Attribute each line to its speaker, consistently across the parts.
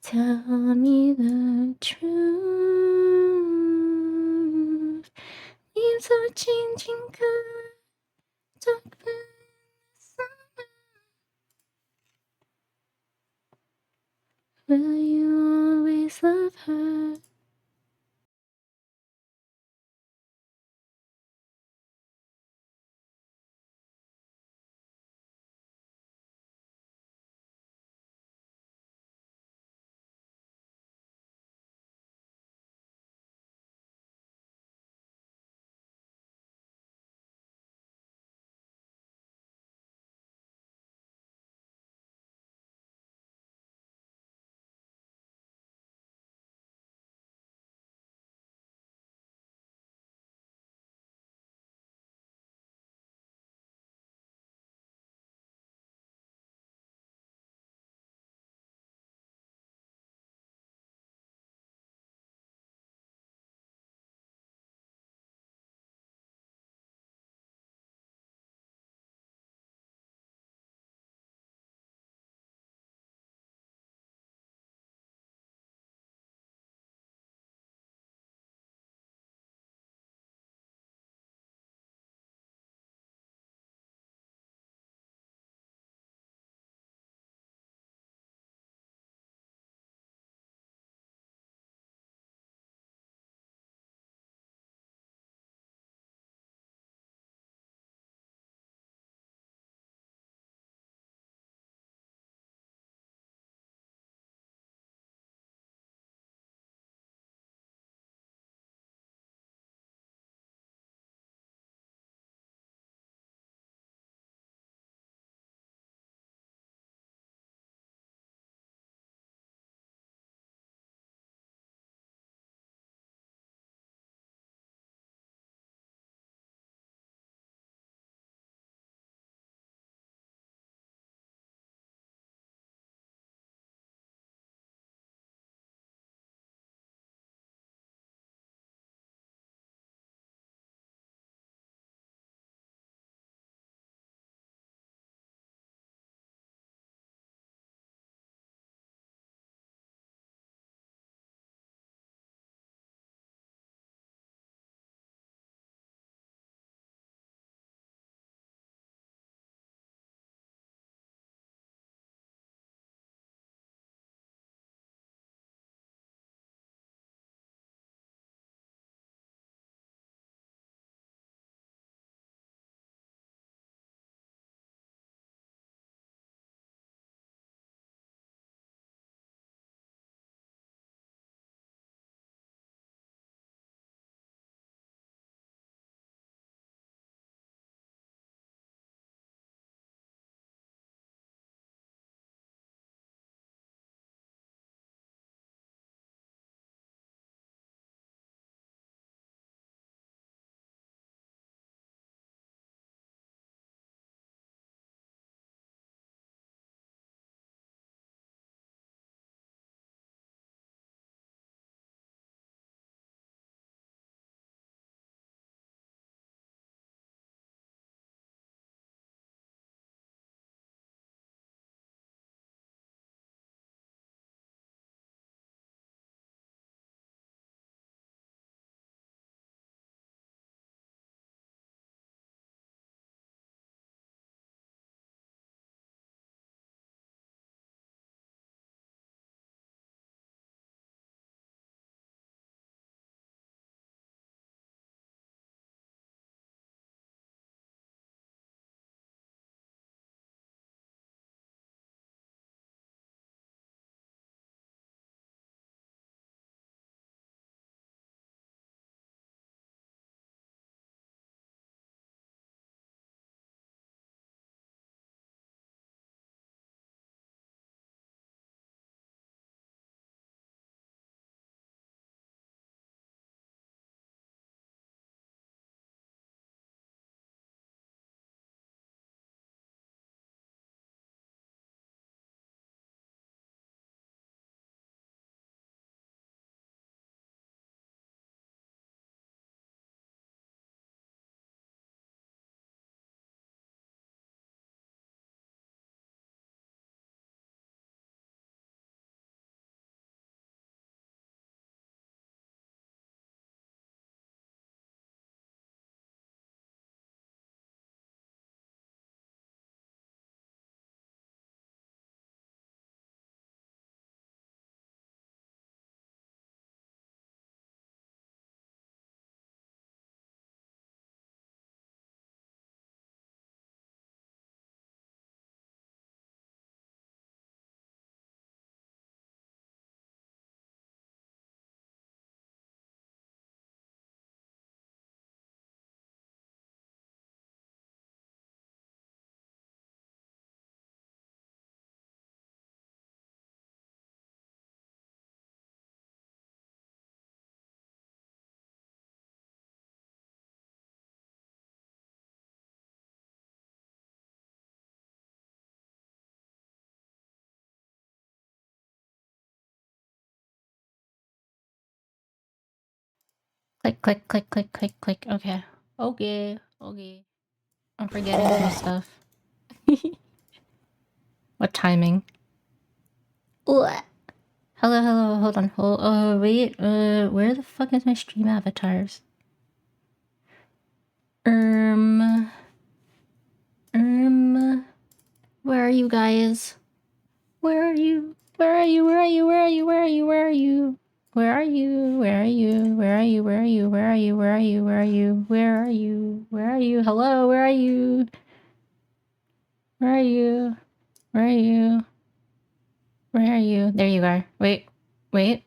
Speaker 1: Tell me the truth. 你走进这个 dark summer. Will you always love her? Click, click, click, click, click, click. Okay. Okay. Okay. I'm forgetting some stuff. What timing? Ooh. Hello, hello, hold on. Wait. Where the fuck is my stream avatars? Where are you guys? Where are you? Where are you? Where are you? Where are you? Where are you? Where are you? Where are you? Where are you? Where are you? Where are you? Where are you? Where are you? Where are you? Where are you? Where are you? Hello, where are you? Where are you? Where are you? Where are you? There you are. Wait. Wait.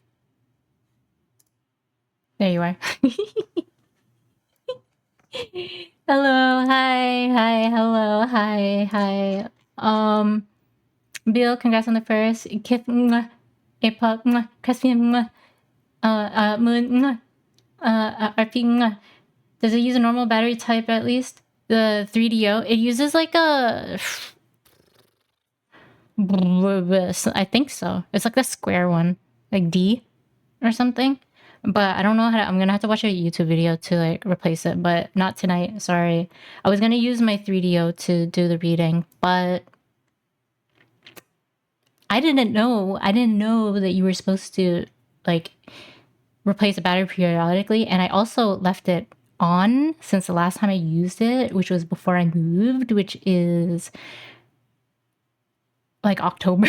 Speaker 1: There you are. Hello, hi, hi, hello, hi, hi. Bill, congrats on the first. Kith, Apop, Caspian, Moon, RP, does it use a normal battery type at least? The 3DO? It uses like a... I think so. It's like the square one. Like D or something. But I don't know how to... I'm gonna have to watch a YouTube video to like replace it. But not tonight, sorry. I was gonna use my 3DO to do the reading. But... I didn't know that you were supposed to like replace the battery periodically, and I also left it on since the last time I used it, which was before I moved, which is like October.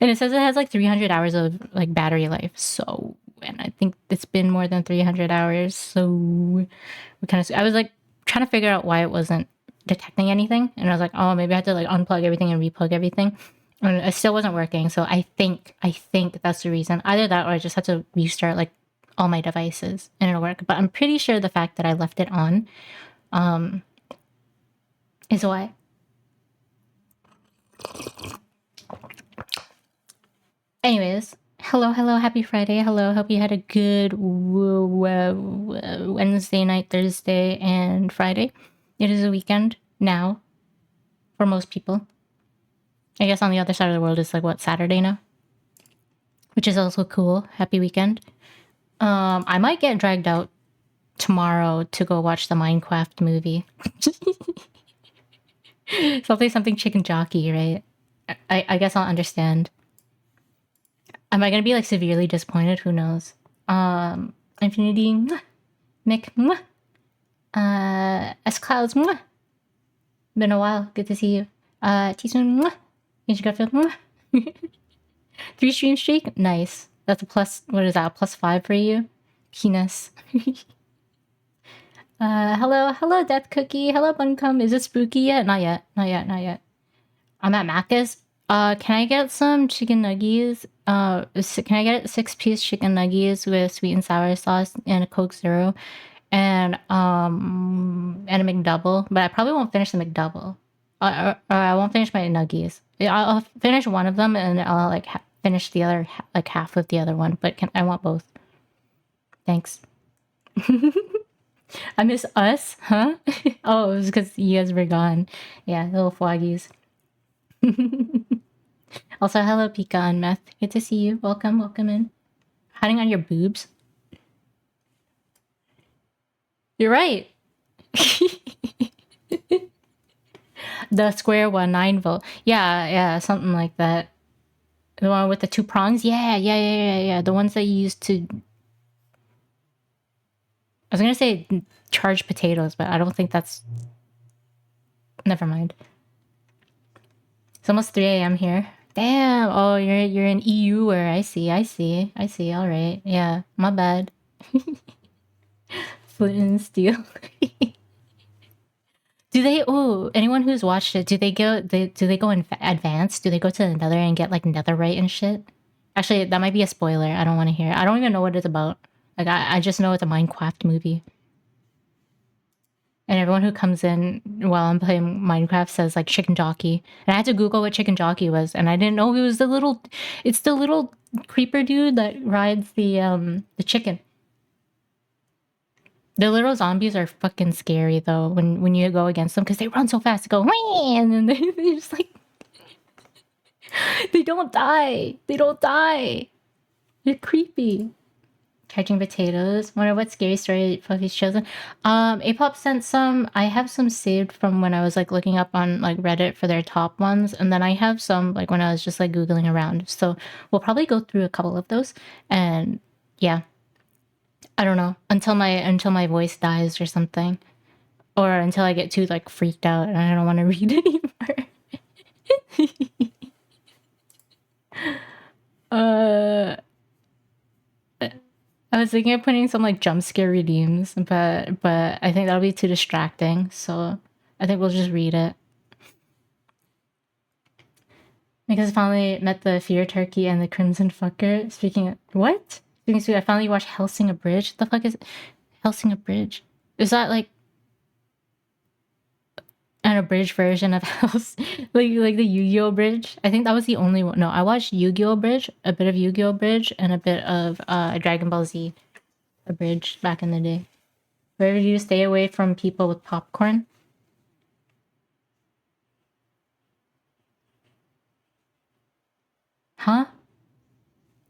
Speaker 1: And it says it has like 300 hours of like battery life. So, and I think it's been more than 300 hours. So we kind of, I was like trying to figure out why it wasn't detecting anything. And I was like, oh, maybe I have to like unplug everything and replug everything. And it still wasn't working. So I think that's the reason. Either that or I just had to restart like all my devices and it'll work. But I'm pretty sure the fact that I left it on is why. Anyways, hello, happy Friday. Hello, hope you had a good Wednesday night, Thursday, and Friday. It is a weekend now for most people. I guess on the other side of the world it's like what, Saturday now? Which is also cool. Happy weekend. I might get dragged out tomorrow to go watch the Minecraft movie. something chicken jockey, right? I guess I'll understand. Am I gonna be like severely disappointed? Who knows? Infinity, Mick, S Clouds, been a while. Good to see you. T-Soon, Agent Garfield, 3 stream streak, nice. That's a plus. What is that? A +5 for you? Penis. Hello, Death Cookie. Hello, Buncombe. Is it spooky yet? Not yet. I'm at Macca's. Can I get some chicken nuggies? Can I get 6-piece chicken nuggies with sweet and sour sauce and a Coke Zero, and a McDouble? But I probably won't finish the McDouble. Or I won't finish my nuggies. I'll finish one of them and I'll like finish the other like half of the other one. But I want both. Thanks. I miss us, huh? Oh, it was because you guys were gone. Yeah, little floggies. Also, hello, Pika and Meth. Good to see you. Welcome in. Hiding on your boobs. You're right. The square one, 9 volt. Yeah, something like that. The one with the 2 prongs? Yeah. The ones that you used to... I was gonna say charge potatoes, but I don't think that's... Never mind. It's almost 3 a.m. here. Damn! Oh, you're an EUer. I see. All right. Yeah, my bad. Flint and steel. Do they? Oh, anyone who's watched it, do they go in advance? Do they go to the Nether and get like netherite and shit? Actually, that might be a spoiler. I don't want to hear. I don't even know what it's about. Like I just know it's a Minecraft movie. And everyone who comes in while I'm playing Minecraft says like chicken jockey. And I had to Google what chicken jockey was, and I didn't know it was it's the little creeper dude that rides the chicken. The little zombies are fucking scary though when you go against them because they run so fast. They go and then they just like they don't die. They're creepy. Catching potatoes. Wonder what scary story Fluffy's chosen. Apop sent some. I have some saved from when I was like looking up on like Reddit for their top ones, and then I have some like when I was just like googling around. So we'll probably go through a couple of those, and yeah, I don't know until my voice dies or something, or until I get too like freaked out and I don't want to read anymore. uh. I was thinking of putting some like jump scare redeems, but I think that'll be too distracting. So I think we'll just read it. Because I finally met the Fear Turkey and the Crimson Fucker. Speaking of what? Speaking of sweet, I finally watched Hellsing Abridged. The fuck is Hellsing Abridged? Is that like an abridged version of House like the Yu-Gi-Oh bridge? I think that was the only one. No, I watched Yu-Gi-Oh bridge, a bit of Yu-Gi-Oh bridge, and a bit of Dragon Ball Z abridged back in the day. Where do you stay away from people with popcorn? Huh?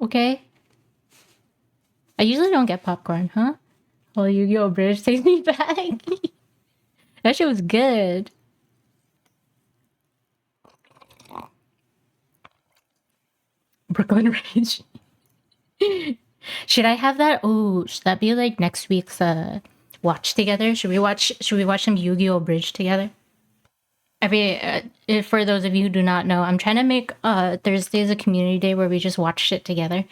Speaker 1: Okay. I usually don't get popcorn, huh? Well, Yu-Gi-Oh! Bridge takes me back. That shit was good. Brooklyn Rage. Should I have that? Oh, should that be like next week's watch together? Should we watch some Yu-Gi-Oh! Bridge together? For those of you who do not know, I'm trying to make Thursdays a community day where we just watch shit together.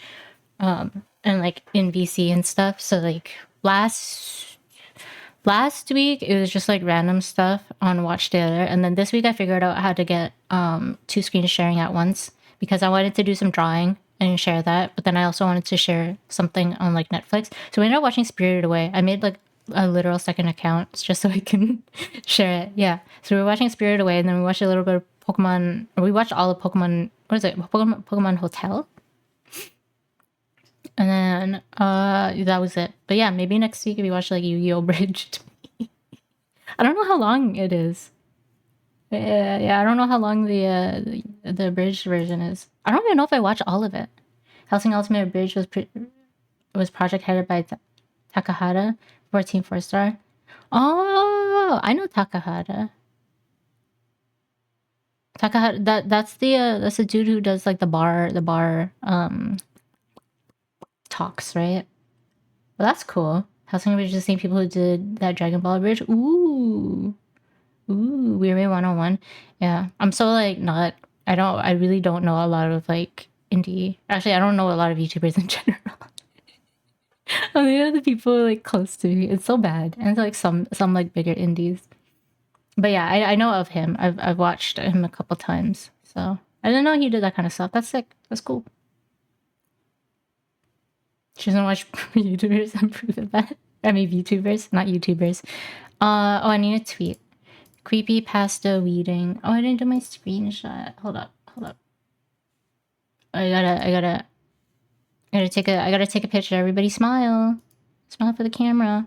Speaker 1: And like in VC and stuff. So like last week it was just like random stuff on watch together, and then this week I figured out how to get two screen sharing at once because I wanted to do some drawing and share that, but then I also wanted to share something on like Netflix. So we ended up watching Spirited Away. I made like a literal second account just so I can share it. Yeah. So we were watching Spirited Away, and then we watched a little bit of Pokemon, or we watched all of Pokemon, what is it? Pokemon Hotel? And then that was it. But yeah, maybe next week if we watch like Yu-Gi-Oh! Bridged. I don't know how long it is. Yeah, I don't know how long the abridged version is. I don't even know if I watched all of it. Helsing Ultimate Abridged was project headed by Takahata, 14 4-star. Oh, I know Takahata. Takahata, that's the dude who does like the bar talks, right? Well, that's cool. Helsing Bridge is the same people who did that Dragon Ball Bridge. Ooh, Weird Way 101. Yeah, I'm so like not. I really don't know a lot of like indie. Actually, I don't know a lot of YouTubers in general. Only know the people like close to me. It's so bad, and it's like some like bigger indies. But yeah, I know of him. I've watched him a couple times. So I didn't know he did that kind of stuff. That's sick. That's cool. She doesn't watch YouTubers and prove it that. I mean VTubers, not YouTubers. Oh, I need a tweet. Creepypasta weeding. Oh, I didn't do my screenshot. Hold up. I gotta take a picture. Everybody smile. Smile for the camera.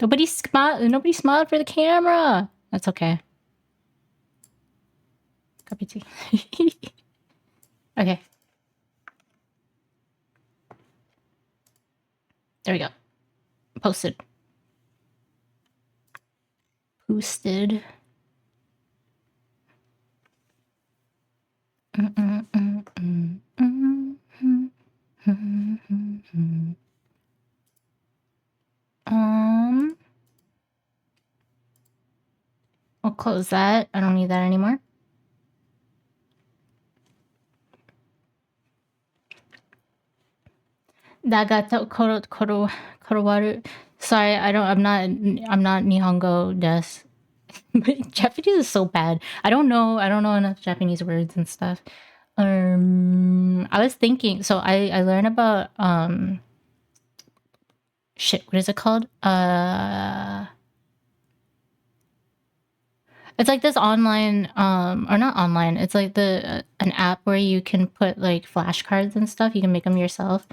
Speaker 1: Nobody smiled for the camera. That's okay. Copy two. Okay. There we go. Posted. Boosted. I'll close that. I don't need that anymore. Nagato korowaru. Sorry, I'm not Nihongo desu. Japanese is so bad. I don't know enough Japanese words and stuff. I was thinking, so I learned about shit, what is it called? It's like this online, or not online. It's like an app where you can put like flashcards and stuff. You can make them yourself.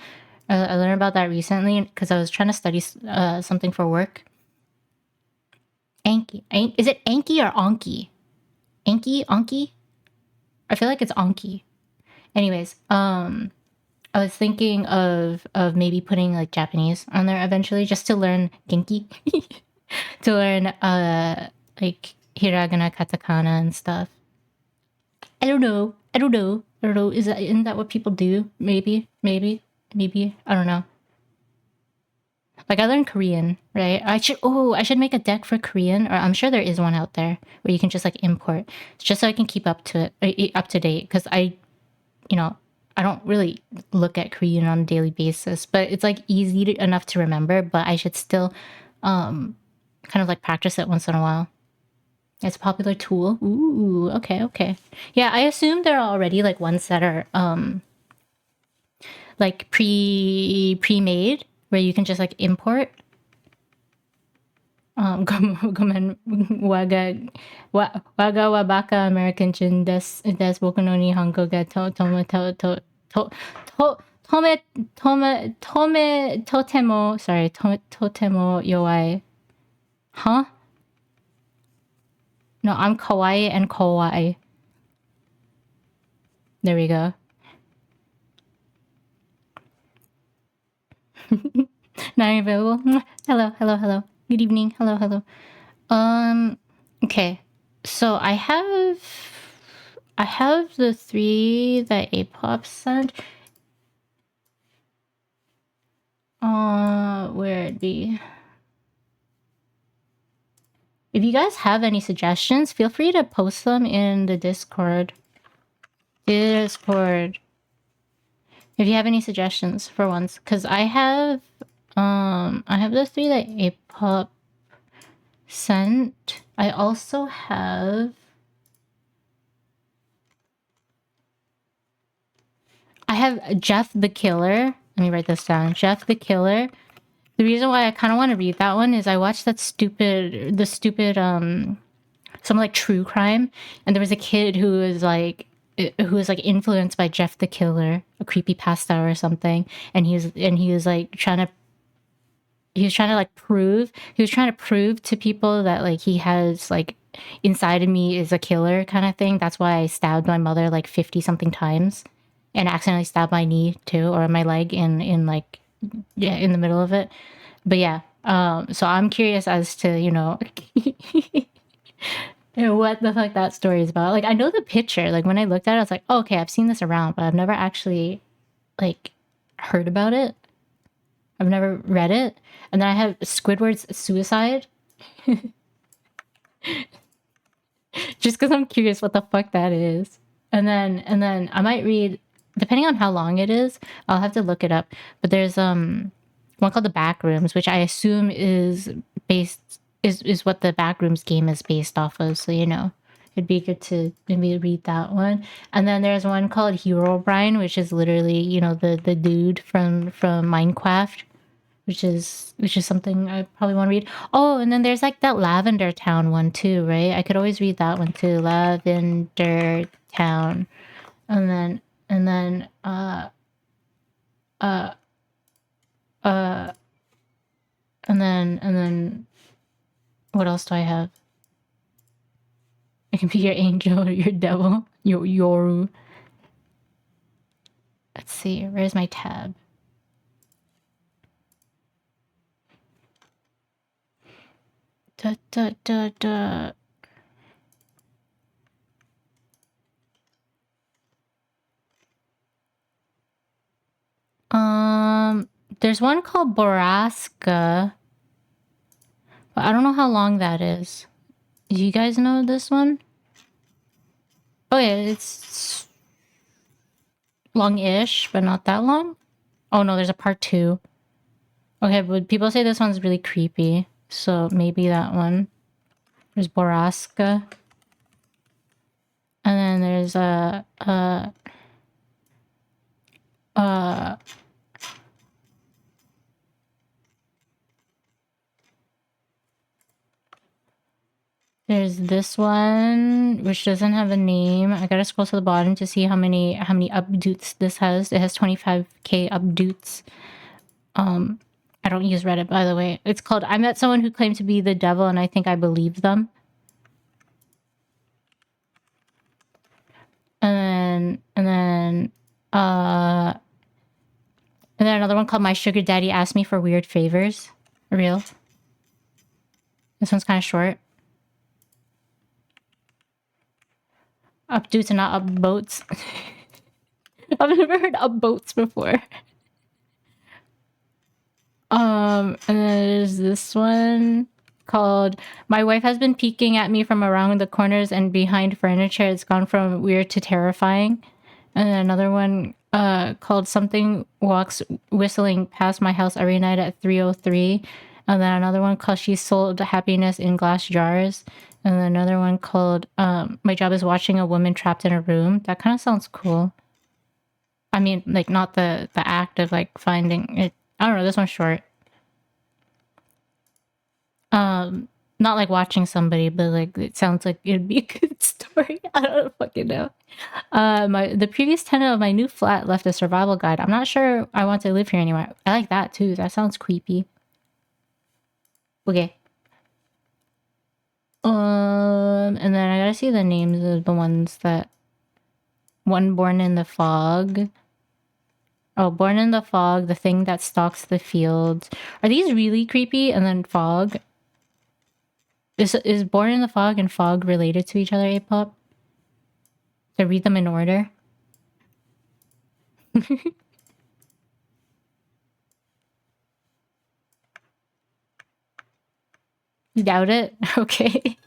Speaker 1: I learned about that recently because I was trying to study something for work. Anki, is it Anki or Anki? Anki, Anki? I feel like it's Anki. Anyways, I was thinking of maybe putting like Japanese on there eventually, just to learn Genki, to learn like hiragana, katakana, and stuff. I don't know. I don't know. I don't know. Isn't that what people do? Maybe. I don't know. Like I learned Korean, right? I should make a deck for Korean, or I'm sure there is one out there where you can just like import, just so I can keep up to it, up to date. Because I don't really look at Korean on a daily basis, but it's like easy enough to remember. But I should still, kind of like practice it once in a while. It's a popular tool. Ooh, okay. Yeah, I assume there are already like ones that are like pre-made where you can just like import. Gomen waga wa baka American jin des boku no nihongo ga totemo sorry totemo yowai. Huh? No, I'm kawaii and kawaii. There we go. Now available. Hello. Good evening. Hello. Okay. So I have the 3 that Apop sent. Where it be? If you guys have any suggestions, feel free to post them in the Discord. If you have any suggestions for once, because I have the 3 that Apop sent. I also have Jeff the Killer. Let me write this down. Jeff the Killer. The reason why I kind of want to read that one is I watched the stupid some like true crime, and there was a kid who was like influenced by Jeff the Killer, a creepypasta or something, and he was trying to prove to people that like he has like inside of me is a killer kind of thing. That's why I stabbed my mother like 50 something times and accidentally stabbed my knee too, or my leg in like, yeah, in the middle of it. But yeah, so I'm curious as to what the fuck that story is about. Like I know the picture, like when I looked at it I was like, oh, okay, I've seen this around, but I've never actually like heard about it. I've never read it. And then I have Squidward's Suicide. Just because I'm curious what the fuck that is. And then I might read, depending on how long it is, I'll have to look it up. But there's one called The Backrooms, which I assume is what the Backrooms game is based off of. So it'd be good to maybe read that one. And then there's one called Herobrine, which is literally the dude from Minecraft, which is something I probably want to read. Oh, and then there's like that Lavender Town one too, right? I could always read that one too. Lavender Town. And then and then what else do I have? I can be your angel or your devil. Yoru. Let's see, where's my tab? Da. There's one called Boraska, but I don't know how long that is. Do you guys know this one? Oh yeah, it's long-ish, but not that long. Oh no, there's a part 2. Okay, but people say this one's really creepy, so maybe that one. There's Boraska. And then there's There's this one, which doesn't have a name. I gotta scroll to the bottom to see how many updates this has. It has 25k updates. I don't use Reddit, by the way. It's called I Met Someone Who Claimed to Be the Devil and I Think I Believed Them. And then another one called My Sugar Daddy Asked Me for Weird Favors. Real. This one's kind of short. Updates and not upboats. I've never heard upboats before. And then there's this one called My Wife Has Been Peeking at Me from around the corners and behind furniture. It's gone from weird to terrifying. And then another one called Something Walks Whistling Past My House Every Night at 3:03. And then another one called She Sold Happiness in Glass Jars. And then another one called My Job is Watching a Woman Trapped in a Room. That kind of sounds cool. I mean, like, not the act of, like, finding it. I don't know, this one's short. Not like watching somebody, but like it sounds like it'd be a good story. I don't fucking know. The previous tenant of my new flat left a survival guide. I'm not sure I want to live here anymore. I like that too. That sounds creepy. Okay. And then I gotta see the names of the ones that... One Born in the Fog. Oh, Born in the Fog, The Thing That Stalks the Fields. Are these really creepy? And then Fog. Is Born in the Fog and Fog related to each other, A-pop? To read them in order? You doubt it? Okay.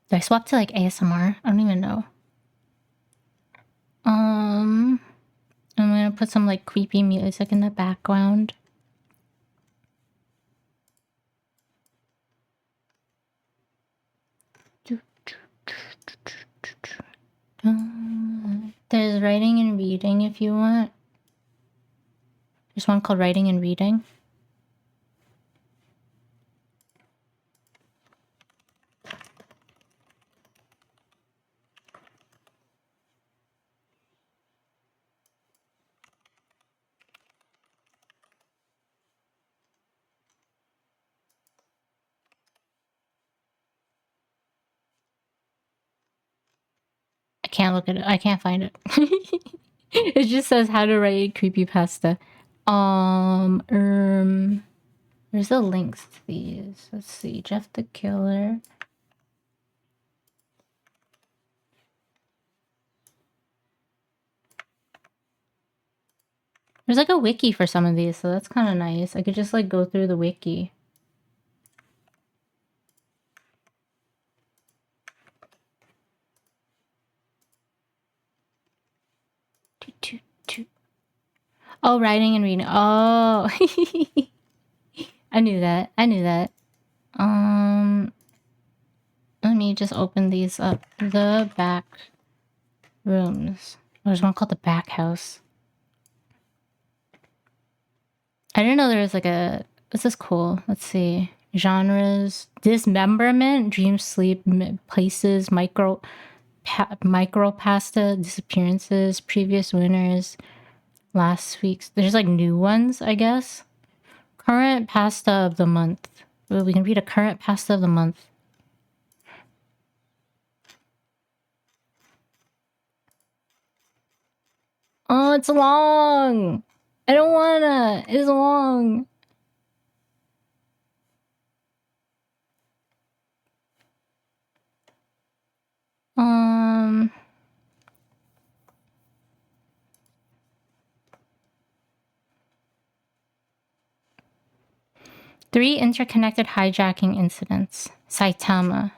Speaker 1: Do I swap to like ASMR? I don't even know. I'm gonna put some like creepy music in the background. There's writing and reading if you want. There's one called Writing and Reading. I can't look at it. I can't find it. It just says how to write creepypasta. Where's the links to these? Let's see. Jeff the Killer. There's like a wiki for some of these, so that's kind of nice. I could just like go through the wiki. Oh, writing and reading. Oh, I knew that. I knew that. Let me just open these up. The back rooms. There's one called the back house. I didn't know there was like a... This is cool. Let's see. Genres. Dismemberment, dream sleep, places, micropasta, disappearances, previous winners, last week's... There's like new ones, I guess. Current pasta of the month. Well, we can read a current pasta of the month. Oh, it's long! I don't wanna! It's long! Three interconnected hijacking incidents. Saitama.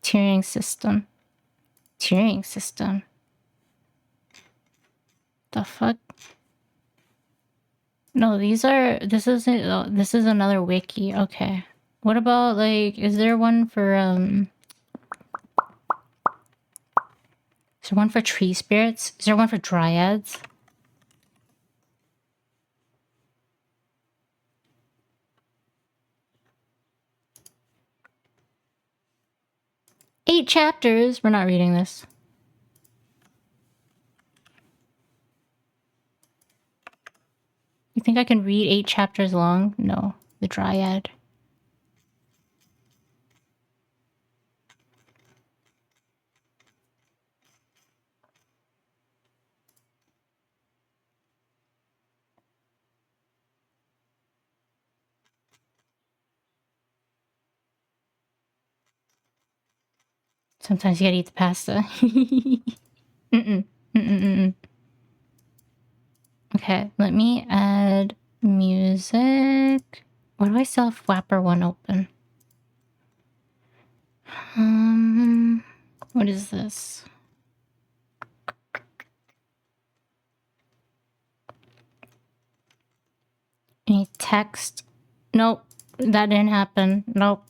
Speaker 1: Turing system. Turing system. The fuck? No, these are... This is another wiki. Okay. What about, like... Is there one for, Is there one for tree spirits? Is there one for dryads? 8 chapters. We're not reading this. You think I can read 8 chapters long? No. The Dryad. Sometimes you gotta eat the pasta. Okay, let me add music. Why do I still have Flapper 1 open? What is this? Any text? Nope, that didn't happen. Nope.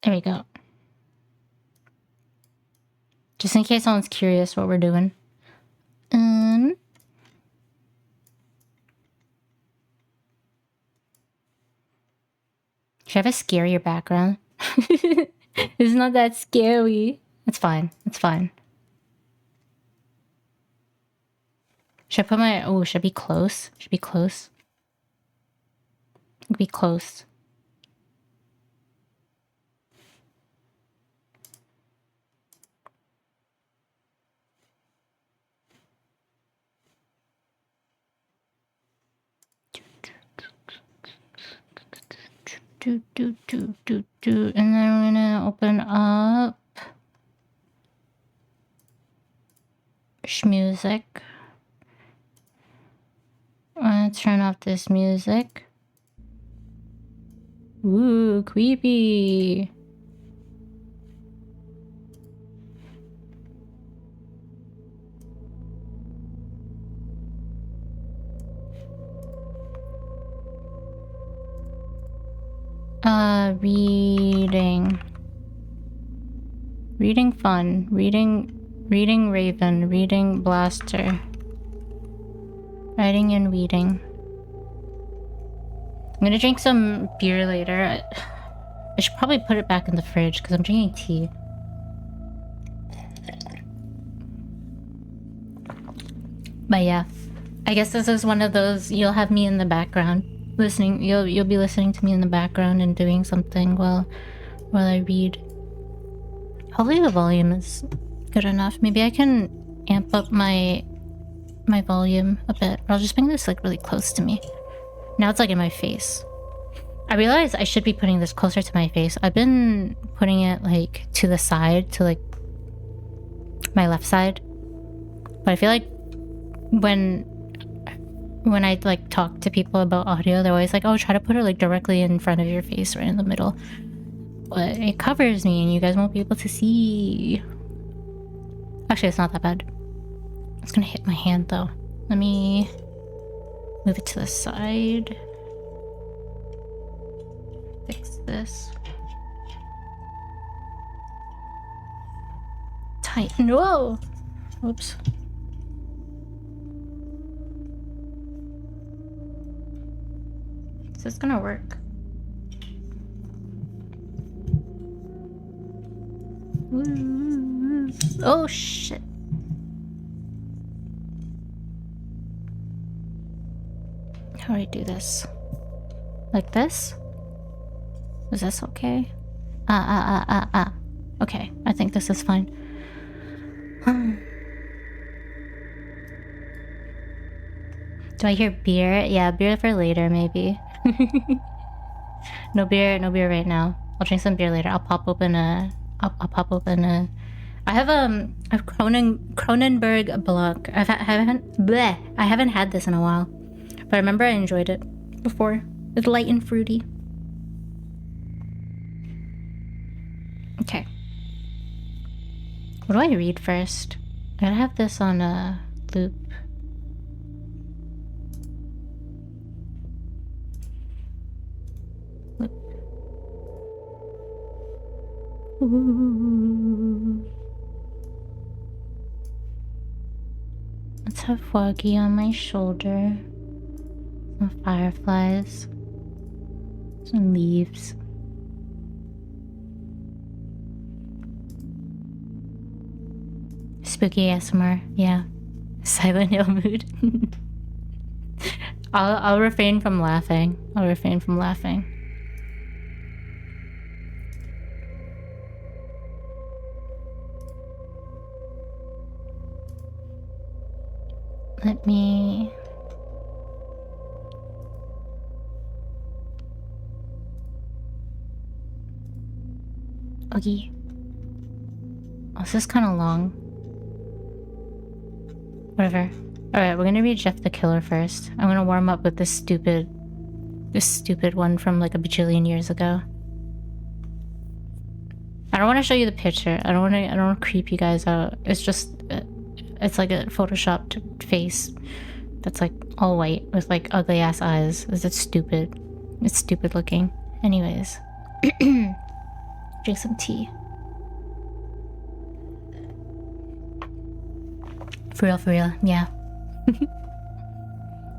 Speaker 1: There we go. Just in case someone's curious what we're doing. Should I have a scarier background? It's not that scary. It's fine. It's fine. Should I put my... Oh, should I be close? Should be close. Be close. And then we're gonna open up music. I'm gonna turn off this music. Ooh, creepy. Reading. Reading fun. Reading Raven. Reading Blaster. Writing and weeding. I'm gonna drink some beer later. I should probably put it back in the fridge because I'm drinking tea. But yeah, I guess this is one of those, you'll have me in the background listening. You'll be listening to me in the background and doing something while I read. Hopefully the volume is good enough. Maybe I can amp up my volume a bit. I'll just bring this like really close to me. Now it's like in my face. I realize I should be putting this closer to my face. I've been putting it like to the side, to like my left side. But I feel like when I like talk to people about audio, they're always like, oh, try to put it like directly in front of your face, right in the middle. But it covers me and you guys won't be able to see. Actually, it's not that bad. It's gonna hit my hand though. Let me move it to the side. Fix this. Tighten. Whoa! Oops. Is this gonna work? Oh shit. How do I do this? Like this? Is this okay? Okay, I think this is fine. Do I hear beer? Yeah, beer for later, maybe. No beer right now. I'll drink some beer later. I'll pop open a... I have Kronenberg Blanc. I haven't had this in a while. But I remember I enjoyed it before. It's light and fruity. Okay. What do I read first? I gotta have this on a loop. Ooh. Let's have Foggy on my shoulder. Some fireflies. Some leaves. Spooky ASMR, yeah. Silent Hill mood. I'll refrain from laughing. I'll refrain from laughing. Let me... Okay. Oh, this is kind of long. Whatever. Alright, we're gonna read Jeff the Killer first. I'm gonna warm up with this stupid one from like a bajillion years ago. I don't want to show you the picture. I don't want to creep you guys out. It's just... it's like a photoshopped face that's like all white with like ugly ass eyes. It's stupid. It's stupid looking. Anyways. Drink some tea. For real, yeah.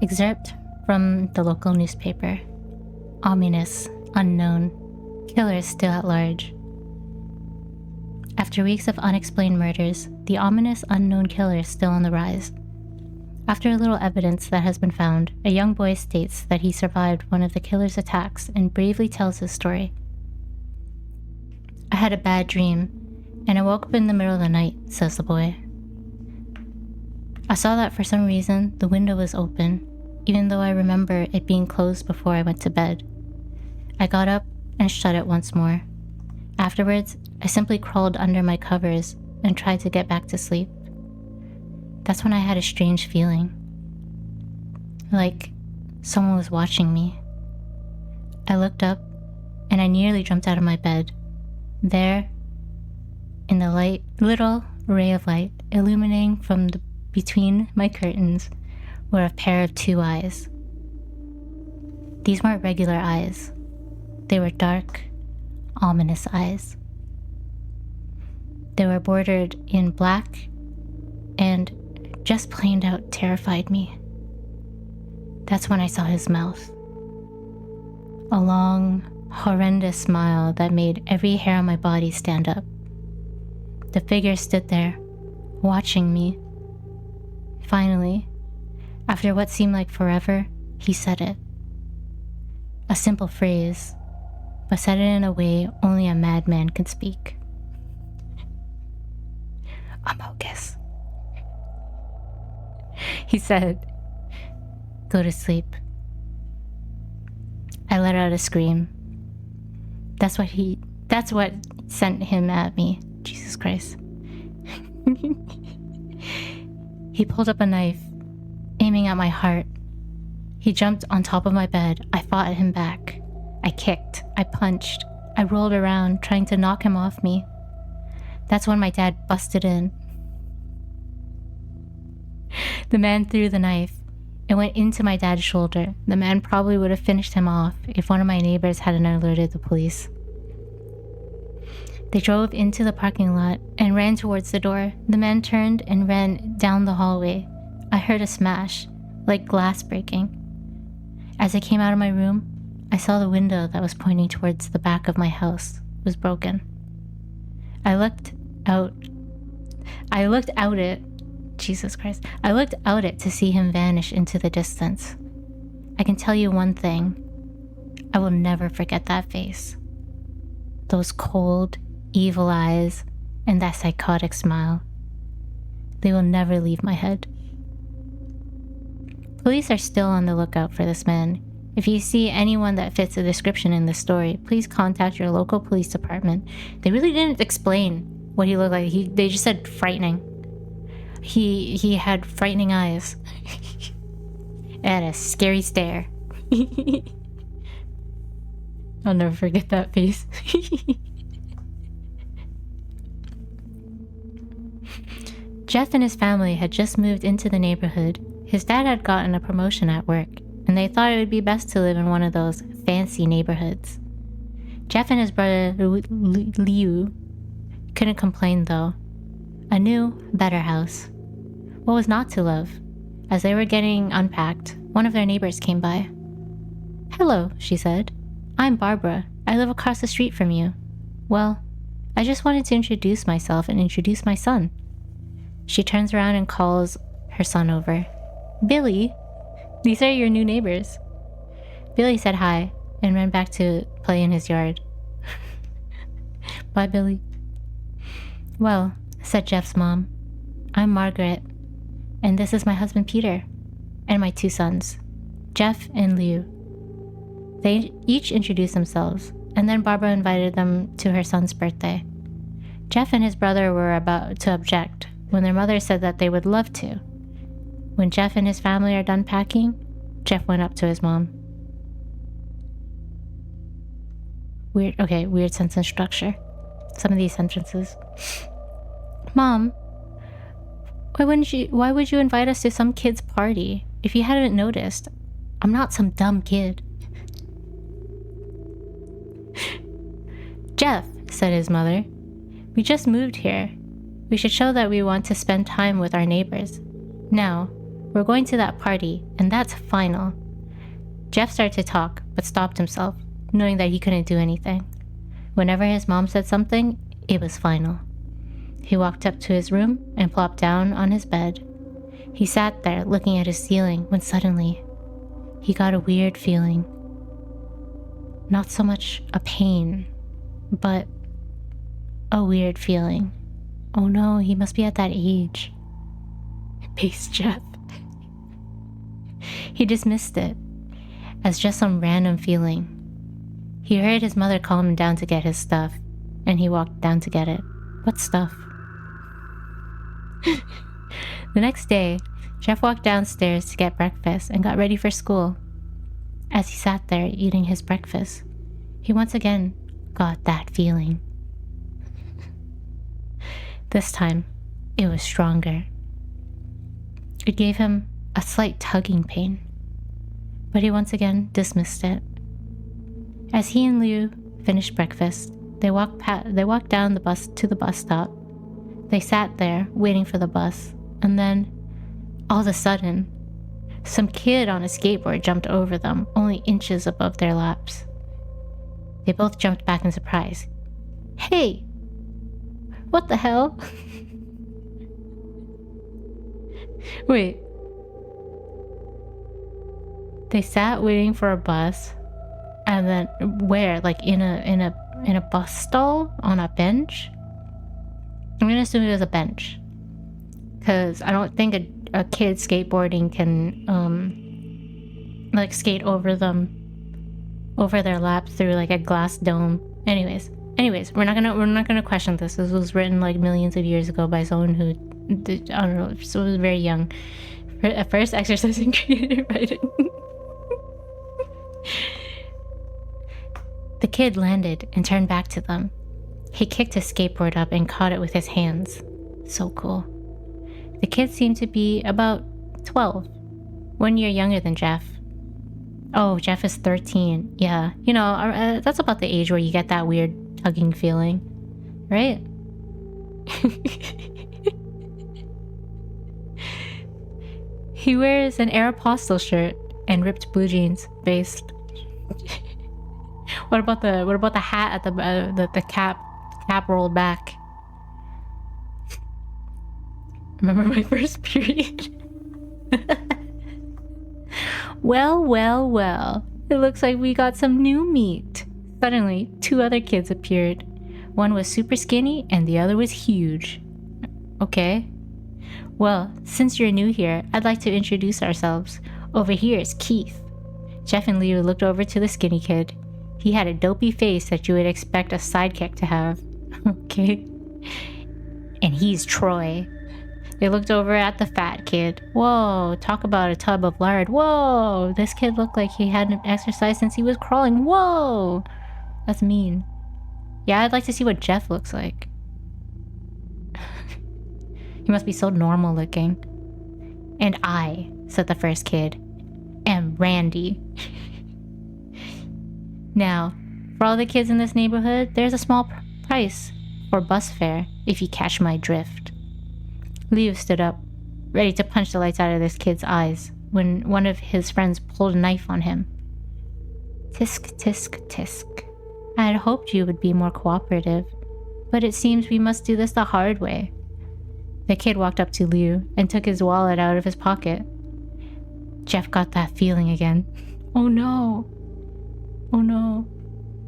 Speaker 1: Excerpt from the local newspaper. Ominous, unknown, killer still at large. After weeks of unexplained murders, the ominous unknown killer is still on the rise. After a little evidence that has been found, a young boy states that he survived one of the killer's attacks and bravely tells his story. I had a bad dream, and I woke up in the middle of the night, says the boy. I saw that for some reason the window was open, even though I remember it being closed before I went to bed. I got up and shut it once more. Afterwards, I simply crawled under my covers and tried to get back to sleep. That's when I had a strange feeling. Like someone was watching me. I looked up and I nearly jumped out of my bed. There, in the little ray of light illuminating from between my curtains, were a pair of two eyes. These weren't regular eyes. They were dark, ominous eyes. They were bordered in black and just plain out terrified me. That's when I saw his mouth. A long, horrendous smile that made every hair on my body stand up. The figure stood there, watching me. Finally, after what seemed like forever, he said it. A simple phrase, but said it in a way only a madman can speak. Amogus. He said, "Go to sleep." I let out a scream. That's what sent him at me. Jesus Christ. He pulled up a knife, aiming at my heart. He jumped on top of my bed. I fought him back. I kicked. I punched. I rolled around, trying to knock him off me. That's when my dad busted in. The man threw the knife. It went into my dad's shoulder. The man probably would have finished him off if one of my neighbors hadn't alerted the police. They drove into the parking lot and ran towards the door. The man turned and ran down the hallway. I heard a smash, like glass breaking. As I came out of my room, I saw the window that was pointing towards the back of my house was broken. I looked out it. Jesus Christ. I looked out it to see him vanish into the distance. I can tell you one thing. I will never forget that face. Those cold, evil eyes, and that psychotic smile. They will never leave my head. Police are still on the lookout for this man. If you see anyone that fits the description in this story, please contact your local police department. They really didn't explain what he looked like. They just said frightening. He had frightening eyes. And a scary stare. I'll never forget that face. Jeff and his family had just moved into the neighborhood. His dad had gotten a promotion at work, and they thought it would be best to live in one of those fancy neighborhoods. Jeff and his brother Liu couldn't complain though. A new, better house. What was not to love? As they were getting unpacked, one of their neighbors came by. "Hello," she said. "I'm Barbara. I live across the street from you. Well, I just wanted to introduce myself and introduce my son." She turns around and calls her son over. "Billy, these are your new neighbors." Billy said hi and ran back to play in his yard. "Bye, Billy." "Well," said Jeff's mom, "I'm Margaret, and this is my husband Peter, and my 2 sons, Jeff and Liu." They each introduced themselves, and then Barbara invited them to her son's birthday. Jeff and his brother were about to object when their mother said that they would love to. When Jeff and his family are done packing, Jeff went up to his mom. Weird sentence structure. Some of these sentences. "Mom, why would you invite us to some kid's party? If you hadn't noticed, I'm not some dumb kid." "Jeff," said his mother, "we just moved here. We should show that we want to spend time with our neighbors. Now, we're going to that party, and that's final." Jeff started to talk, but stopped himself, knowing that he couldn't do anything. Whenever his mom said something, it was final. He walked up to his room and plopped down on his bed. He sat there looking at his ceiling when suddenly he got a weird feeling. Not so much a pain, but a weird feeling. Oh no, he must be at that age. Base Jeff. He dismissed it as just some random feeling. He heard his mother call him down to get his stuff, and he walked down to get it. What stuff? The next day, Jeff walked downstairs to get breakfast and got ready for school. As he sat there eating his breakfast, he once again got that feeling. This time, it was stronger. It gave him a slight tugging pain, but he once again dismissed it. As he and Liu finished breakfast, they walked down the bus to the bus stop. They sat there waiting for the bus, and then, all of a sudden, some kid on a skateboard jumped over them, only inches above their laps. They both jumped back in surprise. "Hey! What the hell?" Wait. They sat waiting for a bus, and then where? Like in a bus stall on a bench? I'm gonna assume it was a bench, because I don't think a kid skateboarding can like skate over their lap through like a glass dome. Anyways, we're not gonna question this. This was written like millions of years ago by someone who did, I don't know, so was very young. At first, exercise in creative writing. The kid landed and turned back to them. He kicked his skateboard up and caught it with his hands. So cool. The kid seemed to be about 12, 1 year younger than Jeff. Oh, Jeff is 13. Yeah, you know, that's about the age where you get that weird tugging feeling, right? He wears an Aeropostale shirt and ripped blue jeans. Based. What about the hat at the cap rolled back? Remember my first period? Well. It looks like we got some new meat. Suddenly, 2 other kids appeared. One was super skinny and the other was huge. Okay. Well, since you're new here, I'd like to introduce ourselves. Over here is Keith. Jeff and Leo looked over to the skinny kid. He had a dopey face that you would expect a sidekick to have. Okay. And he's Troy. They looked over at the fat kid. Whoa, talk about a tub of lard. Whoa, this kid looked like he hadn't exercised since he was crawling. Whoa, that's mean. Yeah, I'd like to see what Jeff looks like. He must be so normal looking. And I, said the first kid, am Randy. Now, for all the kids in this neighborhood, there's a small price for bus fare, if you catch my drift. Liu stood up, ready to punch the lights out of this kid's eyes, when one of his friends pulled a knife on him. Tisk, tisk, tisk. I had hoped you would be more cooperative, but it seems we must do this the hard way. The kid walked up to Liu and took his wallet out of his pocket. Jeff got that feeling again. Oh no. Oh no.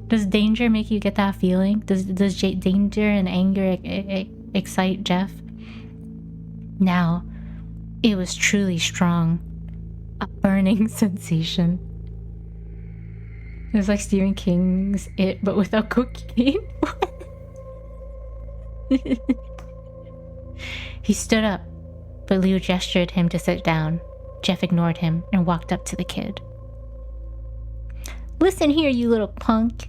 Speaker 1: Does danger make you get that feeling? Does danger and anger excite Jeff? Now, it was truly strong. A burning sensation. It was like Stephen King's It, but without cocaine. He stood up, but Liu gestured him to sit down. Jeff ignored him and walked up to the kid. Listen here, you little punk.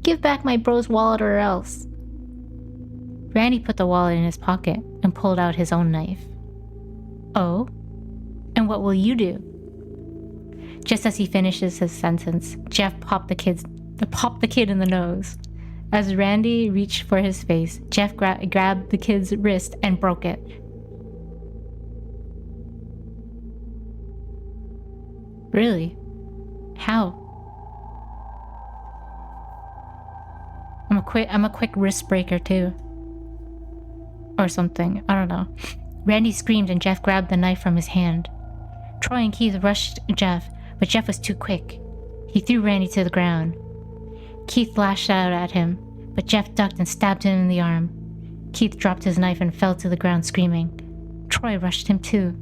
Speaker 1: Give back my bro's wallet or else. Randy put the wallet in his pocket and pulled out his own knife. Oh? And what will you do? Just as he finishes his sentence, Jeff popped the kid in the nose. As Randy reached for his face, Jeff grabbed the kid's wrist and broke it. Really? How? I'm a quick wrist breaker too. Or something, I don't know. Randy screamed and Jeff grabbed the knife from his hand. Troy and Keith rushed Jeff, but Jeff was too quick. He threw Randy to the ground. Keith lashed out at him, but Jeff ducked and stabbed him in the arm. Keith dropped his knife and fell to the ground screaming. Troy rushed him too.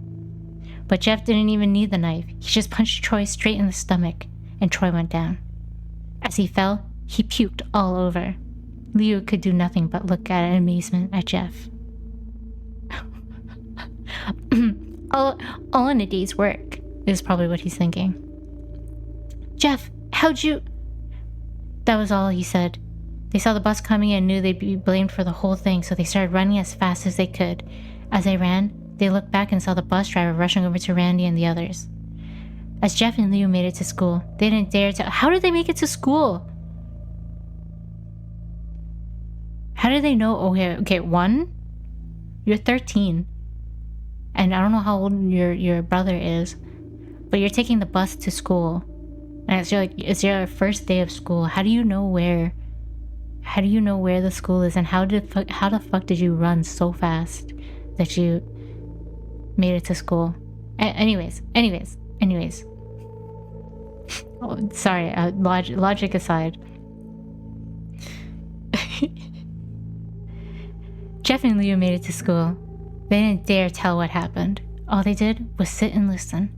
Speaker 1: But Jeff didn't even need the knife. He just punched Troy straight in the stomach, and Troy went down. As he fell, he puked all over. Liu could do nothing but look in amazement at Jeff. all in a day's work, is probably what he's thinking. Jeff, how'd you... That was all he said. They saw the bus coming and knew they'd be blamed for the whole thing, so they started running as fast as they could. As they ran, they looked back and saw the bus driver rushing over to Randy and the others. As Jeff and Liu made it to school, they didn't dare to... How did they make it to school? How did they know? Okay, one, you're 13. And I don't know how old your brother is, but you're taking the bus to school. And it's your first day of school. How do you know where the school is, and how the fuck did you run so fast that you made it to school? Anyways. Oh, sorry, logic aside. Jeff and Liu made it to school. They didn't dare tell what happened. All they did was sit and listen.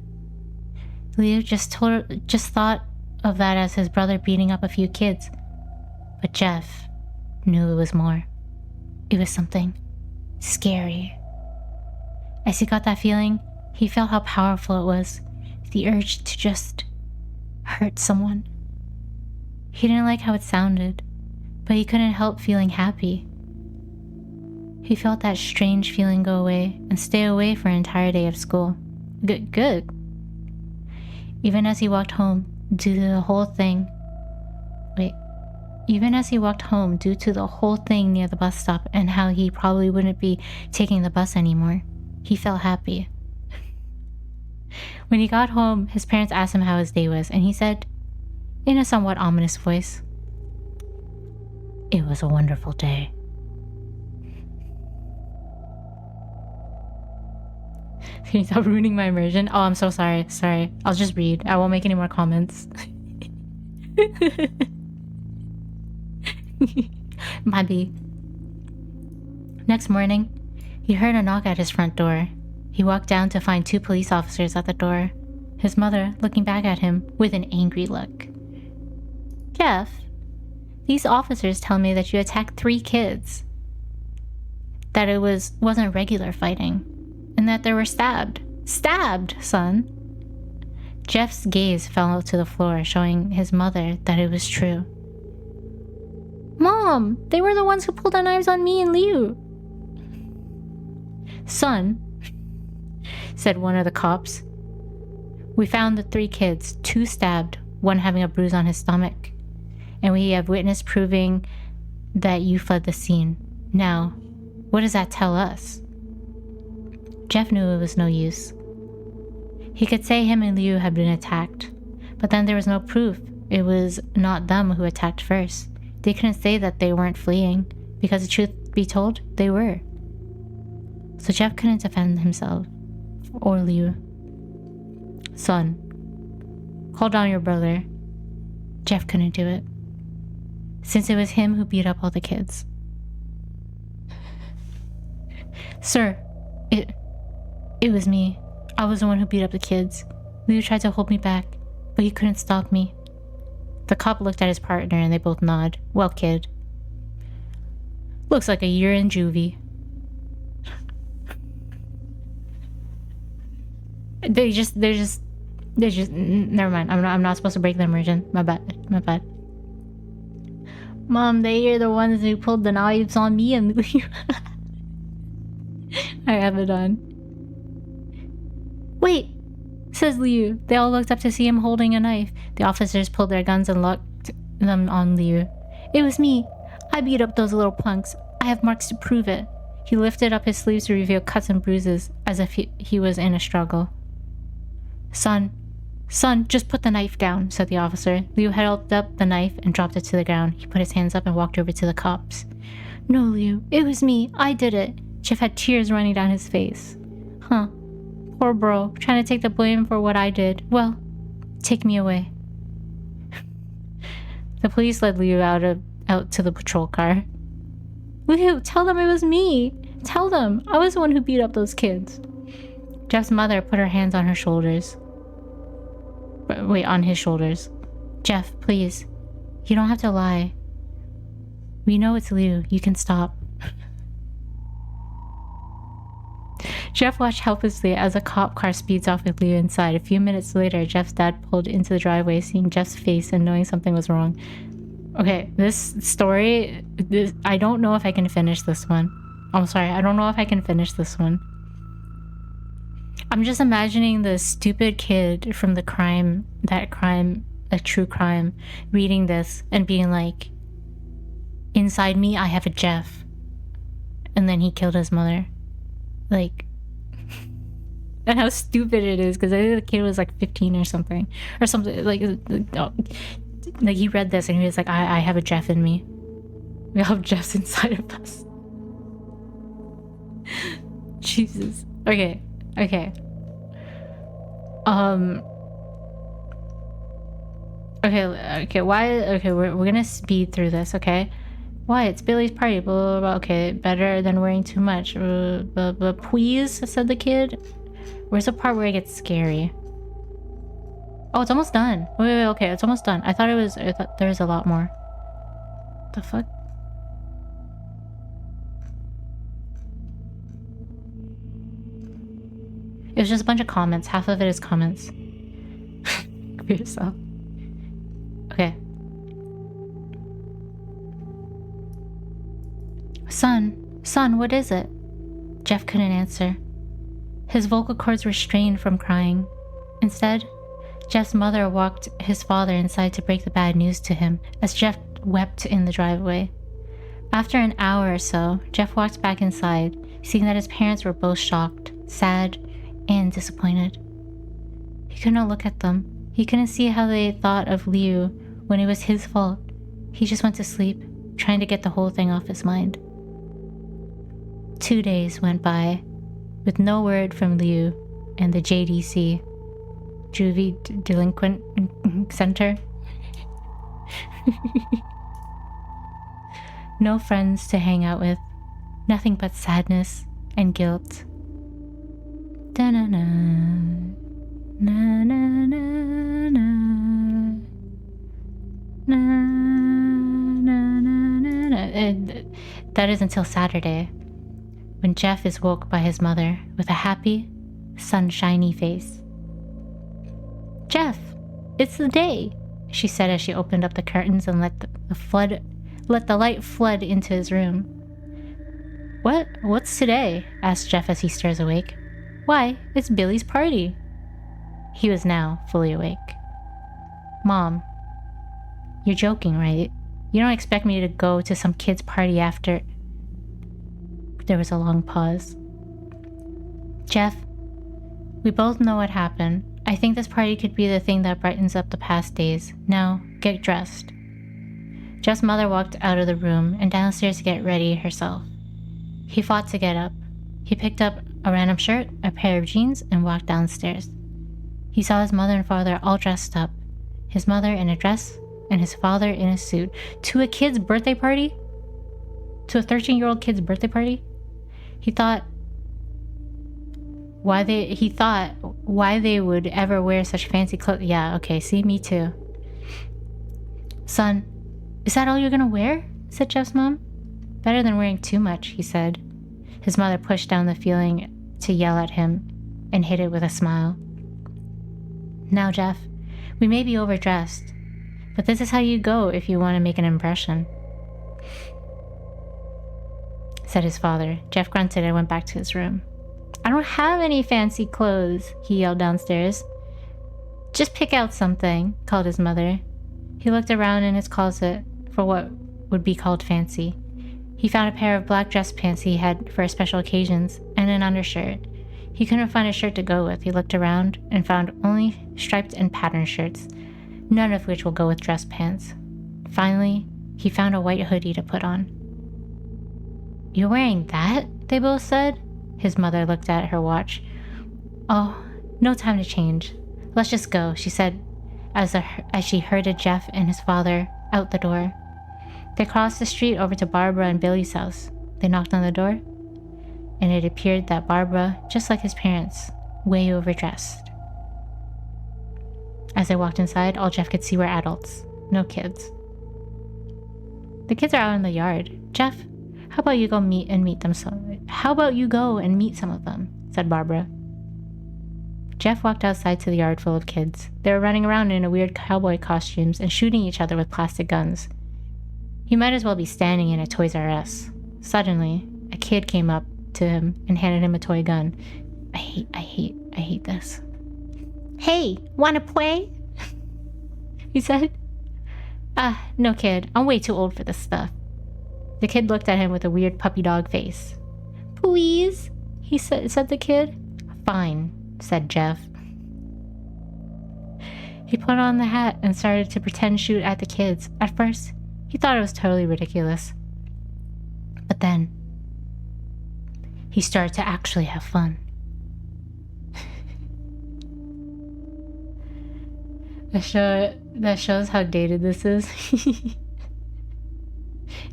Speaker 1: Liu just thought of that as his brother beating up a few kids. But Jeff knew it was more. It was something scary. As he got that feeling, he felt how powerful it was. The urge to just hurt someone. He didn't like how it sounded, but he couldn't help feeling happy. He felt that strange feeling go away and stay away for an entire day of school. Good. Even as he walked home due to the whole thing near the bus stop and how he probably wouldn't be taking the bus anymore, he felt happy. When he got home, his parents asked him how his day was, and he said, in a somewhat ominous voice, "It was a wonderful day." Can you stop ruining my immersion? Oh, I'm so sorry. I'll just read. I won't make any more comments. Maybe. Next morning, he heard a knock at his front door. He walked down to find 2 police officers at the door. His mother looking back at him with an angry look. Jeff, these officers tell me that you attacked 3 kids. That it wasn't regular fighting. And that they were stabbed. Stabbed, son. Jeff's gaze fell to the floor, showing his mother that it was true. Mom, they were the ones who pulled the knives on me and Liu. Son, said one of the cops, we found the 3 kids, 2 stabbed, 1 having a bruise on his stomach. And we have witness proving that you fled the scene. Now, what does that tell us? Jeff knew it was no use. He could say him and Liu had been attacked, but then there was no proof. It was not them who attacked first. They couldn't say that they weren't fleeing, because the truth be told, they were. So Jeff couldn't defend himself, or Liu. Son, call down your brother. Jeff couldn't do it, since it was him who beat up all the kids. Sir, it was me. I was the one who beat up the kids. Liu tried to hold me back, but he couldn't stop me. The cop looked at his partner and they both nod. Well, kid. Looks like a year in juvie. They're just never mind. I'm not supposed to break the immersion. My bad. Mom, they are the ones who pulled the knives on me and Liu. I have it on. Wait, says Liu. They all looked up to see him holding a knife. The officers pulled their guns and locked them on Liu. It was me. I beat up those little punks. I have marks to prove it. He lifted up his sleeves to reveal cuts and bruises, as if he was in a struggle. Son, just put the knife down, said the officer. Liu held up the knife and dropped it to the ground. He put his hands up and walked over to the cops. No, Liu, it was me. I did it. Jeff had tears running down his face. Huh. Poor bro, trying to take the blame for what I did. Well, take me away. The police led Liu out to the patrol car. Liu, tell them it was me. Tell them. I was the one who beat up those kids. Jeff's mother put her hands on her shoulders. Wait, on his shoulders. Jeff, please. You don't have to lie. We know it's Liu. You can stop. Jeff watched helplessly as a cop car speeds off with Liu inside. A few minutes later, Jeff's dad pulled into the driveway, seeing Jeff's face and knowing something was wrong. Okay, this story... I don't know if I can finish this one. I'm sorry, I don't know if I can finish this one. I'm just imagining the stupid kid from a true crime, reading this and being like, inside me, I have a Jeff. And then he killed his mother. Like... And how stupid it is, because I think the kid was like 15 or something. Or something, like he read this and he was like, I have a Jeff in me. We all have Jeffs inside of us. Jesus. Okay. Okay, we're gonna speed through this, okay? Why? It's Billy's party, blah, blah, blah. Okay, better than wearing too much. Please, said the kid. Where's the part where it gets scary? Oh, it's almost done. Wait, okay, it's almost done. I thought there was a lot more. The fuck? It was just a bunch of comments. Half of it is comments. For yourself. Okay. Son, what is it? Jeff couldn't answer. His vocal cords were strained from crying. Instead, Jeff's mother walked his father inside to break the bad news to him as Jeff wept in the driveway. After an hour or so, Jeff walked back inside, seeing that his parents were both shocked, sad, and disappointed. He couldn't look at them. He couldn't see how they thought of Liu when it was his fault. He just went to sleep, trying to get the whole thing off his mind. 2 days went by, with no word from Liu and the JDC, Juvie Delinquent Center. No friends to hang out with, nothing but sadness and guilt. Da-na-na, na-na-na-na, na-na-na-na. And that is until Saturday, when Jeff is woke by his mother with a happy, sunshiny face. Jeff, it's the day, she said as she opened up the curtains and let the light flood into his room. What? What's today? Asked Jeff as he stirs awake. Why, it's Billy's party. He was now fully awake. Mom, you're joking, right? You don't expect me to go to some kid's party after... There was a long pause. Jeff, we both know what happened. I think this party could be the thing that brightens up the past days. Now, get dressed. Jeff's mother walked out of the room and downstairs to get ready herself. He fought to get up. He picked up a random shirt, a pair of jeans, and walked downstairs. He saw his mother and father all dressed up. His mother in a dress and his father in a suit. To a kid's birthday party? To a 13-year-old kid's birthday party? He thought why they would ever wear such fancy clothes. Yeah, okay, see, me too. Son, is that all you're gonna wear? Said Jeff's mom. Better than wearing too much, he said. His mother pushed down the feeling to yell at him and hid it with a smile. Now, Jeff, we may be overdressed, but this is how you go if you want to make an impression, said his father. Jeff grunted and went back to his room. I don't have any fancy clothes, he yelled downstairs. Just pick out something, called his mother. He looked around in his closet for what would be called fancy. He found a pair of black dress pants he had for special occasions and an undershirt. He couldn't find a shirt to go with. He looked around and found only striped and patterned shirts, none of which will go with dress pants. Finally, he found a white hoodie to put on. You're wearing that? They both said. His mother looked at her watch. Oh, no time to change. Let's just go, she said as she herded Jeff and his father out the door. They crossed the street over to Barbara and Billy's house. They knocked on the door, and it appeared that Barbara, just like his parents, way overdressed. As they walked inside, all Jeff could see were adults, no kids. The kids are out in the yard. Jeff, how about you go meet some of them, said Barbara. Jeff walked outside to the yard full of kids. They were running around in weird cowboy costumes and shooting each other with plastic guns. He might as well be standing in a Toys R Us. Suddenly, a kid came up to him and handed him a toy gun. I hate this. Hey, wanna play? He said. No kid, I'm way too old for this stuff. The kid looked at him with a weird puppy dog face. Please, said the kid. Fine, said Jeff. He put on the hat and started to pretend shoot at the kids. At first, he thought it was totally ridiculous. But then, he started to actually have fun. That shows how dated this is.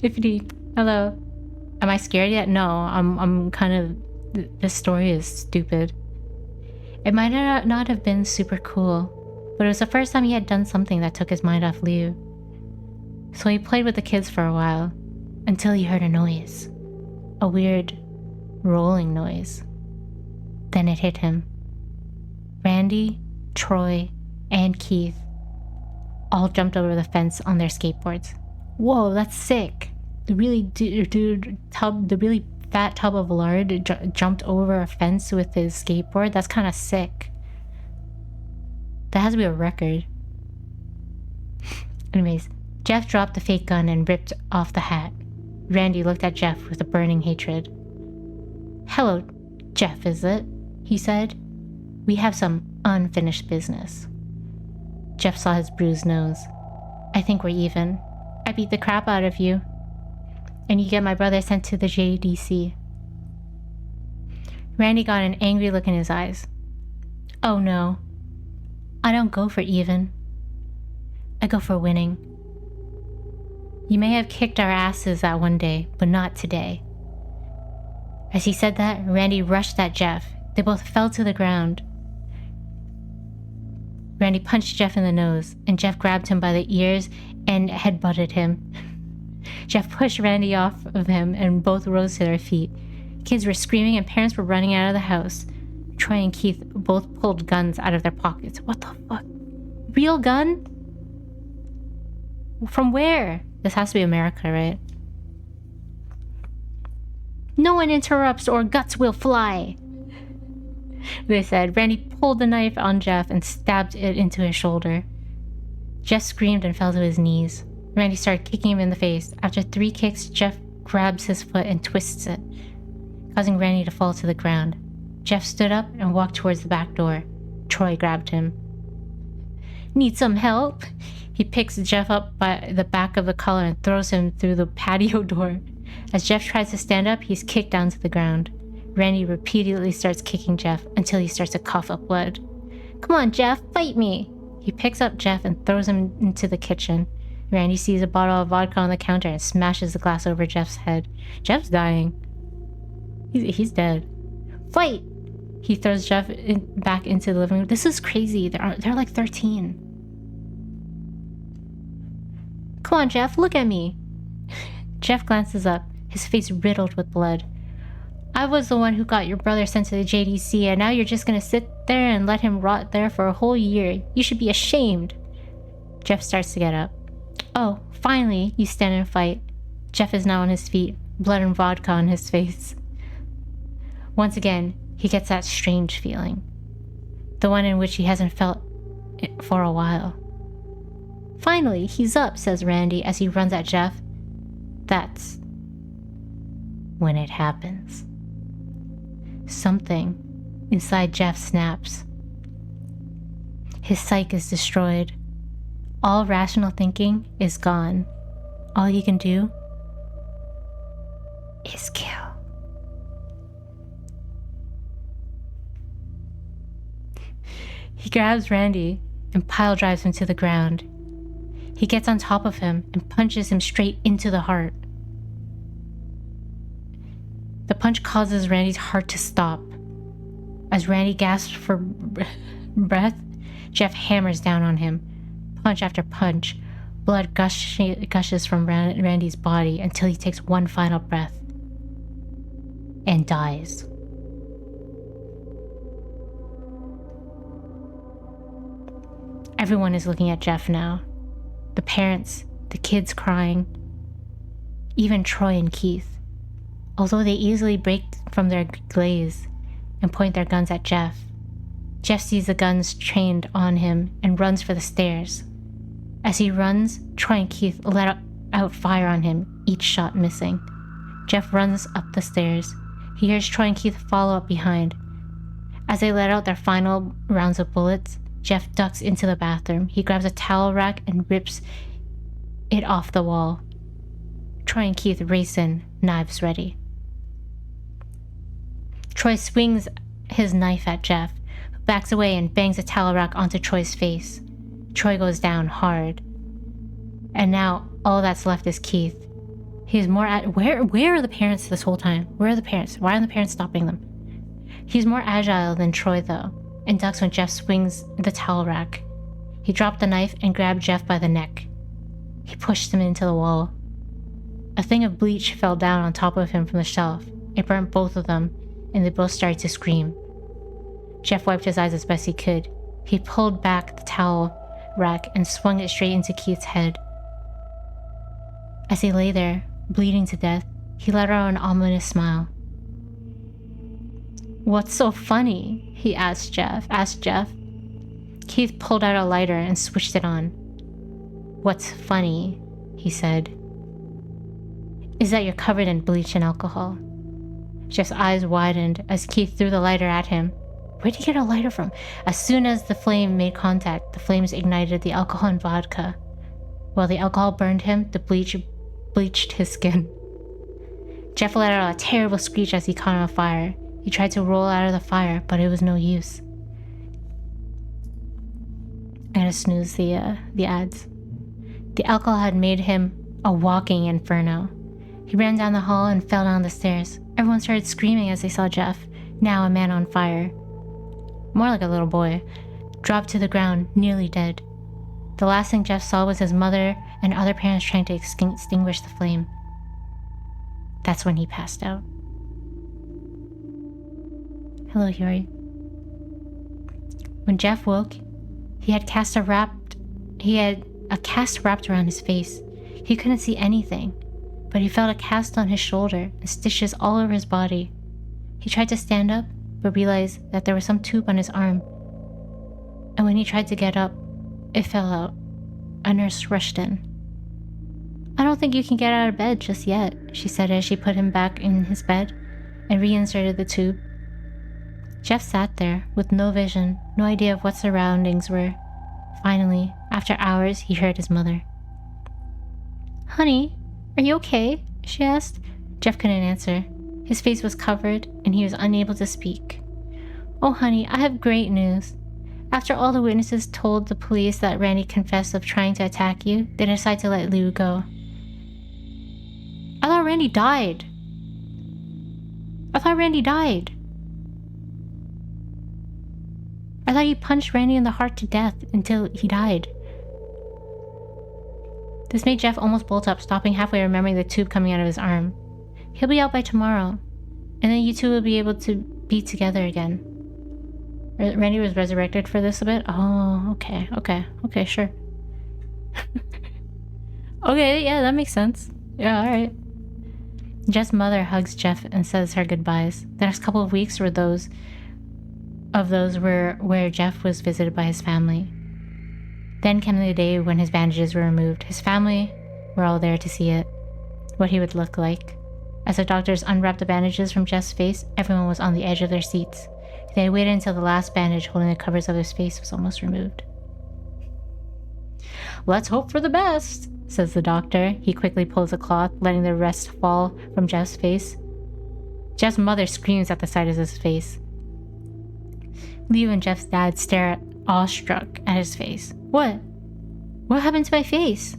Speaker 1: Ifty, hello. Am I scared yet? No, I'm kind of... This story is stupid. It might not have been super cool, but it was the first time he had done something that took his mind off Liu. So he played with the kids for a while, until he heard a noise. A weird, rolling noise. Then it hit him. Randy, Troy, and Keith all jumped over the fence on their skateboards. Whoa, that's sick. The really fat tub of lard jumped over a fence with his skateboard. That's kind of sick. That has to be a record. Anyways, Jeff dropped the fake gun and ripped off the hat. Randy looked at Jeff with a burning hatred. Hello, Jeff, is it? He said. We have some unfinished business. Jeff saw his bruised nose. I think we're even. I beat the crap out of you. And you get my brother sent to the JDC. Randy got an angry look in his eyes. Oh no. I don't go for even. I go for winning. You may have kicked our asses that one day, but not today. As he said that, Randy rushed at Jeff. They both fell to the ground. Randy punched Jeff in the nose, and Jeff grabbed him by the ears and headbutted him. Jeff pushed Randy off of him, and both rose to their feet. Kids were screaming, and parents were running out of the house. Troy and Keith both pulled guns out of their pockets. What the fuck? Real gun? From where? This has to be America, right? No one interrupts or guts will fly, they said. Randy pulled the knife on Jeff and stabbed it into his shoulder. Jeff screamed and fell to his knees. Randy started kicking him in the face. After 3 kicks, Jeff grabs his foot and twists it, causing Randy to fall to the ground. Jeff stood up and walked towards the back door. Troy grabbed him. Need some help? He picks Jeff up by the back of the collar and throws him through the patio door. As Jeff tries to stand up, he's kicked down to the ground. Randy repeatedly starts kicking Jeff until he starts to cough up blood. Come on, Jeff, fight me! He picks up Jeff and throws him into the kitchen. Randy sees a bottle of vodka on the counter and smashes the glass over Jeff's head. Jeff's dying. He's dead. Fight! He throws Jeff back into the living room. This is crazy. They're like 13. Come on, Jeff, look at me. Jeff glances up, his face riddled with blood. I was the one who got your brother sent to the JDC, and now you're just gonna sit there and let him rot there for a whole year. You should be ashamed. Jeff starts to get up. Oh, finally, you stand and fight. Jeff is now on his feet, blood and vodka on his face. Once again, he gets that strange feeling. The one in which he hasn't felt it for a while. Finally, he's up, says Randy as he runs at Jeff. That's when it happens. Something inside Jeff snaps. His psyche is destroyed. All rational thinking is gone. All he can do is kill. He grabs Randy and pile drives him to the ground. He gets on top of him and punches him straight into the heart. The punch causes Randy's heart to stop. As Randy gasps for breath, Jeff hammers down on him. Punch after punch, blood gushes from Randy's body until he takes one final breath and dies. Everyone is looking at Jeff now. The parents, the kids crying, even Troy and Keith. Although they easily break from their glaze and point their guns at Jeff, Jeff sees the guns trained on him and runs for the stairs. As he runs, Troy and Keith let out fire on him, each shot missing. Jeff runs up the stairs. He hears Troy and Keith follow up behind. As they let out their final rounds of bullets, Jeff ducks into the bathroom. He grabs a towel rack and rips it off the wall. Troy and Keith race in, knives ready. Troy swings his knife at Jeff, who backs away and bangs a towel rack onto Troy's face. Troy goes down hard. And now all that's left is Keith. He's more where are the parents this whole time? Where are the parents? Why aren't the parents stopping them? He's more agile than Troy though, and ducks when Jeff swings the towel rack. He dropped the knife and grabbed Jeff by the neck. He pushed him into the wall. A thing of bleach fell down on top of him from the shelf. It burnt both of them, and they both started to scream. Jeff wiped his eyes as best he could. He pulled back the towel rack and swung it straight into Keith's head. As he lay there, bleeding to death, he let out an ominous smile. What's so funny? He asked Jeff. Keith pulled out a lighter and switched it on. What's funny, he said, is that you're covered in bleach and alcohol. Jeff's eyes widened as Keith threw the lighter at him. Where'd he get a lighter from? As soon as the flame made contact, the flames ignited the alcohol and vodka. While the alcohol burned him, the bleach bleached his skin. Jeff let out a terrible screech as he caught on fire. He tried to roll out of the fire, but it was no use. I gotta snooze the ads. The alcohol had made him a walking inferno. He ran down the hall and fell down the stairs. Everyone started screaming as they saw Jeff, now a man on fire. More like a little boy, dropped to the ground, nearly dead. The last thing Jeff saw was his mother and other parents trying to extinguish the flame. That's when he passed out. Hello, Huey. When Jeff woke, he had a cast wrapped around his face. He couldn't see anything. but he felt a cast on his shoulder and stitches all over his body. He tried to stand up, but realized that there was some tube on his arm. And when he tried to get up, it fell out. A nurse rushed in. "I don't think you can get out of bed just yet," she said as she put him back in his bed and reinserted the tube. Jeff sat there with no vision, no idea of what surroundings were. Finally, after hours, he heard his mother. "Honey, are you okay?" she asked. Jeff couldn't answer. His face was covered, and he was unable to speak. "Oh, honey, I have great news. After all the witnesses told the police that Randy confessed of trying to attack you, they decided to let Liu go." I thought Randy died. I thought you punched Randy in the heart to death until he died. This made Jeff almost bolt up, stopping halfway, remembering the tube coming out of his arm. He'll be out by tomorrow, and then you two will be able to be together again. Randy was resurrected for this a bit? Oh, okay, sure. Okay, yeah, that makes sense. Yeah, alright. Jeff's mother hugs Jeff and says her goodbyes. The next couple of weeks were those where Jeff was visited by his family. Then came the day when his bandages were removed. His family were all there to see it, what he would look like. As the doctors unwrapped the bandages from Jeff's face, everyone was on the edge of their seats. They had waited until the last bandage holding the covers of his face was almost removed. "Let's hope for the best," says the doctor. He quickly pulls the cloth, letting the rest fall from Jeff's face. Jeff's mother screams at the sight of his face. Liu and Jeff's dad stare awestruck at his face. What happened to my face?"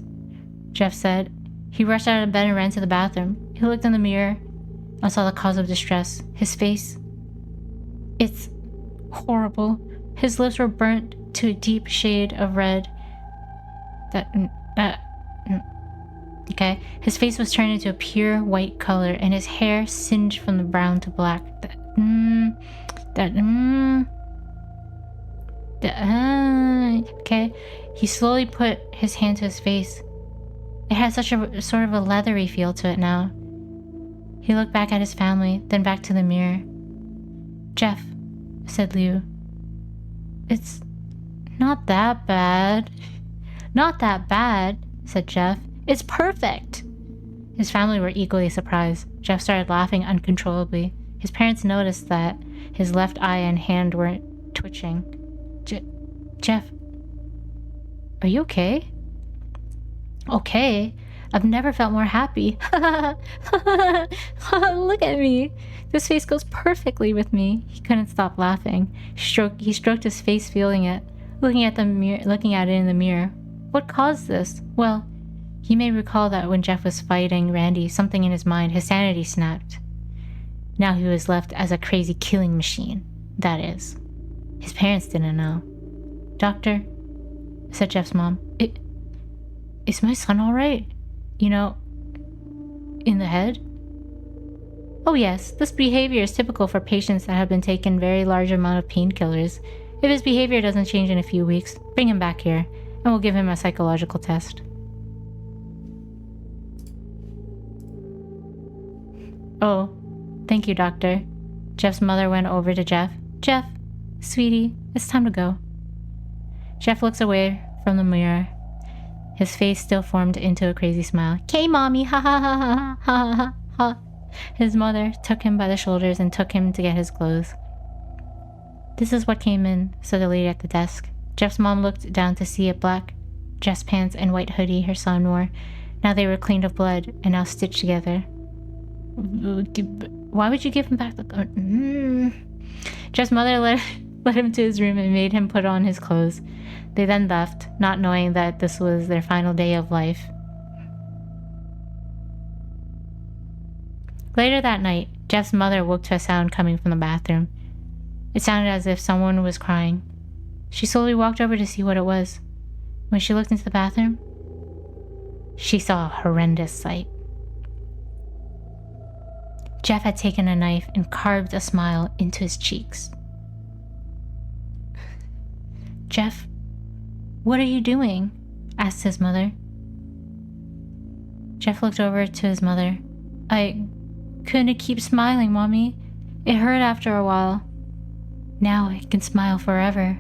Speaker 1: Jeff said. He rushed out of bed and ran to the bathroom. He looked in the mirror and saw the cause of distress. His face. It's horrible. His lips were burnt to a deep shade of red. Okay. His face was turned into a pure white color, and his hair singed from the brown to black. Okay. He slowly put his hand to his face. It had such a sort of a leathery feel to it now. He looked back at his family, then back to the mirror. "Jeff," said Liu. "It's not that bad." "Not that bad," said Jeff. "It's perfect." His family were equally surprised. Jeff started laughing uncontrollably. His parents noticed that his left eye and hand were twitching. Jeff, are you okay?" "Okay? I've never felt more happy." "Look at me. This face goes perfectly with me." He couldn't stop laughing. He stroked his face, feeling it, looking at it in the mirror. What caused this? Well, he may recall that when Jeff was fighting Randy, something in his mind, his sanity snapped. Now he was left as a crazy killing machine. That is. His parents didn't know. "Doctor," said Jeff's mom, Is my son all right? In the head?" "Oh yes, this behavior is typical for patients that have been taking very large amount of painkillers. If his behavior doesn't change in a few weeks, bring him back here, and we'll give him a psychological test." "Oh, thank you, doctor." Jeff's mother went over to Jeff. "Jeff, sweetie, it's time to go." Jeff looks away from the mirror. His face still formed into a crazy smile. "Okay, mommy, ha ha ha ha ha ha ha." His mother took him by the shoulders and took him to get his clothes. "This is what came in," said the lady at the desk. Jeff's mom looked down to see a black dress pants and white hoodie her son wore. Now they were cleaned of blood and now stitched together. "Why would you give him back the..." Jeff's mother led him to his room and made him put on his clothes. They then left, not knowing that this was their final day of life. Later that night, Jeff's mother woke to a sound coming from the bathroom. It sounded as if someone was crying. She slowly walked over to see what it was. When she looked into the bathroom, she saw a horrendous sight. Jeff had taken a knife and carved a smile into his cheeks. "Jeff, what are you doing?" asked his mother. Jeff looked over to his mother. I couldn't keep smiling, Mommy. It hurt after a while. Now I can smile forever.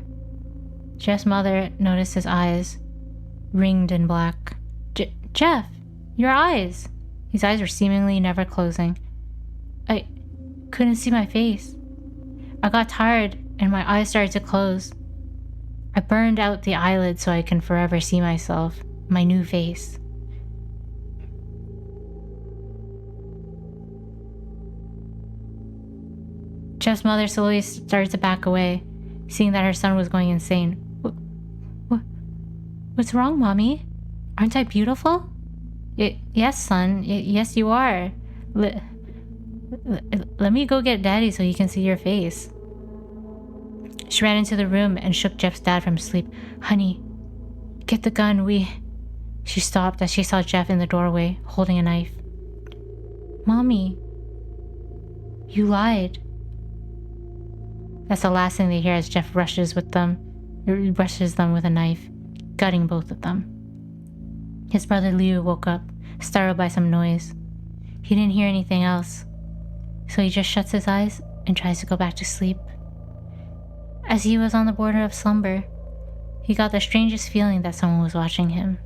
Speaker 1: Jeff's mother noticed his eyes, ringed in black. Jeff, your eyes! His eyes were seemingly never closing. I couldn't see my face. I got tired and my eyes started to close. I burned out the eyelid so I can forever see myself, my new face. Jeff's mother slowly started to back away, seeing that her son was going insane. What's wrong, Mommy? Aren't I beautiful? Yes, son. Yes, you are. Let me go get Daddy so he can see your face. She ran into the room and shook Jeff's dad from sleep. Honey, get the gun, She stopped as she saw Jeff in the doorway, holding a knife. Mommy, you lied. That's the last thing they hear as Jeff rushes them with a knife, gutting both of them. His brother Liu woke up, startled by some noise. He didn't hear anything else, so he just shuts his eyes and tries to go back to sleep. As he was on the border of slumber, he got the strangest feeling that someone was watching him.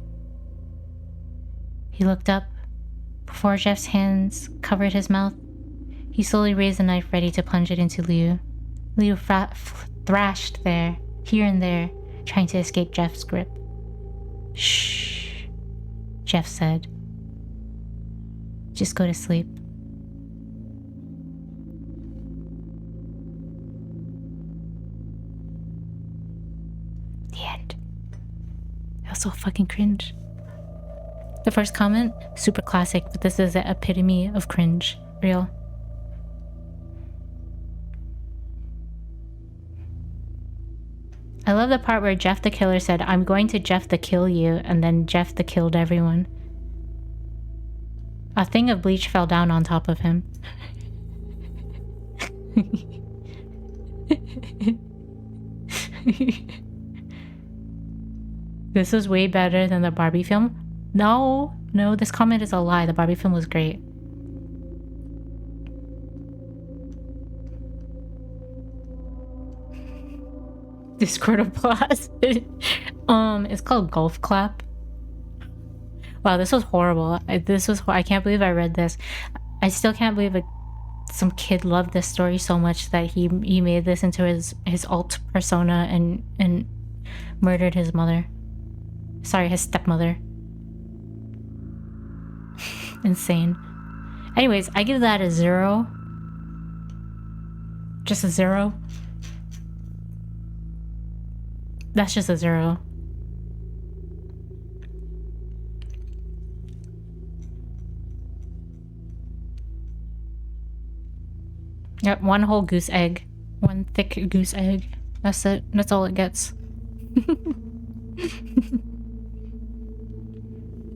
Speaker 1: He looked up. Before Jeff's hands covered his mouth, he slowly raised the knife ready to plunge it into Liu. Liu thrashed here and there, trying to escape Jeff's grip. Shh, Jeff said. Just go to sleep. The end. That was so fucking cringe. The first comment, super classic, but this is the epitome of cringe. Real. I love the part where Jeff the Killer said, I'm going to Jeff the Kill you, and then Jeff the killed everyone. A thing of bleach fell down on top of him. This was way better than the Barbie film. No, this comment is a lie. The Barbie film was great. Discord applause. It's called Golf Clap. Wow, this was horrible. I can't believe I read this. I still can't believe some kid loved this story so much that he made this into his alt persona and murdered his mother. Sorry, his stepmother. Insane. Anyways, I give that a 0. Just a 0. That's just a 0. Yep, one whole goose egg. One thick goose egg. That's it. That's all it gets.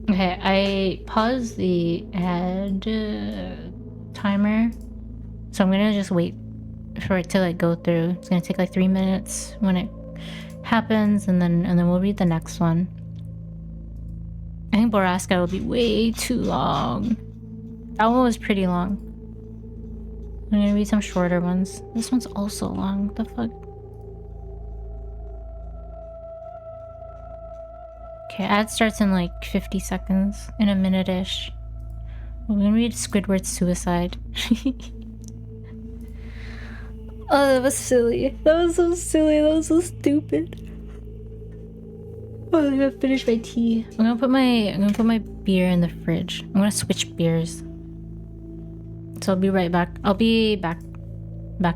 Speaker 1: Okay, I paused the ad timer. So I'm gonna just wait for it to go through. It's gonna take 3 minutes when it happens, and then we'll read the next one. I think Boraska will be way too long. That one was pretty long. I'm gonna read some shorter ones. This one's also long. What the fuck? Okay, ad starts in 50 seconds. In a minute-ish. We're gonna read Squidward's suicide. Oh, that was silly. That was so silly. That was so stupid. Oh, I'm gonna finish my tea. I'm gonna put my beer in the fridge. I'm gonna switch beers. So I'll be right back. I'll be back. Back.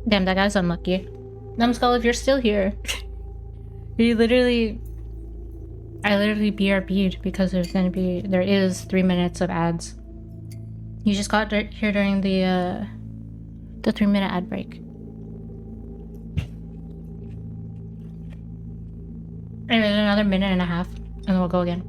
Speaker 1: Damn, that guy's unlucky. Numbskull, if you're still here, you literally... I literally BRB'd because there is 3 minutes of ads. You just got here during the 3-minute ad break. Anyway, another minute and a half, and then we'll go again.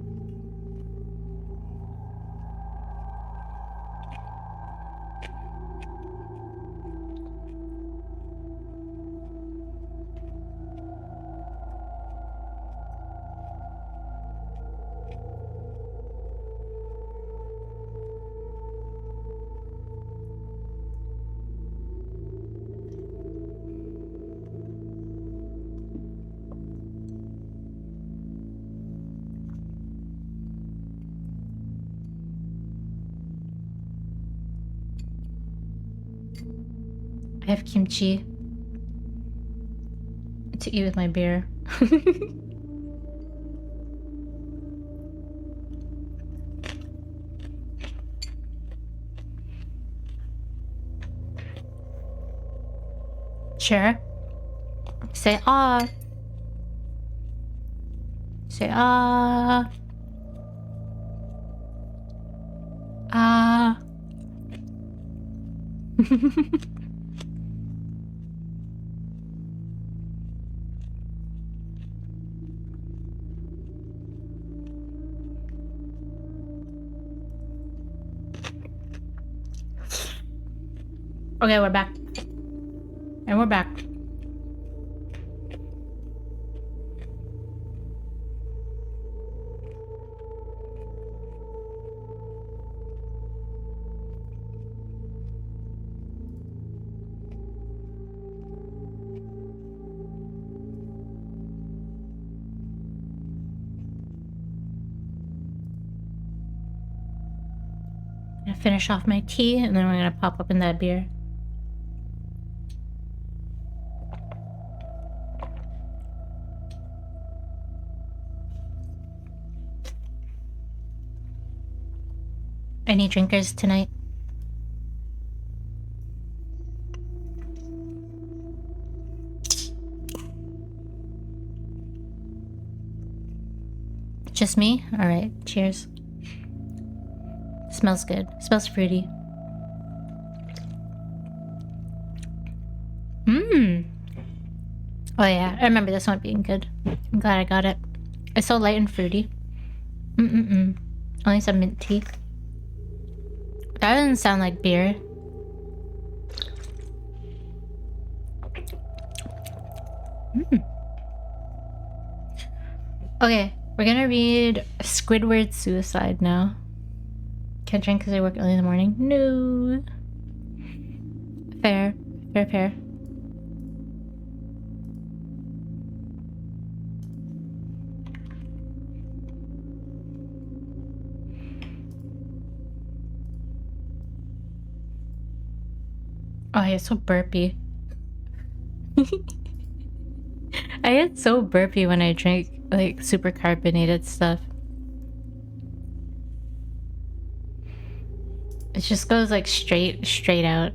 Speaker 1: I have kimchi to eat with my beer. Sure. Say ah. Say ah. Ah. Okay, we're back. And we're back. I'm gonna finish off my tea and then we're gonna pop up in that beer. Any drinkers tonight? Just me? Alright, cheers. Smells good. Smells fruity. Mmm. Oh yeah, I remember this one being good. I'm glad I got it. It's so light and fruity. Only some mint tea. That doesn't sound like beer. Okay, we're gonna read Squidward's Suicide now. Can't drink because I work early in the morning. No. Fair. Fair. Oh, I get so burpy. I get so burpy when I drink like super carbonated stuff. It just goes like straight out.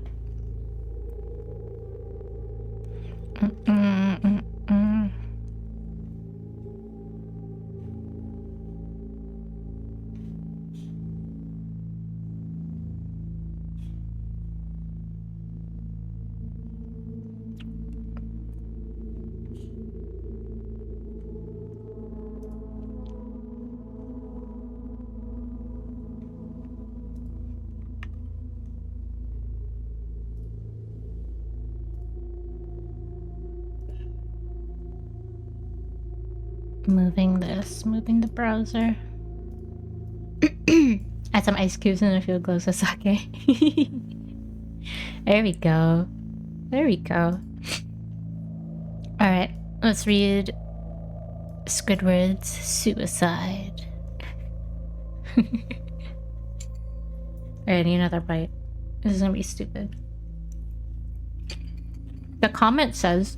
Speaker 1: Moving the browser. Add some ice cubes and a few glows of sake. There we go. Alright, let's read Squidward's Suicide. Alright, I need another bite. This is gonna be stupid. The comment says,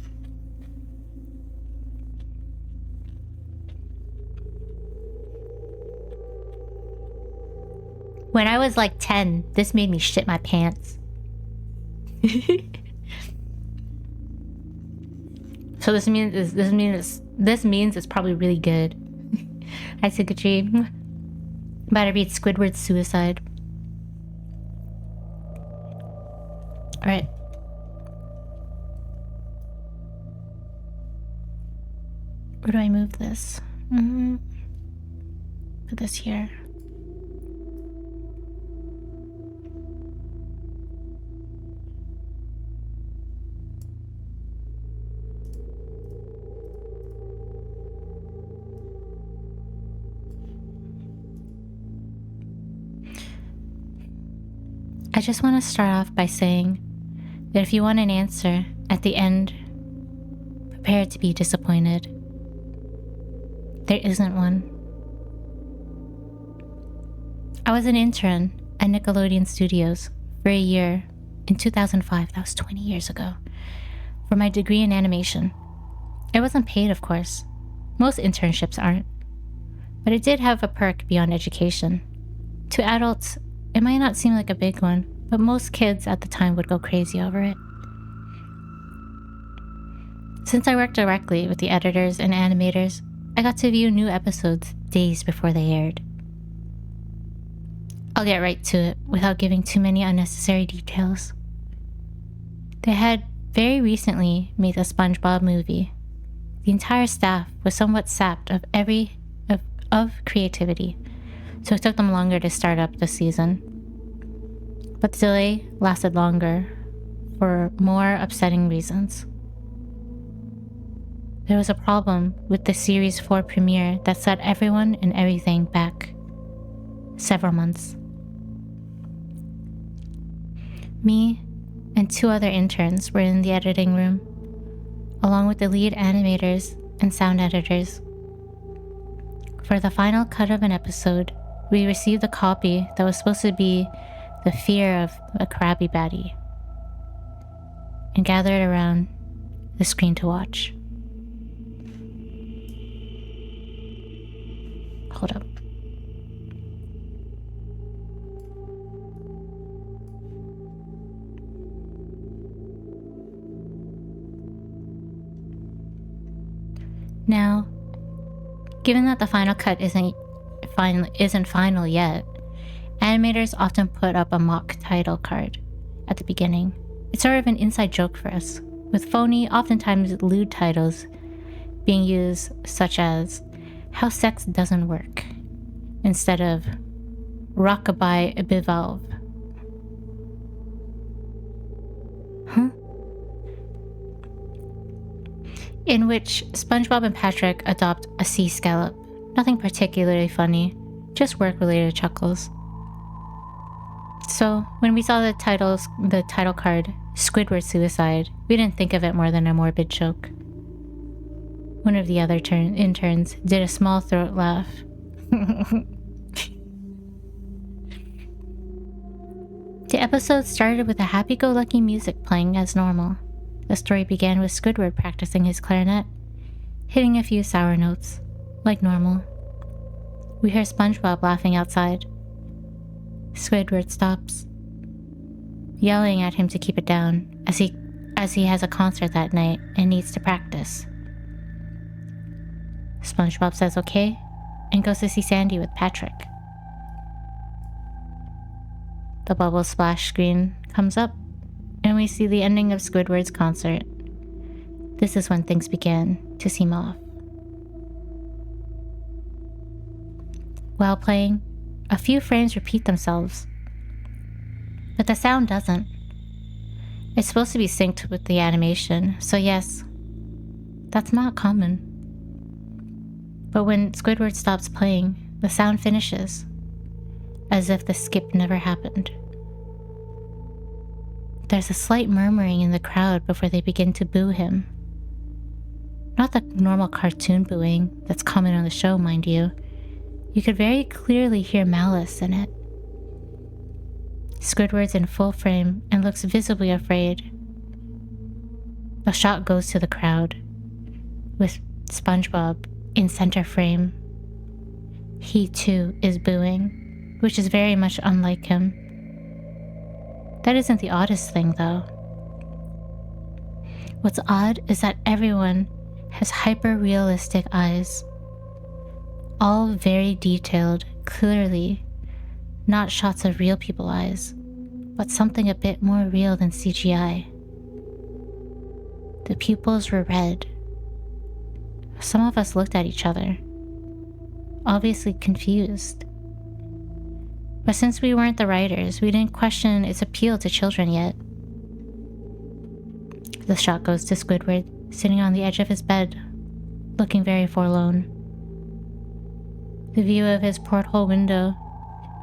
Speaker 1: when I was like 10, this made me shit my pants. So this means it's probably really good. Hi, Sikachi. About to read Squidward's suicide. Alright. Where do I move this? Put this here. I just want to start off by saying that if you want an answer at the end, prepare to be disappointed. There isn't one. I was an intern at Nickelodeon Studios for a year in 2005, that was 20 years ago, for my degree in animation. It wasn't paid, of course. Most internships aren't. But it did have a perk beyond education. To adults, it might not seem like a big one, but most kids at the time would go crazy over it. Since I worked directly with the editors and animators, I got to view new episodes days before they aired. I'll get right to it without giving too many unnecessary details. They had very recently made a SpongeBob movie. The entire staff was somewhat sapped of creativity, so it took them longer to start up the season. But the delay lasted longer for more upsetting reasons. There was a problem with the Series 4 premiere that set everyone and everything back several months. Me and 2 other interns were in the editing room, along with the lead animators and sound editors. For the final cut of an episode, we received a copy that was supposed to be the fear of a Krabby Patty, and gathered around the screen to watch. Hold up. Now, given that the final cut isn't final yet, animators often put up a mock title card at the beginning. It's sort of an inside joke for us, with phony, oftentimes lewd titles being used, such as How Sex Doesn't Work, instead of Rockabye Bivalve. Huh? In which SpongeBob and Patrick adopt a sea scallop. Nothing particularly funny, just work-related chuckles. So, when we saw the title card, Squidward Suicide, we didn't think of it more than a morbid joke. One of the other interns did a small throat laugh. The episode started with a happy-go-lucky music playing as normal. The story began with Squidward practicing his clarinet, hitting a few sour notes, like normal. We hear SpongeBob laughing outside. Squidward stops, yelling at him to keep it down, as he has a concert that night and needs to practice. SpongeBob says okay, and goes to see Sandy with Patrick. The bubble splash screen comes up, and we see the ending of Squidward's concert. This is when things began to seem off. While playing, a few frames repeat themselves, but the sound doesn't. It's supposed to be synced with the animation, so yes, that's not common. But when Squidward stops playing, the sound finishes, as if the skip never happened. There's a slight murmuring in the crowd before they begin to boo him. Not the normal cartoon booing that's common on the show, mind you. You could very clearly hear malice in it. Squidward's in full frame and looks visibly afraid. The shot goes to the crowd, with SpongeBob in center frame. He too is booing, which is very much unlike him. That isn't the oddest thing, though. What's odd is that everyone has hyper-realistic eyes. All very detailed, clearly not shots of real people's eyes, but something a bit more real than CGI. The pupils were red. Some of us looked at each other, obviously confused. But since we weren't the writers, we didn't question its appeal to children yet. The shot goes to Squidward, sitting on the edge of his bed, looking very forlorn. The view of his porthole window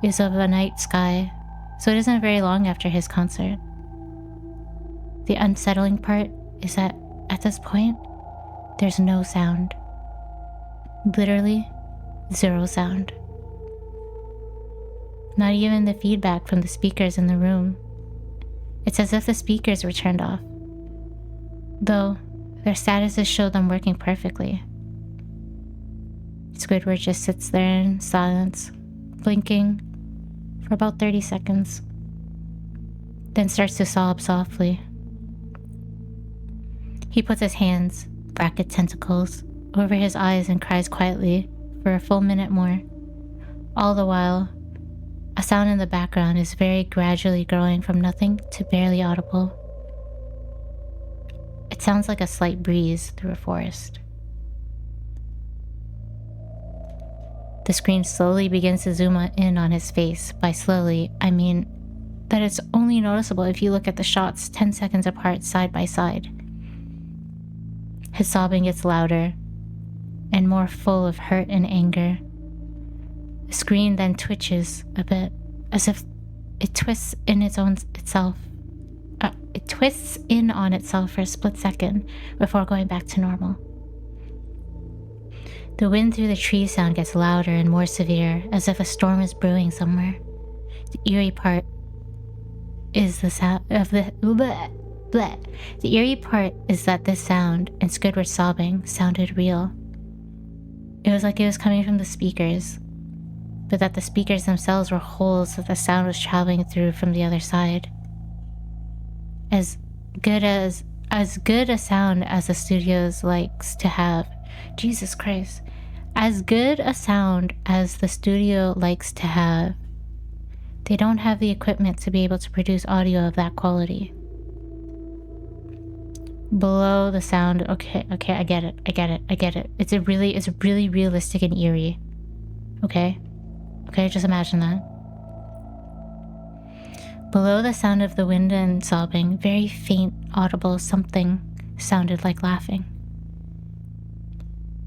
Speaker 1: is of a night sky, so it isn't very long after his concert. The unsettling part is that, at this point, there's no sound. Literally, zero sound. Not even the feedback from the speakers in the room. It's as if the speakers were turned off, though their statuses show them working perfectly. Squidward just sits there in silence, blinking for about 30 seconds, then starts to sob softly. He puts his hands, bracket tentacles, over his eyes and cries quietly for a full minute more. All the while, a sound in the background is very gradually growing from nothing to barely audible. It sounds like a slight breeze through a forest. The screen slowly begins to zoom in on his face. By slowly, I mean that it's only noticeable if you look at the shots 10 seconds apart side by side. His sobbing gets louder and more full of hurt and anger. The screen then twitches a bit, as if it twists in itself. It twists in on itself for a split second before going back to normal. The wind through the trees sound gets louder and more severe, as if a storm is brewing somewhere. The eerie part is the sound of the bleh. The eerie part is that this sound and Squidward's sobbing sounded real. It was like it was coming from the speakers, but that the speakers themselves were holes that the sound was traveling through from the other side. As good a sound as the studios likes to have. Jesus Christ. As good a sound as the studio likes to have, they don't have the equipment to be able to produce audio of that quality. Below the sound, okay, I get it. It's really realistic and eerie. Okay, just imagine that. Below the sound of the wind and sobbing, very faint, audible something sounded like laughing.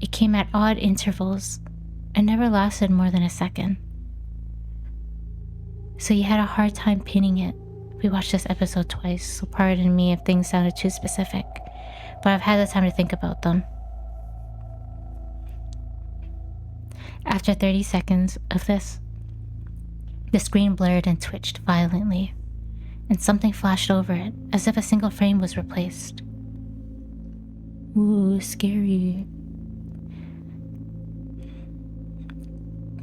Speaker 1: It came at odd intervals and never lasted more than a second. So you had a hard time pinning it. We watched this episode twice, so pardon me if things sounded too specific, but I've had the time to think about them. After 30 seconds of this, the screen blurred and twitched violently, and something flashed over it, as if a single frame was replaced. Ooh, scary.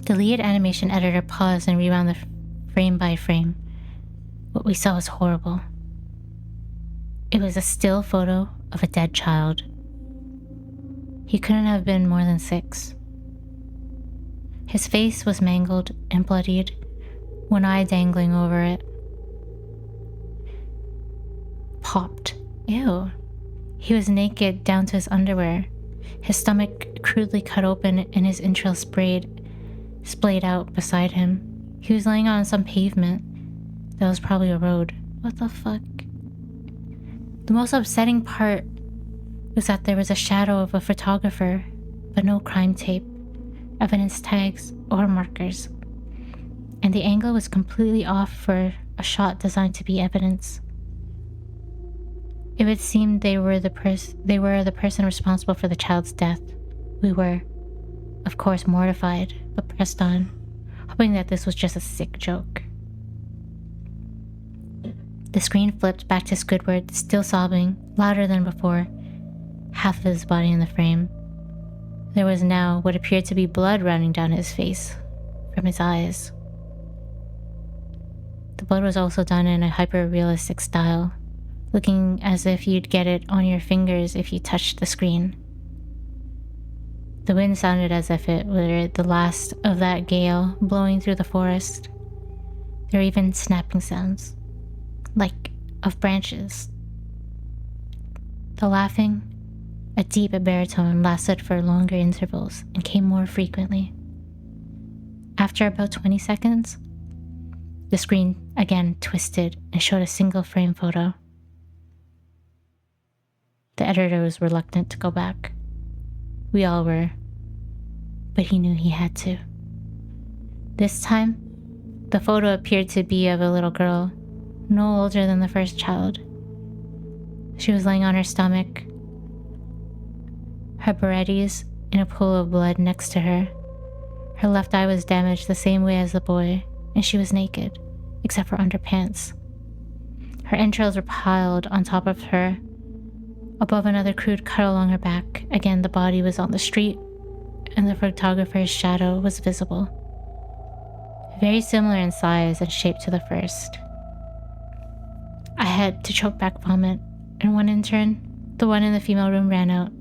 Speaker 1: The lead animation editor paused and rewound the frame by frame. What we saw was horrible. It was a still photo of a dead child. He couldn't have been more than 6. His face was mangled and bloodied, one eye dangling over it. Popped. Ew. He was naked down to his underwear, his stomach crudely cut open and his entrails splayed out beside him. He was laying on some pavement that was probably a road. What the fuck? The most upsetting part was that there was a shadow of a photographer, but no crime tape, evidence tags, or markers. And the angle was completely off for a shot designed to be evidence. It would seem they were the person responsible for the child's death. We were, of course, mortified, but pressed on, hoping that this was just a sick joke. The screen flipped back to Squidward, still sobbing, louder than before, half of his body in the frame. There was now what appeared to be blood running down his face, from his eyes. The blood was also done in a hyper-realistic style, looking as if you'd get it on your fingers if you touched the screen. The wind sounded as if it were the last of that gale blowing through the forest. There were even snapping sounds, like of branches. The laughing, a deep baritone, lasted for longer intervals and came more frequently. After about 20 seconds, the screen again twisted and showed a single frame photo. The editor was reluctant to go back. We all were, but he knew he had to. This time, the photo appeared to be of a little girl, no older than the first child. She was laying on her stomach, her beretties in a pool of blood next to her. Her left eye was damaged the same way as the boy, and she was naked, except for underpants. Her entrails were piled on top of her, above another crude cut along her back. Again, the body was on the street, and the photographer's shadow was visible. Very similar in size and shape to the first. I had to choke back vomit, and one intern, the one in the female room, ran out.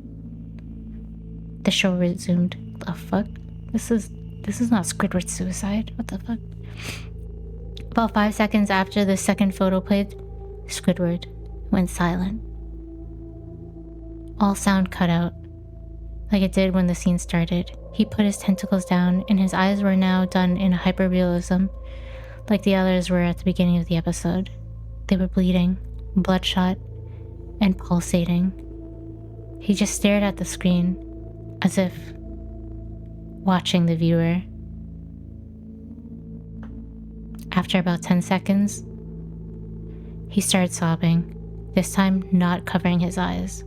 Speaker 1: The show resumed. The fuck? This is not Squidward's suicide. What the fuck? About 5 seconds after the second photo played, Squidward went silent. All sound cut out, like it did when the scene started. He put his tentacles down, and his eyes were now done in hyperrealism, like the others were at the beginning of the episode. They were bleeding, bloodshot, and pulsating. He just stared at the screen, as if watching the viewer. After about 10 seconds, he started sobbing, this time not covering his eyes.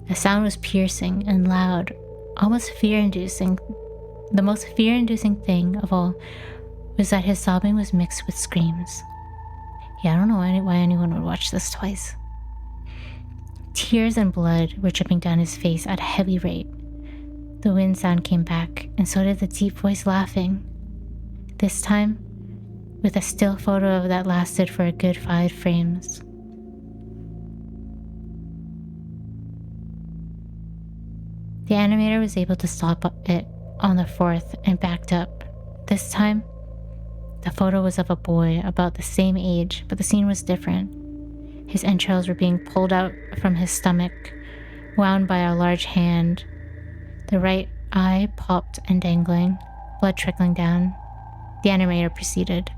Speaker 1: The sound was piercing and loud, almost fear-inducing. The most fear-inducing thing of all was that his sobbing was mixed with screams. Yeah, I don't know why anyone would watch this twice. Tears and blood were dripping down his face at a heavy rate. The wind sound came back, and so did the deep voice laughing. This time, with a still photo that lasted for a good 5 frames. The animator was able to stop it on the 4th and backed up. This time, the photo was of a boy about the same age, but the scene was different. His entrails were being pulled out from his stomach, wound by a large hand. The right eye popped and dangling, blood trickling down. The animator proceeded.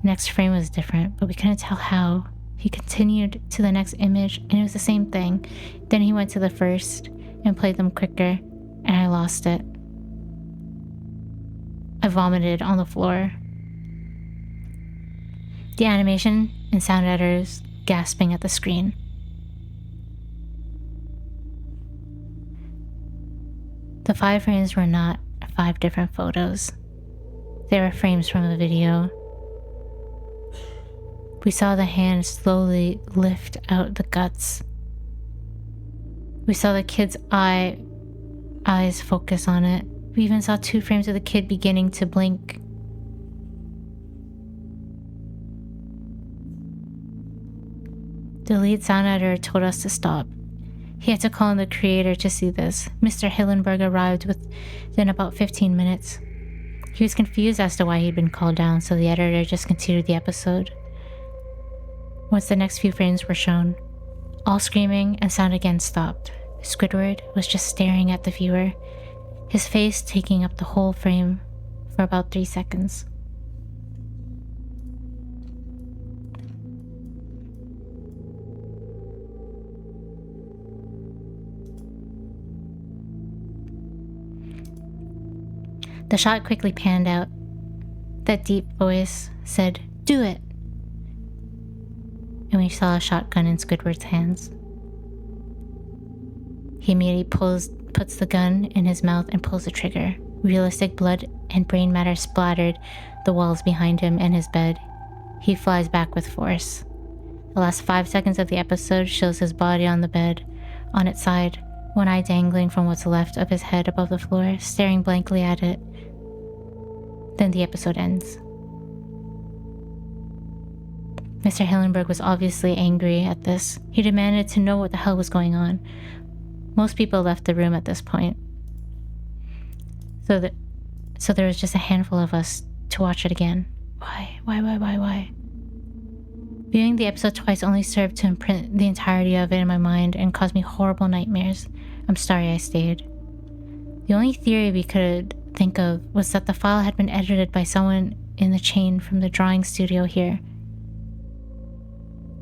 Speaker 1: Next frame was different, but we couldn't tell how. He continued to the next image, and it was the same thing. Then he went to the first and played them quicker, and I lost it. I vomited on the floor. The animation and sound editors gasping at the screen. The 5 frames were not 5 different photos. They were frames from the video. We saw the hand slowly lift out the guts. We saw the kid's eyes focus on it. We even saw 2 frames of the kid beginning to blink. The lead sound editor told us to stop. He had to call in the creator to see this. Mr. Hillenberg arrived within about 15 minutes. He was confused as to why he'd been called down, so the editor just continued the episode. Once the next few frames were shown, all screaming and sound again stopped. Squidward was just staring at the viewer, his face taking up the whole frame for about 3 seconds. The shot quickly panned out. That deep voice said, "Do it!" And we saw a shotgun in Squidward's hands. He immediately puts the gun in his mouth and pulls the trigger. Realistic blood and brain matter splattered the walls behind him and his bed. He flies back with force. The last 5 seconds of the episode shows his body on the bed, on its side, one eye dangling from what's left of his head above the floor, staring blankly at it. Then the episode ends. Mr. Hillenberg was obviously angry at this. He demanded to know what the hell was going on. Most people left the room at this point. So there was just a handful of us to watch it again. Why? Viewing the episode twice only served to imprint the entirety of it in my mind and caused me horrible nightmares. I'm sorry I stayed. The only theory we could think of was that the file had been edited by someone in the chain from the drawing studio here.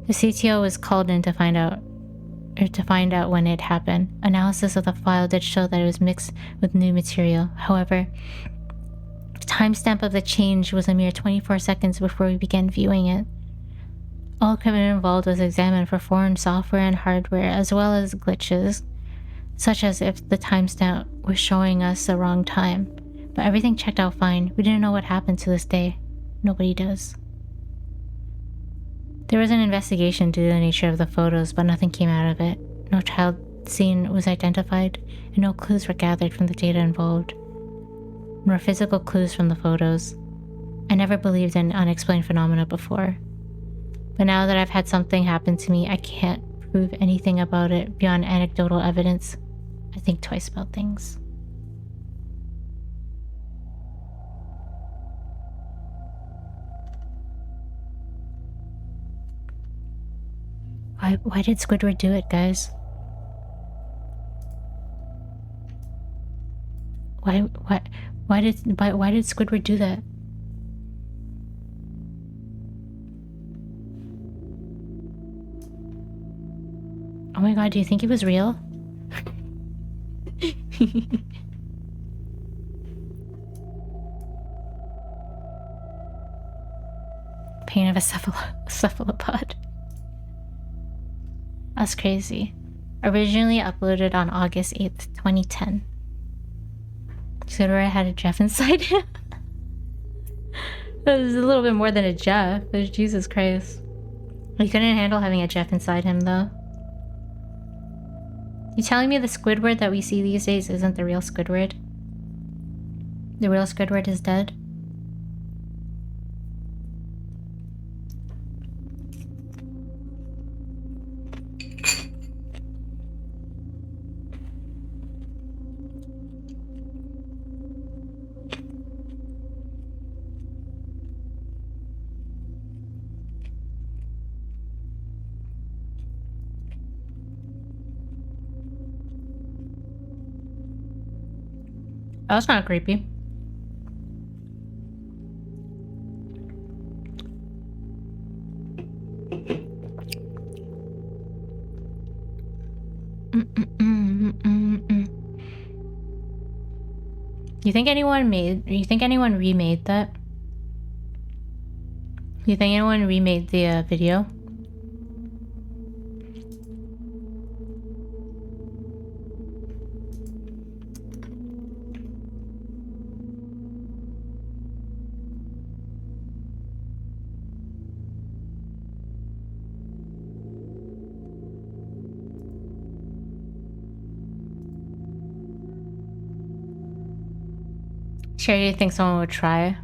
Speaker 1: The CTO was called in to find out when it happened. Analysis of the file did show that it was mixed with new material. However, the timestamp of the change was a mere 24 seconds before we began viewing it. All equipment involved was examined for foreign software and hardware, as well as glitches, such as if the timestamp was showing us the wrong time. But everything checked out fine. We didn't know what happened to this day. Nobody does. There was an investigation due to the nature of the photos, but nothing came out of it. No child scene was identified, and no clues were gathered from the data involved, nor physical clues from the photos. I never believed in unexplained phenomena before. But now that I've had something happen to me, I can't prove anything about it beyond anecdotal evidence. I think twice about things. Why did Squidward do it, guys? Why did Squidward do that? Oh my god, do you think it was real? Pain of a cephalopod. That's crazy. Originally uploaded on August 8th, 2010. Squidward had a Jeff inside him. That was a little bit more than a Jeff. Jesus Christ. He couldn't handle having a Jeff inside him, though. You telling me the Squidward that we see these days isn't the real Squidward? The real Squidward is dead? That was kind of creepy. You think anyone remade that? You think anyone remade the video? Sure, you think someone would try?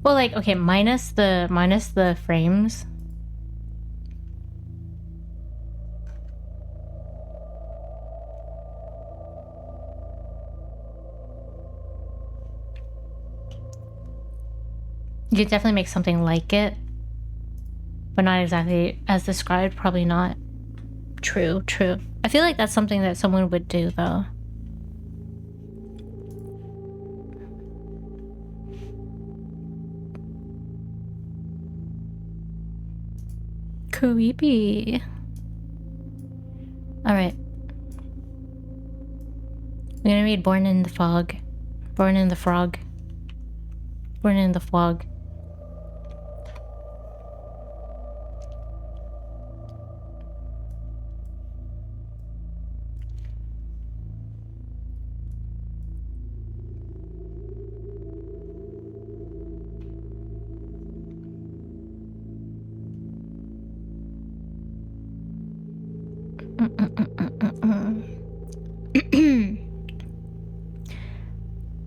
Speaker 1: Well, like, okay, minus the frames. You could definitely make something like it, but not exactly as described. Probably not. True. I feel like that's something that someone would do, though. Creepy. Alright. I'm gonna read Born in the Fog. Born in the Frog. Born in the Fog.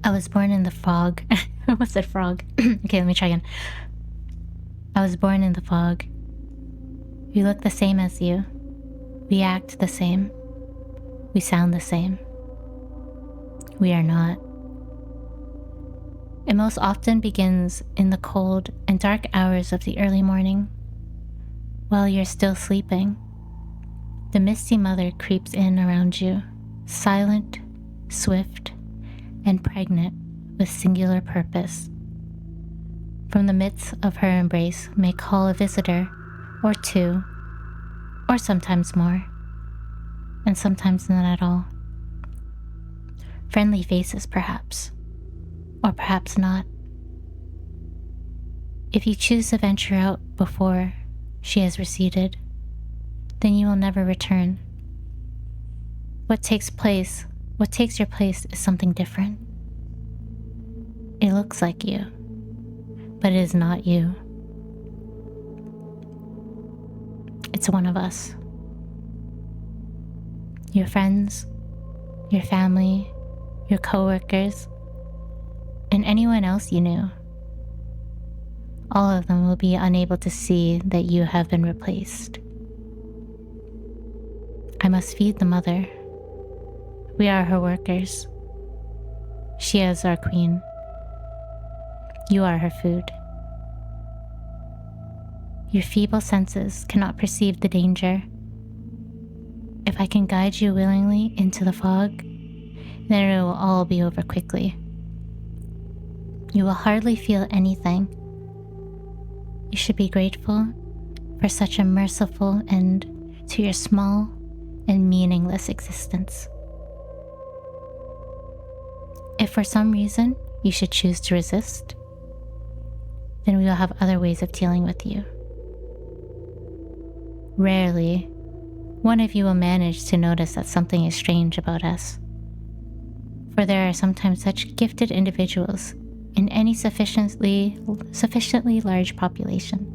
Speaker 1: I was born in the fog. I almost said frog. Okay, let me try again. I was born in the fog. We look the same as you. We act the same. We sound the same. We are not. It most often begins in the cold and dark hours of the early morning. While you're still sleeping, the misty mother creeps in around you, silent, swift, and pregnant with singular purpose. From the midst of her embrace may call a visitor, or two, or sometimes more, and sometimes none at all. Friendly faces, perhaps, or perhaps not. If you choose to venture out before she has receded, then you will never return. What takes your place is something different. It looks like you, but it is not you. It's one of us. Your friends, your family, your coworkers, and anyone else you knew. All of them will be unable to see that you have been replaced. I must feed the mother. We are her workers. She is our queen. You are her food. Your feeble senses cannot perceive the danger. If I can guide you willingly into the fog, then it will all be over quickly. You will hardly feel anything. You should be grateful for such a merciful end to your small and meaningless existence. If for some reason you should choose to resist, then we will have other ways of dealing with you. Rarely, one of you will manage to notice that something is strange about us. For there are sometimes such gifted individuals in any sufficiently large population.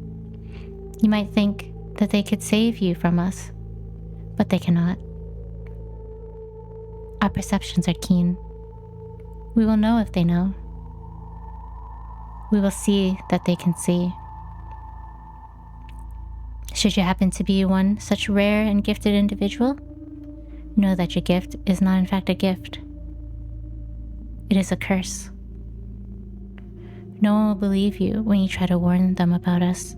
Speaker 1: You might think that they could save you from us, but they cannot. Our perceptions are keen. We will know if they know. We will see that they can see. Should you happen to be one such rare and gifted individual, know that your gift is not in fact a gift. It is a curse. No one will believe you when you try to warn them about us.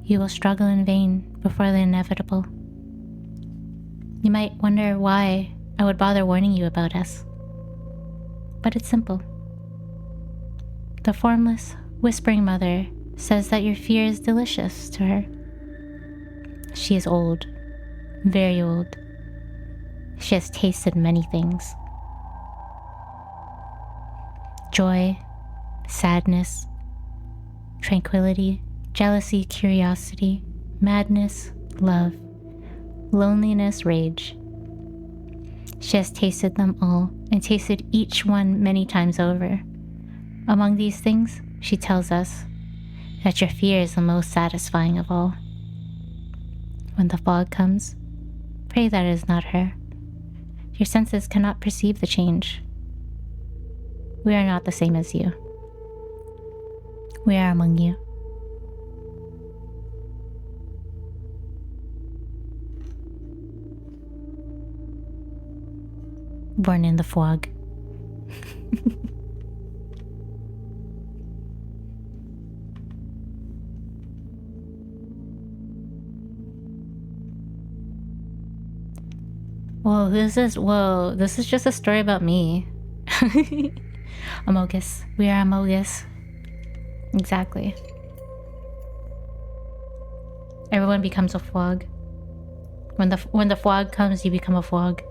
Speaker 1: You will struggle in vain before the inevitable. You might wonder why I would bother warning you about us. But it's simple. The formless, whispering mother says that your fear is delicious to her. She is old, very old. She has tasted many things. Joy, sadness, tranquility, jealousy, curiosity, madness, love, loneliness, rage. She has tasted them all and tasted each one many times over. Among these things, she tells us that your fear is the most satisfying of all. When the fog comes, pray that it is not her. Your senses cannot perceive the change. We are not the same as you. We are among you. Born in the fog. Whoa, who's this? Whoa, this is just a story about me. Amogus. We are Amogus. Exactly. Everyone becomes a fog. When the fog comes, you become a fog.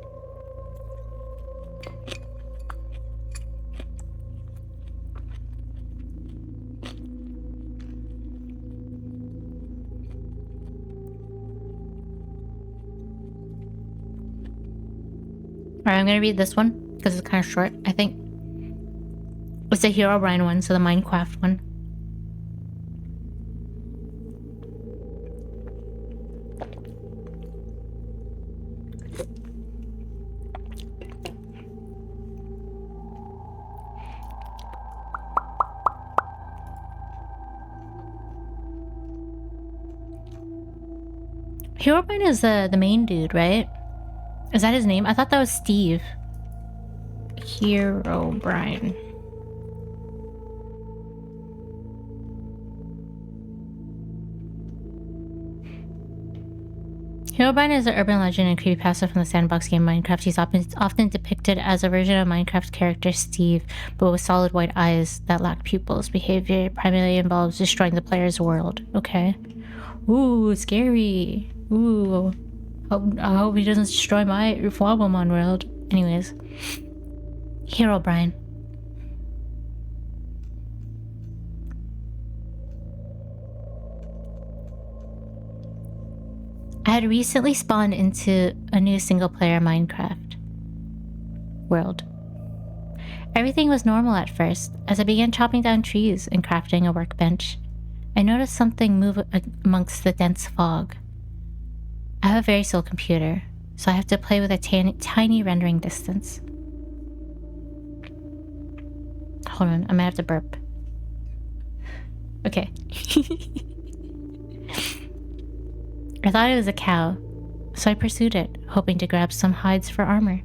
Speaker 1: Alright, I'm gonna read this one because it's kind of short, I think. It's the Herobrine one, so the Minecraft one. Herobrine is the main dude, right? Is that his name? I thought that was Steve. Herobrine. Herobrine is an urban legend and creepypasta from the sandbox game Minecraft. He's often depicted as a version of Minecraft character Steve, but with solid white eyes that lack pupils. Behavior primarily involves destroying the player's world. Okay. Ooh, scary. Ooh. I hope he doesn't destroy my fwofie world. Anyways. Herobrine. I had recently spawned into a new single-player Minecraft world. Everything was normal at first. As I began chopping down trees and crafting a workbench, I noticed something move amongst the dense fog. I have a very slow computer, so I have to play with a tiny rendering distance. Hold on, I might have to burp. Okay. I thought it was a cow, so I pursued it, hoping to grab some hides for armor.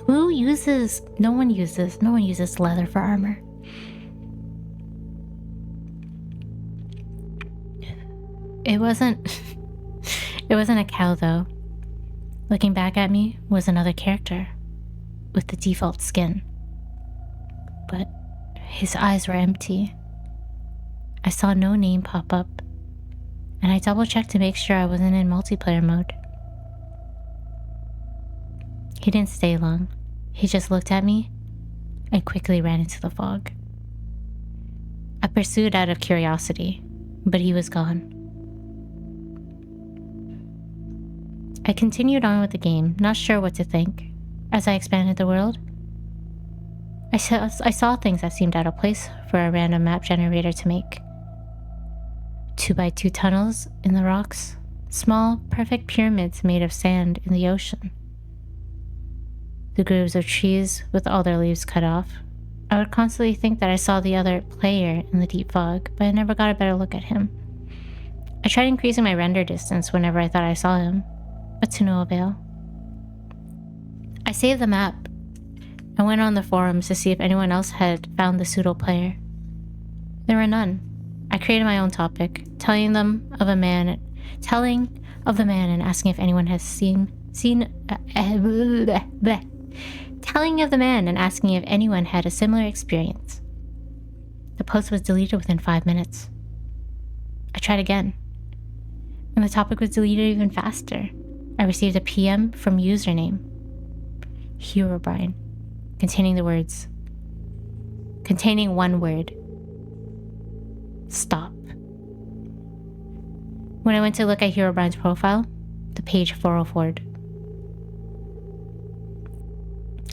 Speaker 1: No one uses leather for armor. It wasn't a cow though. Looking back at me was another character with the default skin. But his eyes were empty. I saw no name pop up, and I double-checked to make sure I wasn't in multiplayer mode. He didn't stay long. He just looked at me and quickly ran into the fog. I pursued out of curiosity, but he was gone. I continued on with the game, not sure what to think. As I expanded the world, I saw things that seemed out of place for a random map generator to make. 2x2 tunnels in the rocks, small, perfect pyramids made of sand in the ocean. The groves of trees with all their leaves cut off. I would constantly think that I saw the other player in the deep fog, but I never got a better look at him. I tried increasing my render distance whenever I thought I saw him, but to no avail. I saved the map and went on the forums to see if anyone else had found the pseudo player. There were none. I created my own topic, telling of the man and asking if anyone had telling of the man and asking if anyone had a similar experience. The post was deleted within 5 minutes. I tried again, and the topic was deleted even faster. I received a PM from username Herobrine, containing one word: stop. When I went to look at Herobrine's profile, the page forwarded.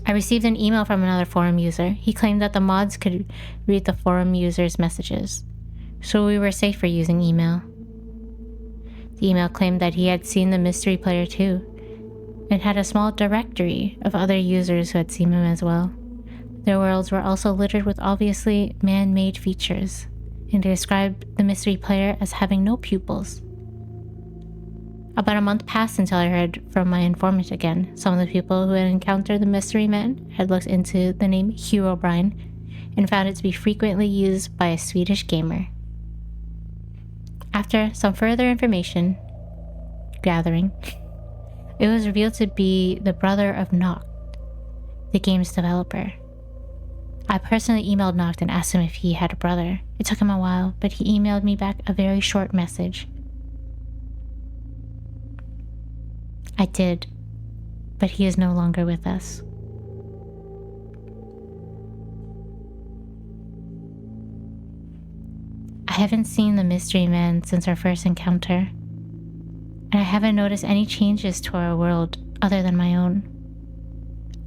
Speaker 1: I received an email from another forum user. He claimed that the mods could read the forum user's messages, so we were safe for using email. The email claimed that he had seen the mystery player too, and had a small directory of other users who had seen him as well. Their worlds were also littered with obviously man-made features, and described the mystery player as having no pupils. About a month passed until I heard from my informant again. Some of the people who had encountered the mystery man had looked into the name Herobrine and found it to be frequently used by a Swedish gamer. After some further information gathering, it was revealed to be the brother of Noct, the game's developer. I personally emailed Noct and asked him if he had a brother. It took him a while, but he emailed me back a very short message. I did, but he is no longer with us. I haven't seen the mystery man since our first encounter, and I haven't noticed any changes to our world other than my own.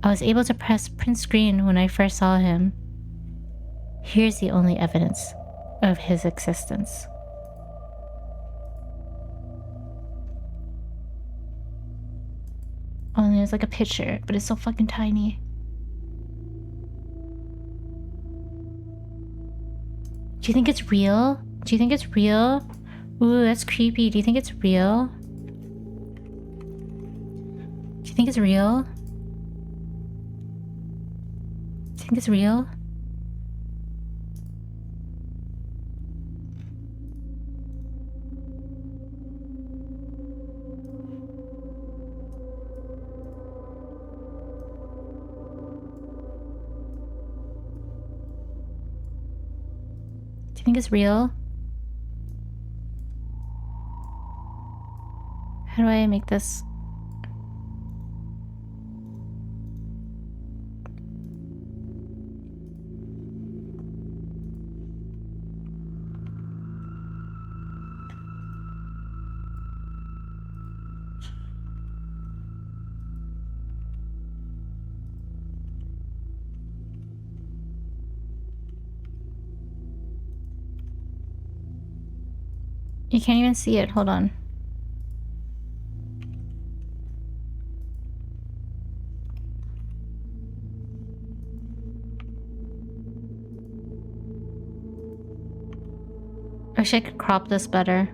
Speaker 1: I was able to press print screen when I first saw him. Here's the only evidence of his existence. Oh, and there's like a picture, but it's so fucking tiny. Do you think it's real? Do you think it's real? Ooh, that's creepy. Do you think it's real? Do you you think it's real? Do you think it's real? Do you think it's real? How do I make this? You can't even see it. Hold on. I wish I could crop this better.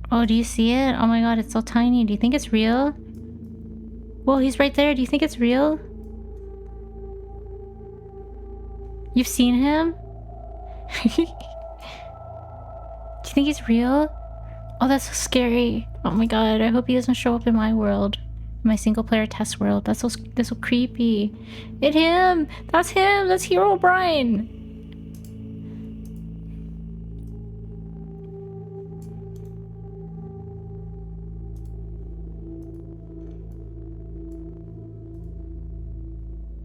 Speaker 1: Oh, do you see it? Oh my god, it's so tiny. Do you think it's real? Whoa, he's right there. Do you think it's real? You've seen him? Do you think he's real? Oh, that's so scary. Oh my god, I hope he doesn't show up in my world. My single player test world. That's so creepy. It's him! That's him! That's Hero Brian!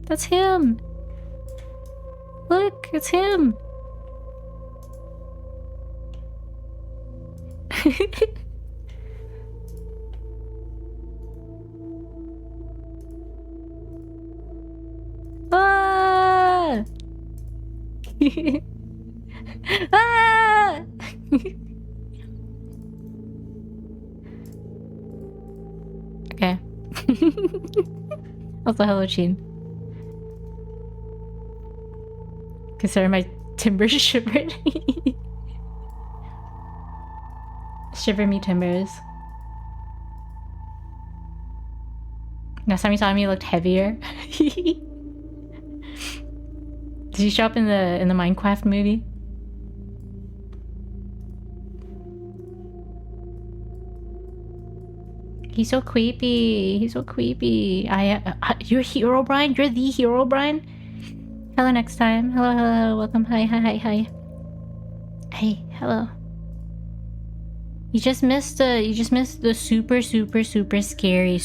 Speaker 1: That's him! Look, it's him! Ah! Ah! Okay. Also, hello, Chin. Consider my timbers shivered. Shiver me timbers. Last time you saw me, you looked heavier. Did he show up in the Minecraft movie? He's so creepy. He's so creepy. You're Hero Brian? You're the Hero Brian? Hello next time. Hello, hello, welcome. Hi, hi, hi, hi. Hey, hello. You just missed the super scary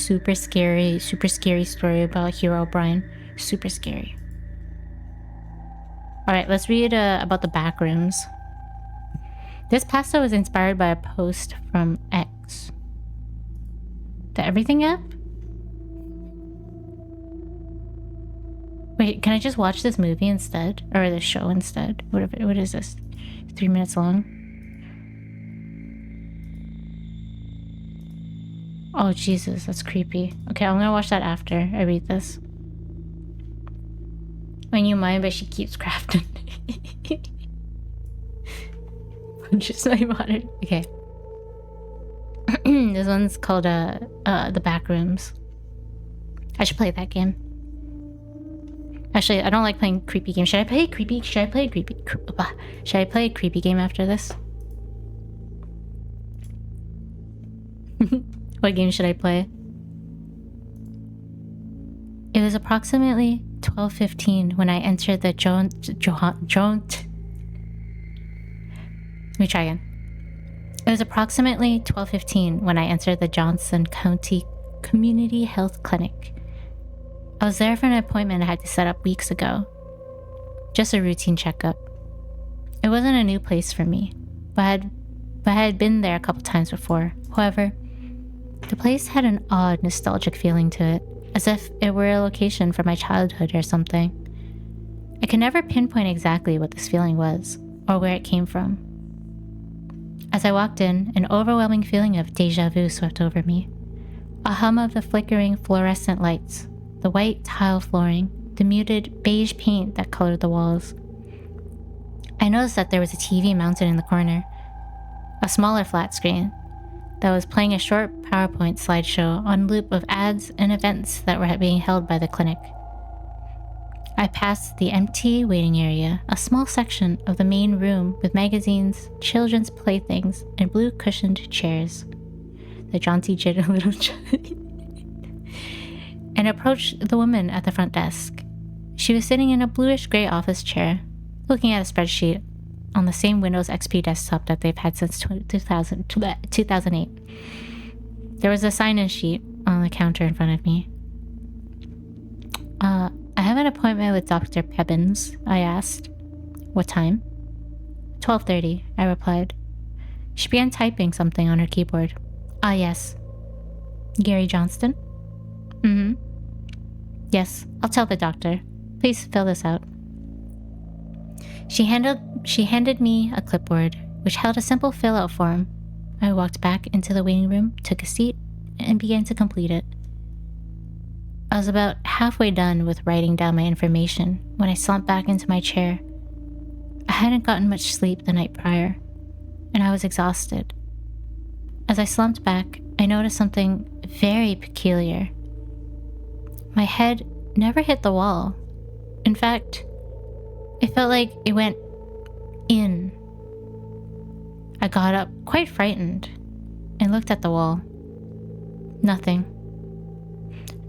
Speaker 1: story about Hero Brian. Super scary. Alright, let's read about the back rooms. This pasta was inspired by a post from X. The Everything app? Wait, can I just watch this movie instead? Or the show instead? What is this? 3 minutes long? Oh, Jesus, that's creepy. Okay, I'm gonna watch that after I read this. I knew mine, but she keeps crafting. Just my water. Okay. This one's called The Back Rooms. I should play that game. Actually, I don't like playing creepy games. Should I play a creepy game after this? What game should I play? It was approximately 12:15 when I entered the Let me try again. It was approximately 12:15 when I entered the Johnson County Community Health Clinic. I was there for an appointment I had to set up weeks ago. Just a routine checkup. It wasn't a new place for me, but I had been there a couple times before. However, the place had an odd, nostalgic feeling to it, as if it were a location from my childhood or something. I could never pinpoint exactly what this feeling was, or where it came from. As I walked in, an overwhelming feeling of déjà vu swept over me. A hum of the flickering fluorescent lights, the white tile flooring, the muted beige paint that colored the walls. I noticed that there was a TV mounted in the corner, a smaller flat screen that was playing a short PowerPoint slideshow on loop of ads and events that were being held by the clinic. I passed the empty waiting area, a small section of the main room with magazines, children's playthings, and blue cushioned chairs. The jaunty jittered little and approached the woman at the front desk. She was sitting in a bluish-gray office chair, looking at a spreadsheet on the same Windows XP desktop that they've had since 2008. There was a sign-in sheet on the counter in front of me. I have an appointment with Dr. Pebbins, I asked. What time? 12:30, I replied. She began typing something on her keyboard. Ah, yes. Gary Johnston? Mm-hmm. Yes, I'll tell the doctor. Please fill this out. She handed me a clipboard, which held a simple fill-out form. I walked back into the waiting room, took a seat, and began to complete it. I was about halfway done with writing down my information when I slumped back into my chair. I hadn't gotten much sleep the night prior, and I was exhausted. As I slumped back, I noticed something very peculiar. My head never hit the wall. In fact, it felt like it went in. I got up, quite frightened, and looked at the wall. Nothing.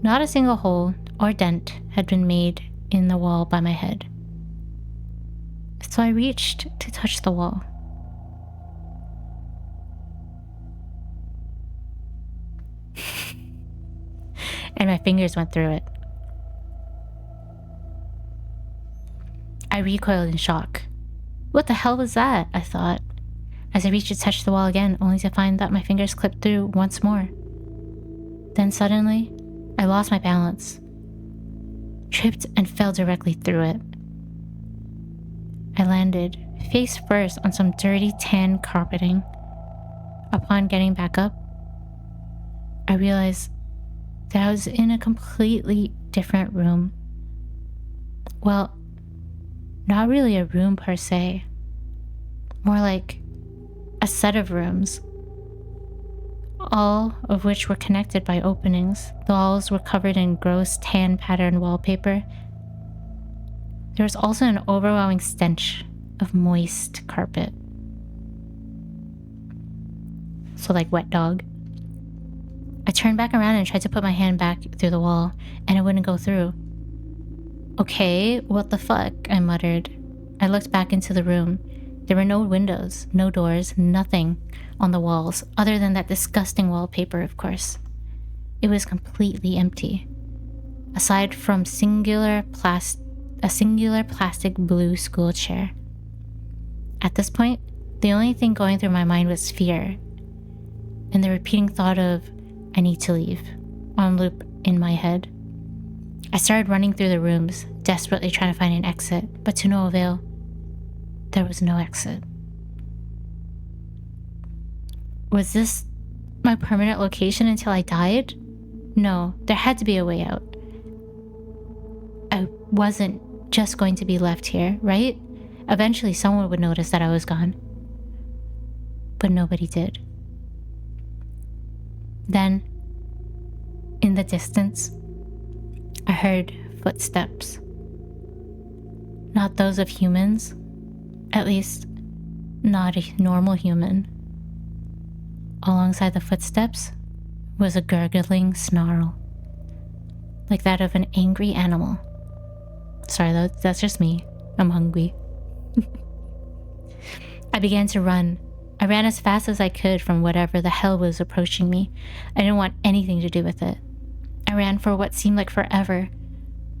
Speaker 1: Not a single hole or dent had been made in the wall by my head. So I reached to touch the wall. And my fingers went through it. I recoiled in shock. What the hell was that? I thought, as I reached to touch the wall again, only to find that my fingers clipped through once more. Then suddenly, I lost my balance, tripped and fell directly through it. I landed face first on some dirty tan carpeting. Upon getting back up, I realized that I was in a completely different room. Well, not really a room per se, more like a set of rooms, all of which were connected by openings. The walls were covered in gross tan patterned wallpaper. There was also an overwhelming stench of moist carpet. So like wet dog. I turned back around and tried to put my hand back through the wall, and it wouldn't go through. Okay, what the fuck, I muttered. I looked back into the room. There were no windows, no doors, nothing on the walls, other than that disgusting wallpaper, of course. It was completely empty, aside from a singular plastic blue school chair. At this point, the only thing going through my mind was fear, and the repeating thought of, I need to leave, on loop in my head. I started running through the rooms, desperately trying to find an exit, but to no avail. There was no exit. Was this my permanent location until I died? No, there had to be a way out. I wasn't just going to be left here, right? Eventually someone would notice that I was gone. But nobody did. Then, in the distance, I heard footsteps. Not those of humans. At least, not a normal human. Alongside the footsteps was a gurgling snarl, like that of an angry animal. Sorry, that's just me. I'm hungry. I began to run. I ran as fast as I could from whatever the hell was approaching me. I didn't want anything to do with it. I ran for what seemed like forever,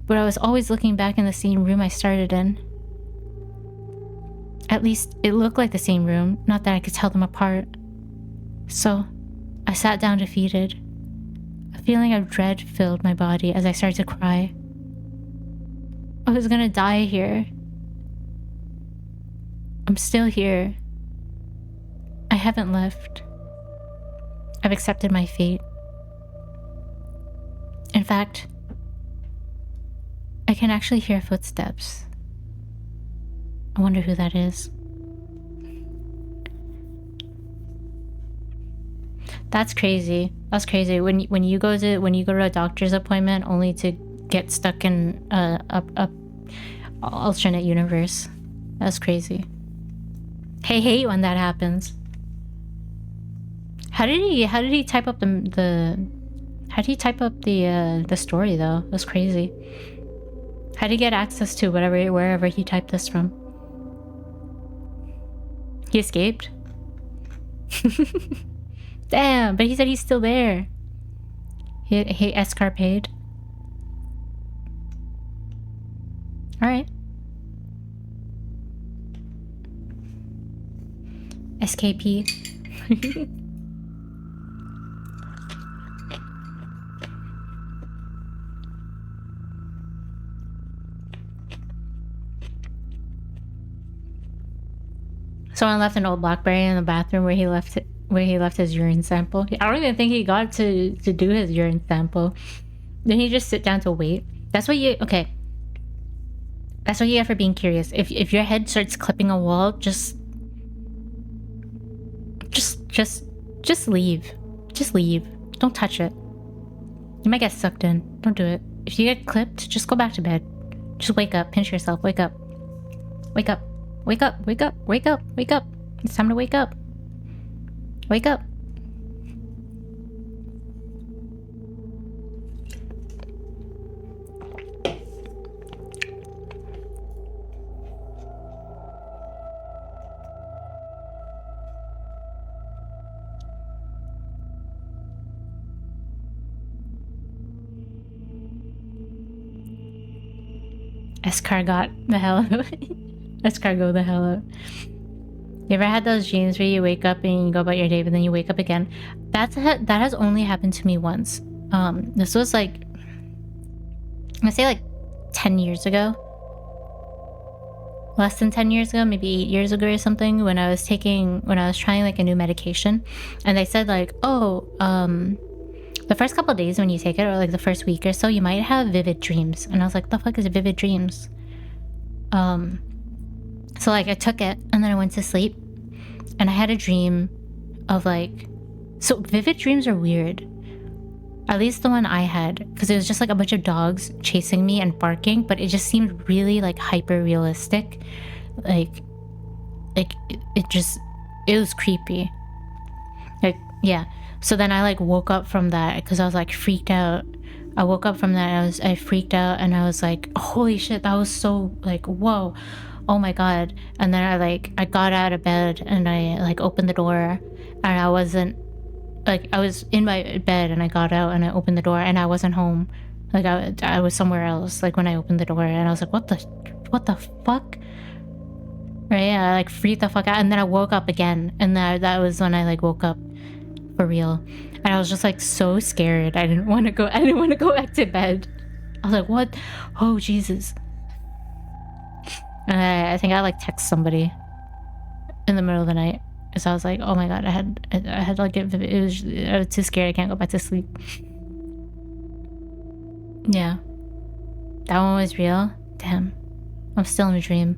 Speaker 1: but I was always looking back in the same room I started in. At least, it looked like the same room, not that I could tell them apart. So, I sat down defeated. A feeling of dread filled my body as I started to cry. I was gonna die here. I'm still here. I haven't left. I've accepted my fate. In fact, I can actually hear footsteps. I wonder who that is. That's crazy. That's crazy. When you go to a doctor's appointment only to get stuck in a alternate universe. That's crazy. I hate when that happens. How did he type up the story though? That's crazy. How did he get access to wherever he typed this from? He escaped? Damn, but he said he's still there. He escarpade. Alright. SKP. Someone left an old BlackBerry in the bathroom where he left his urine sample. I don't even think he got to do his urine sample. Then he just sit down to wait. That's what you That's what you get for being curious. If your head starts clipping a wall, just leave. Just leave. Don't touch it. You might get sucked in. Don't do it. If you get clipped, just go back to bed. Just wake up. Pinch yourself. Wake up. Wake up. Wake up. Wake up. Wake up. Wake up. It's time to wake up. Wake up. Escargot the hell out. Escargot the hell out. You ever had those dreams where you wake up and you go about your day, but then you wake up again? That has only happened to me once. This was like, I'm gonna say like 10 years ago. Less than 10 years ago, maybe 8 years ago or something, when I was trying like a new medication, and they said like, oh, the first couple of days when you take it, or like the first week or so, you might have vivid dreams. And I was like, the fuck is vivid dreams? So like I took it and then I went to sleep and I had a dream of like, so vivid dreams are weird. At least the one I had, because it was just like a bunch of dogs chasing me and barking, but it just seemed really like hyper realistic. Like it was creepy. Like, yeah. So then I like woke up from that because I was like freaked out. I woke up from that and I freaked out and I was like, holy shit, that was so like, whoa, oh my god. And then I got out of bed and I like opened the door and I wasn't, like, I was in my bed and I got out and I opened the door and I wasn't home. Like I was somewhere else, like when I opened the door, and I was like, what the fuck? Right? Yeah, I like freaked the fuck out, and then I woke up again, and that was when I like woke up for real. And I was just like so scared. I didn't want to go back to bed. I was like, what? Oh Jesus. And I think I like text somebody in the middle of the night. So I was like, oh my god, I had like I was too scared. I can't go back to sleep. Yeah. That one was real? Damn. I'm still in a dream.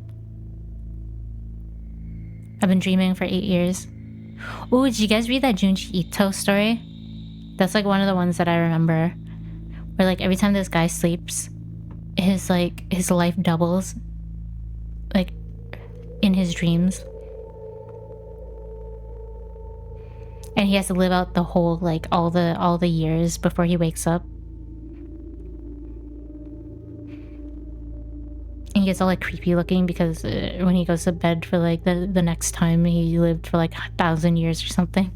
Speaker 1: I've been dreaming for 8 years. Oh, did you guys read that Junji Ito story? That's like one of the ones that I remember. Where like every time this guy sleeps, his life doubles. Like in his dreams. And he has to live out the whole, like, all the years before he wakes up. And he gets all like creepy looking because when he goes to bed for like the next time, he lived for like 1,000 years or something.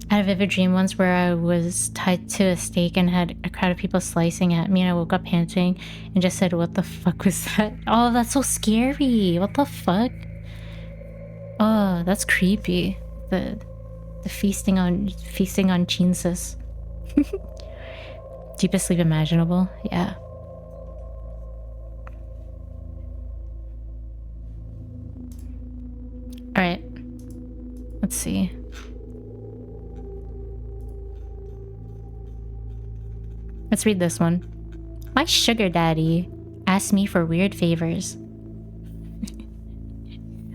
Speaker 1: I had a vivid dream once where I was tied to a stake and had a crowd of people slicing at me, and I woke up panting and just said, what the fuck was that? Oh, that's so scary. What the fuck? Oh, that's creepy. The feasting on chinses. Deepest sleep imaginable. Yeah. All right. Let's see. Let's read this one. My sugar daddy asked me for weird favors.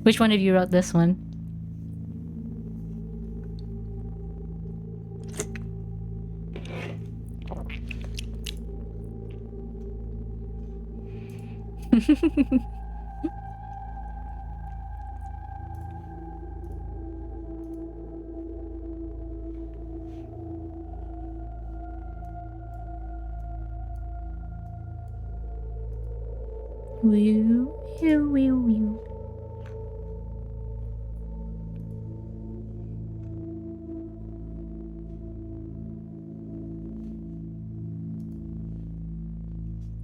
Speaker 1: Which one of you wrote this one? Woo, woo, woo, woo.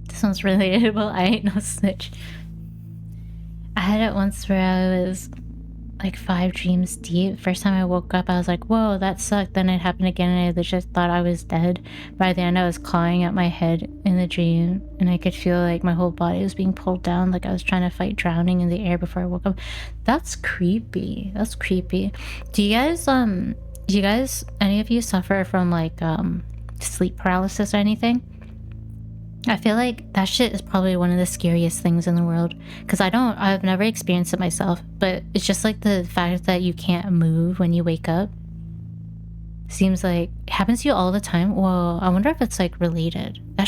Speaker 1: This one's relatable. I ain't no snitch. I had it once where I was like 5 dreams deep. First time I woke up, I was like, whoa, that sucked. Then it happened again, and I just thought I was dead. By the end, I was clawing at my head in the dream, and I could feel like my whole body was being pulled down, like I was trying to fight drowning in the air before I woke up. That's creepy. That's creepy. Do you guys, any of you suffer from like sleep paralysis or anything? I feel like that shit is probably one of the scariest things in the world, because I've never experienced it myself, but it's just like the fact that you can't move when you wake up seems like it happens to you all the time. Whoa, I wonder if it's like related. That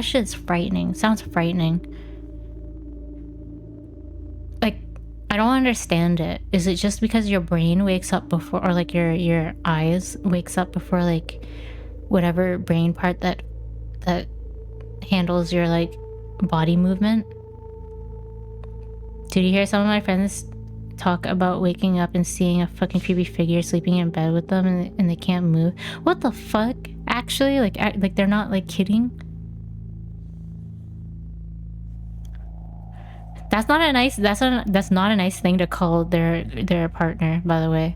Speaker 1: shit's frightening. Sounds frightening. Like, I don't understand it. Is it just because your brain wakes up before, or like your eyes wakes up before like whatever brain part that handles your like body movement? Did you hear some of my friends talk about waking up and seeing a fucking creepy figure sleeping in bed with them, and they can't move? What the fuck? Actually, like they're not like kidding. That's not a nice thing to call their partner, by the way.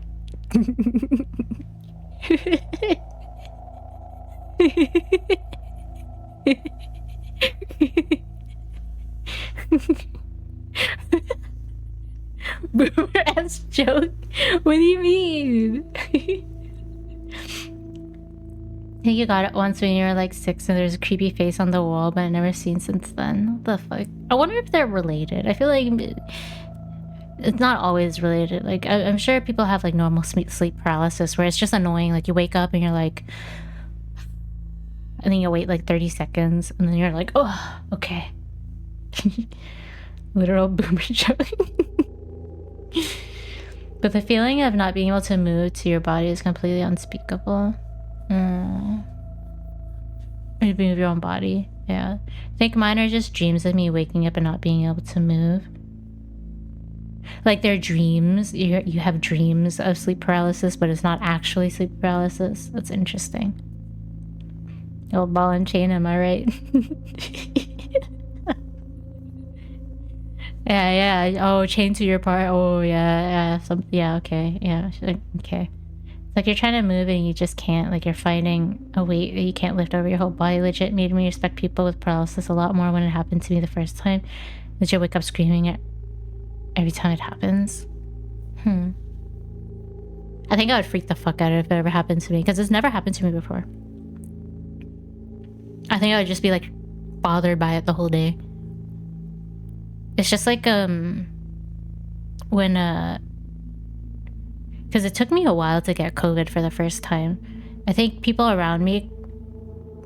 Speaker 1: Boomer ass joke? What do you mean? I think you got it once when you were like 6 and there's a creepy face on the wall, but I've never seen since then. What the fuck? I wonder if they're related. I feel like it's not always related. Like, I'm sure people have like normal sleep paralysis where it's just annoying. Like, you wake up and you're like, and then you wait like 30 seconds, and then you're like, oh, okay. Literal boomer joke. But the feeling of not being able to move to your body is completely unspeakable. You move your own body. Yeah. I think mine are just dreams of me waking up and not being able to move. Like, they're dreams. You have dreams of sleep paralysis, but it's not actually sleep paralysis. That's interesting. Old ball and chain, am I right? Yeah. Oh, chain to your part. Oh, yeah. Yeah, okay. Yeah, okay. It's like you're trying to move and you just can't. Like, you're finding a weight that you can't lift over your whole body. Legit made me respect people with paralysis a lot more when it happened to me the first time. Legit wake up screaming every time it happens. I think I would freak the fuck out if it ever happened to me, because it's never happened to me before. I think I would just be like bothered by it the whole day. It's just like when because it took me a while to get COVID for the first time. I think people around me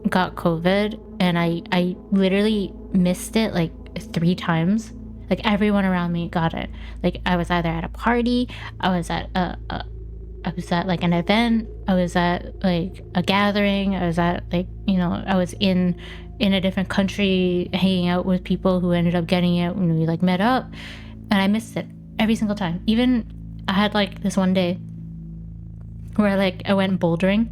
Speaker 1: got COVID, and I literally missed it like 3 times. Like, everyone around me got it. Like, I was either at a party, I was at like an event, I was at like a gathering, I was at like, you know, I was in a different country hanging out with people who ended up getting it when we like met up, and I missed it every single time. Even I had like this one day where I went bouldering,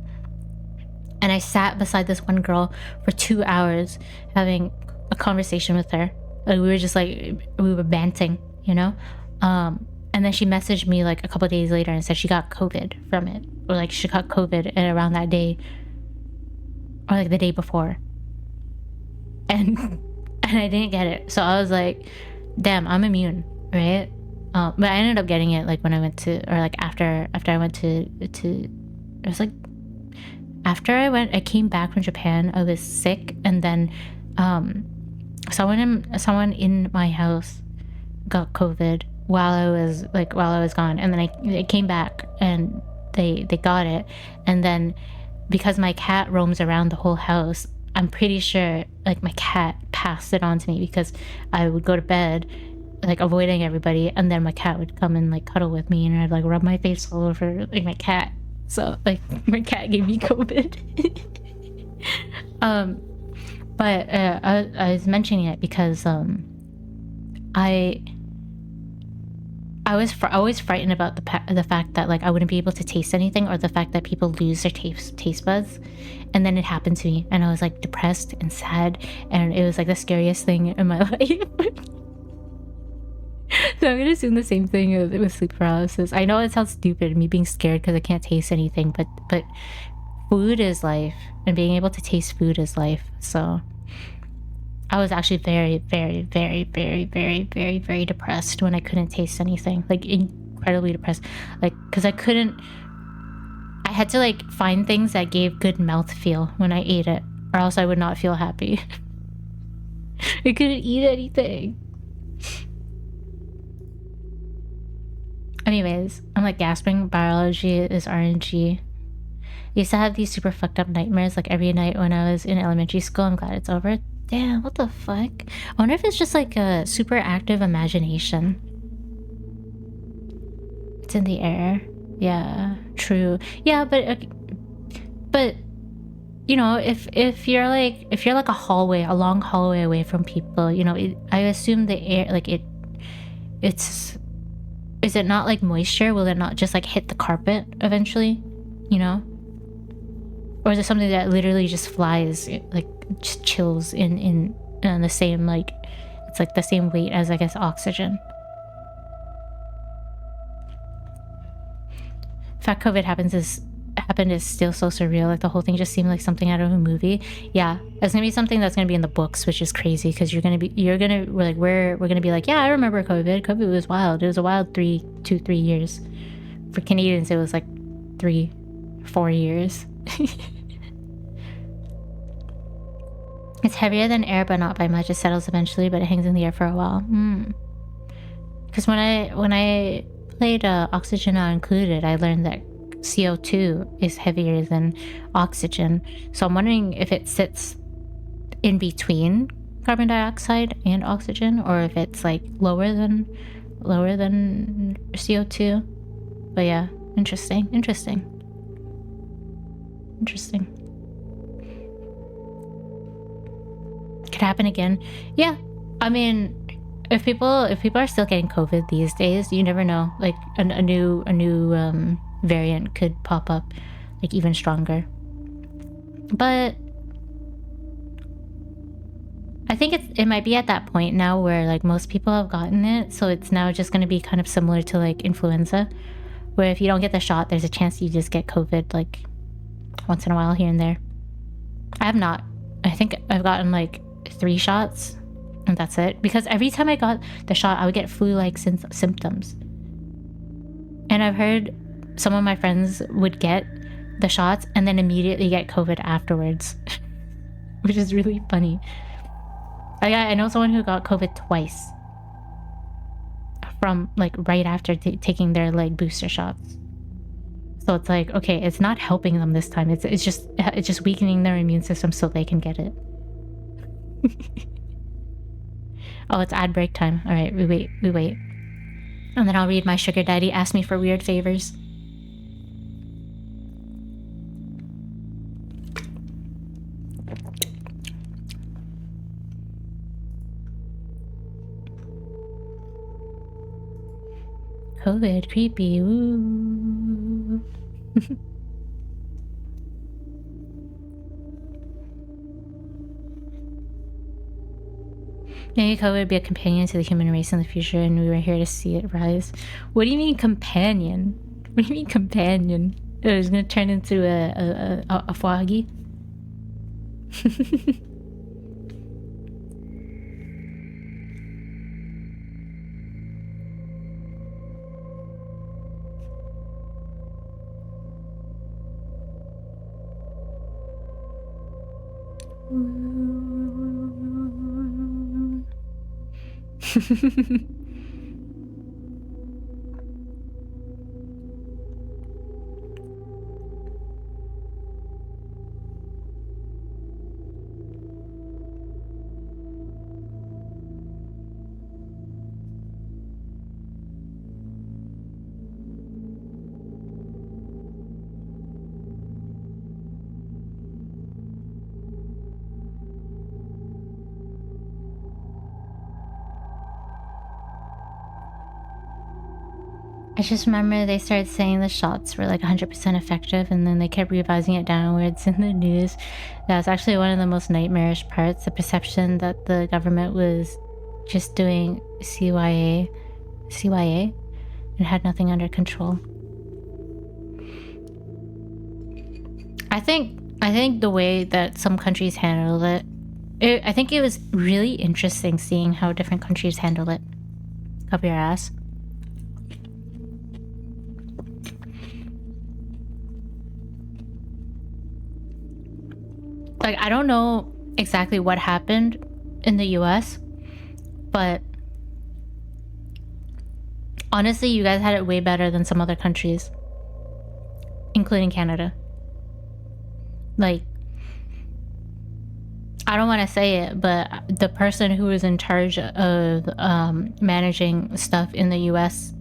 Speaker 1: and I sat beside this one girl for 2 hours having a conversation with her. Like, we were just like, we were banting, you know? And then she messaged me like a couple of days later and said she got COVID from it. Or like she got COVID around that day. Or like the day before. And I didn't get it. So I was like, damn, I'm immune, right? But I ended up getting it like when I went to, or like after I went to it was like, after I came back from Japan, I was sick, and then Someone in my house got COVID while I was gone, and then I came back and they got it, and then because my cat roams around the whole house, I'm pretty sure like my cat passed it on to me because I would go to bed like avoiding everybody, and then my cat would come and like cuddle with me, and I'd like rub my face all over like my cat. So like my cat gave me COVID. um but I was mentioning it because I was always frightened about the fact that like I wouldn't be able to taste anything, or the fact that people lose their taste buds. And then it happened to me, and I was like depressed and sad, and it was like the scariest thing in my life. So I'm gonna assume the same thing with sleep paralysis. I know it sounds stupid, me being scared because I can't taste anything, but food is life, and being able to taste food is life. So I was actually very, very, very, very, very, very, very depressed when I couldn't taste anything. Like incredibly depressed. Like, because I had to like find things that gave good mouthfeel when I ate it, or else I would not feel happy. I couldn't eat anything. Anyways, I'm like gasping. Biology is RNG. I used to have these super fucked up nightmares like every night when I was in elementary school. I'm glad it's over. Damn, what the fuck? I wonder if it's just like a super active imagination. It's in the air. Yeah, true. Yeah, but you know, if you're like a long hallway away from people, you know, I assume the air like it's is it not like moisture? Will it not just like hit the carpet eventually? You know? Or is it something that literally just flies, like just chills in the same like it's like the same weight as I guess oxygen? The fact COVID happened is still so surreal. Like the whole thing just seemed like something out of a movie. Yeah, it's gonna be something that's gonna be in the books, which is crazy because we're gonna be like, yeah, I remember COVID. COVID was wild. It was a wild 3 years. For Canadians, it was like 3-4 years. It's heavier than air, but not by much. It settles eventually, but it hangs in the air for a while. Because when I played Oxygen Not Included, I learned that CO2 is heavier than oxygen. So I'm wondering if it sits in between carbon dioxide and oxygen, or if it's like lower than CO2. But yeah, interesting. Could happen again. Yeah, I mean, if people are still getting COVID these days, you never know. Like a new variant could pop up, like even stronger. But I think it might be at that point now where like most people have gotten it, so it's now just going to be kind of similar to like influenza, where if you don't get the shot, there's a chance you just get COVID like once in a while here and there. I have not. I think I've gotten like 3 shots, and that's it. Because every time I got the shot, I would get flu-like symptoms. And I've heard some of my friends would get the shots and then immediately get COVID afterwards, which is really funny. I know someone who got COVID twice from like right after taking their like booster shots. So it's like, okay, it's not helping them this time. It's just weakening their immune system so they can get it. Oh, it's ad break time. All right, we wait. And then I'll read my sugar daddy ask me for weird favors. COVID, creepy, ooh. Maybe COVID would be a companion to the human race in the future, and we were here to see it rise. What do you mean companion? What do you mean companion? It was gonna turn into a fwofie? I just remember they started saying the shots were like 100% effective, and then they kept revising it downwards in the news. That's actually one of the most nightmarish parts, the perception that the government was just doing CYA, and had nothing under control. I think the way that some countries handled it, I think it was really interesting seeing how different countries handle it. Cover your ass. Like, I don't know exactly what happened in the US, but honestly, you guys had it way better than some other countries, including Canada. Like, I don't want to say it, but the person who was in charge of managing stuff in the US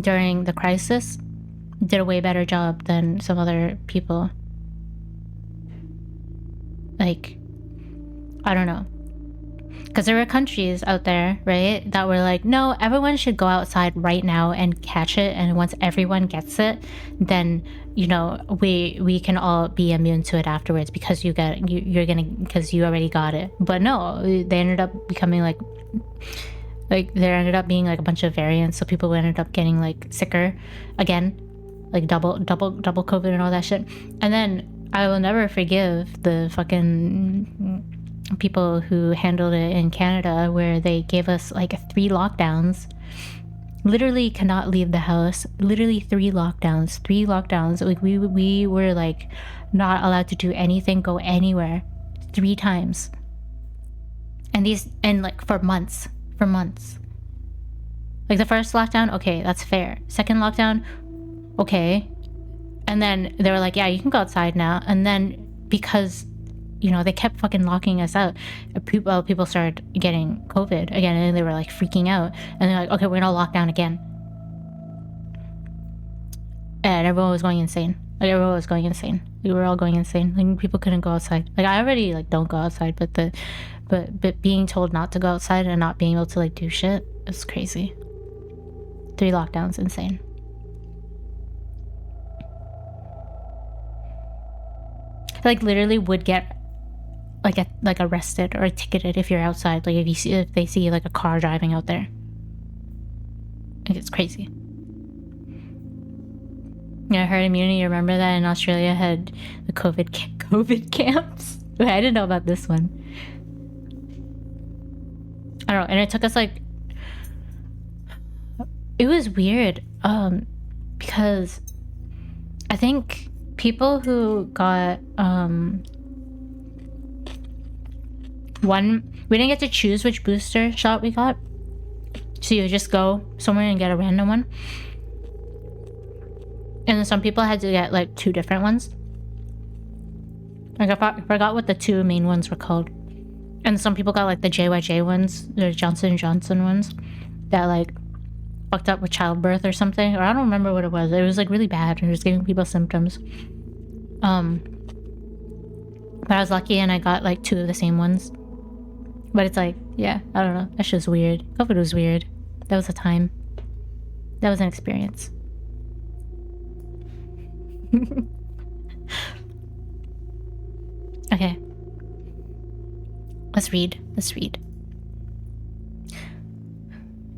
Speaker 1: during the crisis did a way better job than some other people. Like, I don't know. Because there were countries out there, right, that were like, no, everyone should go outside right now and catch it. And once everyone gets it, then, you know, we can all be immune to it afterwards because because you already got it. But no, they ended up becoming like there ended up being like a bunch of variants. So people ended up getting like sicker again, like double COVID and all that shit. And then I will never forgive the fucking people who handled it in Canada, where they gave us like 3 lockdowns. Literally cannot leave the house. Literally 3 lockdowns. Like we were like not allowed to do anything, go anywhere 3 times. And like for months. Like the first lockdown, okay, that's fair. Second lockdown, okay. And then they were like, yeah, you can go outside now. And then because, you know, they kept fucking locking us out, people started getting COVID again, and they were like freaking out. And they're like, okay, we're gonna lock down again. And everyone was going insane. We were all going insane. Like, people couldn't go outside. Like, I already like don't go outside, but being told not to go outside and not being able to like do shit is crazy. 3 lockdowns, insane. Like, literally would get like arrested or ticketed if you're outside. Like, if they see like a car driving out there. Like, it's crazy. Yeah, herd immunity. Remember that in Australia had the COVID camps? Wait, I didn't know about this one. I don't know, and it took us like, it was weird, because I think people who got we didn't get to choose which booster shot we got, so you just go somewhere and get a random one, and then some people had to get like 2 different ones. Like, I forgot what the 2 main ones were called, and some people got like the JYJ ones, the Johnson & Johnson ones that like fucked up with childbirth or something, or I don't remember what it was. It was like really bad, and it was giving people symptoms. But I was lucky and I got like 2 of the same ones. But it's like, yeah, I don't know. That's just weird. COVID was weird. That was a time. That was an experience. Okay. Let's read.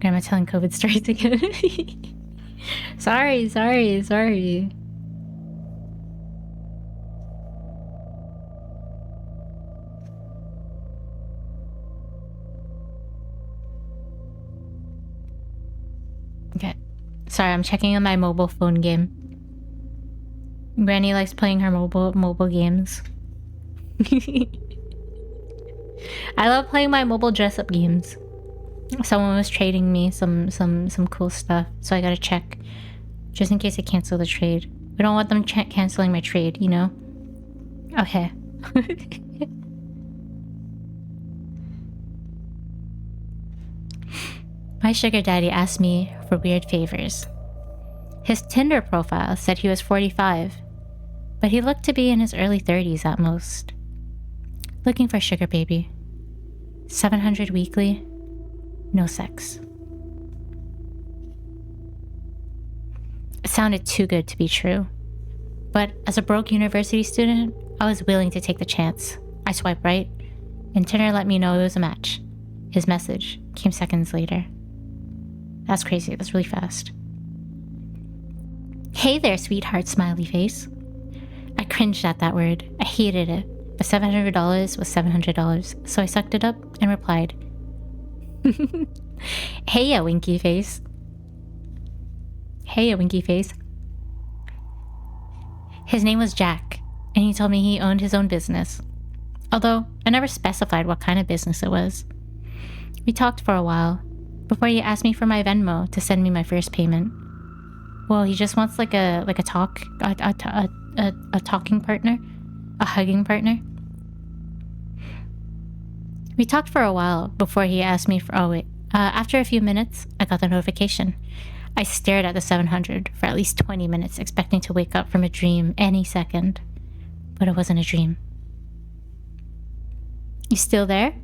Speaker 1: Grandma telling COVID stories again. Sorry. Okay. Sorry, I'm checking on my mobile phone game. Granny likes playing her mobile games. I love playing my mobile dress-up games. Someone was trading me some cool stuff, so I gotta check. Just in case they cancel the trade. We don't want them canceling my trade, you know? Okay. My sugar daddy asked me for weird favors. His Tinder profile said he was 45, but he looked to be in his early 30s at most. Looking for sugar baby. 700 weekly, no sex. It sounded too good to be true. But as a broke university student, I was willing to take the chance. I swiped right, and Tinder let me know it was a match. His message came seconds later. That's crazy, that's really fast. Hey there, sweetheart, smiley face. I cringed at that word. I hated it. But $700 was $700, so I sucked it up and replied. Hey ya, winky face. Hey ya, winky face. His name was Jack, and he told me he owned his own business. Although, I never specified what kind of business it was. We talked for a while, before he asked me for my Venmo to send me my first payment. Well, he just wants like a talking partner, a hugging partner. We talked for a while before he asked me for. After a few minutes, I got the notification. I stared at the 700 for at least 20 minutes, expecting to wake up from a dream any second, but it wasn't a dream. You still there?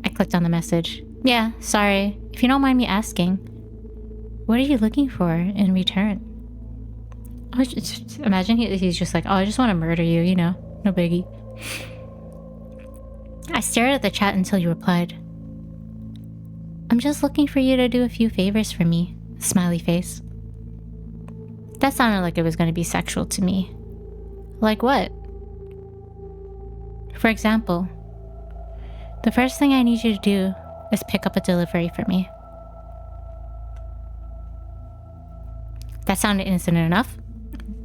Speaker 1: I clicked on the message. Yeah, sorry. If you don't mind me asking, what are you looking for in return? Imagine he's just like, oh, I just want to murder you, you know, no biggie. I stared at the chat until you replied. I'm just looking for you to do a few favors for me, smiley face. That sounded like it was going to be sexual to me. Like what? For example, the first thing I need you to do is pick up a delivery for me. That sounded innocent enough,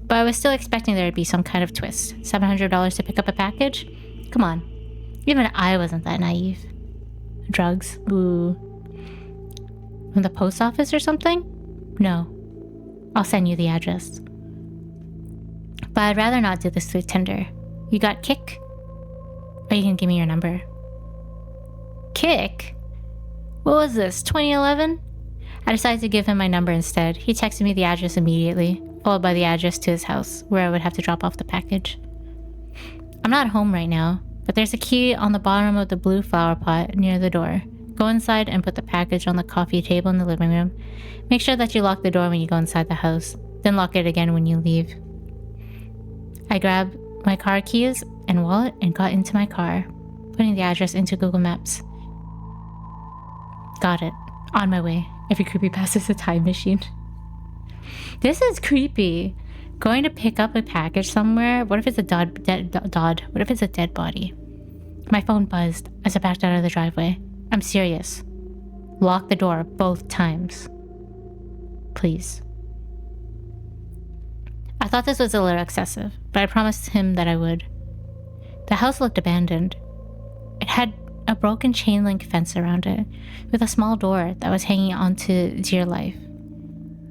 Speaker 1: but I was still expecting there to be some kind of twist. $700 to pick up a package? Come on. Even I wasn't that naive. Drugs? Ooh. From the post office or something? No. I'll send you the address. But I'd rather not do this through Tinder. You got Kick? Or you can give me your number. Kick? What was this, 2011? I decided to give him my number instead. He texted me the address immediately, followed by the address to his house, where I would have to drop off the package. I'm not home right now, but there's a key on the bottom of the blue flower pot near the door. Go inside and put the package on the coffee table in the living room. Make sure that you lock the door when you go inside the house, then lock it again when you leave. I grabbed my car keys and wallet and got into my car, putting the address into Google Maps. Got it. On my way. Every creepypasta is a time machine. This is creepy. Going to pick up a package somewhere. What if it's a What if it's a dead body? My phone buzzed as I backed out of the driveway. I'm serious. Lock the door both times. Please. I thought this was a little excessive, but I promised him that I would. The house looked abandoned. It had a broken chain link fence around it, with a small door that was hanging on to dear life.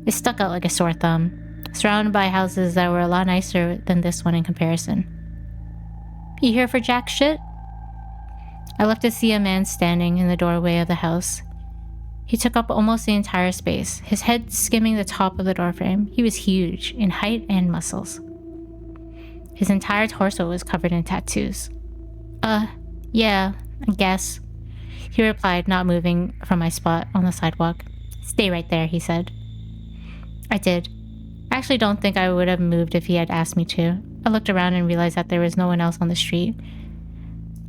Speaker 1: It stuck out like a sore thumb, surrounded by houses that were a lot nicer than this one in comparison. You here for jack shit? I looked to see a man standing in the doorway of the house. He took up almost the entire space, his head skimming the top of the doorframe. He was huge in height and muscles. His entire torso was covered in tattoos. Yeah, I guess. He replied, not moving from my spot on the sidewalk. Stay right there, he said. I did. I actually don't think I would have moved if he had asked me to. I looked around and realized that there was no one else on the street.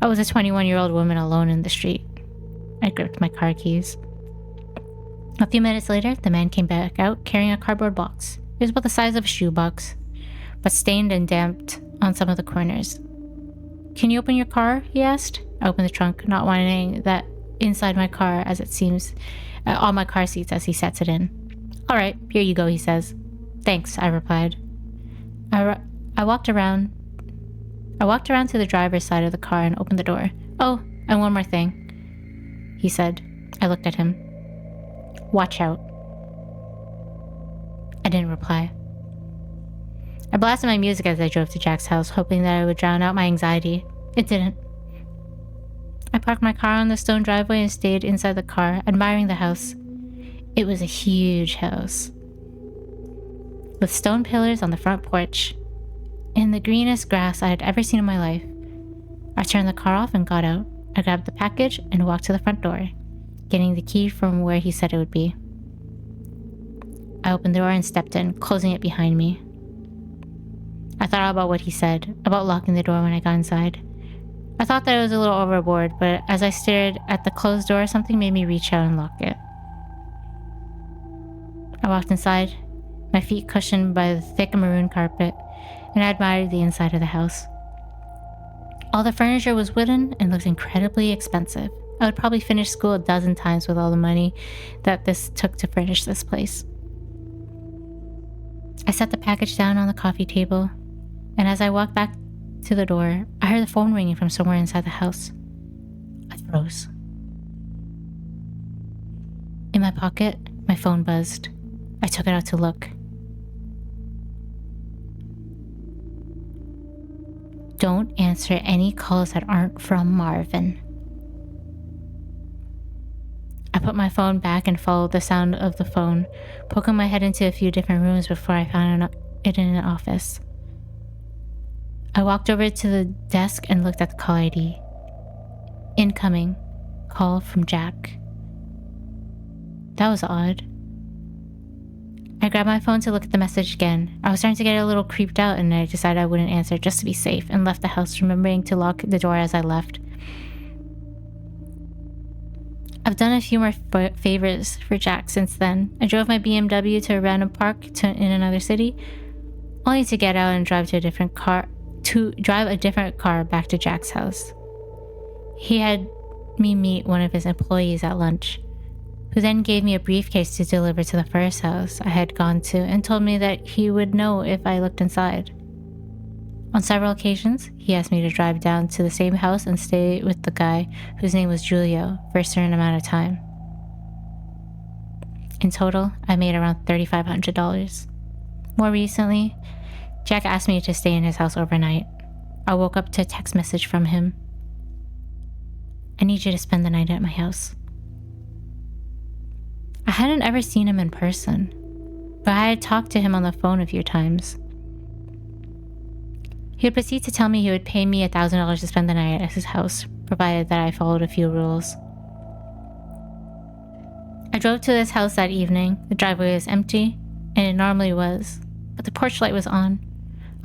Speaker 1: I was a 21-year-old woman alone in the street. I gripped my car keys. A few minutes later, the man came back out carrying a cardboard box. It was about the size of a shoebox, but stained and damped on some of the corners. Can you open your car? He asked. I opened the trunk, not wanting that inside my car as it seems, on my car seats as he sets it in. All right, here you go, he says. Thanks, I replied. I walked around to the driver's side of the car and opened the door. Oh, and one more thing, he said. I looked at him. Watch out. I didn't reply. I blasted my music as I drove to Jack's house, hoping that it would drown out my anxiety. It didn't. I parked my car on the stone driveway and stayed inside the car, admiring the house. It was a huge house, with stone pillars on the front porch, and the greenest grass I had ever seen in my life. I turned the car off and got out. I grabbed the package and walked to the front door, getting the key from where he said it would be. I opened the door and stepped in, closing it behind me. I thought about what he said, about locking the door when I got inside. I thought that it was a little overboard, but as I stared at the closed door, something made me reach out and lock it. I walked inside, my feet cushioned by the thick maroon carpet, and I admired the inside of the house. All the furniture was wooden and looked incredibly expensive. I would probably finish school a dozen times with all the money that this took to furnish this place. I set the package down on the coffee table, and as I walked back to the door, I heard the phone ringing from somewhere inside the house. I froze. In my pocket, my phone buzzed. I took it out to look. Don't answer any calls that aren't from Marvin. I put my phone back and followed the sound of the phone, poking my head into a few different rooms before I found it in an office. I walked over to the desk and looked at the call ID. Incoming. Call from Jack. That was odd. I grabbed my phone to look at the message again. I was starting to get a little creeped out, and I decided I wouldn't answer just to be safe and left the house, remembering to lock the door as I left. I've done a few more favors for Jack since then. I drove my BMW to a random park in another city, only to get out and drive a different car back to Jack's house. He had me meet one of his employees at lunch, who then gave me a briefcase to deliver to the first house I had gone to and told me that he would know if I looked inside. On several occasions, he asked me to drive down to the same house and stay with the guy whose name was Julio for a certain amount of time. In total, I made around $3,500. More recently, Jack asked me to stay in his house overnight. I woke up to a text message from him. I need you to spend the night at my house. I hadn't ever seen him in person, but I had talked to him on the phone a few times. He would proceed to tell me he would pay me $1,000 to spend the night at his house, provided that I followed a few rules. I drove to this house that evening. The driveway was empty, and it normally was, but the porch light was on.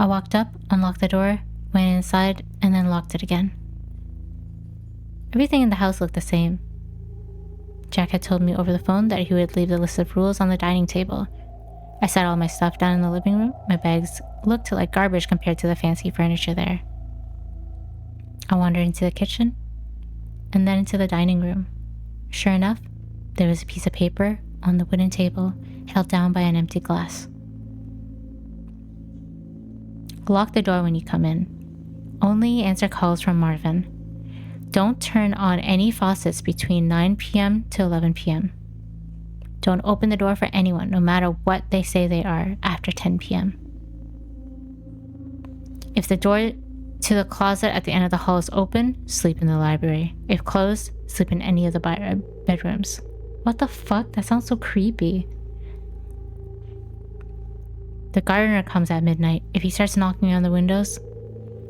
Speaker 1: I walked up, unlocked the door, went inside, and then locked it again. Everything in the house looked the same. Jack had told me over the phone that he would leave the list of rules on the dining table. I set all my stuff down in the living room. My bags looked like garbage compared to the fancy furniture there. I wandered into the kitchen, and then into the dining room. Sure enough, there was a piece of paper on the wooden table, held down by an empty glass. Lock the door when you come in. Only answer calls from Marvin. Don't turn on any faucets between 9 p.m. to 11 p.m. Don't open the door for anyone, no matter what they say they are, after 10 p.m. If the door to the closet at the end of the hall is open, sleep in the library. If closed, sleep in any of the bedrooms. What the fuck? That sounds so creepy. The gardener comes at midnight. If he starts knocking on the windows,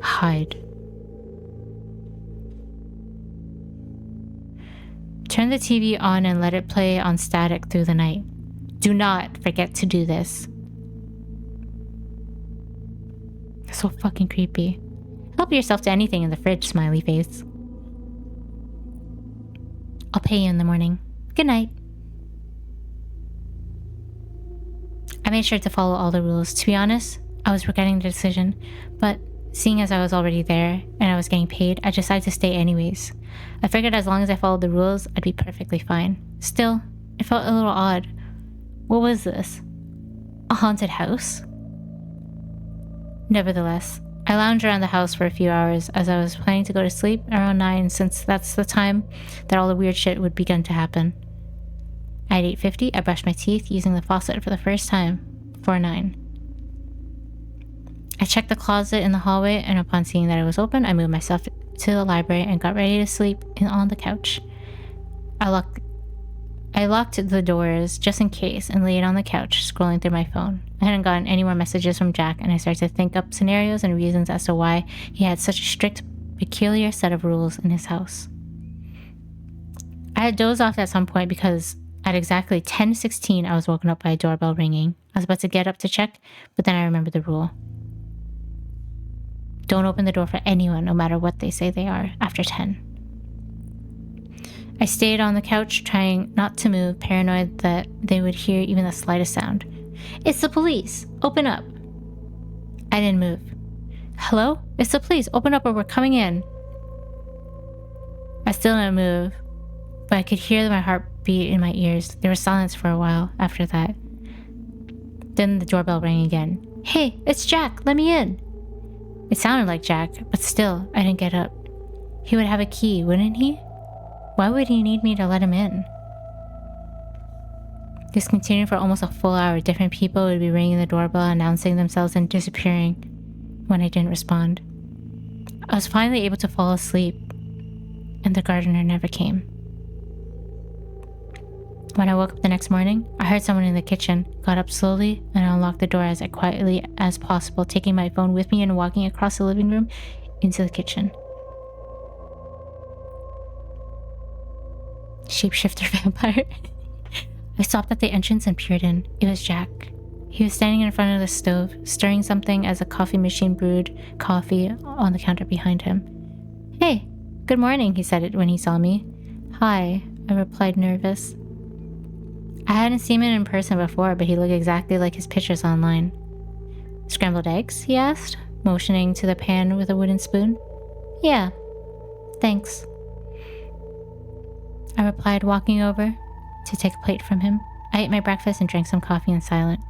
Speaker 1: hide. Turn the TV on and let it play on static through the night. Do not forget to do this. That's so fucking creepy. Help yourself to anything in the fridge, smiley face. I'll pay you in the morning. Good night. I made sure to follow all the rules. To be honest, I was regretting the decision, but seeing as I was already there and I was getting paid, I decided to stay anyways. I figured as long as I followed the rules, I'd be perfectly fine. Still, it felt a little odd. What was this? A haunted house? Nevertheless, I lounged around the house for a few hours as I was planning to go to sleep around 9, since that's the time that all the weird shit would begin to happen. At 8:50, I brushed my teeth using the faucet for the first time, before 9. I checked the closet in the hallway, and upon seeing that it was open, I moved myself to the library and got ready to sleep on the couch. I locked the doors just in case and laid on the couch, scrolling through my phone. I hadn't gotten any more messages from Jack, and I started to think up scenarios and reasons as to why he had such a strict, peculiar set of rules in his house. I had dozed off at some point because at exactly 10:16 I was woken up by a doorbell ringing. I was about to get up to check, but then I remembered the rule. Don't open the door for anyone, no matter what they say they are, after 10. I stayed on the couch, trying not to move, paranoid that they would hear even the slightest sound. It's the police! Open up! I didn't move. Hello? It's the police! Open up or we're coming in! I still didn't move, but I could hear my heartbeat in my ears. There was silence for a while after that. Then the doorbell rang again. Hey, it's Jack! Let me in! It sounded like Jack, but still, I didn't get up. He would have a key, wouldn't he? Why would he need me to let him in? This continued for almost a full hour. Different people would be ringing the doorbell, announcing themselves, and disappearing when I didn't respond. I was finally able to fall asleep, and the gardener never came. When I woke up the next morning, I heard someone in the kitchen, got up slowly, and unlocked the door as quietly as possible, taking my phone with me and walking across the living room into the kitchen. Shapeshifter vampire. I stopped at the entrance and peered in. It was Jack. He was standing in front of the stove, stirring something as a coffee machine brewed coffee on the counter behind him. Hey, good morning, he said it when he saw me. Hi, I replied, nervous. I hadn't seen him in person before, but he looked exactly like his pictures online. Scrambled eggs? He asked, motioning to the pan with a wooden spoon. Yeah, thanks. I replied, walking over to take a plate from him. I ate my breakfast and drank some coffee in silence.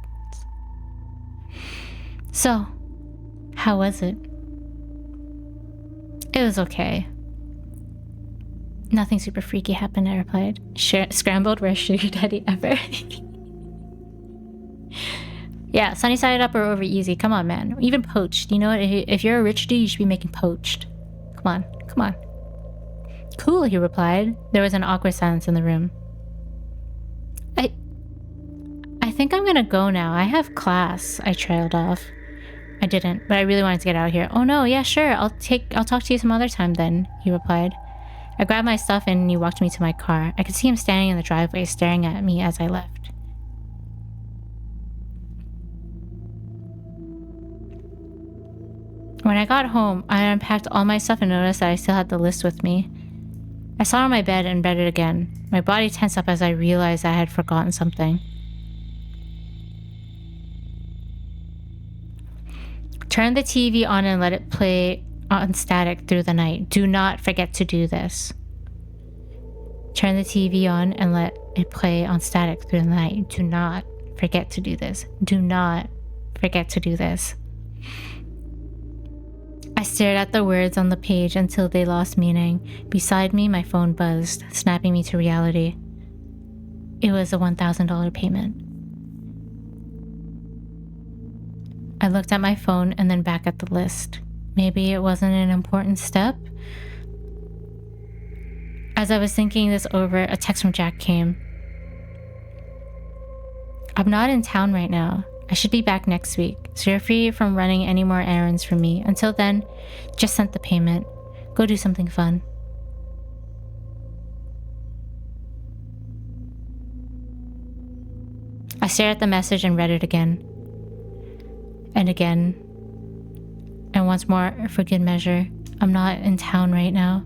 Speaker 1: So, how was it? It was okay. Nothing super freaky happened, I replied. Scrambled worst sugar daddy ever. Yeah, sunny side up or over easy. Come on, man. Even poached. You know what? If you're a rich dude, you should be making poached. Come on, come on. Cool, he replied. There was an awkward silence in the room. I think I'm gonna go now. I have class, I trailed off. I didn't, but I really wanted to get out of here. Oh no, yeah, sure. I'll talk to you some other time then, he replied. I grabbed my stuff and he walked me to my car. I could see him standing in the driveway, staring at me as I left. When I got home, I unpacked all my stuff and noticed that I still had the list with me. I sat on my bed and read it again. My body tensed up as I realized I had forgotten something. Turn the TV on and let it play on static through the night. Do not forget to do this. Turn the TV on and let it play on static through the night. Do not forget to do this. Do not forget to do this. I stared at the words on the page until they lost meaning. Beside me, my phone buzzed, snapping me to reality. It was a $1,000 payment. I looked at my phone and then back at the list. Maybe it wasn't an important step? As I was thinking this over, a text from Jack came. I'm not in town right now. I should be back next week, so you're free from running any more errands for me. Until then, just sent the payment. Go do something fun. I stared at the message and read it again. And again. And once more, for good measure, I'm not in town right now.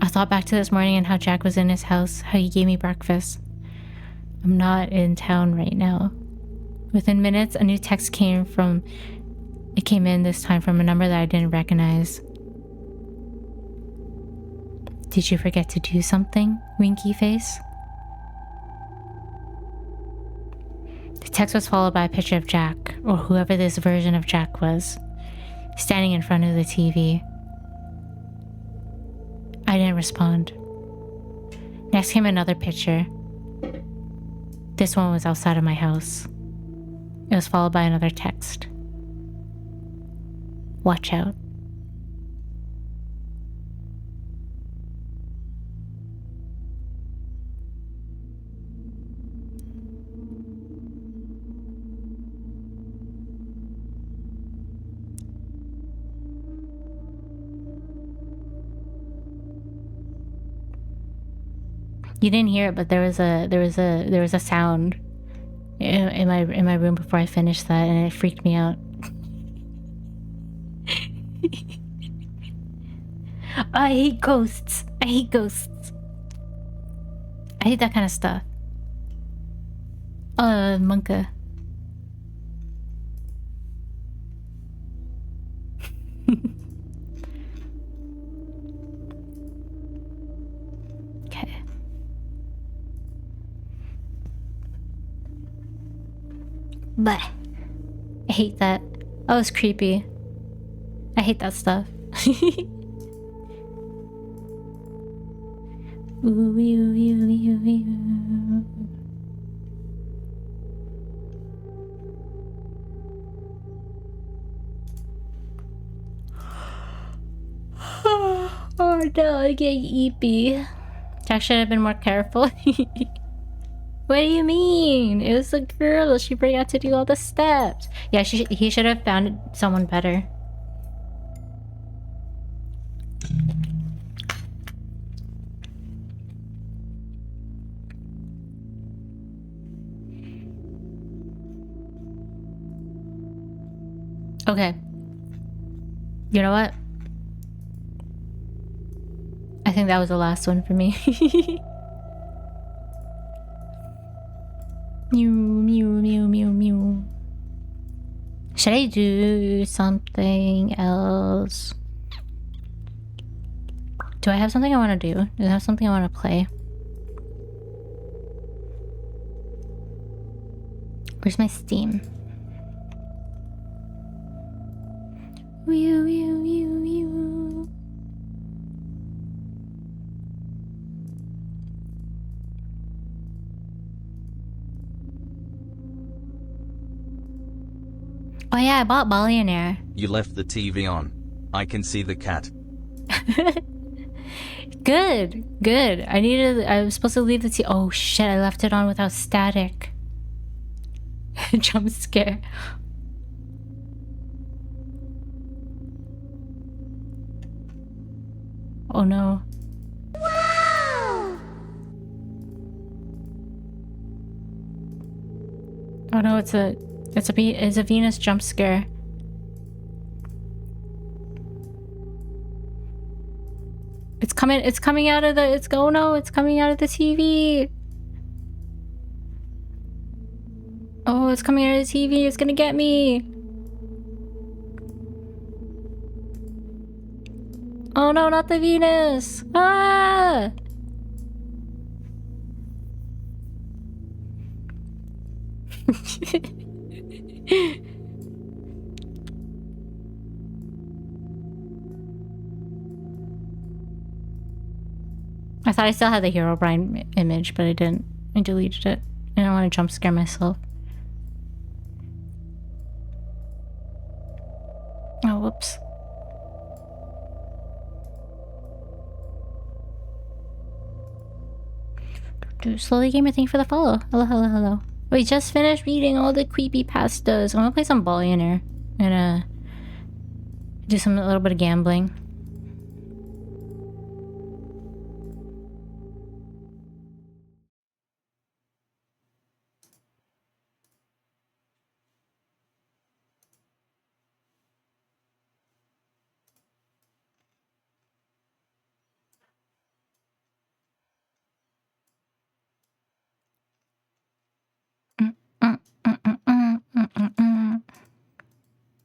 Speaker 1: I thought back to this morning and how Jack was in his house, how he gave me breakfast. I'm not in town right now. Within minutes, a new text came in this time from a number that I didn't recognize. Did you forget to do something, winky face? The text was followed by a picture of Jack, or whoever this version of Jack was. standing in front of the TV. I didn't respond. Next came another picture. This one was outside of my house. It was followed by another text. Watch out. You didn't hear it, but there was a sound in my room before I finished that, and it freaked me out. I hate ghosts. I hate ghosts. I hate that kind of stuff. Monka. Okay. But I hate that. Oh, it's creepy. I hate that stuff. Ooh, ooh, ooh, ooh, ooh. Oh no, I get eepy. I should have been more careful. What do you mean? It was a girl. She forgot to do all the steps. Yeah, he should have found someone better. Okay. You know what? I think that was the last one for me. Mew, mew, mew, mew, mew. Should I do something else? Do I have something I want to do? Do I have something I want to play? Where's my Steam? Wee, wee, wee, wee. Oh yeah, I bought Billionaire.
Speaker 2: You left the TV on. I can see the cat.
Speaker 1: Good, good. I was supposed to leave the TV. Oh shit, I left it on without static. Jump scare. Oh no. Wow! Oh no, it's a Venus jump scare. It's coming out of the it's coming out of the TV. Oh, it's coming out of the TV. It's gonna get me. Oh no, not the Venus. Ah! I thought I still had the Herobrine image, but I didn't. I deleted it. I don't want to jump scare myself. Oh, whoops. Slowly Gamer, thank you for the follow. Hello, hello, hello. We just finished reading all the creepypastas. I'm gonna play some Billionaire. I'm gonna do a little bit of gambling.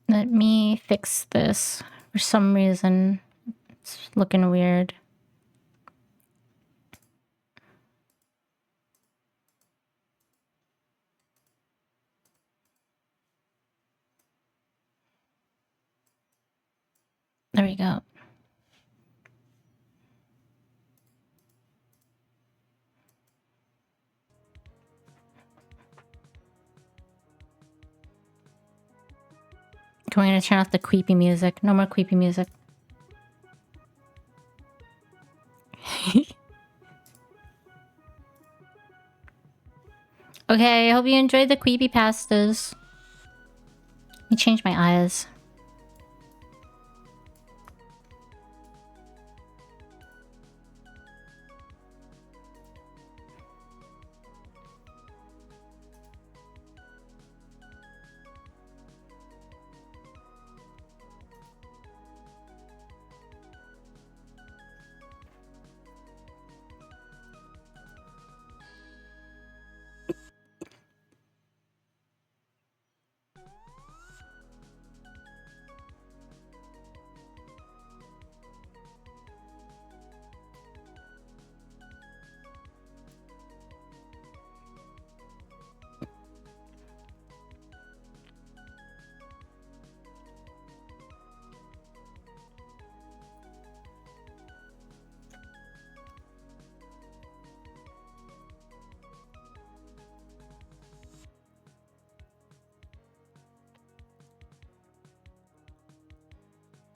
Speaker 1: Let me fix this. For some reason, it's looking weird. There we go. We're gonna turn off the creepy music. No more creepy music. Okay, I hope you enjoyed the creepypastas. Let me change my eyes.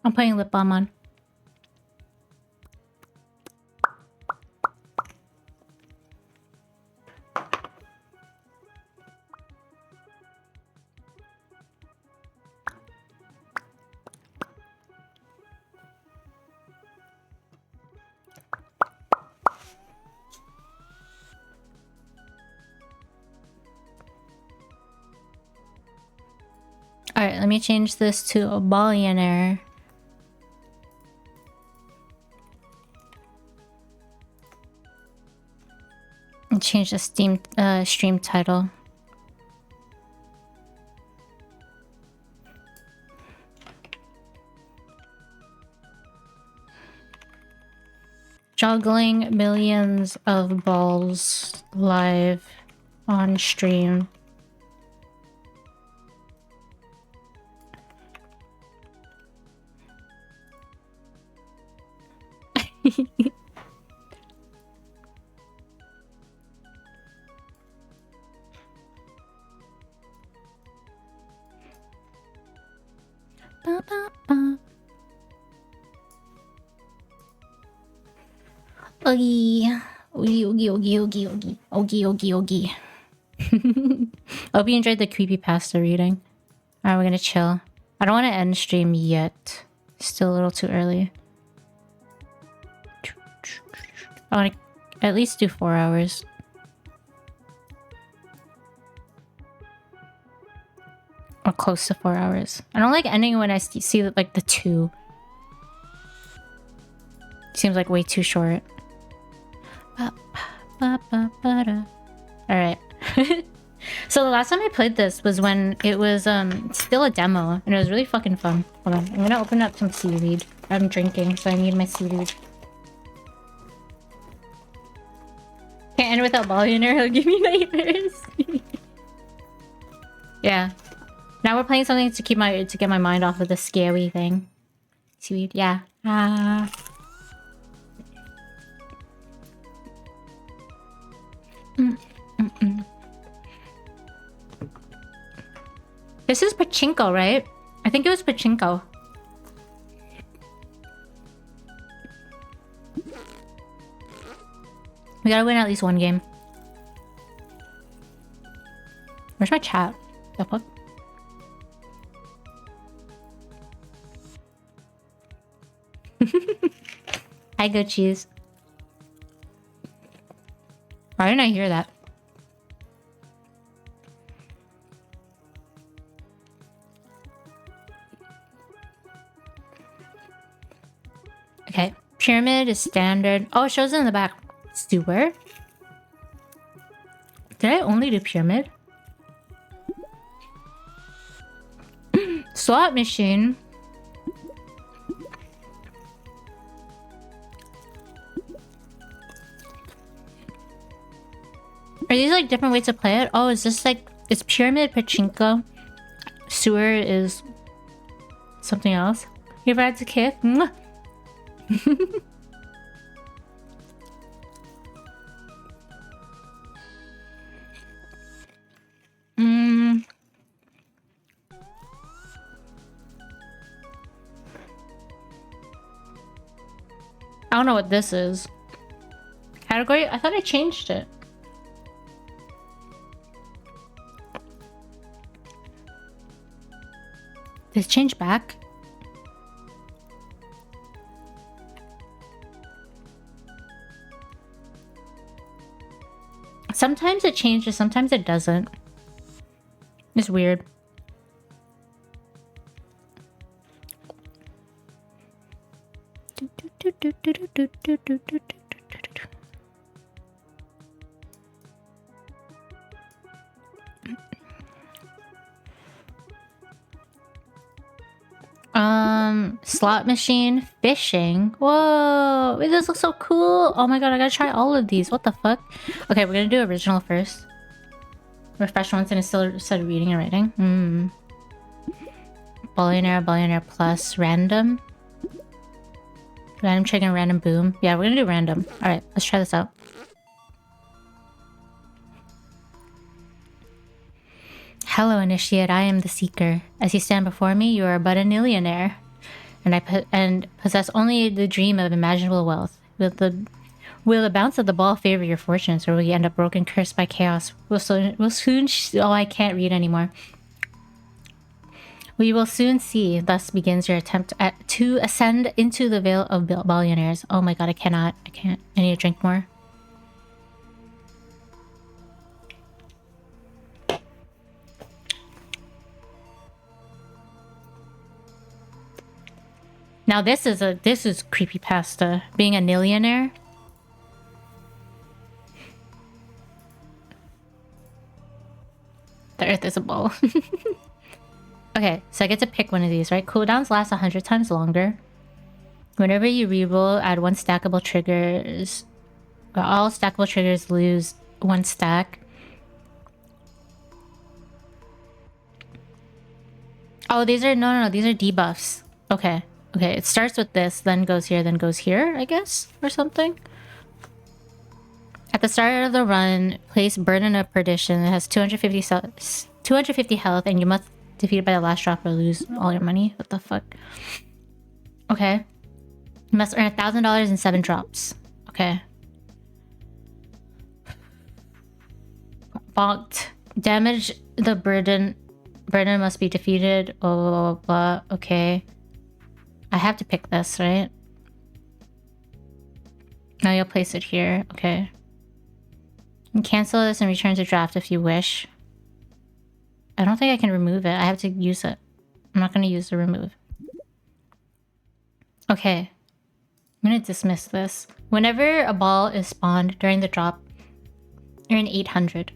Speaker 1: I'm putting lip balm on. Alright, let me change this to a billionaire. And change the stream title. Juggling millions of balls live on stream. Ba, ba, ba. Oogie. Oogie, oogie, oogie, oogie, oogie. Oogie, oogie, oogie. I hope you enjoyed the creepypasta reading. Alright, we're gonna chill. I don't want to end stream yet. Still a little too early. I want to at least do 4 hours. Or close to 4 hours. I don't like ending when I see like the 2. Seems like way too short. Alright. So the last time I played this was when it was still a demo. And it was really fucking fun. Hold on. I'm gonna open up some seaweed. I'm drinking, so I need my seaweed. Can't end without billionaire. He'll give me nightmares. Yeah. Now we're playing something to get my mind off of the scary thing. Seaweed, yeah. This is pachinko, right? I think it was pachinko. We gotta win at least one game. Where's my chat? The fuck? Hi, good cheese. Why didn't I hear that? Okay. Pyramid is standard. Oh, it shows it in the back. Sewer? Did I only do pyramid? Slot machine. Are these like different ways to play it? Oh, is this like... It's pyramid pachinko. Sewer is... something else. You ever had to kiss? Mwah. I don't know what this is. Category? I thought I changed it. Did it change back? Sometimes it changes, sometimes it doesn't. It's weird. Slot machine, fishing. Whoa, wait, this looks so cool. Oh my god, I gotta try all of these. What the fuck? Okay, we're gonna do original first. Refresh once and it's still said reading and writing. Billionaire plus random. Random chicken, random boom. Yeah, we're gonna do random. Alright, let's try this out. Hello, initiate. I am the seeker. As you stand before me, you are but a millionaire. And possess only the dream of imaginable wealth. Will the bounce of the ball favor your fortunes, or will you end up broken, cursed by chaos? We'll soon oh, I can't read anymore. We will soon see. Thus begins your attempt to ascend into the Vale of Billionaires. Oh my god, I can't. I need to drink more. Now this is creepypasta. Being a millionaire. The earth is a ball. Okay, so I get to pick one of these, right? Cooldowns last 100 times longer. Whenever you reroll, add one stackable triggers. All stackable triggers lose one stack. Oh, these are no, these are debuffs. Okay. Okay, it starts with this, then goes here, I guess, or something. At the start of the run, place Burden of Perdition. It has 250 health, and you must defeat it by the last drop or lose all your money. What the fuck? Okay. You must earn $1,000 in 7 drops. Okay. Balked. Damage the burden. Burden must be defeated. Oh, blah. Okay. I have to pick this, right? Now you'll place it here. Okay. You can cancel this and return to draft if you wish. I don't think I can remove it. I have to use it. I'm not going to use the remove. Okay. I'm going to dismiss this. Whenever a ball is spawned during the drop, earn 800.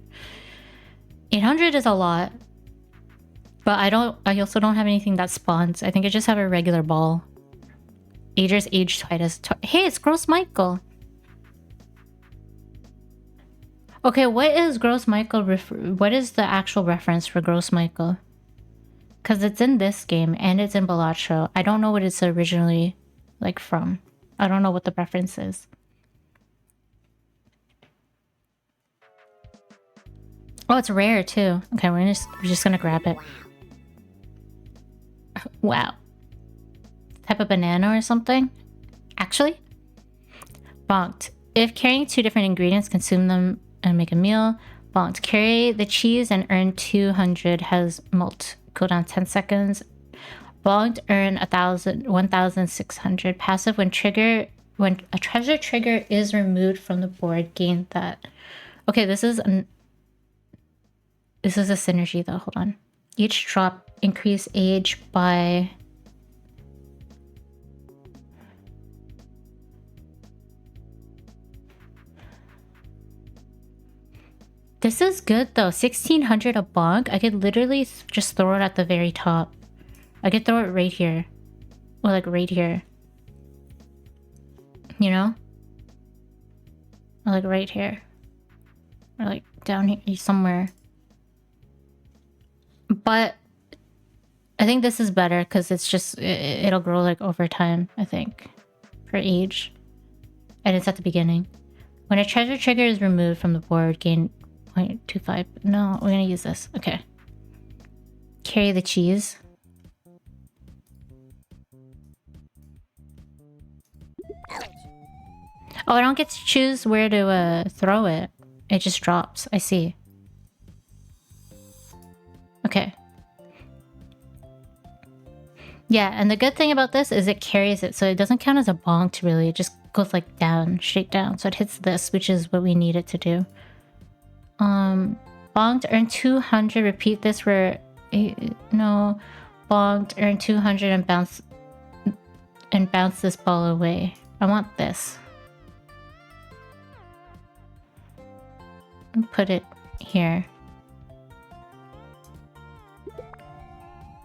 Speaker 1: 800 is a lot. But I also don't have anything that spawns. I think I just have a regular ball. Agers age twice. Hey, it's Gross Michael. Okay, what is Gross Michael what is the actual reference for Gross Michael? Because it's in this game and it's in Balatro. I don't know what it's originally like from. I don't know what the reference is. Oh, it's rare too. Okay, we're just gonna grab it. Wow. Type of banana or something? Actually? Bonked. If carrying 2 different ingredients, consume them and make a meal. Bonked. Carry the cheese and earn 200 has molt. Cooldown 10 seconds. Bonked. Earn 1,600. Passive when a treasure trigger is removed from the board, gain that. Okay, this is a synergy though. Hold on. Each drop increase age by... This is good though. 1,600 a bonk. I could literally just throw it at the very top. I could throw it right here. Or like right here. You know? Or like right here. Or like down here somewhere. But I think this is better because it's just it'll grow like over time, I think, per age, and it's at the beginning. When a treasure trigger is removed from the board, gain 0.25. No, we're gonna use this. Okay. Carry the cheese. Oh, I don't get to choose where to throw it. It just drops. I see. Okay. Yeah, and the good thing about this is it carries it, so it doesn't count as a bonk really. It just goes like down, straight down. So it hits this, which is what we need it to do. Bonked, earn 200. Repeat this for no. Bonked, earn 200 and bounce this ball away. I want this. And put it here.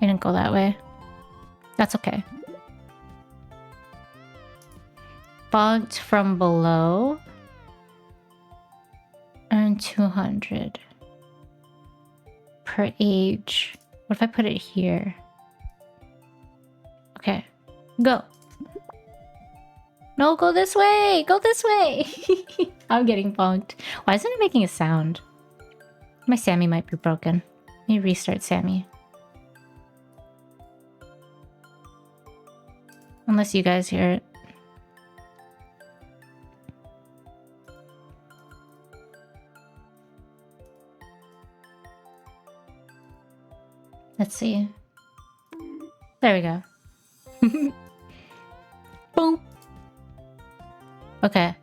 Speaker 1: It didn't go that way. That's okay. Bonked from below. Earn 200 per age. What if I put it here? Okay, go. No, go this way. Go this way. I'm getting bonked. Why isn't it making a sound? My Sammy might be broken. Let me restart Sammy. Unless you guys hear it. Let's see. There we go. Boom. Okay.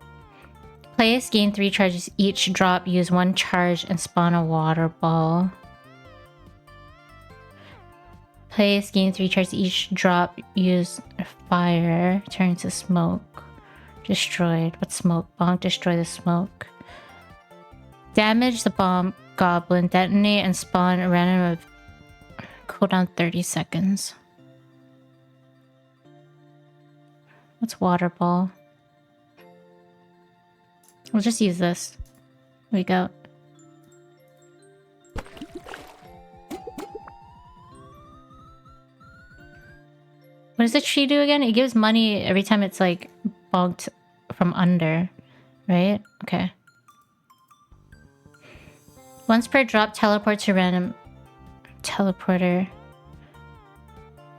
Speaker 1: Place, gain 3 charges each drop, use 1 charge and spawn a water ball. Place, gain 3 charges each drop, use fire, turn to smoke. Destroyed. What smoke? Bonk, destroy the smoke. Damage the bomb goblin, detonate and spawn a random of cooldown 30 seconds. What's water ball? We'll just use this. Here we go. What does the tree do again? It gives money every time it's like bonked from under, right? Okay. Once per drop, teleport to random teleporter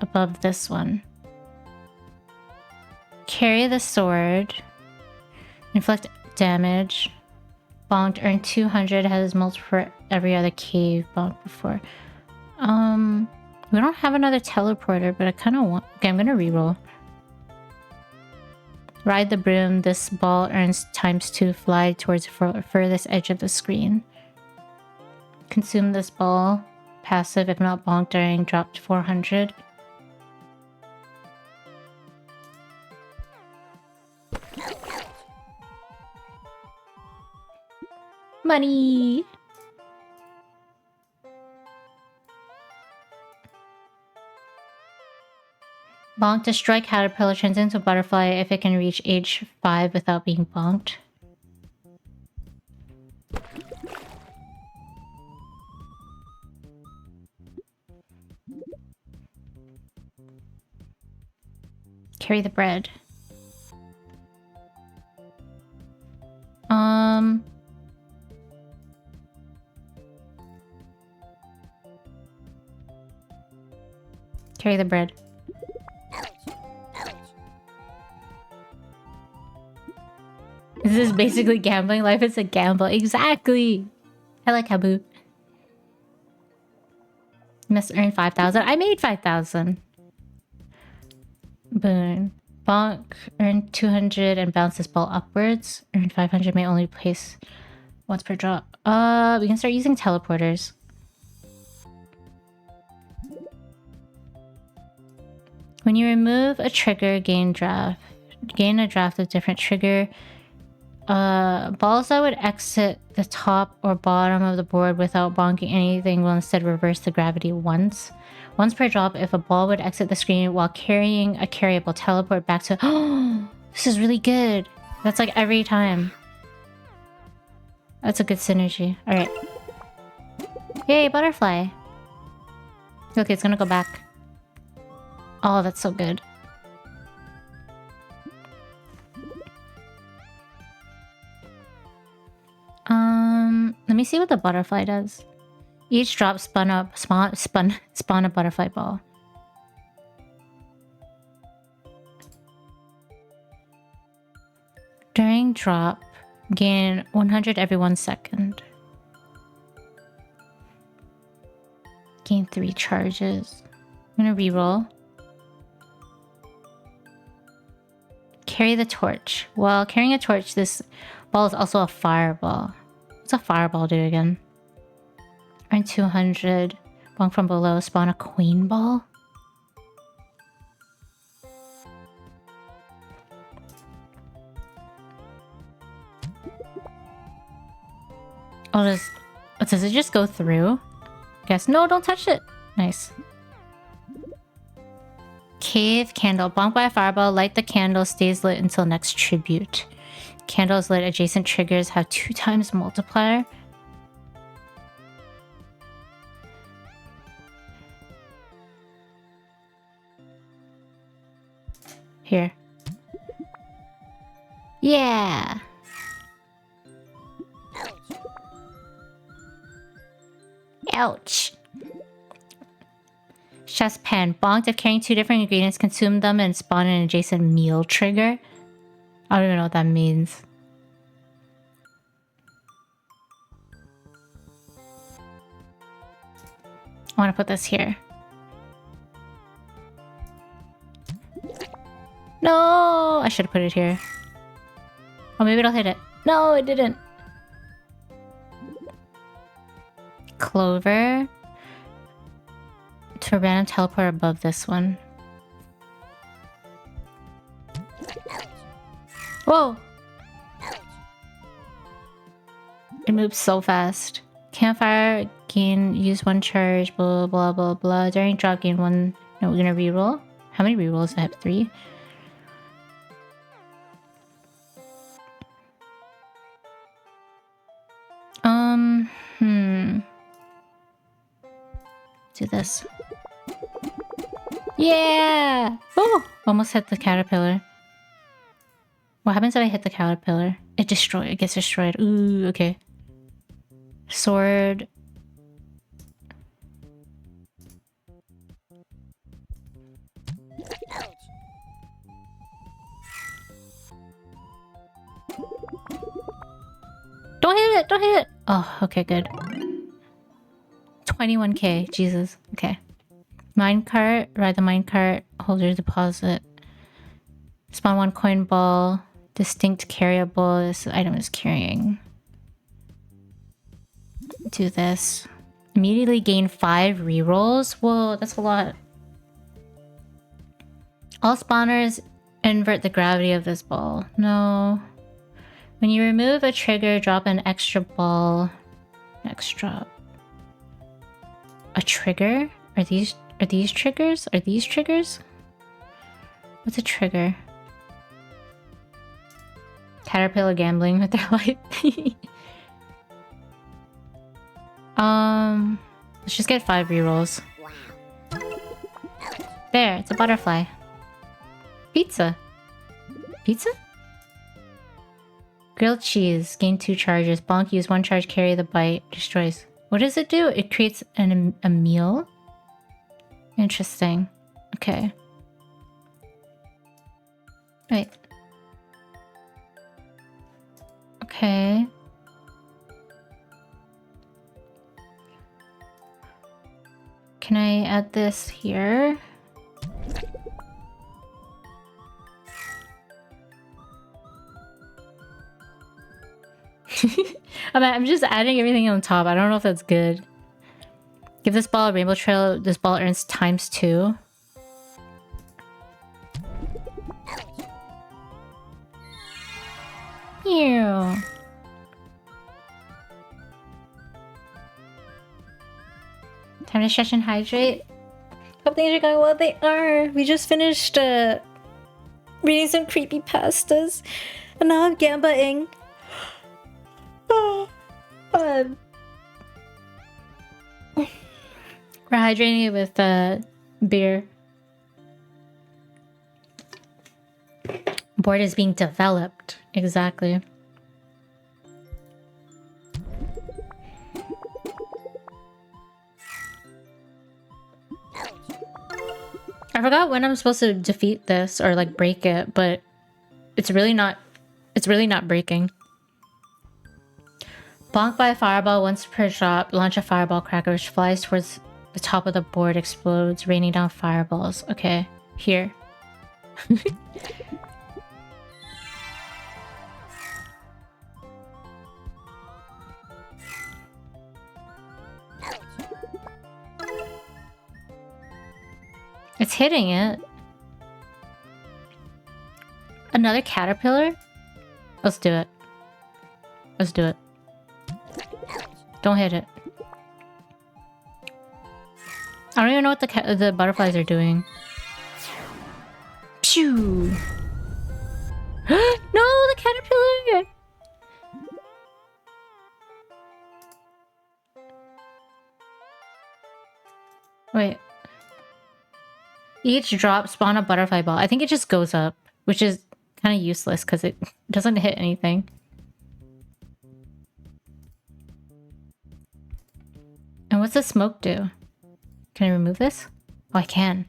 Speaker 1: above this one. Carry the sword. Inflict damage. Bonked, earn 200, has multiple for every other cave bonk before. We don't have another teleporter, but I kind of want... Okay, I'm gonna reroll. Ride the broom. This ball earns ×2. Fly towards the furthest edge of the screen. Consume this ball. Passive, if not bonked during drop to 400. Money! Bonk, destroy caterpillar, turns into a butterfly if it can reach age 5 without being bonked. Carry the bread. Carry the bread. This is basically gambling. Life is a gamble. Exactly. I like Habu. Must earn 5,000. I made 5,000. Boom. Bonk. Earn 200 and bounce this ball upwards. Earn 500. May only place once per drop. We can start using teleporters. When you remove a trigger, gain a draft of different trigger. Balls that would exit the top or bottom of the board without bonking anything will instead reverse the gravity once. Once per drop, if a ball would exit the screen while carrying a carryable, teleport back to... Oh, this is really good. That's like every time. That's a good synergy. Alright. Yay, butterfly. Okay, it's gonna go back. Oh, that's so good. Let me see what the butterfly does. Each drop spawn a butterfly ball. During drop, gain 100 every 1 second. Gain 3 charges. I'm gonna reroll. Carry the torch. While carrying a torch, this ball is also a fireball. What's a fireball do again? Earn 200. Bong from below. Spawn a queen ball. Oh, does it just go through? Guess no, don't touch it. Nice. Cave candle. Bonk by a fireball. Light the candle. Stays lit until next tribute. Candles lit. Adjacent triggers have 2 times multiplier. Here. Yeah. Ouch. Chef's pan. Bonked if carrying 2 different ingredients, consume them and spawn an adjacent meal trigger. I don't even know what that means. I want to put this here. No! I should have put it here. Oh, maybe it'll hit it. No, it didn't. Clover. To random teleport above this one. Whoa! It moves so fast. Campfire, gain, use 1 charge, blah, blah, blah, blah. During drop, gain 1. No, we're gonna reroll. How many rerolls? I have 3. Do this. Yeah! Oh! Almost hit the caterpillar. What happens if I hit the caterpillar? It gets destroyed. Ooh, okay. Sword. Don't hit it! Don't hit it! Oh, okay, good. 21k. Jesus. Okay. Minecart. Ride the minecart. Hold your deposit. Spawn 1 coin ball. Distinct carryable. This item is carrying. Do this. Immediately gain 5 rerolls. Whoa, that's a lot. All spawners invert the gravity of this ball. No. When you remove a trigger, drop an extra ball. Next drop. A trigger? Are these triggers? Are these triggers? What's a trigger? Caterpillar gambling with their life. Let's just get 5 rerolls. There, it's a butterfly. Pizza. Pizza? Grilled cheese. Gain 2 charges. Bonk, use 1 charge, carry the bite. Destroys. What does it do? It creates a meal? Interesting. Okay. Wait. Okay. Can I add this here? I'm just adding everything on top. I don't know if that's good. Give this ball a rainbow trail. This ball earns ×2. Ew. Time to stretch and hydrate. Hope things are going well. They are. We just finished reading some creepypastas. And now I'm gambling. We're hydrating it with beer. Board is being developed. Exactly. I forgot when I'm supposed to defeat this or like break it, but it's really not breaking. Bonk by a fireball once per drop, launch a fireball cracker which flies towards the top of the board, explodes, raining down fireballs. Okay, here. It's hitting it. Another caterpillar? Let's do it. Let's do it. Don't hit it. I don't even know what the butterflies are doing. Phew! No, the caterpillar! Wait. Each drop spawn a butterfly ball. I think it just goes up, which is kind of useless because it doesn't hit anything. And what's the smoke do? Can I remove this? Oh, I can.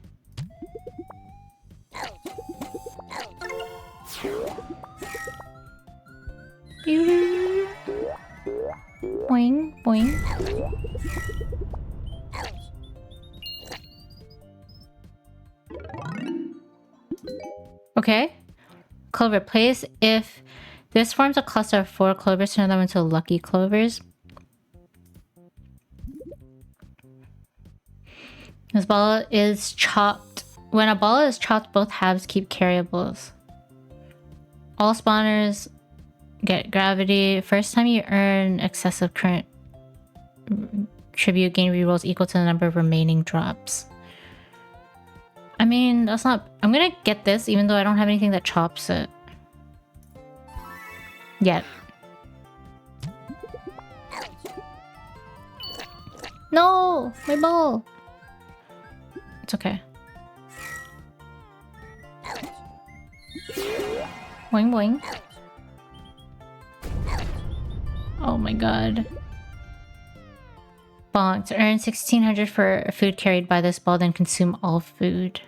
Speaker 1: Boing, boing. Okay. Clover place. If this forms a cluster of 4 clovers, turn them into lucky clovers. This ball is chopped. When a ball is chopped, both halves keep carryables. All spawners get gravity. First time you earn excessive current tribute, gain rerolls equal to the number of remaining drops. I mean, that's not... I'm gonna get this even though I don't have anything that chops it. Yet. No! My ball! It's okay. Boing boing. Oh my god. Bonks. Earn 1600 for food carried by this ball, then consume all food.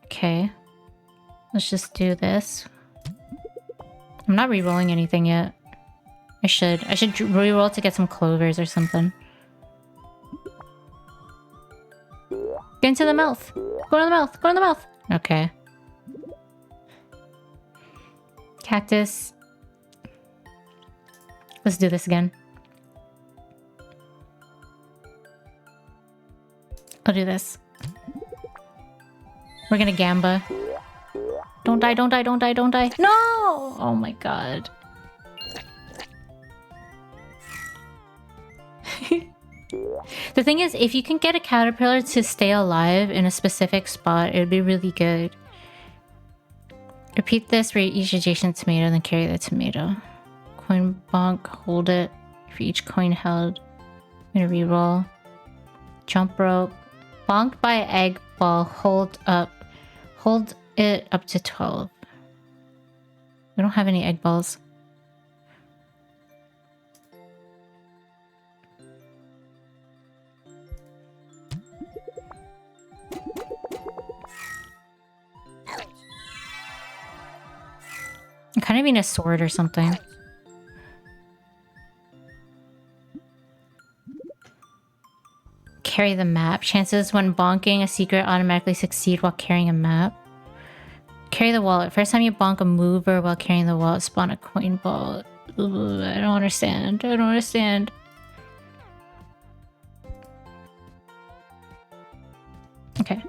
Speaker 1: Okay. Let's just do this. I'm not re-rolling anything yet. I should re-roll to get some clovers or something. Get into the mouth! Go to the mouth! Go to the mouth! Okay. Cactus. Let's do this again. I'll do this. We're gonna gamba. Don't die, don't die, don't die, don't die. No! Oh my god. The thing is, if you can get a caterpillar to stay alive in a specific spot, it would be really good. Repeat this for each adjacent tomato, then carry the tomato. Coin bonk, hold it for each coin held. I'm gonna reroll. Jump rope. Bonk by egg ball, hold it up to 12. We don't have any egg balls. I kind of mean a sword or something. Carry the map. Chances when bonking a secret automatically succeed while carrying a map. Carry the wallet. First time you bonk a mover while carrying the wallet, spawn a coin ball. Ugh, I don't understand. I don't understand. Okay.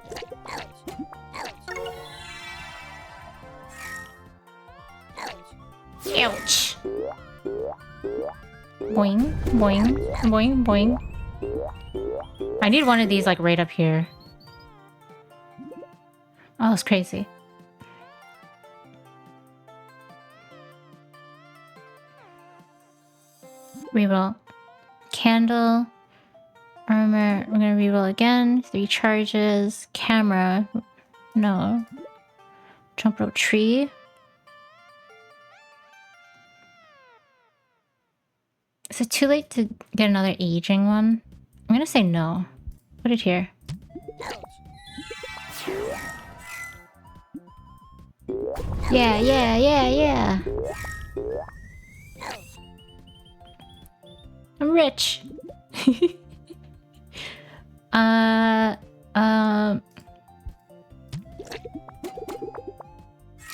Speaker 1: Ouch. Boing, boing, boing, boing. I need one of these like right up here. Oh, that's crazy. Reroll. Candle. Armor. We're gonna reroll again. 3 charges. Camera. No. Jump rope tree. Is it too late to get another aging one? I'm gonna say no. Put it here. Yeah, yeah, yeah, yeah. I'm rich.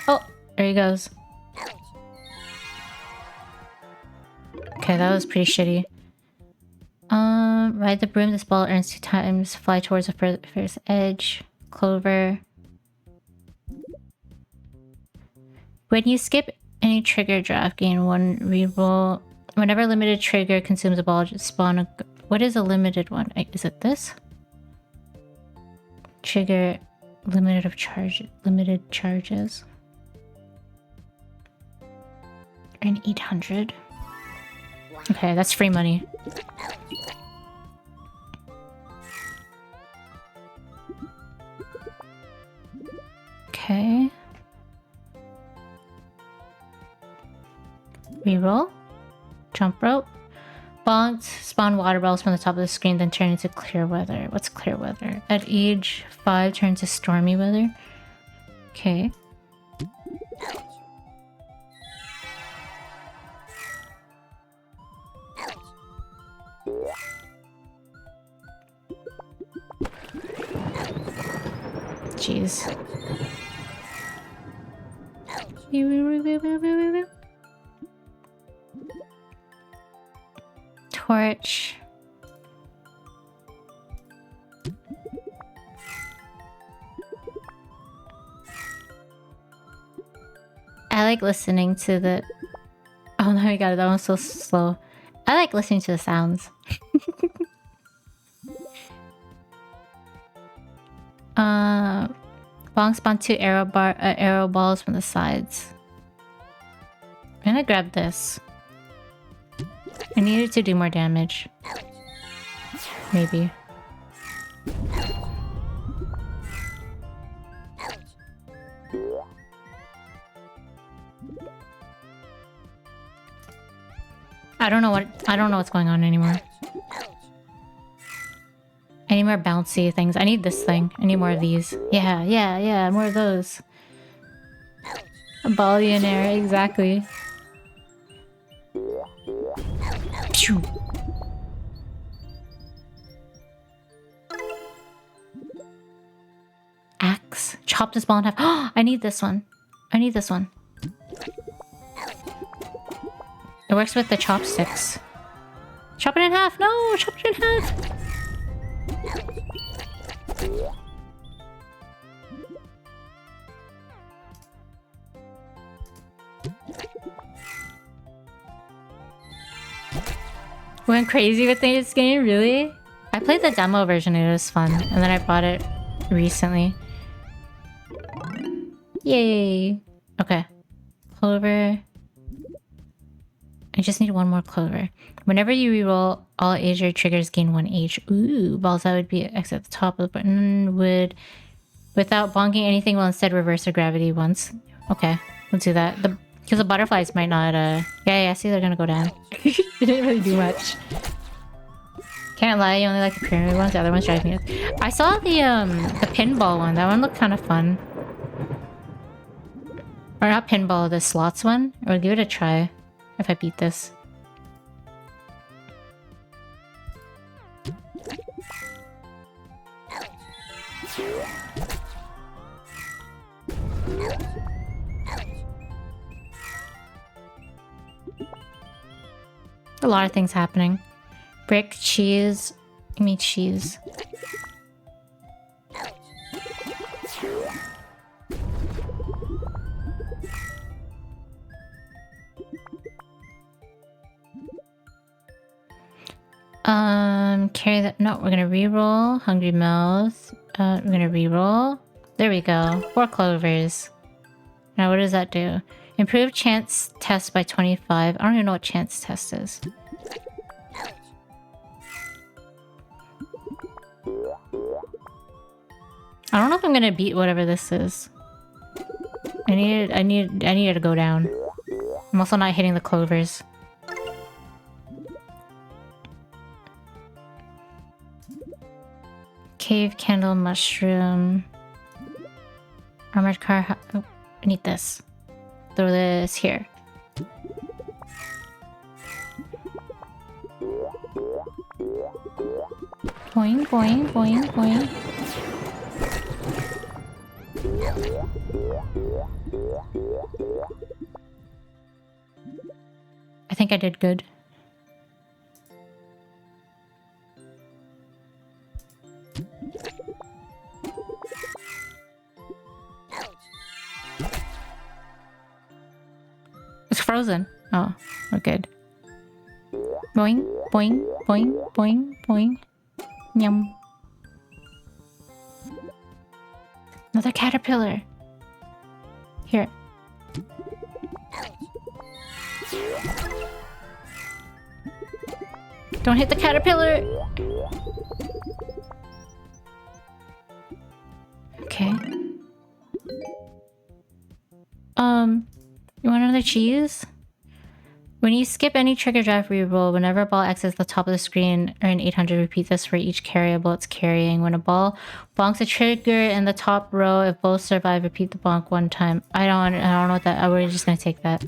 Speaker 1: Oh, there he goes. Okay, that was pretty shitty. Ride the broom. This ball earns 2 times. Fly towards the first edge. Clover. When you skip any trigger draft, gain 1 reroll. Whenever limited trigger consumes a ball, just spawn a... What is a limited one? Is it this? Trigger limited charges. Earn 800. Okay, that's free money. Okay. Reroll. Jump rope. Bonks spawn water balls from the top of the screen, then turn into clear weather. What's clear weather? At age 5, turn to stormy weather. Okay. Jeez. Torch. I like listening to the... Oh my god, that one's so slow. I like listening to the sounds. Bong spawn 2 arrow balls from the sides. I'm gonna grab this. I needed to do more damage. Maybe. I don't know what's going on anymore. I need more bouncy things. I need this thing. I need more of these. Yeah, more of those. A billionaire, exactly. Phew. Axe. Chop this ball in half. Oh, I need this one. I need this one. It works with the chopsticks. Chop it in half! No! Chop it in half! Went crazy with this game, really? I played the demo version, it was fun. And then I bought it recently. Yay! Okay. Clover. I just need one more clover. Whenever you reroll, all age or triggers gain 1 age. Ooh, balls that would be X at the top of the button would, without bonking anything, will instead reverse the gravity once. Okay, we'll do that. Because the butterflies might not, Yeah, see, they're gonna go down. They didn't really do much. Can't lie, you only like the pyramid ones, the other ones drive me nuts. I saw the pinball one. That one looked kind of fun. Or not pinball, the slots one. I would give it a try if I beat this. A lot of things happening. Brick, cheese. Give me cheese. Carry that. No, we're gonna reroll. Hungry mouth. We're gonna reroll. There we go. 4 clovers. Now, what does that do? Improve chance test by 25. I don't even know what chance test is. I don't know if I'm gonna beat whatever this is. I need it to go down. I'm also not hitting the clovers. Cave candle mushroom. Armored car. Oh, I need this. Throw this here. Boing, boing, boing, boing. I think I did good. It's frozen. Oh, we're good. Boing, boing, boing, boing, boing. Yum. Another caterpillar. Here. Don't hit the caterpillar. Okay. You want another cheese? When you skip any trigger drive reroll, whenever a ball exits the top of the screen, earn 800. Repeat this for each carryable it's carrying. When a ball bonks a trigger in the top row, if both survive, repeat the bonk one time. I don't know what that. We're just gonna take that.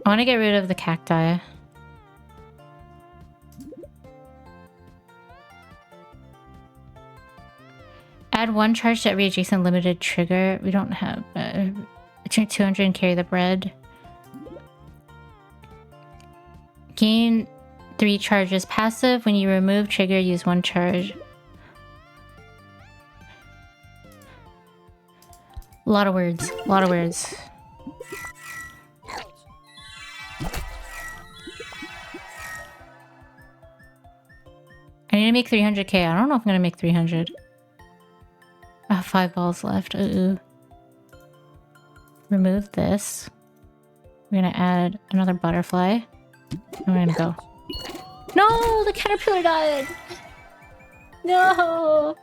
Speaker 1: I want to get rid of the cacti. Add 1 charge to every adjacent limited trigger. We don't have... turn 200 and carry the bread. Gain 3 charges. Passive. When you remove trigger, use 1 charge. A lot of words. A lot of words. I need to make 300k. I don't know if I'm gonna make 300. I have 5 balls left. Ooh. Remove this. We're gonna add another butterfly. And we're gonna go. No! The caterpillar died! No!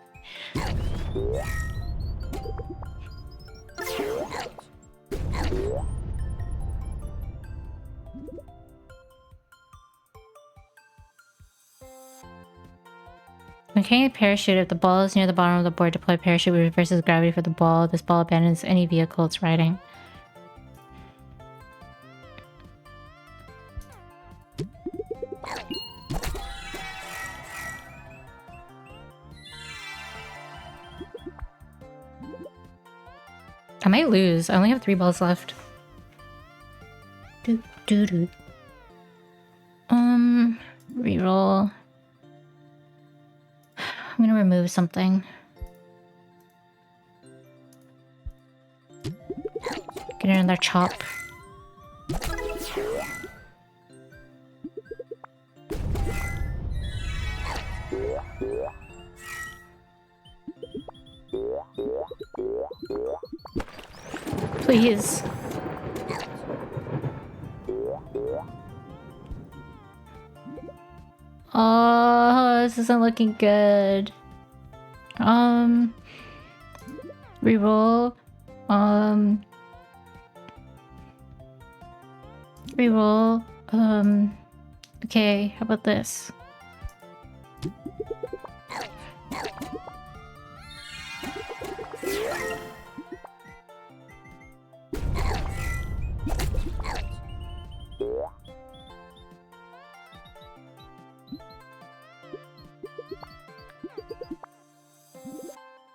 Speaker 1: When carrying a parachute, if the ball is near the bottom of the board, deploy parachute, which reverses gravity for the ball. This ball abandons any vehicle it's riding. I might lose. I only have 3 balls left. Reroll. I'm gonna remove something. Get another chop. Please. Oh, this isn't looking good. Reroll. Reroll. Okay, how about this?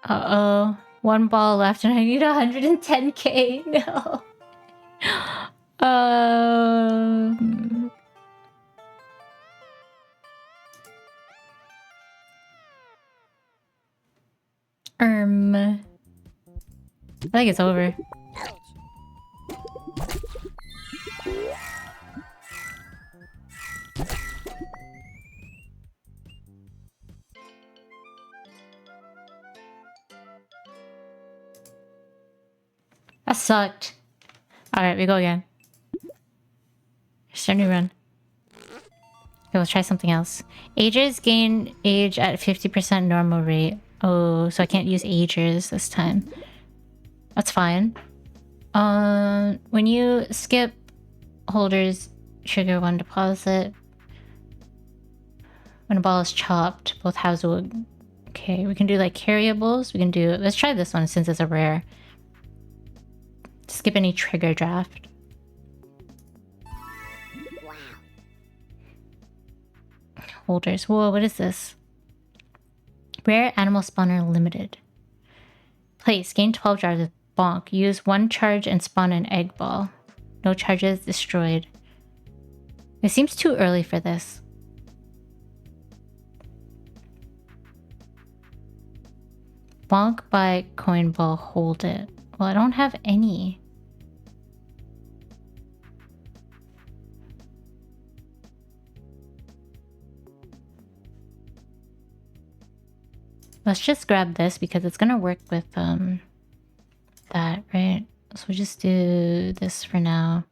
Speaker 1: Uh-oh. 1 ball left and I need 110k. No. I think it's over. That sucked. Alright, we go again. Start new run. Okay, let's try something else. Agers gain age at 50% normal rate. Oh, so I can't use agers this time. That's fine. When you skip holders, trigger 1 deposit. When a ball is chopped, both halves will... Okay, we can do like carryables. We can do... Let's try this one since it's a rare. Skip any trigger draft.
Speaker 3: Wow.
Speaker 1: Holders. Whoa, what is this? Rare animal spawner limited. Place. Gain 12 jars of bonk. Use 1 charge and spawn an egg ball. No charges destroyed. It seems too early for this. Bonk by coin ball. Hold it. Well, I don't have any. Let's just grab this because it's gonna work with that, right? So we'll just do this for now.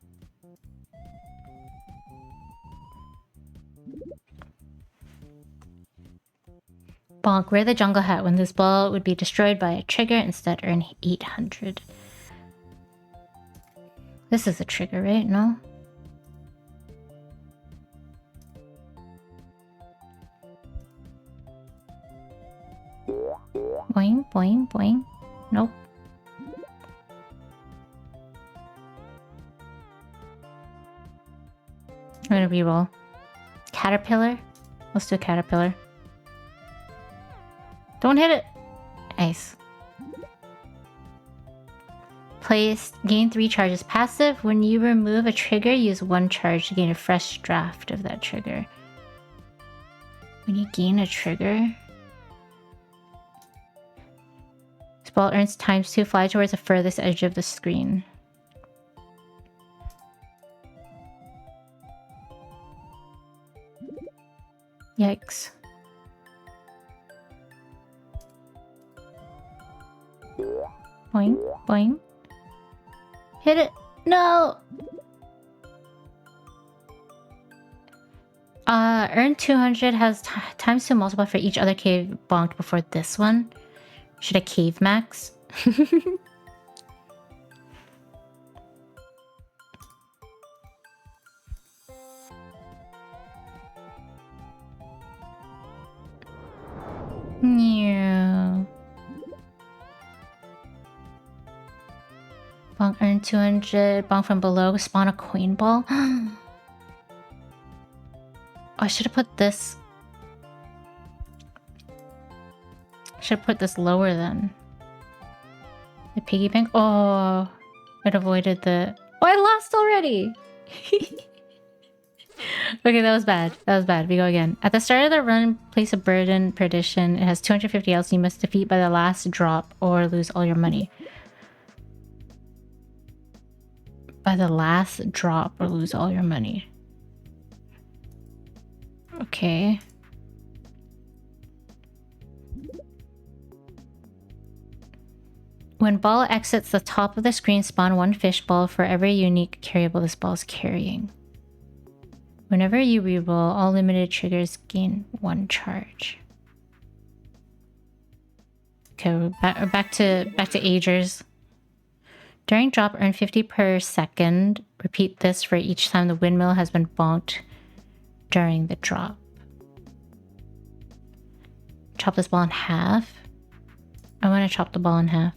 Speaker 1: Bonk, wear the jungle hat. When this ball would be destroyed by a trigger, instead earn 800. This is a trigger, right? No? Boing, boing, boing. Nope. I'm gonna reroll. Caterpillar? Let's do a caterpillar. Don't hit it! Nice. Place, gain 3 charges. Passive, when you remove a trigger, use 1 charge to gain a fresh draft of that trigger. When you gain a trigger... This ball earns ×2, fly towards the furthest edge of the screen. Yikes. Boing, boing. Hit it! No! Earn 200 has ×2 multiple for each other cave bonked before this one. Should I cave max? Yeah. Bonk earn 200. Bonk from below. Spawn a coin ball. Oh, I should have put this. Should have put this lower then. The piggy bank. Oh, it avoided the. Oh, I lost already. Okay, that was bad. That was bad. We go again. At the start of the run, place a bird in perdition. It has 250 else you must defeat by the last drop or lose all your money. By the last drop or lose all your money. Okay. When ball exits the top of the screen, spawn 1 fish ball for every unique carryable this ball is carrying. Whenever you reroll, all limited triggers gain 1 charge. Okay, we're back to agers. During drop, earn 50 per second. Repeat this for each time the windmill has been bonked during the drop. Chop this ball in half. I want to chop the ball in half.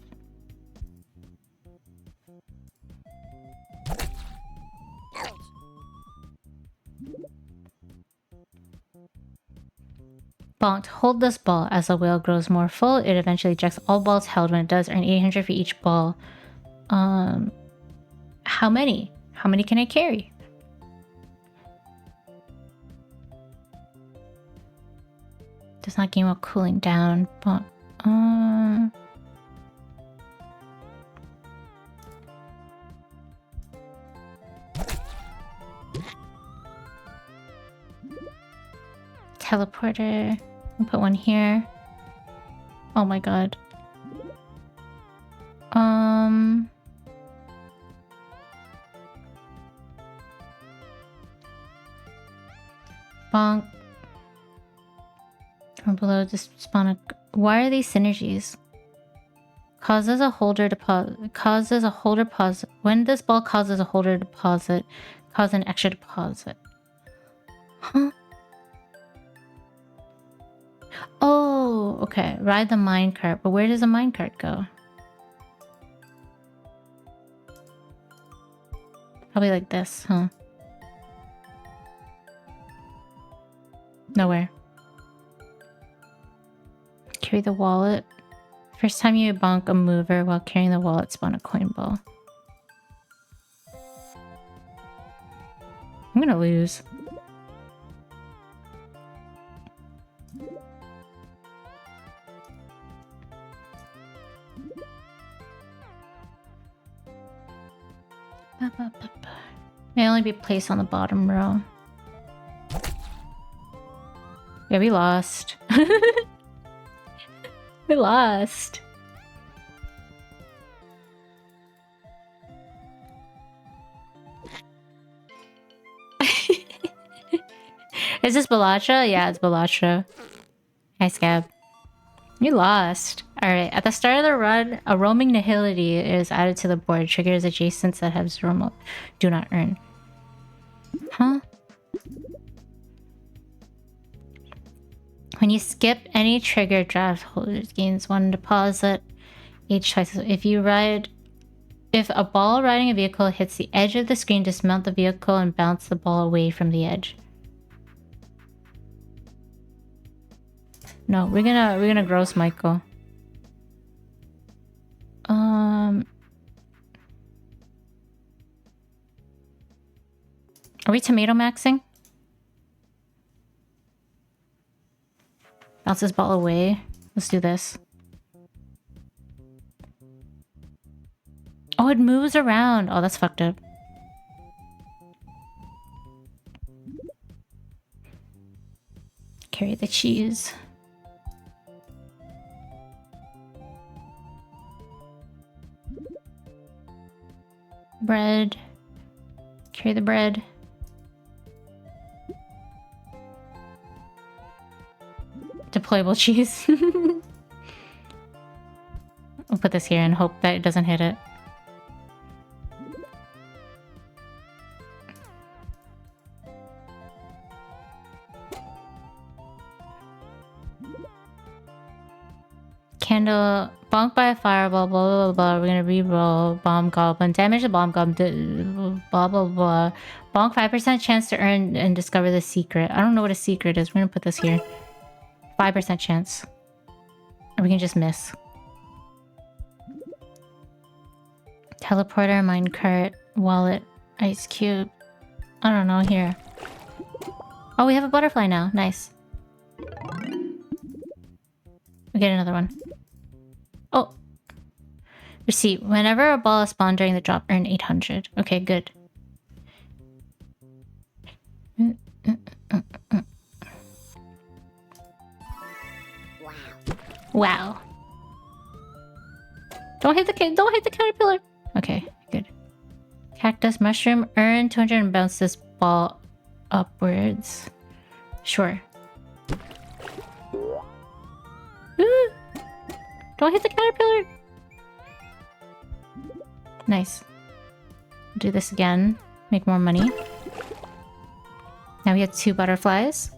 Speaker 1: Bonked. Hold this ball. As the whale grows more full, it eventually ejects all balls held. When it does, earn 800 for each ball. How many? How many can I carry? Does not gain while cooling down, but teleporter. I'll put one here. Oh my god. Bonk. From below, just spawn a... Why are these synergies? Causes a holder deposit. Causes a holder deposit. When this ball causes a holder deposit, cause an extra deposit. Huh? Oh, okay. Ride the minecart. But where does the minecart go? Probably like this, huh? Nowhere. Carry the wallet. First time you bonk a mover while carrying the wallet, spawn a coin ball. I'm gonna lose. May only be placed on the bottom row. Yeah, we lost. We lost. Is this Balasha? Yeah, it's Balasha. Hi, Scab. You lost. Alright, at the start of the run, a roaming nihility is added to the board. Triggers adjacents that have zero do not earn. Huh? When you skip any trigger, draft holders gains 1 deposit each twice. If a ball riding a vehicle hits the edge of the screen, dismount the vehicle and bounce the ball away from the edge. No, we're gonna gross Michael. Are we tomato maxing? Bounce this ball away. Let's do this. Oh, it moves around. Oh, that's fucked up. Carry the cheese. Bread. Carry the bread. Deployable cheese. We'll put this here and hope that it doesn't hit it. Candle. Bonk by a fireball. Blah, blah, blah. We're gonna re-roll. Bomb goblin. Damage the bomb goblin. Blah, blah, blah. Bonk 5% chance to earn and discover the secret. I don't know what a secret is. We're gonna put this here. 5% chance. Or we can just miss. Teleporter, minecart, wallet, ice cube. I don't know, here. Oh, we have a butterfly now. Nice. We get another one. Oh. Receipt. Whenever a ball is spawned during the drop, earn 800. Okay, good. Wow. Don't hit the caterpillar. Okay, good. Cactus mushroom, earn 200 and bounce this ball upwards. Sure. Ooh. Don't hit the caterpillar. Nice. Do this again. Make more money. Now we have 2 butterflies.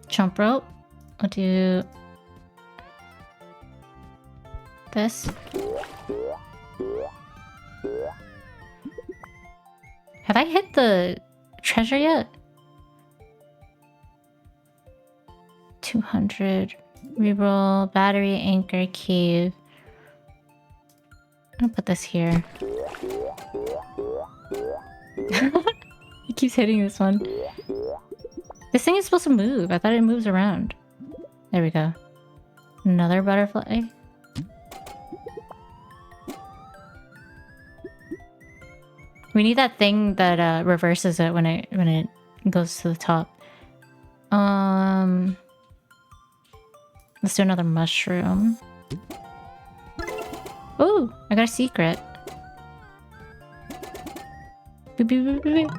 Speaker 1: Jump rope. I'll do this. Have I hit the treasure yet? 200. Reroll, battery, anchor, cave. I'm gonna put this here. It keeps hitting this one. This thing is supposed to move. I thought it moves around. There we go. Another butterfly. We need that thing that reverses it when it goes to the top. Let's do another mushroom. Ooh, I got a secret. Beep, beep, beep, beep, beep.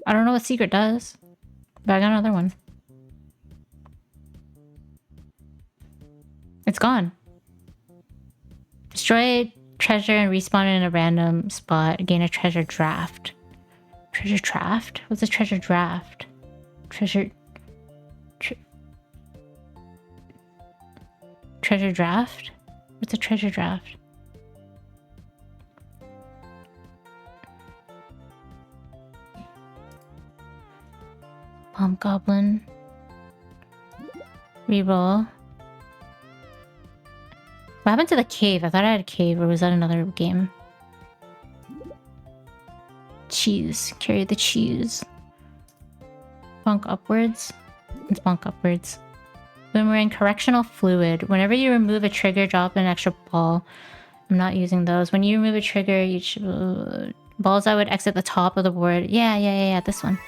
Speaker 1: I don't know what secret does, but I got another one. It's gone. Destroy treasure and respawn in a random spot. Gain a treasure draft. Treasure draft? What's a treasure draft? Treasure draft? What's a treasure draft? Bomb goblin. Reroll. What happened to the cave? I thought I had a cave, or was that another game? Cheese. Carry the cheese. Bonk upwards. Let's bonk upwards. When we're in correctional fluid, whenever you remove a trigger, drop an extra ball. I'm not using those. When you remove a trigger, you should... balls that would exit the top of the board. Yeah, this one.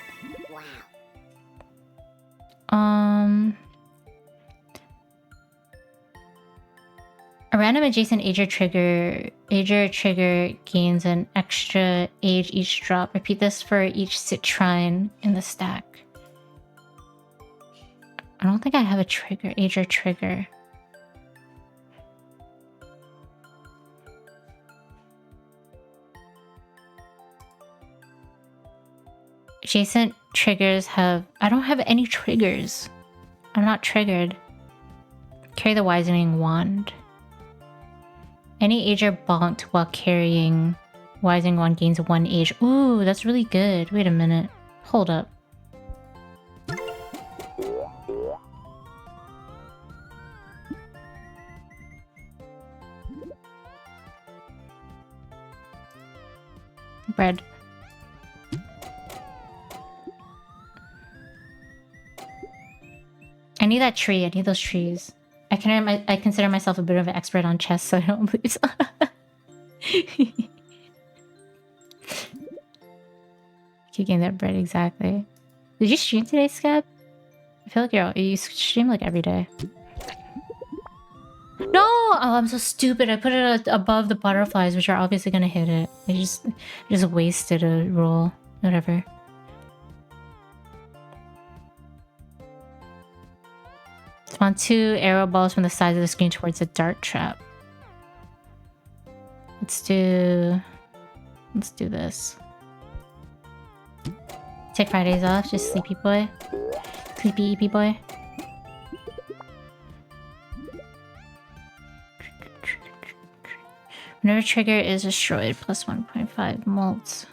Speaker 1: A random adjacent age or trigger gains an extra age each drop. Repeat this for each citrine in the stack. I don't think I have a trigger, age or trigger. Adjacent triggers have... I don't have any triggers. I'm not triggered. Carry the wisening wand. Any ager bonked while carrying wisening wand gains 1 age. Ooh, that's really good. Wait a minute. Hold up. Bread. I need that tree. I need those trees. I consider myself a bit of an expert on chess, so I don't lose. Keep getting that bread, exactly. Did you stream today, Scab? I feel like you stream like every day. No! Oh, I'm so stupid. I put it above the butterflies, which are obviously gonna hit it. I just wasted a roll. Whatever. Spawn 2 arrow balls from the sides of the screen towards a dart trap. Let's do this. Take Fridays off, just sleepy boy. Sleepy eepy boy. Whenever trigger is destroyed, plus 1.5 molts.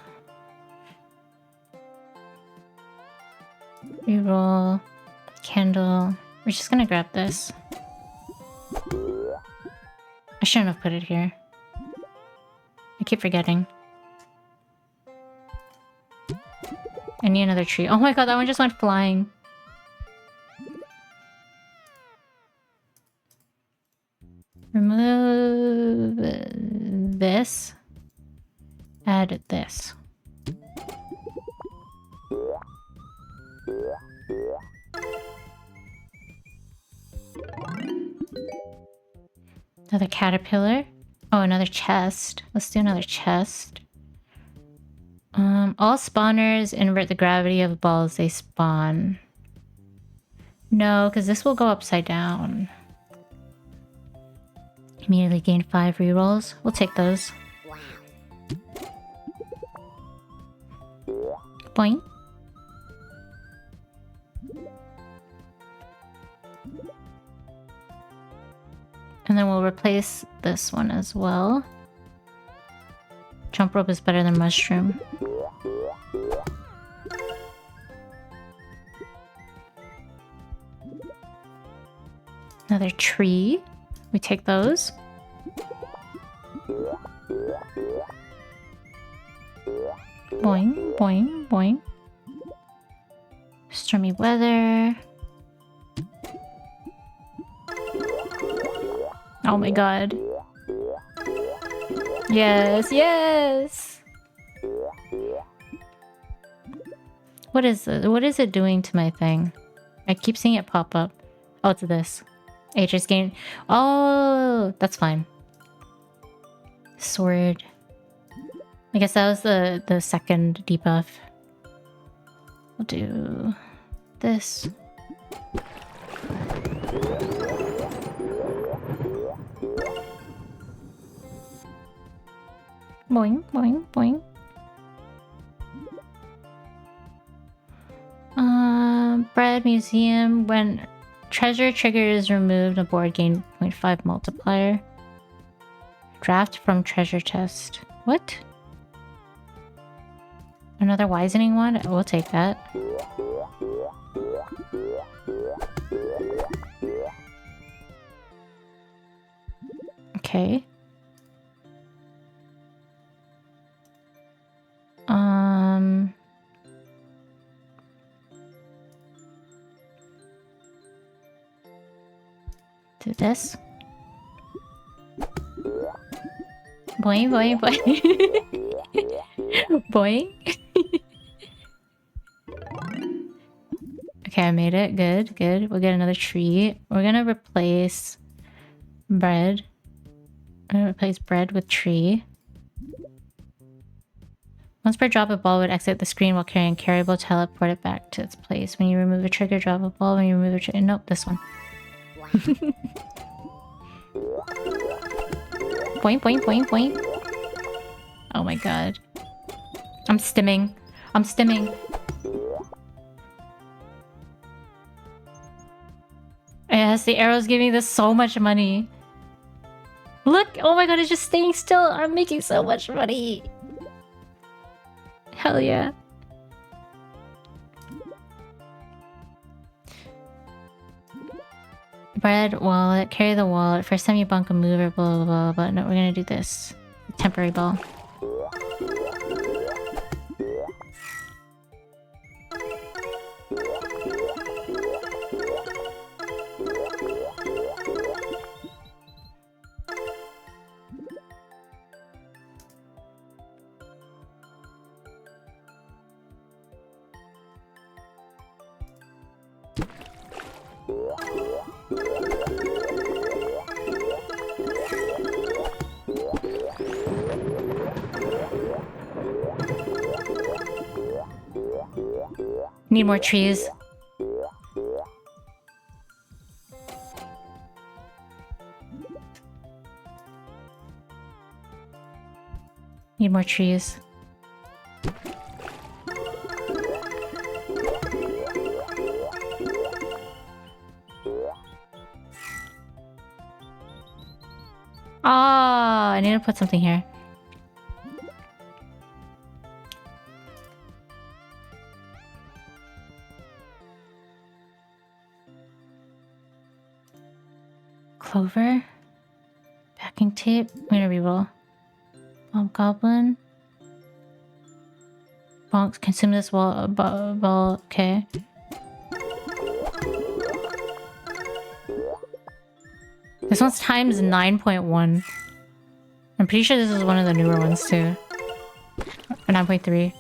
Speaker 1: Reroll. Candle. We're just gonna grab this. I shouldn't have put it here. I keep forgetting. I need another tree. Oh my god, that one just went flying. Remove this. Add this. Another caterpillar. Oh, another chest. Let's do another chest. All spawners invert the gravity of balls they spawn. No, because this will go upside down. Immediately gain 5 rerolls. We'll take those. Boing. And then we'll replace this one as well. Jump rope is better than mushroom. Another tree. We take those. Boing, boing, boing. Stormy weather. Oh my god. Yes, yes! What is it? What is it doing to my thing? I keep seeing it pop up. Oh, it's this. Aegis gain. Oh, that's fine. Sword. I guess that was the second debuff. We'll do this. Boing, boing, boing. Bread museum. When treasure trigger is removed, the board gain 0.5 multiplier. Draft from treasure chest. What? Another wisening one? We'll take that. Okay. Do this. Boing, boing, boing. Boing. Okay, I made it. Good, good. We'll get another tree. We're gonna replace bread. I'm gonna replace bread with tree. Once per drop, a ball would exit the screen while carrying carryable, teleport it back to its place. When you remove a trigger, drop a ball. When you remove a trigger... Nope, this one. Boing, boing, boing, boing. Oh my god. I'm stimming. I'm stimming. Yes, the arrow's giving this so much money. Look! Oh my god, it's just staying still. I'm making so much money. Hell yeah. Bread, wallet, carry the wallet. First time you bonk a mover, blah blah blah. But no, we're gonna do this. Temporary ball. Need more trees. Need more trees. Ah, I need to put something here. Clover. Backing tape. I'm gonna reroll. Goblin. Bonks. Consume this wall. Ball. Okay. This one's times 9.1. I'm pretty sure this is one of the newer ones too. Or 9.3.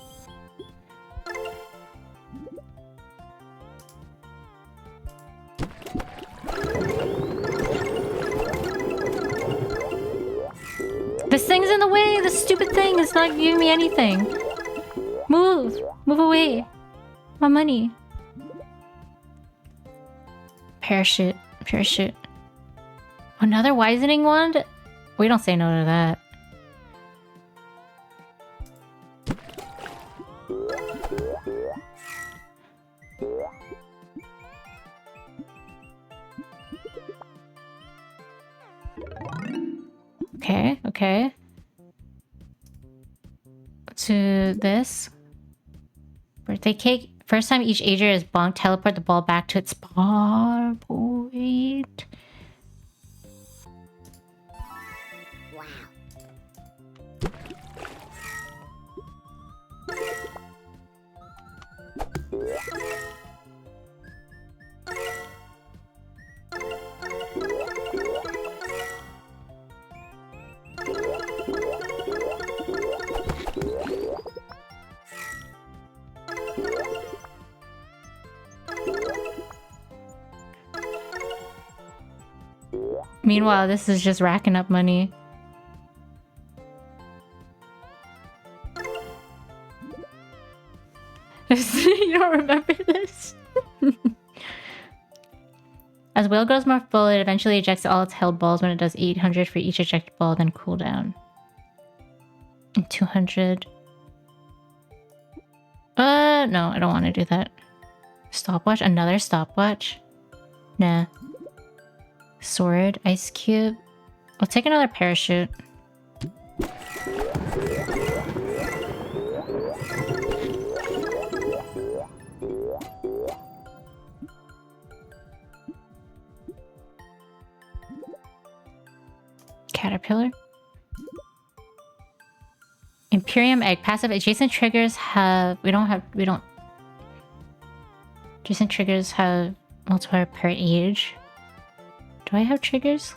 Speaker 1: This thing's in the way! This stupid thing is not giving me anything! Move! Move away! My money! Parachute. Parachute. Another wisening wand? We don't say no to that. Okay, okay. To this. Birthday cake. First time each ager is bonked, teleport the ball back to its spawn point. Meanwhile, this is just racking up money. You don't remember this? As whale grows more full, it eventually ejects all its held balls when it does 800 for each ejected ball, then cool down. 200. No, I don't want to do that. Stopwatch? Another stopwatch? Nah. Sword, ice cube. I'll take another parachute. Caterpillar. Imperium egg. Passive adjacent triggers have... Adjacent triggers have multiplier per age. Do I have triggers?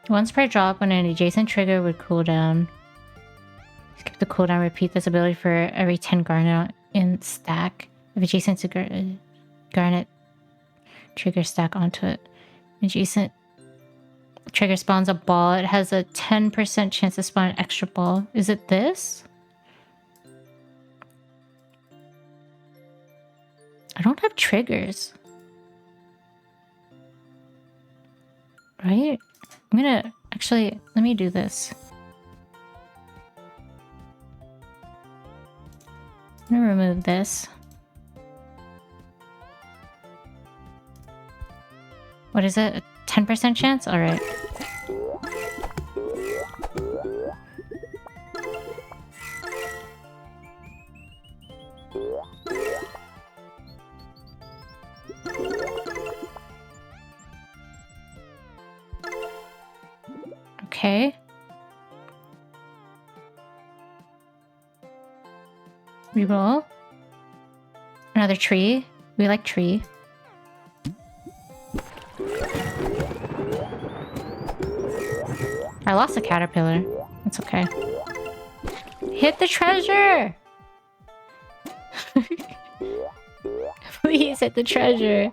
Speaker 1: Once per drop when an adjacent trigger would cool down. Skip the cooldown, repeat this ability for every 10 garnet in stack. If adjacent to garnet trigger stack onto it. Adjacent trigger spawns a ball. It has a 10% chance to spawn an extra ball. Is it this? I don't have triggers. Right? I'm gonna... Actually, let me do this. I'm gonna remove this. What is it? A 10% chance? Alright. Okay. Reroll. Another tree. We like tree. I lost a caterpillar. It's okay. Hit the treasure! Please hit the treasure.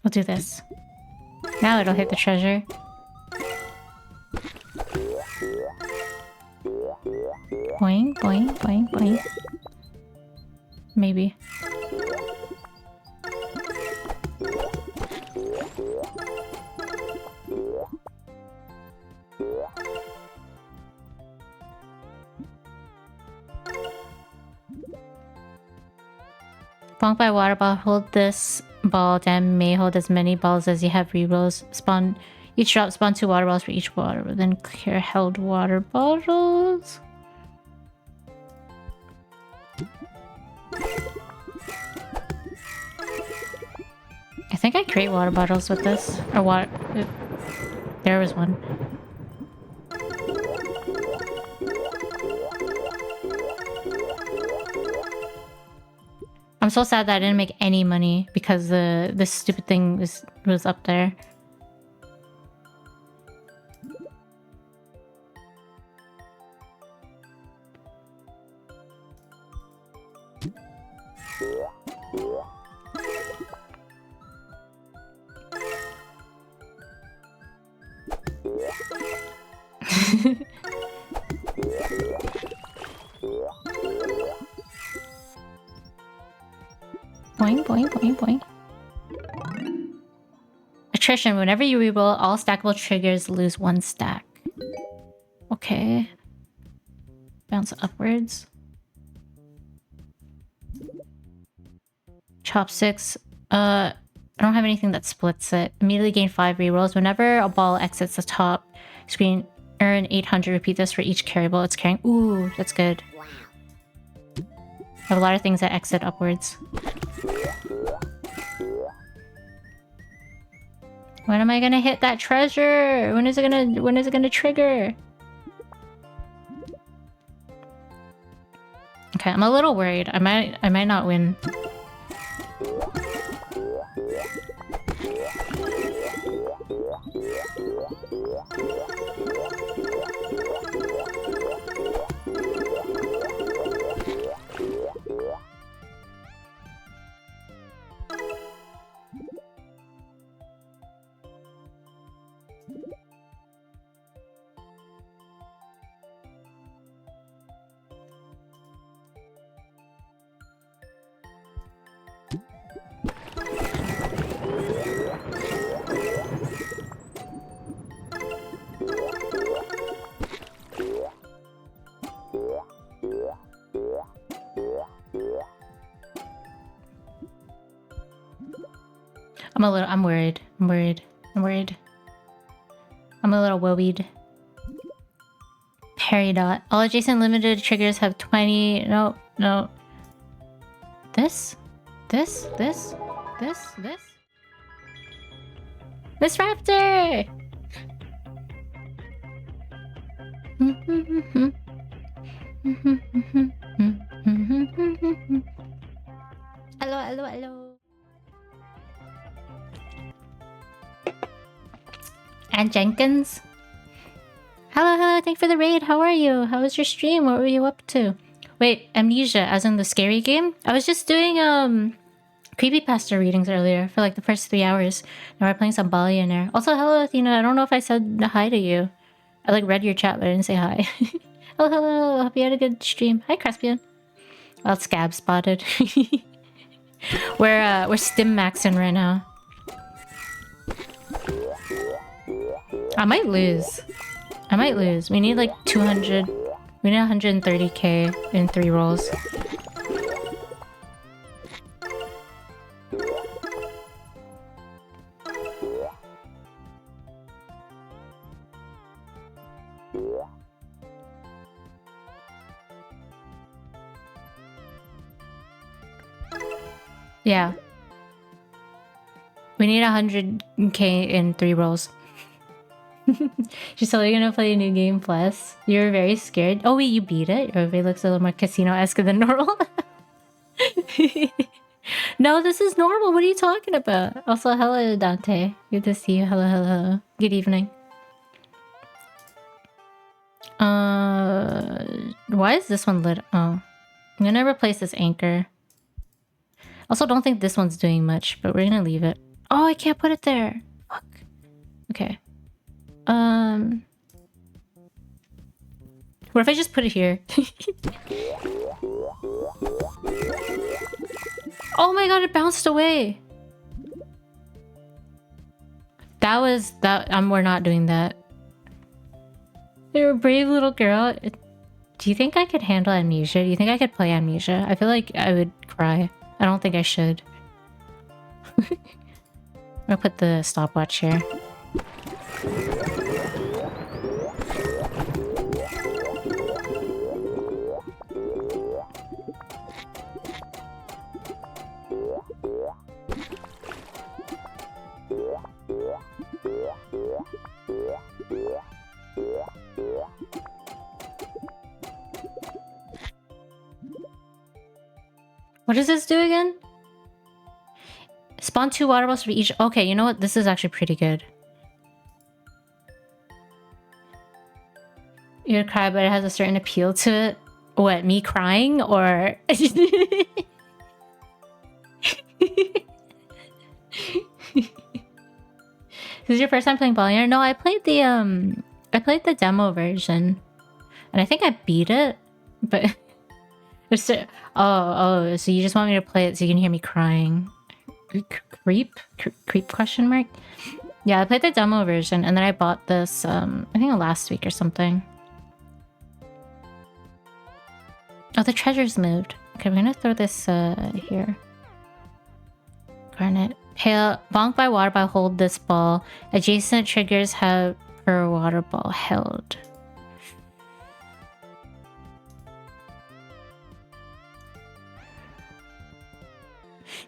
Speaker 1: We'll do this. Now it'll hit the treasure. Boing, boing, boing, boing. Maybe. Bonked by water ball, hold this ball down. May hold as many balls as you have rerolls. Spawn each drop, spawn 2 water balls for each water, then clear held water bottles. I think I create water bottles with this. Or water... There was one. I'm so sad that I didn't make any money because this stupid thing was up there. Boing, boing, boing, boing. Attrition. Whenever you reroll, all stackable triggers lose 1 stack. Okay. Bounce upwards. Chopsticks. I don't have anything that splits it. Immediately gain 5 rerolls. Whenever a ball exits the top screen, earn 800. Repeat this for each carry ball it's carrying. Ooh, that's good. Wow. I have a lot of things that exit upwards. When am I gonna hit that treasure? When is it gonna trigger? Okay, I'm a little worried. I might not win. I'm worried. I'm a little worried. Peridot. All adjacent limited triggers have 20... No. This? This raptor! Hello. And Jenkins. Hello, thank you for the raid. How are you? How was your stream? What were you up to? Wait, Amnesia, as in the scary game? I was just doing Creepypasta readings earlier for like the first 3 hours. Now we're playing some Billionaire. Also, hello Athena, I don't know if I said hi to you. I like read your chat but I didn't say hi. hello, hope you had a good stream. Hi Crespian. Well, Scab spotted. We're stim maxing right now. I might lose. We need like 200. We need 130k in 3 rolls. Yeah. We need 100k in 3 rolls. She's totally gonna play a new game plus. You're very scared. Oh wait, you beat it? Your way looks a little more casino-esque than normal. No, this is normal. What are you talking about? Also, hello Dante. Good to see you. Hello. Good evening. Why is this one lit? Oh. I'm gonna replace this anchor. Also, don't think this one's doing much, but we're gonna leave it. Oh, I can't put it there. Fuck. Okay. What if I just put it here? Oh my god, it bounced away. That was that. We're not doing that. You're a brave little girl. Do you think I could handle Amnesia? Do you think I could play Amnesia? I feel like I would cry. I don't think I should. I'm gonna put the stopwatch here. What does this do again? Spawn 2 water balls for each. Okay, you know what? This is actually pretty good. You'd cry, but it has a certain appeal to it. What, me crying? Or... This is your first time playing Billionaire? No, I played the demo version. And I think I beat it. But... Oh, so you just want me to play it so you can hear me crying. Creep question mark? Yeah, I played the demo version and then I bought this I think last week or something. Oh, the treasure's moved. Okay, we're gonna throw this here. Garnet. Pale bonk by water ball, hold this ball. Adjacent triggers have per water ball held.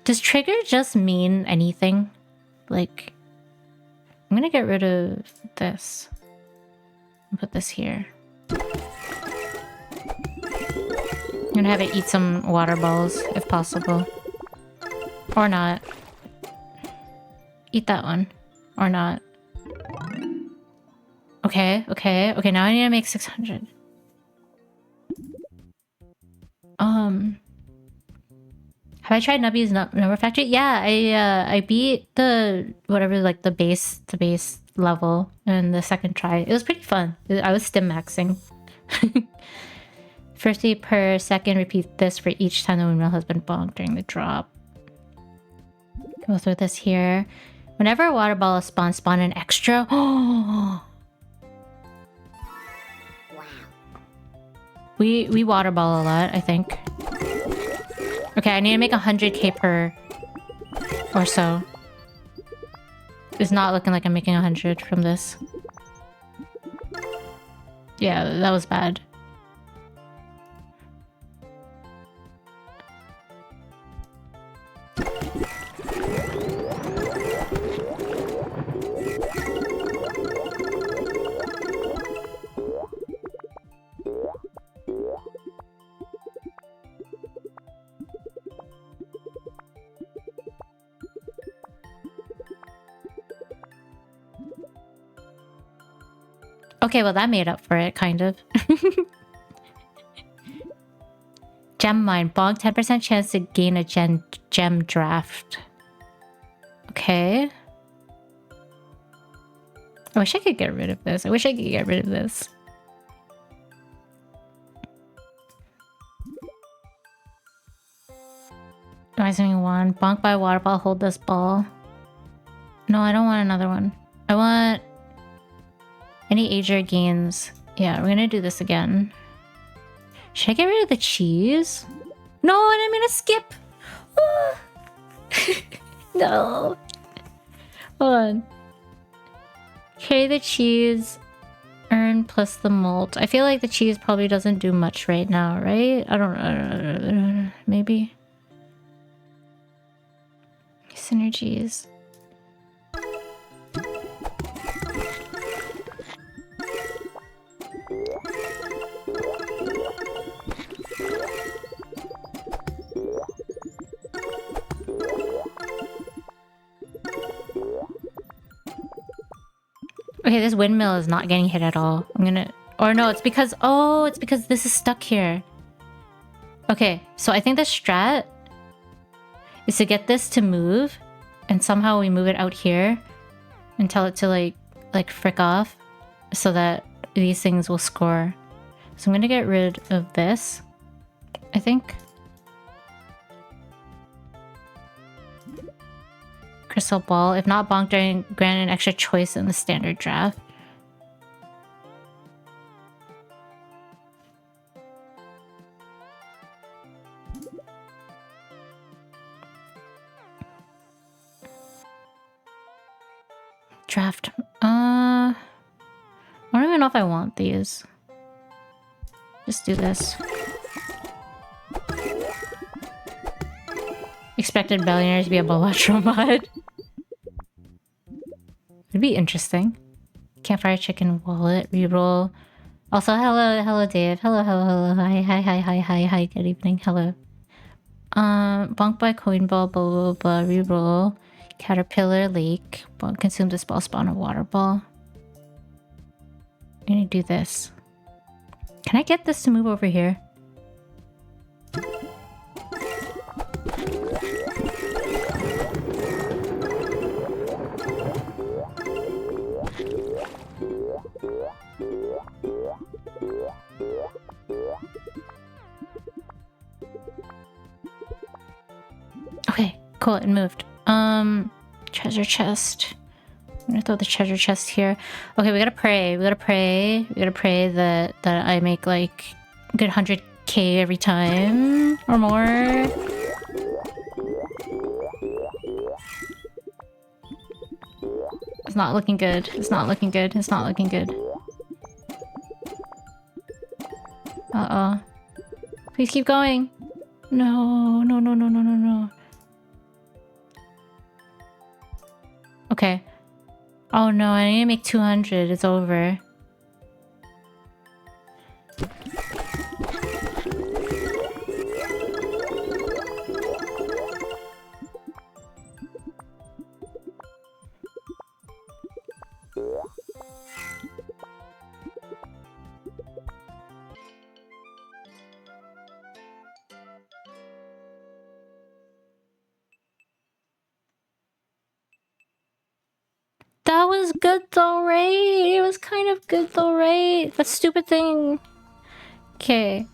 Speaker 1: Does trigger just mean anything? Like, I'm gonna get rid of this and put this here. I'm gonna have it eat some water balls if possible. Or not. Eat that one. Or not. Okay, now I need to make 600. Have I tried Nubby's Number Factory? Yeah, I beat the whatever, like the base level in the second try. It was pretty fun. I was stim maxing. 50 per second. Repeat this for each time the windmill has been bonked during the drop. Go through this here. Whenever a water ball is spawn an extra. Oh. We water ball a lot, I think. Okay, I need to make 100k per or so. It's not looking like I'm making 100 from this. Yeah, that was bad. Okay, well that made up for it, kind of. Gem mine. Bonk 10% chance to gain a gem draft. Okay. I wish I could get rid of this. I wish I could get rid of this. Rising one. Bonk by water ball. Hold this ball. No, I don't want another one. I want any ager gains. Yeah, we're gonna do this again. Should I get rid of the cheese? No, I didn't mean to skip. No. Hold on. Carry the cheese. Earn plus the malt. I feel like the cheese probably doesn't do much right now, right? I don't know. Maybe. Synergies. Okay, this windmill is not getting hit at all. I'm gonna... Or no, it's because... Oh, it's because this is stuck here. Okay, so I think the strat is to get this to move, and somehow we move it out here and tell it to like frick off so that these things will score. So I'm gonna get rid of this, I think. Crystal ball. If not bonked, grant an extra choice in the standard draft. Draft. I don't even know if I want these. Just do this. Expected billionaires to be a bilateral mod. It'd be interesting. Campfire chicken wallet reroll. Also, hello Dave. Hello. Hi. Good evening. Hello. Bonk by coin ball. Blah. Reroll. Caterpillar lake. Bonk consume this ball. Spawn a water ball. I'm gonna do this. Can I get this to move over here? Okay, cool, it moved. Treasure chest. I'm gonna throw the treasure chest here. Okay, we gotta pray. We gotta pray that I make like a good 100k every time or more. It's not looking good. It's not looking good. It's not looking good. Uh-oh. Please keep going. No. Okay. Oh no, I need to make 200. It's over. good though, right? It was kind of good though, right? That stupid thing. Okay.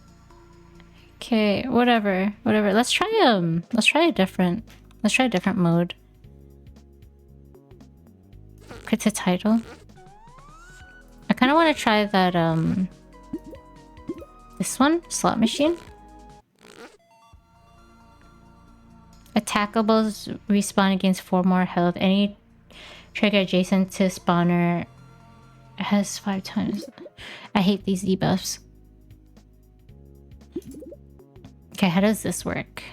Speaker 1: Okay, whatever. Whatever. Let's try a different mode. Quit the title. I kinda wanna try that this one? Slot machine? Attackables respawn against 4 more health. Any trigger adjacent to spawner has 5 times. I hate these debuffs. Okay, how does this work?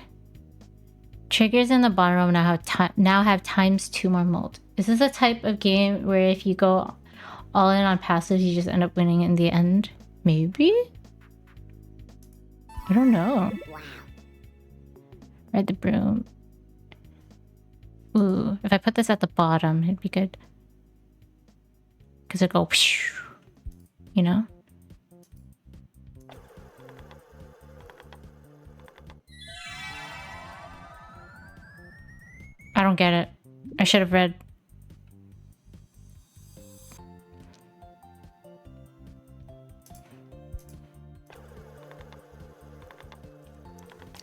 Speaker 1: Triggers in the bottom row now have times 2 more mold. Is this a type of game where if you go all in on passives, you just end up winning in the end? Maybe? I don't know. Ride the broom. Ooh, if I put this at the bottom, it'd be good. Because it'd go, whoosh, you know? I don't get it. I should have read.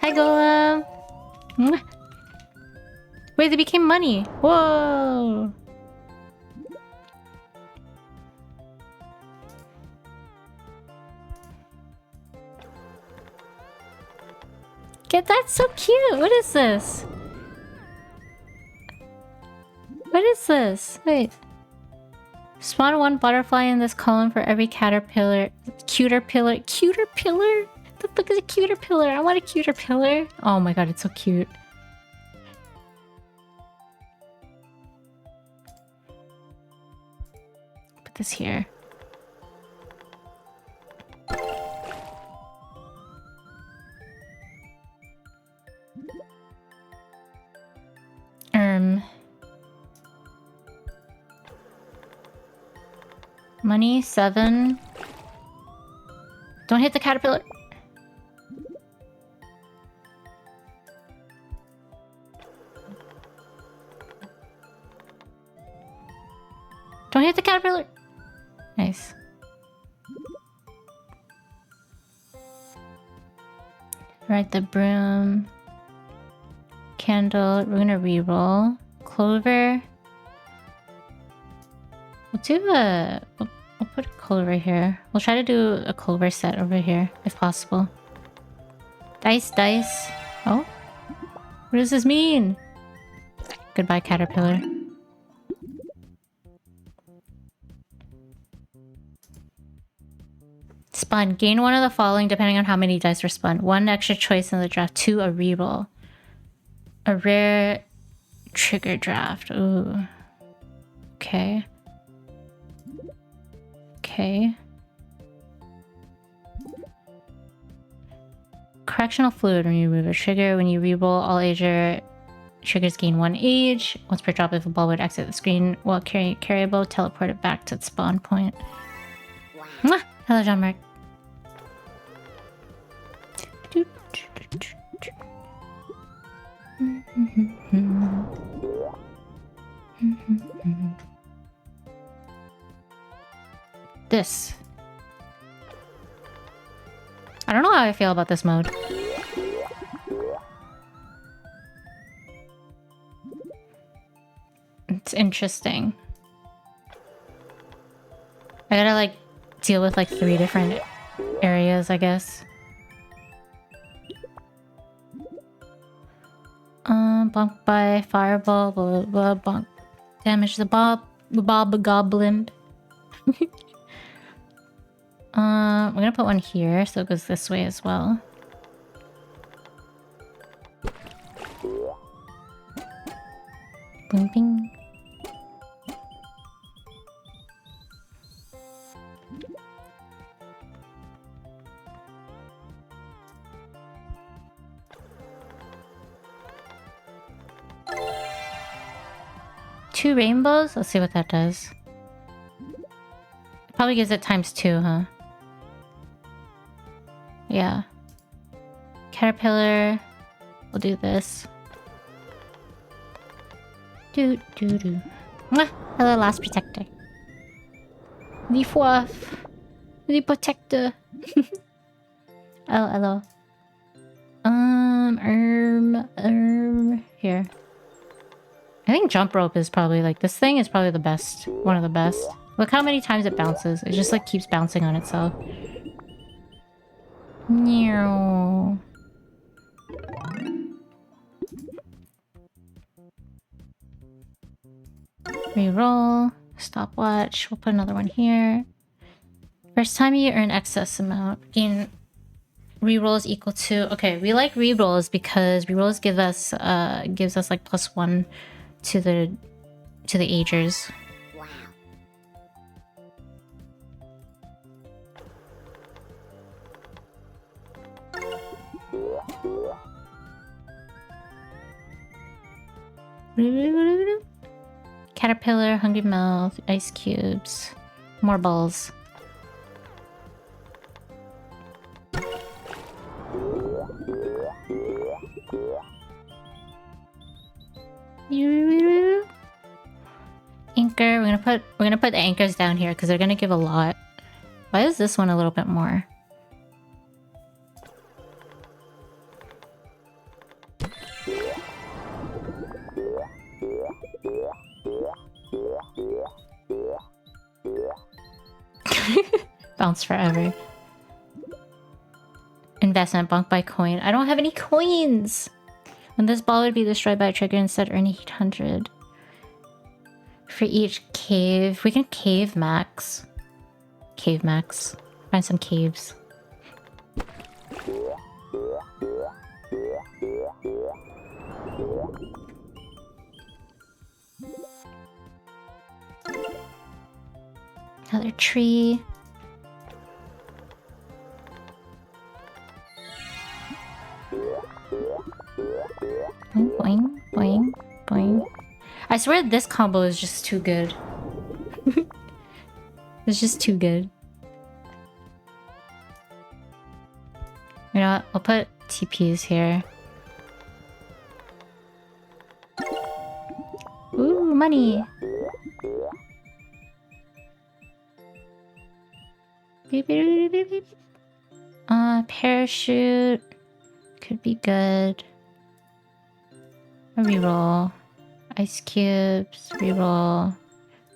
Speaker 1: Hi, Golem! Mwah. Wait, they became money! Whoa! Get that's so cute! What is this? What is this? Wait. Spawn 1 butterfly in this column for every caterpillar. Cuterpillar? Cuterpillar? The fuck is a cuterpillar? I want a cuterpillar. Oh my god, it's so cute. Put this here. Money 7. Don't hit the caterpillar. Don't hit the caterpillar. Nice. Ride the broom. Candle. We're gonna reroll. Clover. We'll do a... We'll put a clover here. We'll try to do a clover set over here, if possible. Dice, dice. Oh? What does this mean? Goodbye, caterpillar. Spun. Gain one of the following depending on how many dice were spun. 1 extra choice in the draft. 2 a reroll. A rare trigger draft. Ooh. Okay. Okay. Correctional fluid when you remove a trigger. When you reroll, all Asia triggers gain 1 age. Once per drop, if a ball would exit the screen while carryable, teleport it back to its spawn point. Mwah! Hello, John Mark. This. I don't know how I feel about this mode. It's interesting. I gotta like deal with like 3 different areas, I guess. Bonk by fireball, blah blah blah, bonk. Damage the bob goblin. We're gonna put one here so it goes this way as well. Boom bing. Two rainbows? Let's see what that does. It probably gives it ×2, huh? Yeah. Caterpillar. We'll do this. Do. Mwah! Hello, Last Protector. The fwoof. The protector. Hello. Here. I think jump rope is probably like, this thing is probably the best. One of the best. Look how many times it bounces. It just like keeps bouncing on itself. Meow. Reroll. Stopwatch. We'll put another one here. First time you earn excess amount. Gain rerolls equal to... Okay, we like rerolls because rerolls gives us like +1 to the agers.
Speaker 3: Wow.
Speaker 1: Caterpillar, hungry mouth, ice cubes, more balls. Anchor. We're gonna put the anchors down here because they're gonna give a lot. Why is this one a little bit more? Bounce forever. Investment bunk by coin. I don't have any coins. When this ball would be destroyed by a trigger, instead earn 800. For each cave. We can cave max. Cave max. Find some caves. Another tree. Boing, boing, boing. I swear this combo is just too good. It's just too good. You know what? I'll put TPs here. Ooh, money! Beep, beep, beep, beep, beep. Parachute. Could be good. A reroll. Ice cubes. Reroll.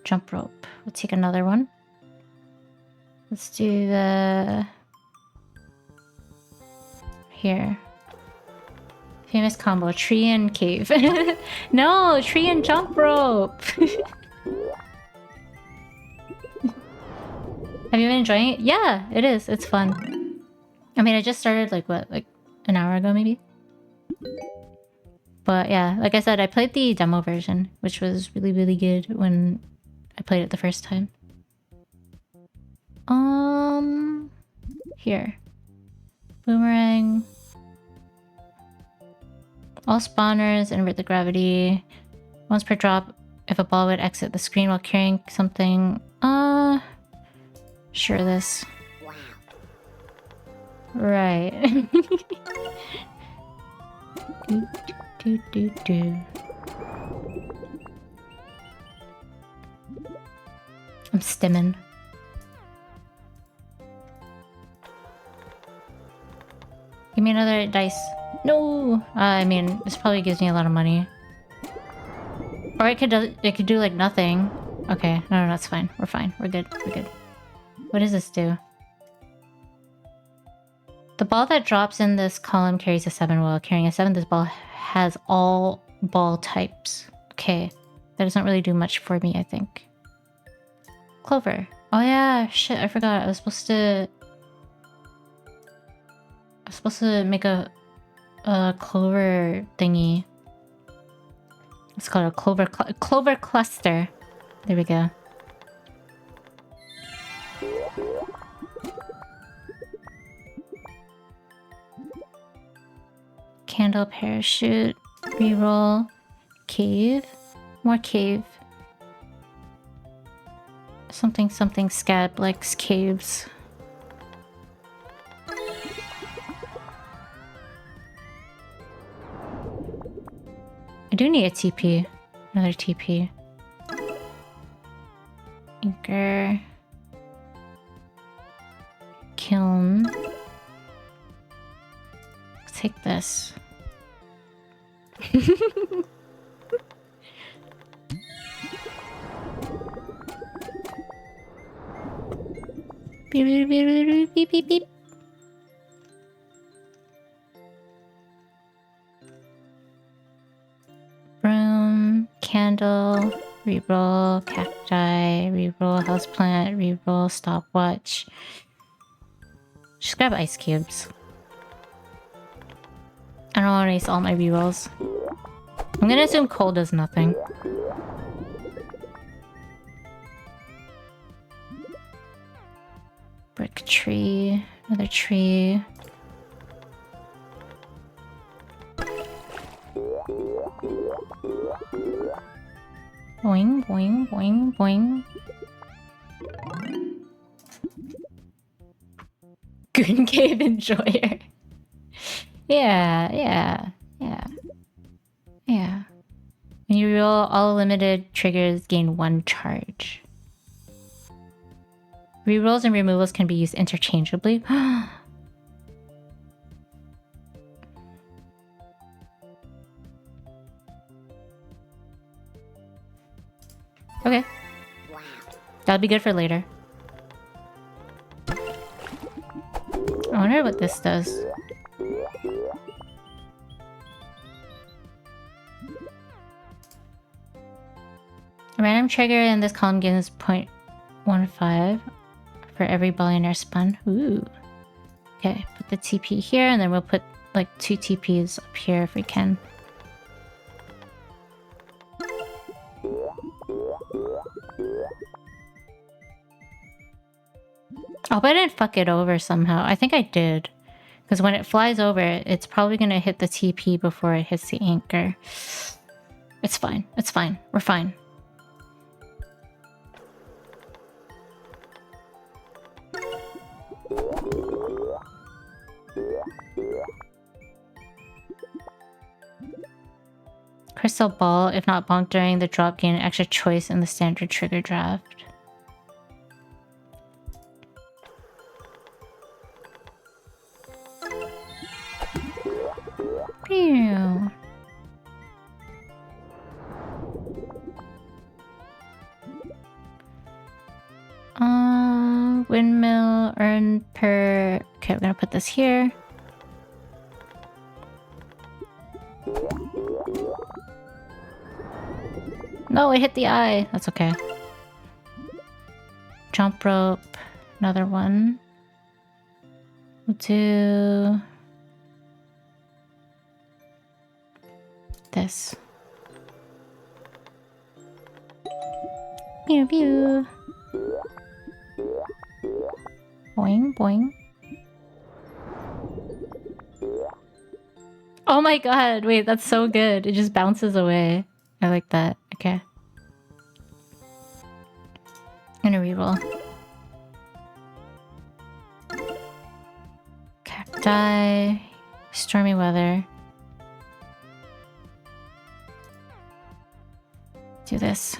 Speaker 1: Jump rope. We'll take another one. Let's do the... Here. Famous combo. Tree and cave. No! Tree and jump rope! Have you been enjoying it? Yeah, it is. It's fun. I mean, I just started like, what? Like an hour ago, maybe? But yeah, like I said, I played the demo version, which was really, really good when I played it the first time. Here. Boomerang. All spawners invert the gravity. Once per drop, if a ball would exit the screen while carrying something. Sure this.
Speaker 3: Wow.
Speaker 1: Right. do. I'm stimming. Give me another dice. No! I mean, this probably gives me a lot of money. Or it could do like nothing. Okay, no, that's fine. We're fine. We're good. We're good. What does this do? The ball that drops in this column carries a 7. While carrying a 7, this ball has all ball types. Okay. That doesn't really do much for me, I think. Clover. Oh yeah, shit, I forgot. I was supposed to make a clover thingy. It's called a clover cluster. There we go. Candle, parachute, reroll, cave, more cave. Something scab likes caves. I do need a TP. Another TP. Anchor. take this. Beep, beep, beep, beep, beep, beep. Broom, candle, reroll, cacti, reroll, houseplant, reroll, stopwatch. Just grab ice cubes. I don't want to waste all my rerolls. I'm gonna assume coal does nothing. Brick tree, another tree. Boing, boing, boing, boing. Green Cave Enjoyer. Yeah. When you roll, all limited triggers gain 1 charge. Rerolls and removals can be used interchangeably. Okay. That'll be good for later. I wonder what this does. A random trigger in this column gives 0.15 for every billionaire spun. Ooh. Okay, put the TP here, and then we'll put like 2 TPs up here if we can. I hope I didn't fuck it over somehow. I think I did. Because when it flies over, it's probably going to hit the TP before it hits the anchor. It's fine. It's fine. We're fine. Crystal ball, if not bonked during the drop, gain an extra choice in the standard trigger draft. Pew. Windmill, earn per... Okay, we're gonna put this here. No, it hit the eye. That's okay. Jump rope. Another one. We'll do... this. Pew pew. Boing boing. Oh my god, wait, that's so good. It just bounces away. I like that. Okay. I'm gonna reroll. Cacti. Stormy weather. Do this.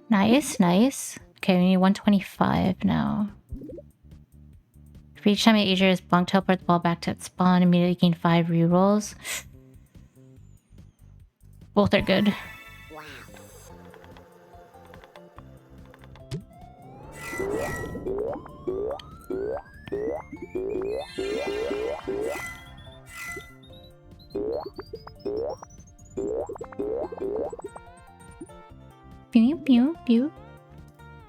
Speaker 1: Nice, nice. Okay, we need 125 now. For each time an Aegir is bonked, teleport the ball back to its spawn, immediately gain 5 rerolls. Both are good. Pew pew pew.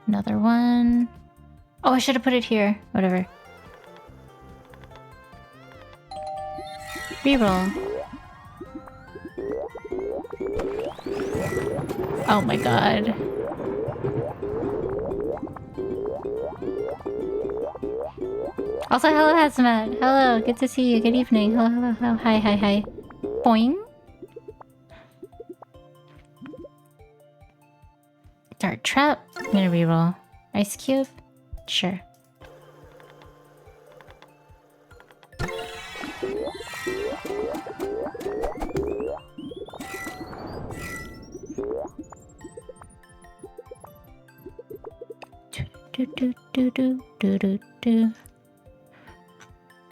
Speaker 1: Another one. Oh, I should have put it here. Whatever. Reroll. Oh my god. Also, hello Hazmat. Hello, good to see you. Good evening. Hello, hello, hello. Hi, hi, hi. Boing. Dart trap. I'm gonna reroll. Ice cube. Sure. Do do do do do do do.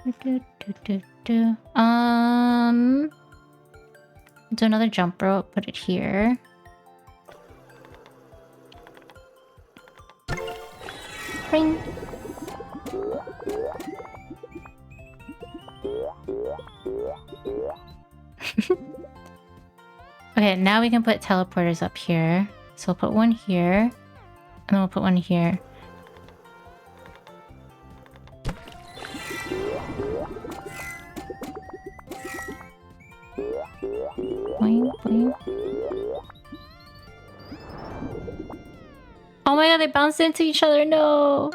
Speaker 1: Do do do do. Do another jump rope. Put it here. Ring. Okay, now we can put teleporters up here. So we'll put one here, and then we'll put one here. Boing, boing. Oh my god, they bounced into each other, no!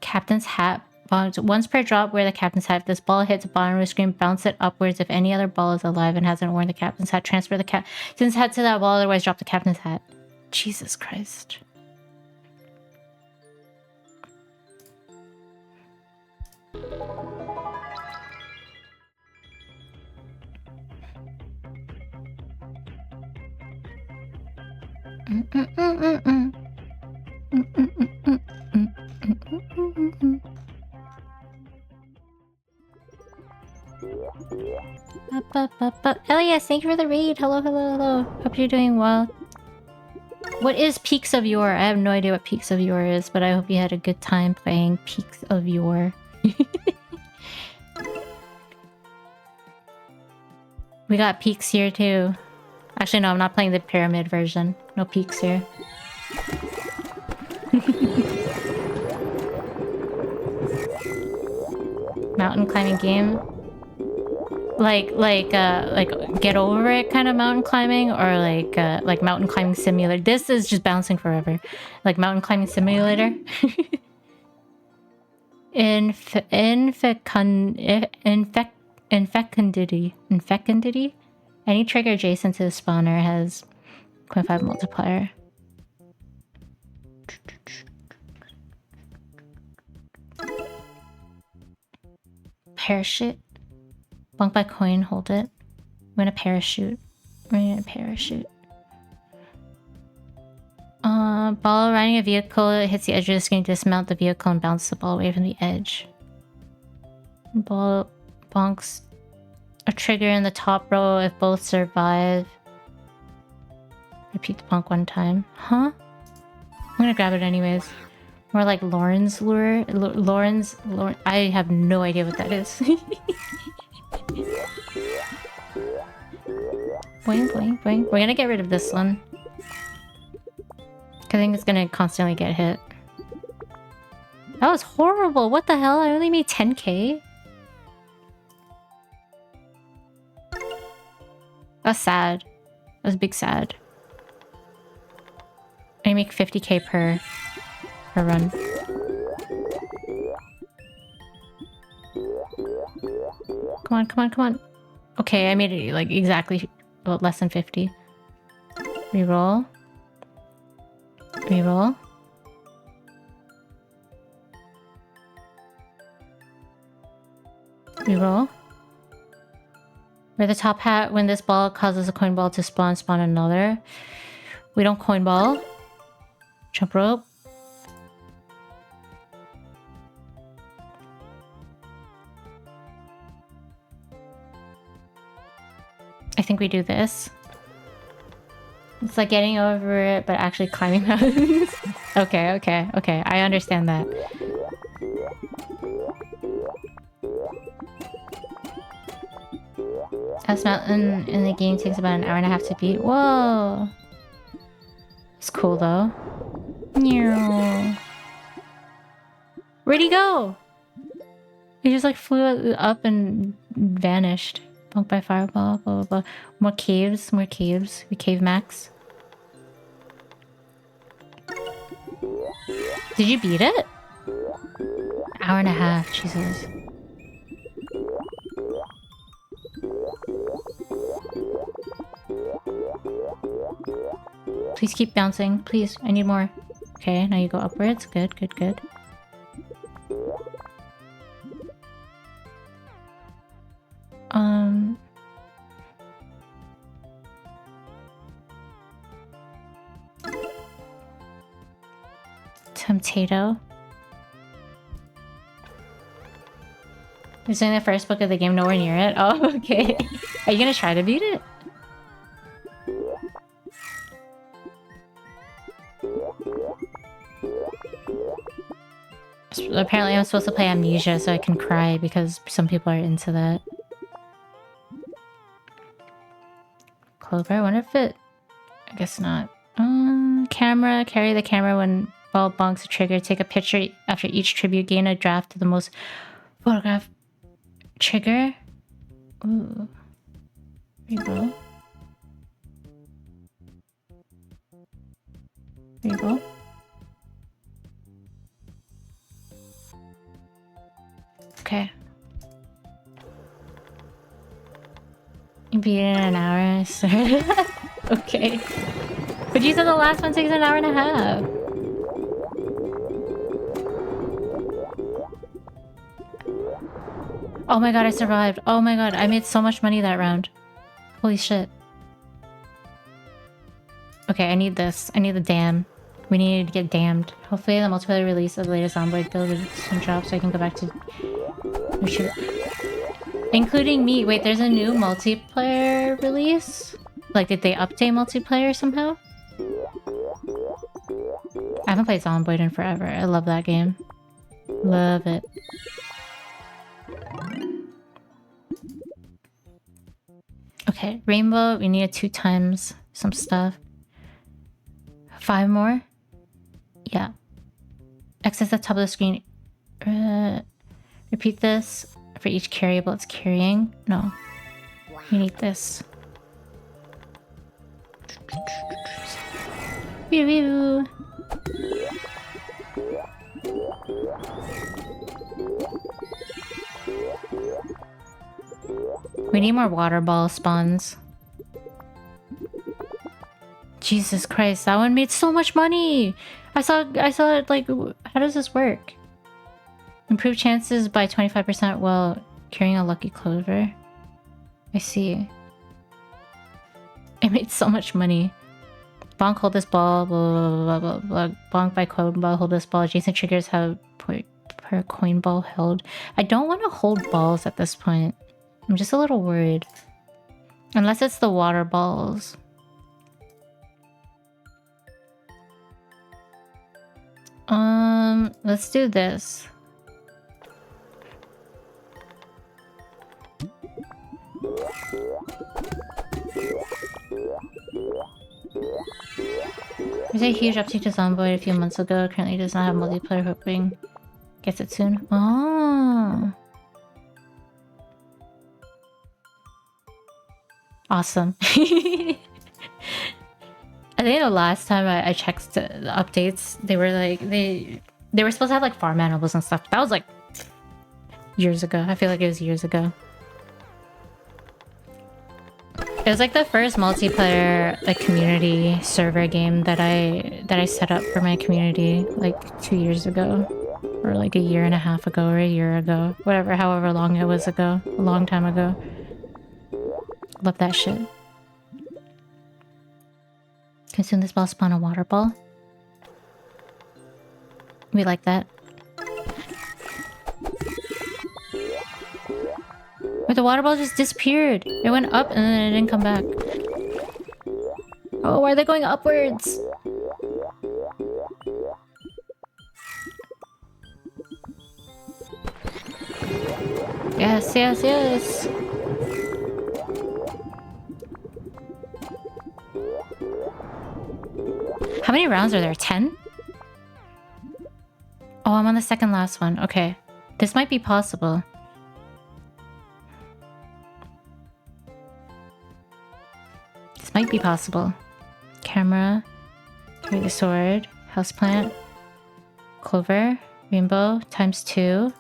Speaker 1: Captain's hat. Once per drop, wear the captain's hat. If this ball hits the bottom of the screen, bounce it upwards. If any other ball is alive and hasn't worn the captain's hat, transfer the captain's hat to that ball, otherwise drop the captain's hat. Jesus Christ. Elias, thank you for the raid. Hello, hello, hello. Hope you're doing well. What is Peaks of Yore? I have no idea what Peaks of Yore is, but I hope you had a good time playing Peaks of Yore. We got peaks here too. Actually, no, I'm not playing the pyramid version. No peaks here. Mountain climbing game. Like get over it kind of mountain climbing, or like mountain climbing simulator. This is just bouncing forever. Like mountain climbing simulator. Infecundity. Any trigger adjacent to the spawner has 0.5 multiplier. Parachute. Bunk by coin, hold it. We're gonna parachute. Ball riding a vehicle, it hits the edge of the screen, dismount the vehicle and bounce the ball away from the edge. Ball bonks a trigger in the top row if both survive. Repeat the bonk one time. Huh? I'm gonna grab it anyways. More like Lauren's lure. Lauren. I have no idea what that is. Boing, boing, boing. We're gonna get rid of this one. I think it's gonna constantly get hit. That was horrible. What the hell? I only made 10k? That's sad. That's big sad. I make 50k per run. Come on, come on, come on. Okay, I made it like exactly less than 50. Reroll. Reroll. Reroll. Wear the top hat when this ball causes a coin ball to spawn another. We don't coin ball. Jump rope. I think we do this. It's like getting over it, but actually climbing mountains. Okay, okay, okay. I understand that. This mountain in the game takes about an hour and a half to beat. Whoa! It's cool though. Where'd he go? He just like flew up and vanished. Bunked by fireball, blah blah blah. More caves, more caves. We cave max. Did you beat it? Hour and a half, Jesus. Please keep bouncing. Please, I need more. Okay, now you go upwards. Good, good, good. potato. You're saying the first book of the game, nowhere near it? Oh, okay. Are you gonna try to beat it? Apparently I'm supposed to play Amnesia so I can cry because some people are into that. Clover, I wonder if it... I guess not. Camera, carry the camera when ball bonks a trigger. Take a picture after each tribute. Gain a draft to the most photograph trigger. Ooh. There you go. There you go. Okay. You beat it in an hour, sir. Okay. But you said the last one takes an hour and a half. Oh my god, I survived. Oh my god, I made so much money that round. Holy shit. Okay, I need this. I need the dam. We need to get damned. Hopefully the multiplayer release of the latest onboard build will soon drop so I can go back to... Including me. Wait, there's a new multiplayer release? Like, did they update multiplayer somehow? I haven't played Zomboid in forever. I love that game. Love it. Okay, Rainbow, we need 2 times some stuff. 5 more? Yeah. Access the top of the screen. Repeat this for each carryable it's carrying. No. You need this. Review. We need more water ball spawns. Jesus Christ, that one made so much money! I saw it like, how does this work? Improve chances by 25% while carrying a lucky clover. I see. It made so much money. Bonk, hold this ball, blah, blah, blah, blah, blah. Bonk by coin ball, hold this ball. Adjacent triggers have per coin ball held. I don't want to hold balls at this point. I'm just a little worried. Unless it's the water balls. Let's do this. There's a huge update to Zomboid a few months ago. Currently does not have multiplayer, hoping gets it soon. Oh. Awesome. I think the last time I checked the updates, they were like they were supposed to have like farm animals and stuff. That was like years ago. I feel like it was years ago. It was like the first multiplayer like community server game that I set up for my community like 2 years ago, or like a year and a half ago, or a year ago, whatever, however long it was ago, a long time ago. Love that shit. Consume this ball, spawn a water ball. We like that. But the water ball just disappeared. It went up and then it didn't come back. Oh, why are they going upwards? Yes, yes, yes. How many rounds are there? 10? Oh, I'm on the second last one. Okay. This might be possible. This might be possible. Camera. Carry the sword. Houseplant. Clover. Rainbow. Times 2.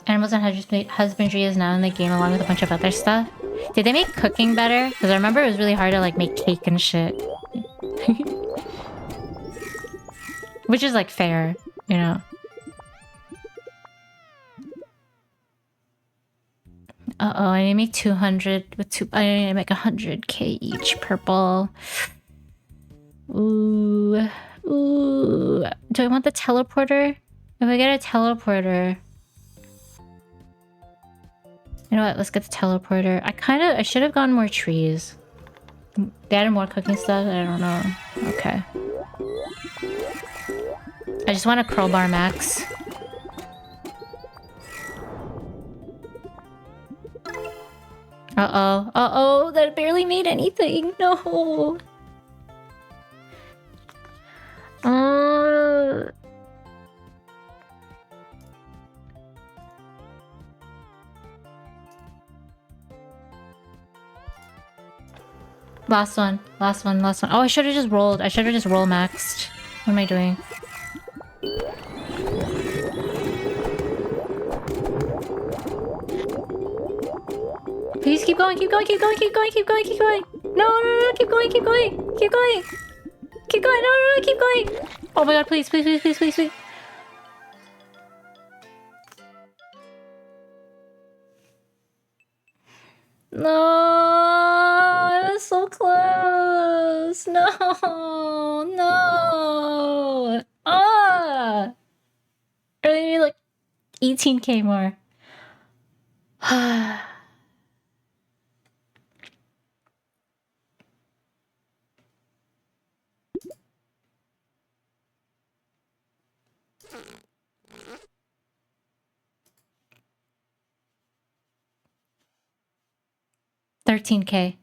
Speaker 1: Animals and Husbandry is now in the game along with a bunch of other stuff. Did they make cooking better? Because I remember it was really hard to like make cake and shit. Which is like fair, you know. Uh-oh, I need to make 200 with two. I need to make 100k each purple. Ooh. Ooh. Do I want the teleporter? If I get a teleporter... You know what? Let's get the teleporter. I should have gotten more trees. They added more cooking stuff? I don't know. Okay. I just want a crowbar max. Uh-oh. Uh-oh, that barely made anything. No. Last one. Last one. Last one. Oh, I should have just rolled. I should have just roll maxed. What am I doing? Please keep going, keep going, keep going, keep going, keep going, keep going. No, no, no, keep going, keep going, keep going. Keep going, no, no, no, keep going. Oh my god, please, please, please, please, please, please. No, I was so close. No, no. Ah. I really need like 18k more. 13k.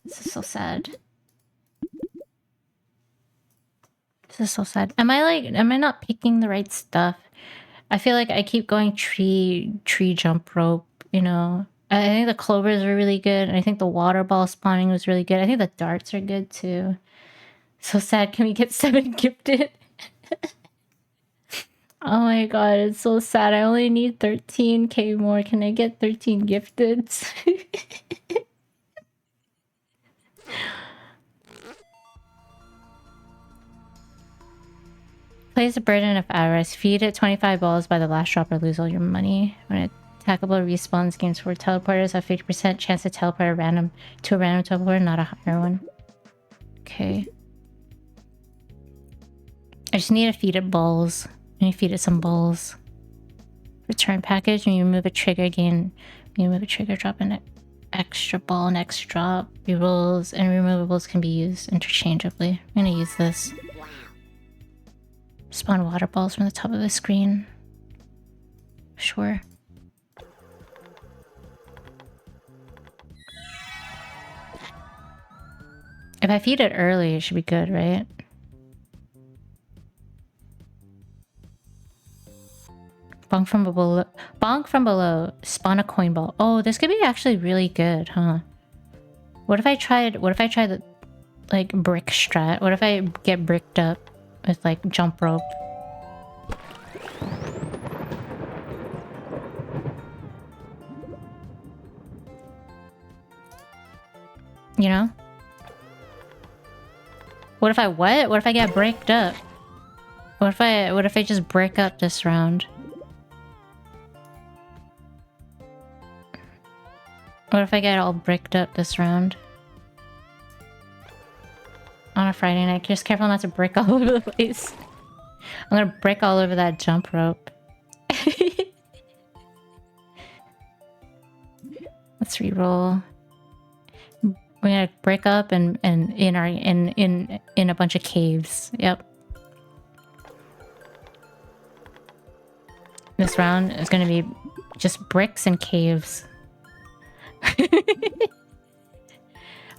Speaker 1: This is so sad. This is so sad. Am I not picking the right stuff? I feel like I keep going tree jump rope, you know. I think the clovers are really good, and I think the water ball spawning was really good. I think the darts are good too. So sad. Can we get 7 gifted? Oh my god, it's so sad. I only need 13k more. Can I get 13 gifted? Place a bird in a fat rice. Feed it 25 balls by the last drop or lose all your money. When it attackable respawns games for teleporters have 50% chance to teleport to a random teleporter, not a higher one. Okay. I just need to feed it balls. I need to feed it some balls. Return package. When you remove a trigger, gain. When you remove a trigger, drop an extra ball, next drop. Rerolls and removables can be used interchangeably. I'm gonna use this. Spawn water balls from the top of the screen. Sure. If I feed it early, it should be good, right? Bonk from below. Bonk from below. Spawn a coin ball. Oh, this could be actually really good, huh? What if I tried the like brick strat? What if I get bricked up with like jump rope? You know? What if I what? What if I get bricked up? What if I just brick up this round? What if I get all bricked up this round? On a Friday night, just careful not to brick all over the place. I'm gonna brick all over that jump rope. Let's reroll. We're gonna break up and in a bunch of caves. Yep. This round is gonna be just bricks and caves.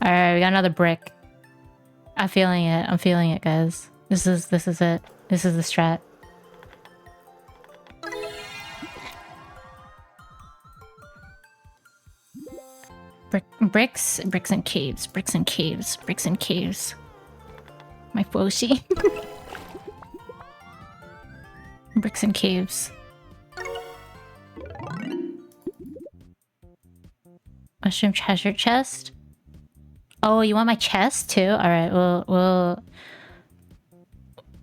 Speaker 1: Alright, we got another brick. I'm feeling it. I'm feeling it, guys. This is it. This is the strat. Bricks and caves. Bricks and caves. Bricks and caves. My fwofie. Bricks and caves. Mushroom treasure chest. Oh, you want my chest too? All right.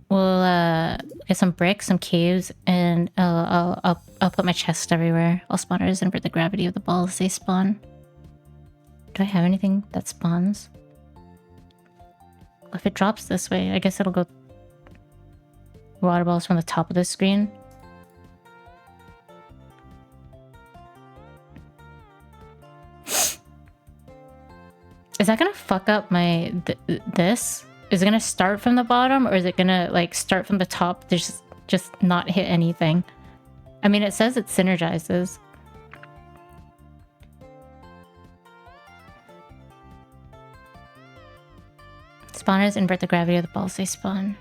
Speaker 1: we'll get some bricks, some caves, and I'll put my chest everywhere. All spawners invert the gravity of the balls they spawn. Do I have anything that spawns? If it drops this way, I guess it'll go water balls from the top of the screen. Is that gonna fuck up my this? Is it gonna start from the bottom, or is it gonna like start from the top? Just not hit anything. I mean, it says it synergizes. Spawners invert the gravity of the balls they spawn.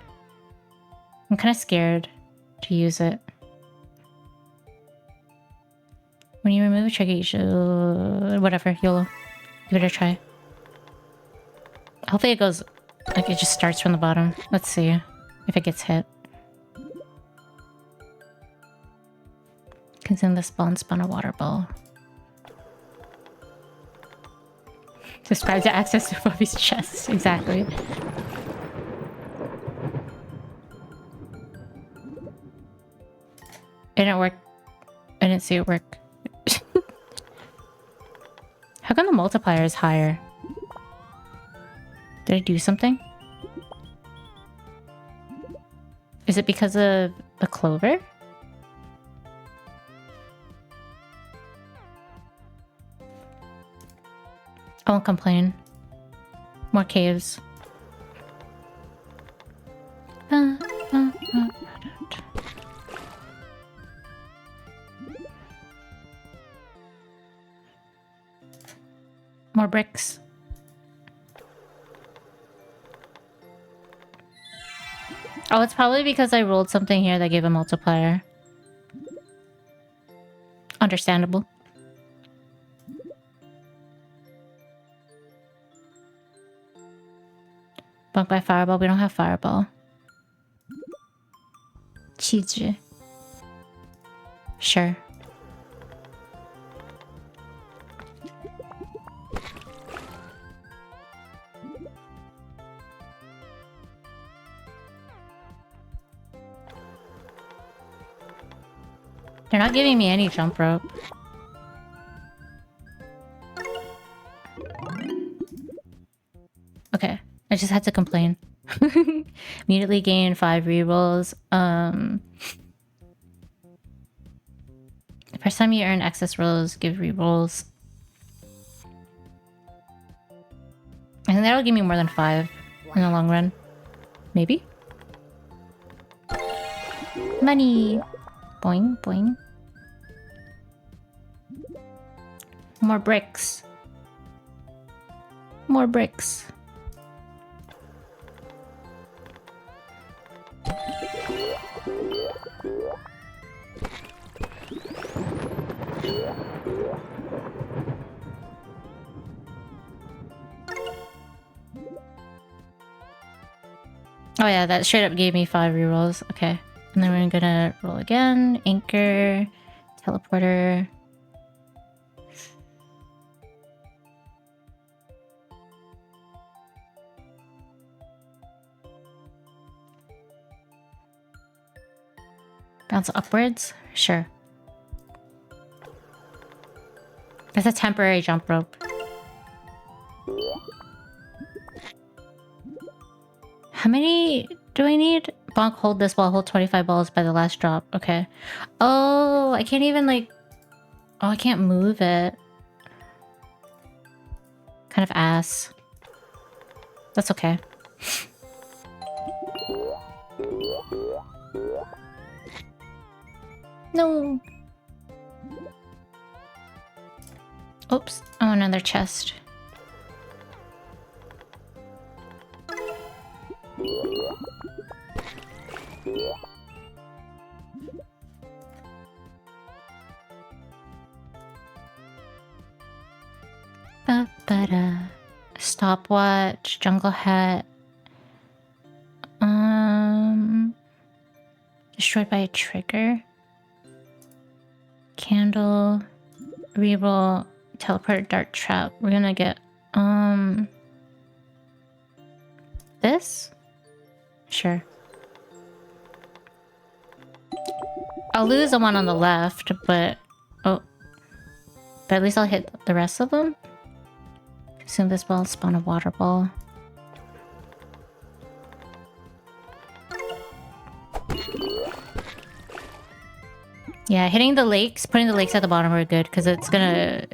Speaker 1: I'm kind of scared to use it. When you remove a trigger, you should... Whatever, YOLO. Give it a try. Hopefully it goes... Like, it just starts from the bottom. Let's see if it gets hit. Consume the spawn a water ball. Subscribe to access to fwofie's chest. Exactly. It didn't work. I didn't see it work. How come the multiplier is higher? Did I do something? Is it because of the clover? I won't complain. More caves. More bricks. Oh, it's probably because I rolled something here that gave a multiplier. Understandable. Bunk by fireball. We don't have fireball. Cheese. Sure. They're not giving me any jump rope. Okay, I just had to complain. Immediately gain 5 rerolls. The first time you earn excess rolls, give rerolls. I think that'll give me more than 5 in the long run. Maybe? Money! Boing, boing. More bricks. More bricks. Oh yeah, that straight up gave me 5 rerolls. Okay. And then we're gonna roll again. Anchor. Teleporter. Bounce upwards? Sure. It's a temporary jump rope. How many do I need? Bonk, hold this while hold 25 balls by the last drop. Okay. Oh, I can't even like... Oh, I can't move it. Kind of ass. That's okay. No. Oops. Oh, another chest. Ba-ba-da. Stopwatch, jungle hat. Destroyed by a trigger. Candle. Reroll. Teleport dart trap. We're gonna get this? Sure. I'll lose the one on the left, but... Oh. But at least I'll hit the rest of them. Assume this ball spawn a water ball. Yeah, hitting the lakes, putting the lakes at the bottom are good, because it's gonna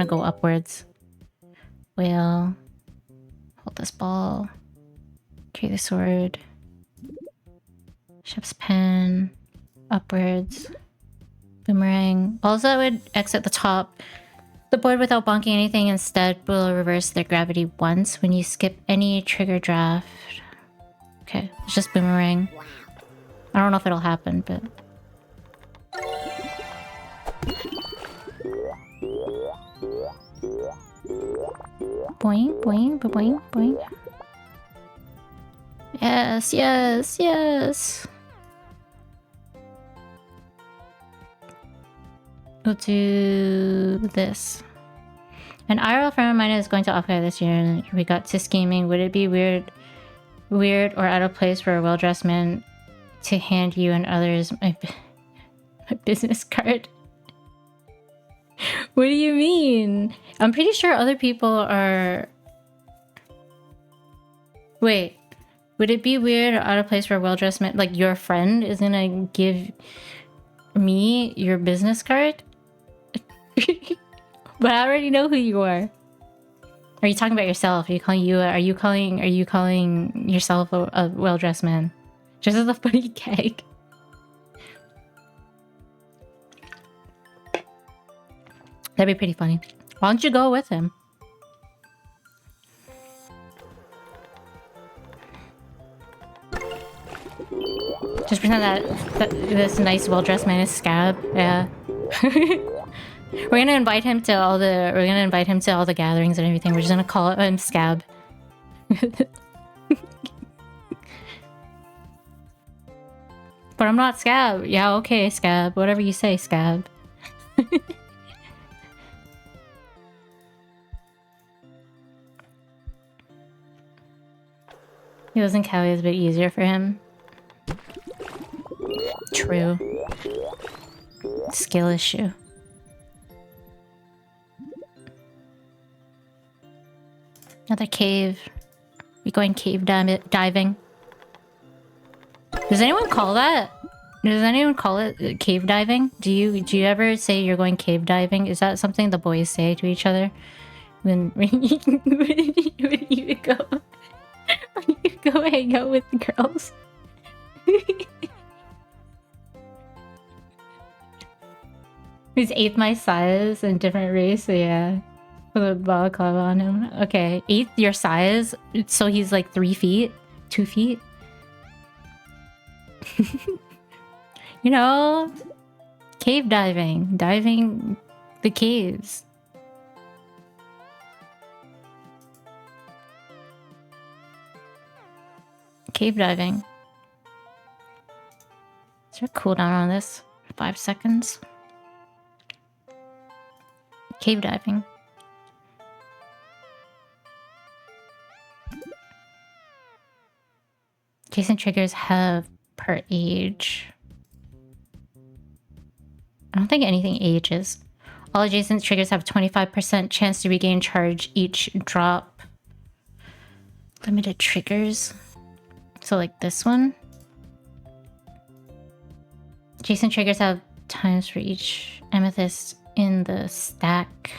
Speaker 1: go upwards. Whale. Hold this ball. Carry the sword. Ship's pen. Upwards. Boomerang. Balls that would exit the top. The board without bonking anything instead will reverse their gravity once when you skip any trigger draft. Okay, it's just boomerang. I don't know if it'll happen, but... Boing, boing, boing, boing. Yes, yes, yes. We'll do this. An IRL friend of mine is going to Offguard this year and we got to scheming. Would it be weird or out of place for a well-dressed man to hand you and others my business card? What do you mean? I'm pretty sure other people are... Wait. Would it be weird or out of place for a well-dressed man? Like, your friend is gonna give me your business card? But I already know who you are. Are you talking about yourself? Are you calling yourself a well-dressed man? Just as a funny gag. That'd be pretty funny. Why don't you go with him? Just pretend that this nice, well-dressed man is Scab. Yeah. We're gonna invite him to all the gatherings and everything. We're just gonna call him Scab. But I'm not Scab. Yeah, okay, Scab. Whatever you say, Scab. He lives in Cali, it's a bit easier for him. True. Skill issue. Another cave. We going cave diving? Does anyone call that? Does anyone call it cave diving? Do you ever say you're going cave diving? Is that something the boys say to each other when you go hang out with the girls? He's 8th my size and different race, so yeah. With a balaclava on him. Okay, 8th your size, so he's like 3 feet? 2 feet? You know, cave diving. Diving the caves. Cave diving. Is there a cooldown on this? 5 seconds. Cave diving. Adjacent triggers have per age. I don't think anything ages. All adjacent triggers have 25% chance to regain charge each drop. Limited triggers. So like this one. Adjacent triggers have times for each amethyst in the stack.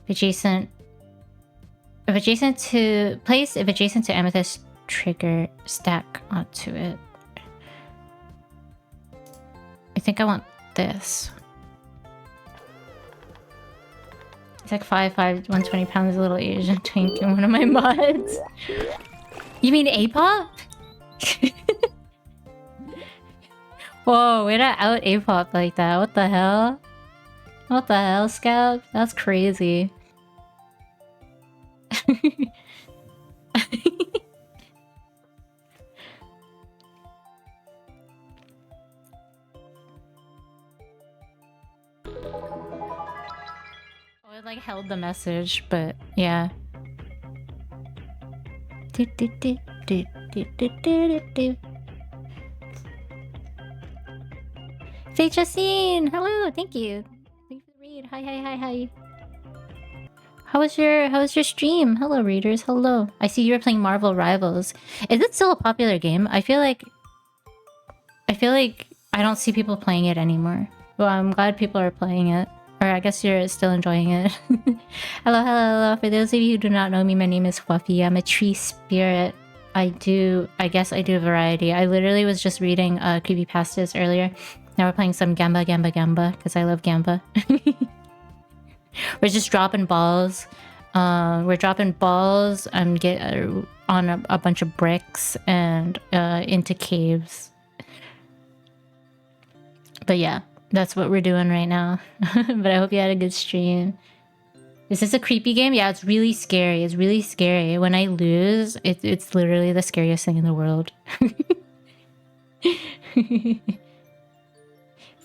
Speaker 1: If adjacent to amethyst trigger stack onto it. I think I want this. It's like 5'5", 120 pounds, a little Asian twink in one of my mods. You mean A-pop? Whoa, way to out A-pop like that. What the hell? What the hell, Scab? That's crazy. I like held the message, but yeah. Say Justine! Hello, thank you. Thank you for the read. Hi. How was your stream? Hello, readers. Hello. I see you were playing Marvel Rivals. Is it still a popular game? I feel like I don't see people playing it anymore. Well, I'm glad people are playing it. Or I guess you're still enjoying it. Hello. For those of you who do not know me, my name is fwofie. I'm a tree spirit. I guess I do a variety. I literally was just reading Creepypastas earlier. Now we're playing some Gamba, because I love Gamba. We're just dropping balls. We're dropping balls and get on a bunch of bricks and into caves. But yeah, that's what we're doing right now. But I hope you had a good stream. Is this a creepy game? Yeah, it's really scary. It's really scary. When I lose, it's literally the scariest thing in the world.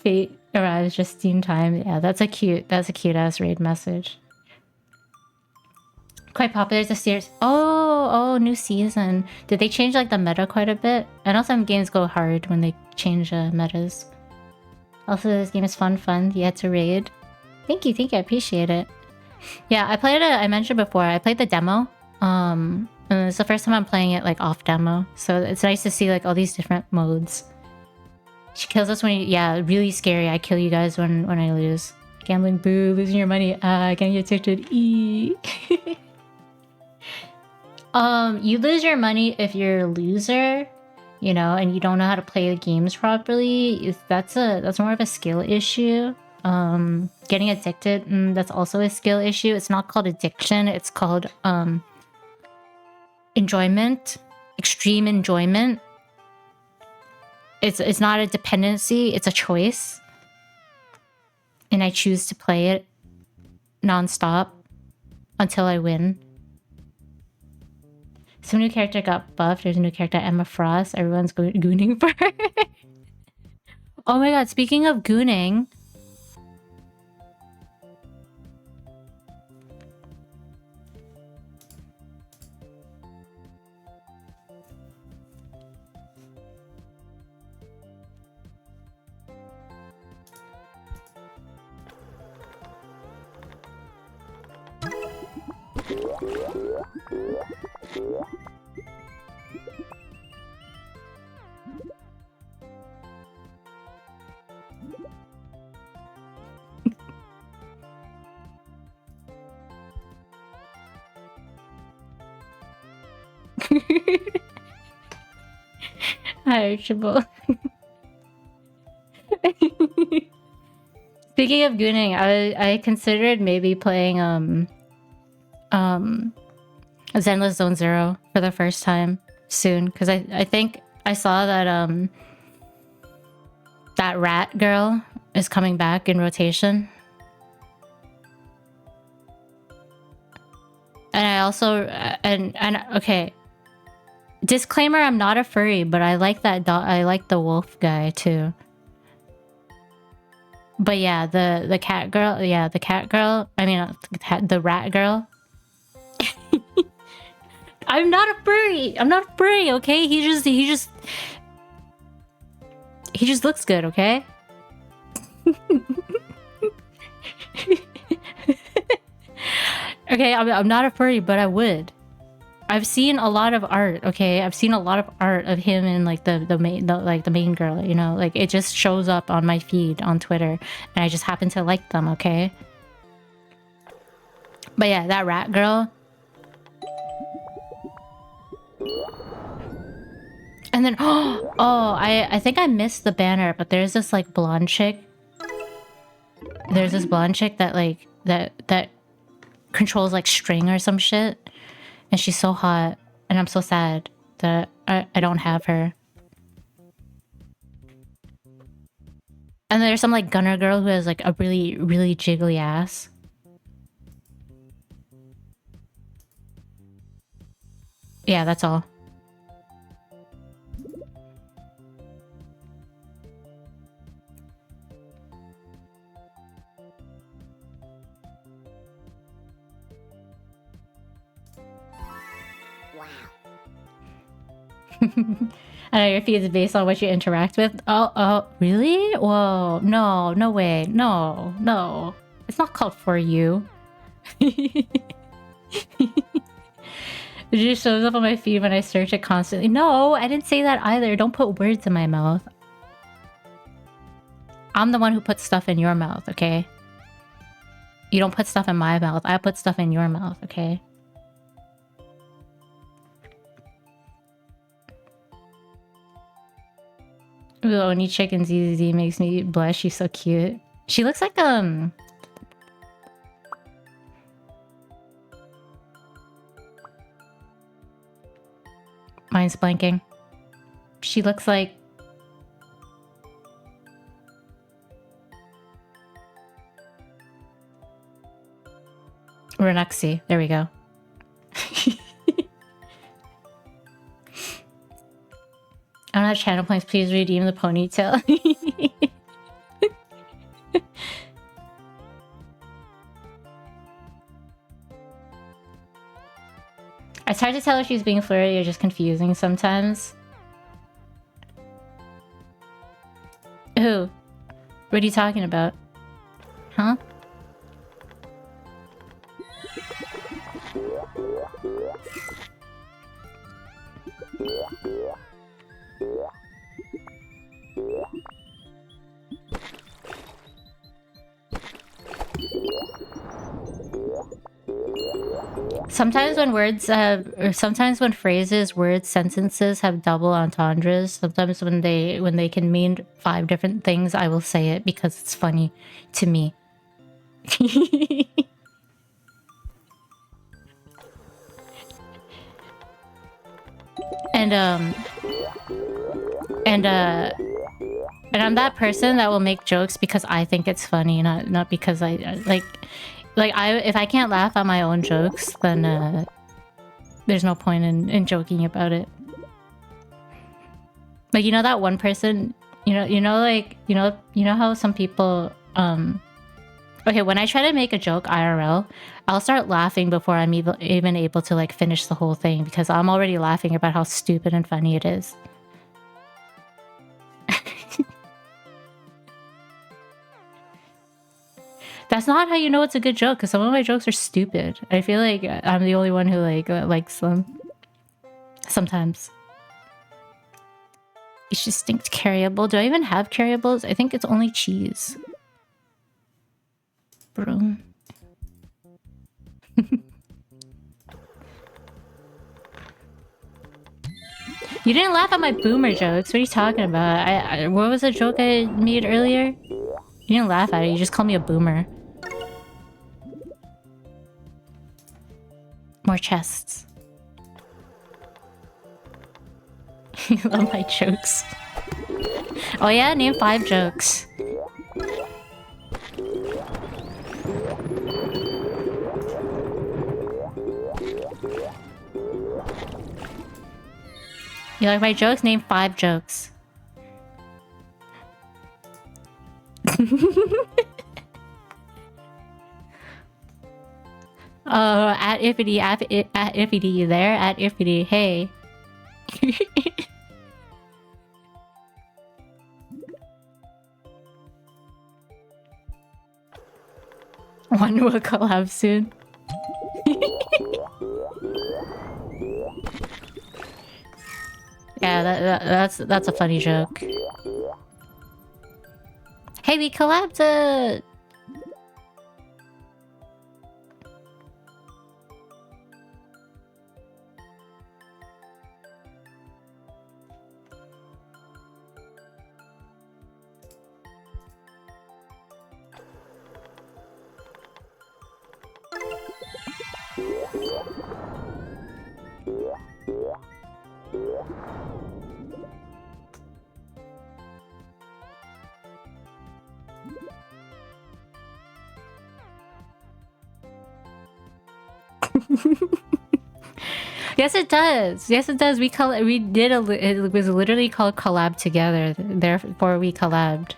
Speaker 1: Fate arrives just in time. Yeah, that's a cute ass raid message. Quite popular as a series. Oh, new season. Did they change like the meta quite a bit? I know some games go hard when they change metas. Also, this game is fun. Yeah, it's a raid. Thank you, I appreciate it. Yeah, I played it. I mentioned before, I played the demo. And it's the first time I'm playing it like off demo. So it's nice to see like all these different modes. She kills us when yeah, really scary. I kill you guys when I lose. Gambling, boo, losing your money. Getting addicted. E. You lose your money if you're a loser, you know, and you don't know how to play the games properly. That's more of a skill issue. Getting addicted, that's also a skill issue. It's not called addiction. It's called enjoyment, extreme enjoyment. It's not a dependency. It's a choice, and I choose to play it nonstop until I win. Some new character got buffed. There's a new character, Emma Frost. Everyone's gooning for her. Oh my god, speaking of gooning. Hi, Archibald. Speaking of gooning, I considered maybe playing Zenless Zone Zero for the first time soon, because I think I saw that that rat girl is coming back in rotation. And I also and okay. Disclaimer, I'm not a furry, but I like that I like the wolf guy too. But yeah, the cat girl, I mean, the rat girl. I'm not a furry, okay? He just looks good, okay? Okay, I'm not a furry, but I would. I've seen a lot of art, okay? I've seen a lot of art of him and like the main girl, you know? Like it just shows up on my feed on Twitter and I just happen to like them, okay? But yeah, that rat girl. And then I think I missed the banner, but there's this like blonde chick. There's this blonde chick that like that controls like string or some shit. And she's so hot, and I'm so sad that I don't have her. And there's some like gunner girl who has like a really, really jiggly ass. Yeah, that's all. I know your feed is based on what you interact with. Oh, really? Whoa, no, no way, no, no. It's not called For You. It just shows up on my feed when I search it constantly. No, I didn't say that either. Don't put words in my mouth. I'm the one who puts stuff in your mouth, okay? You don't put stuff in my mouth. I put stuff in your mouth, okay? Ooh, Oni Chicken ZZZ makes me blush. She's so cute. She looks like, Mine's blanking. She looks like... Renuxi. There we go. I don't have channel points. Please redeem the ponytail. It's hard to tell if she's being flirty or just confusing sometimes. Who? What are you talking about? Huh? Sometimes when words or sometimes when phrases, words, sentences have double entendres, sometimes when they can mean 5 different things, I will say it because it's funny to me. And I'm that person that will make jokes because I think it's funny, not because I like if I can't laugh at my own jokes, then there's no point in joking about it. Like, you know that one person, you know how some people okay, when I try to make a joke IRL, I'll start laughing before I'm even able to like finish the whole thing because I'm already laughing about how stupid and funny it is. That's not how you know it's a good joke, because some of my jokes are stupid. I feel like I'm the only one who likes them. Sometimes. Each distinct carryable. Do I even have carryables? I think it's only cheese. Broom. You didn't laugh at my boomer jokes. What are you talking about? What was the joke I made earlier? You didn't laugh at it. You just called me a boomer. More chests. You love my jokes. Oh yeah? Name 5 jokes. You like my jokes? Name 5 jokes. Oh, at Iffity, you there? At Iffity, hey. One will collab soon. Yeah, that's a funny joke. Hey, we collabed Yes, it does. Yes, it does. It was literally called collab together. Therefore, we collabed.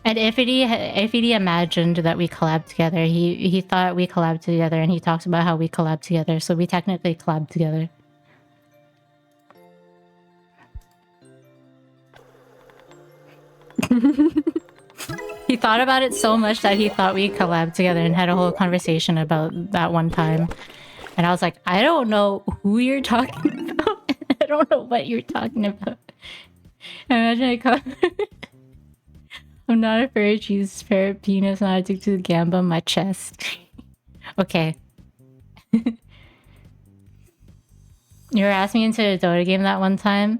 Speaker 1: And Iffity imagined that we collabed together. He thought we collabed together, and he talks about how we collabed together. So we technically collabed together. He thought about it so much that he thought we collabed together and had a whole conversation about that one time. And I was like, I don't know who you're talking about. I don't know what you're talking about. Imagine I call I'm not a furry cheese parrot penis, not addicted to the gamba on my chest. Okay. You were asking me into a Dota game that one time?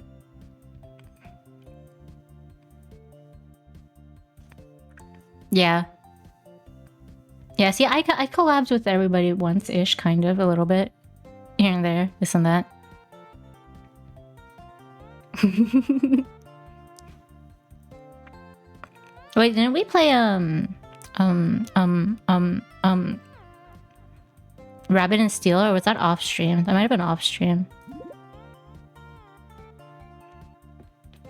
Speaker 1: Yeah. Yeah, see, I collabed with everybody once-ish, kind of, a little bit. Here and there, this and that. Wait, didn't we play, Rabbit and Steel, or was that off-stream? That might have been off-stream.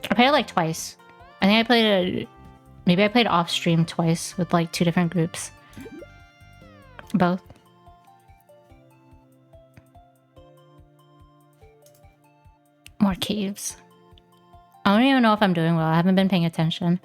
Speaker 1: I played it like twice. I think I played it... Maybe I played off-stream twice with like 2 different groups. Both. More caves. I don't even know if I'm doing well. I haven't been paying attention.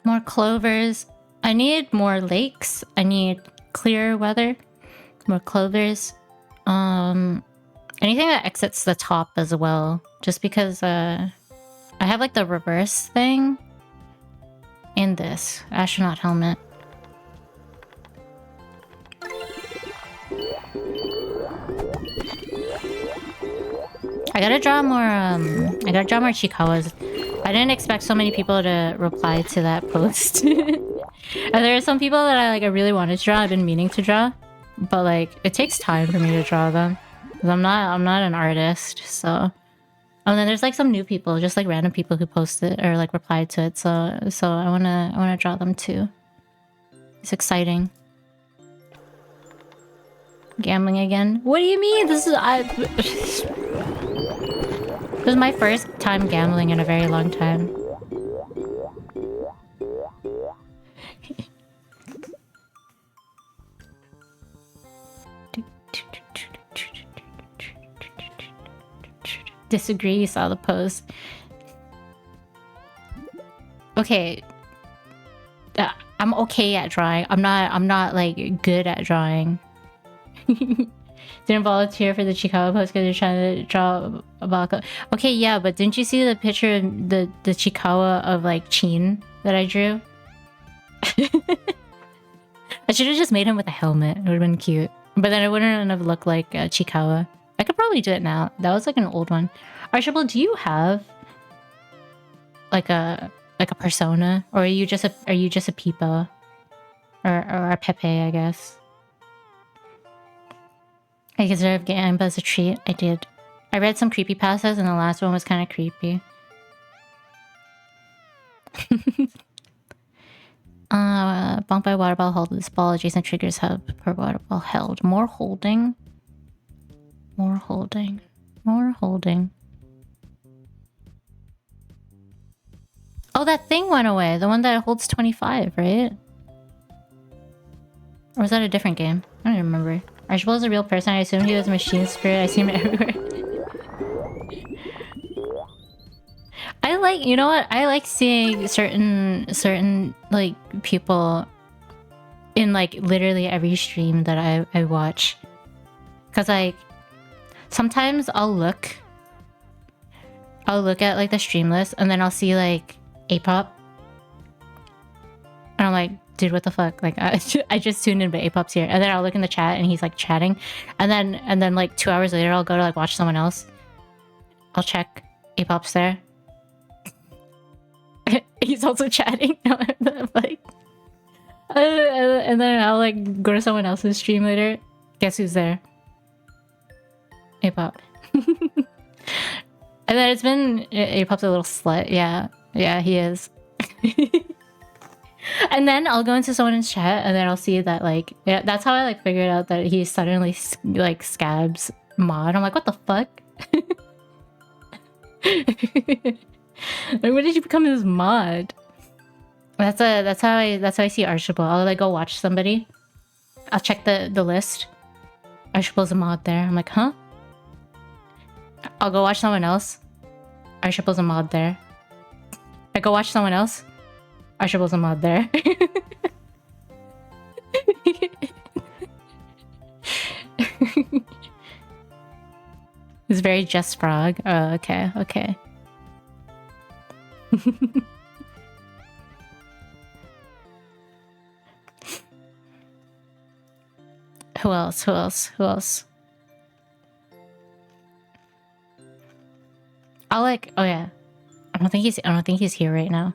Speaker 1: More clovers. I need more lakes. I need clear weather. More clovers. Anything that exits the top as well. Just because I have like the reverse thing. And this. Astronaut helmet. I gotta draw more Chikawas. I didn't expect so many people to reply to that post. And there are some people that I really wanted to draw. I've been meaning to draw, but like it takes time for me to draw them. 'Cause I'm not an artist, so. And then there's like some new people, just like random people who posted or like replied to it. So I wanna draw them too. It's exciting. Gambling again? What do you mean? This is my first time gambling in a very long time. Disagree, you saw the post. Okay. I'm okay at drawing. I'm not like good at drawing. Didn't volunteer for the Chikawa post because you're trying to draw a Baka. Okay, yeah, but didn't you see the picture of the Chikawa of like Chin that I drew? I should have just made him with a helmet. It would have been cute. But then it wouldn't have looked like Chikawa. I could probably do it now. That was like an old one. Archibald, do you have like a persona, or are you just a Peepo, or a Pepe? I guess. I deserve Gamba as a treat. I did. I read some creepypastas, and the last one was kind of creepy. Bonk by water ball. Hold this ball. Adjacent triggers have per water ball held. More holding. More holding. More holding. Oh, that thing went away. The one that holds 25, right? Or was that a different game? I don't even remember. Archibald is a real person. I assume he was a machine spirit. I see him everywhere. I like, you know what? I like seeing certain like people in like literally every stream that I watch. Cause like sometimes I'll look at like the stream list and then I'll see like Apop. And I'm like, dude, what the fuck? Like I just tuned in, but Apop's here. And then I'll look in the chat and he's like chatting. And then like 2 hours later I'll go to like watch someone else. I'll check. Apop's there. He's also chatting. Like, and then I'll like go to someone else's stream later. Guess who's there? Apop. And then it's been Apop's a little slut. Yeah, he is. And then I'll go into someone's chat and then I'll see that like, yeah, that's how I like figured out that he suddenly like Scabs mod. I'm like, what the fuck? Like, when did you become this mod? That's how I see Archibald. I'll like go watch somebody. I'll check the list. Archibald's a mod there. I'm like, huh? I'll go watch someone else. Archibald's a mod there. I go watch someone else. Archibald's a mod there. It's very Just Frog. Oh, okay, okay. Who else? Who else? Who else? I'll like. Oh yeah. I don't think he's here right now.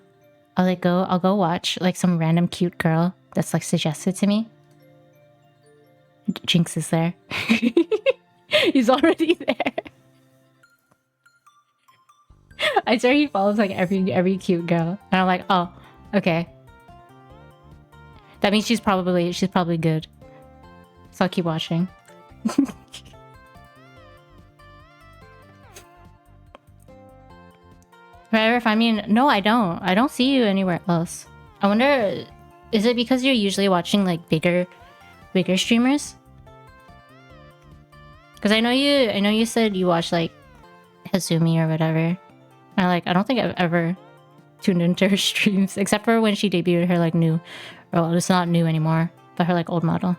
Speaker 1: I'll go watch like some random cute girl that's like suggested to me. Jinx is there. He's already there. I swear he follows like every cute girl, and I'm like, oh, okay. That means she's probably good. So I'll keep watching. If I ever find me, no, I don't. I don't see you anywhere else. I wonder, is it because you're usually watching like bigger streamers? Because I know you said you watch like Hazumi or whatever. I don't think I've ever tuned into her streams except for when she debuted her like new, well, it's not new anymore, but her like old model.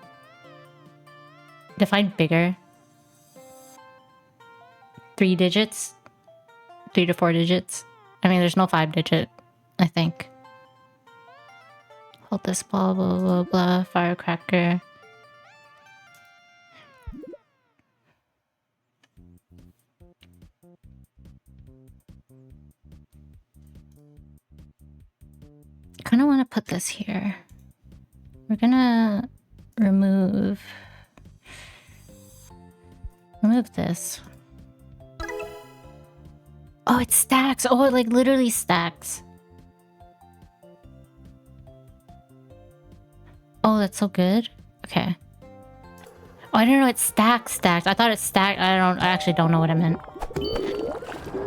Speaker 1: Define bigger. 3 digits, 3 to 4 digits. I mean, there's no 5 digit, I think. Hold this ball, blah, blah, blah, firecracker. I kind of want to put this here. We're gonna remove this. Oh, it stacks. Oh, it like literally stacks. Oh, that's so good. Okay. Oh, I don't know. It stacks. I thought it stacked. I actually don't know what I meant.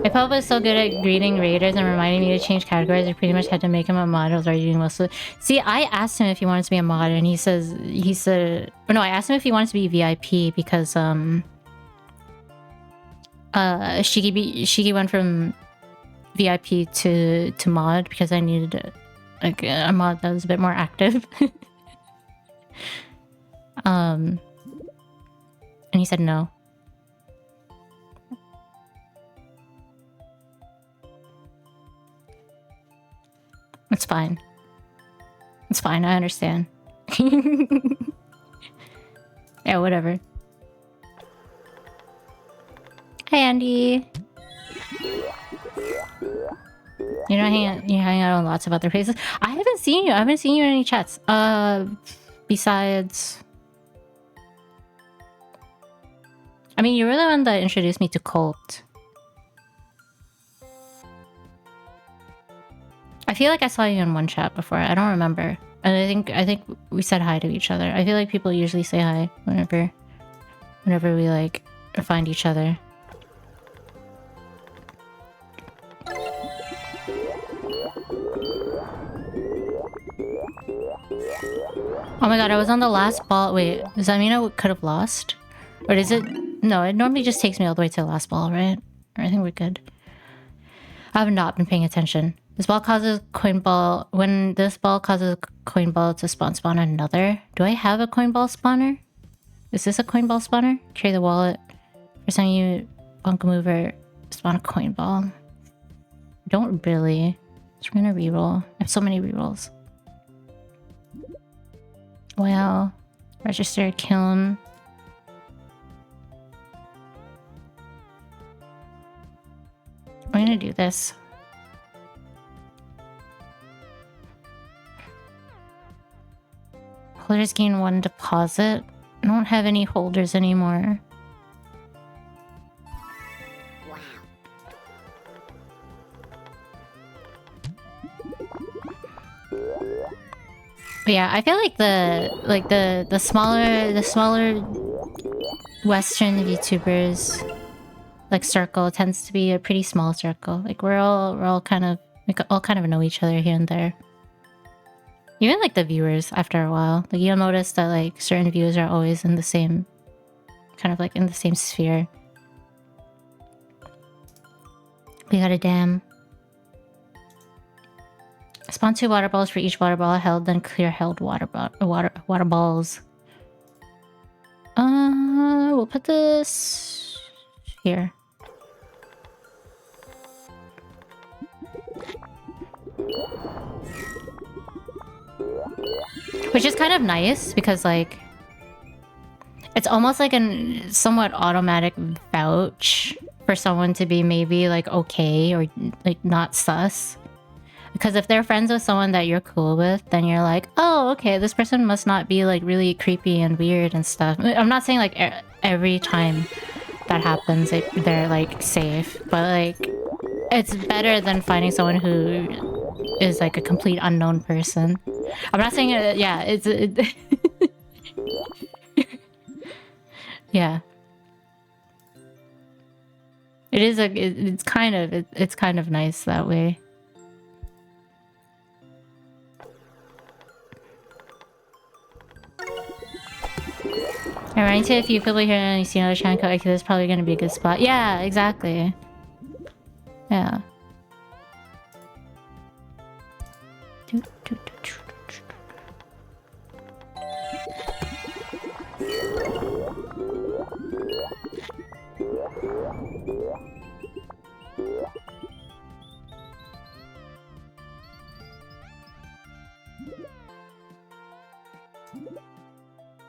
Speaker 1: If Papa is so good at greeting raiders and reminding me to change categories, I pretty much had to make him a mod. I was already doing most of it. See, I asked him if he wanted to be a mod, and he said, oh, no, I asked him if he wanted to be VIP because Shiki went from VIP to mod because I needed like a mod that was a bit more active. And he said no. It's fine. It's fine, I understand. Yeah, whatever. Hi, Andy. You're hanging out on lots of other places. I haven't seen you. I haven't seen you in any chats. Besides, I mean, you were the one that introduced me to Colt. I feel like I saw you in one chat before. I don't remember. And I think we said hi to each other. I feel like people usually say hi whenever we like find each other. Oh my god, I was on the last ball. Wait, does that mean I could have lost? Or does it? No, it normally just takes me all the way to the last ball, right? I think we're good. I have not been paying attention. This ball causes coin ball. When this ball causes coin ball to spawn another. Do I have a coin ball spawner? Is this a coin ball spawner? Carry the wallet. For some of you, Bunka Mover, spawn a coin ball. Don't really. So we're gonna reroll. I have so many rerolls. Wow. Register, kill him. I'm gonna do this. Holders gain 1 deposit. I don't have any holders anymore. Wow. But yeah, I feel like the smaller Western YouTubers like circle tends to be a pretty small circle. Like we all kind of know each other here and there. Even like the viewers after a while. Like you'll notice that like certain viewers are always in the same kind of like in the same sphere. We got a dam. Spawn 2 water balls for each water ball held, then clear held water balls. We'll put this here. Which is kind of nice because like it's almost like a somewhat automatic vouch for someone to be maybe like okay or like not sus. Because if they're friends with someone that you're cool with, then you're like, oh, okay, this person must not be like really creepy and weird and stuff. I'm not saying like every time that happens they're like safe, but like it's better than finding someone who is like a complete unknown person. I'm not saying it, yeah, yeah. It is it's kind of nice that way. I ran into a few people here and you see another channel code, okay, this is probably gonna be a good spot. Yeah, exactly. Yeah.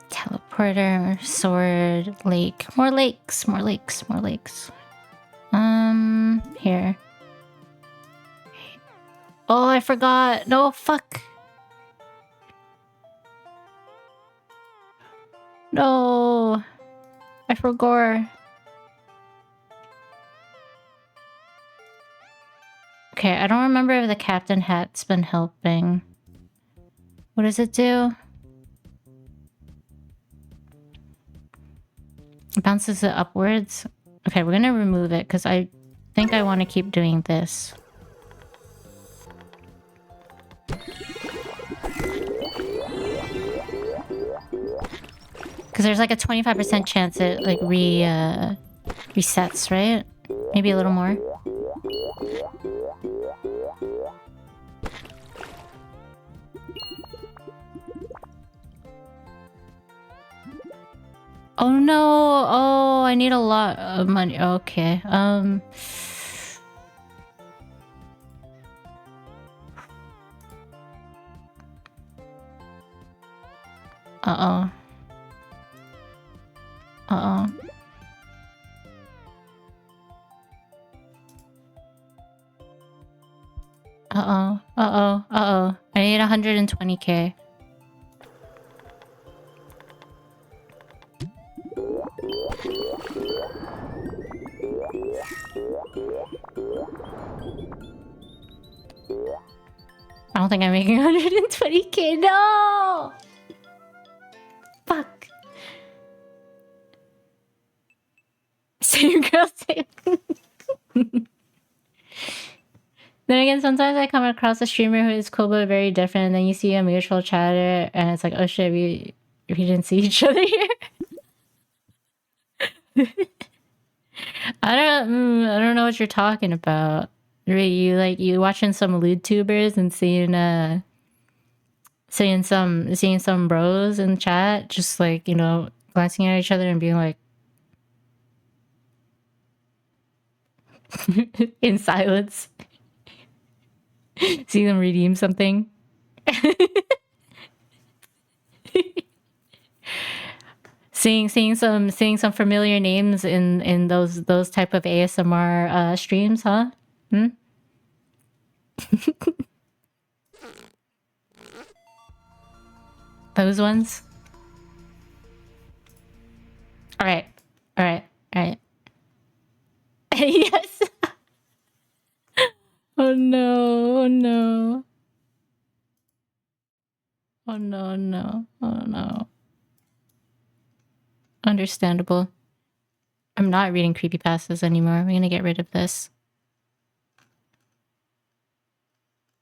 Speaker 1: Teleporter, sword, lake. More lakes, more lakes, more lakes. Here. Oh, I forgot. No, fuck. No. I forgot. Okay, I don't remember if the captain hat's been helping. What does it do? It bounces it upwards. Okay, we're gonna remove it because I think I want to keep doing this. Because there's like a 25% chance it like resets, right? Maybe a little more. Oh no! Oh, I need a lot of money. Okay. Uh-oh. Uh-oh. Uh-oh. Uh-oh. Uh-oh. Uh-oh. I need 120k. I don't think I'm making 120k. No! Fuck. Same girl, same. Then again, sometimes I come across a streamer who is cool but very different, and then you see a mutual chatter, and it's like, oh shit, we didn't see each other here. I don't know what you're talking about. You watching some lewd tubers and seeing some bros in chat, just like, you know, glancing at each other and being like in silence. See them redeem something. seeing some familiar names in those type of ASMR streams, huh? Those ones. All right. Yes. Oh no. Oh no. Oh no. Oh no. Understandable. I'm not reading creepypastas anymore. I'm gonna get rid of this.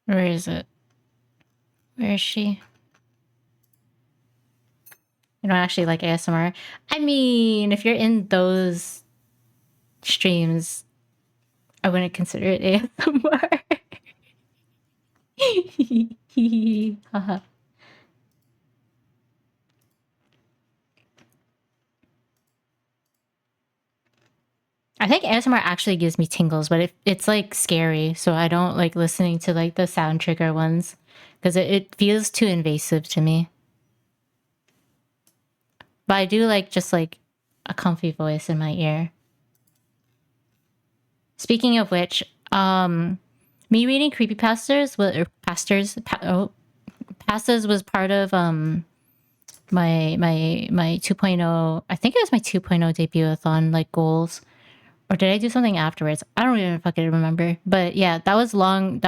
Speaker 1: Where is it? Where is she? You don't actually like ASMR? I mean, if you're in those streams, I wouldn't consider it ASMR. Haha. I think ASMR actually gives me tingles, but it's like scary, so I don't like listening to like the sound trigger ones because it feels too invasive to me. But I do like just like a comfy voice in my ear. Speaking of which, me reading creepypastas pastas was part of my 2.0. I think it was my 2.0 debut-a-thon like goals. Or did I do something afterwards? I don't even fucking remember. But yeah, that was long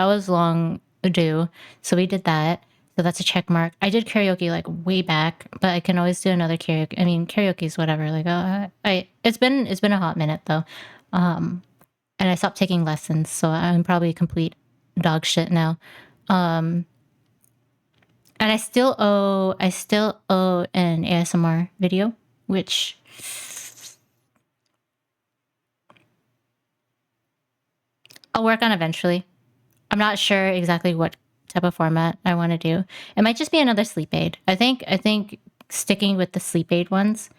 Speaker 1: due. So we did that. So that's a check mark. I did karaoke like way back, but I can always do another karaoke. I mean, karaoke is whatever. Like, it's been a hot minute though, and I stopped taking lessons, so I'm probably complete dog shit now. And I still owe an ASMR video, which I'll work on eventually. I'm not sure exactly what type of format I want to do. It might just be another sleep aid. I think sticking with the sleep aid ones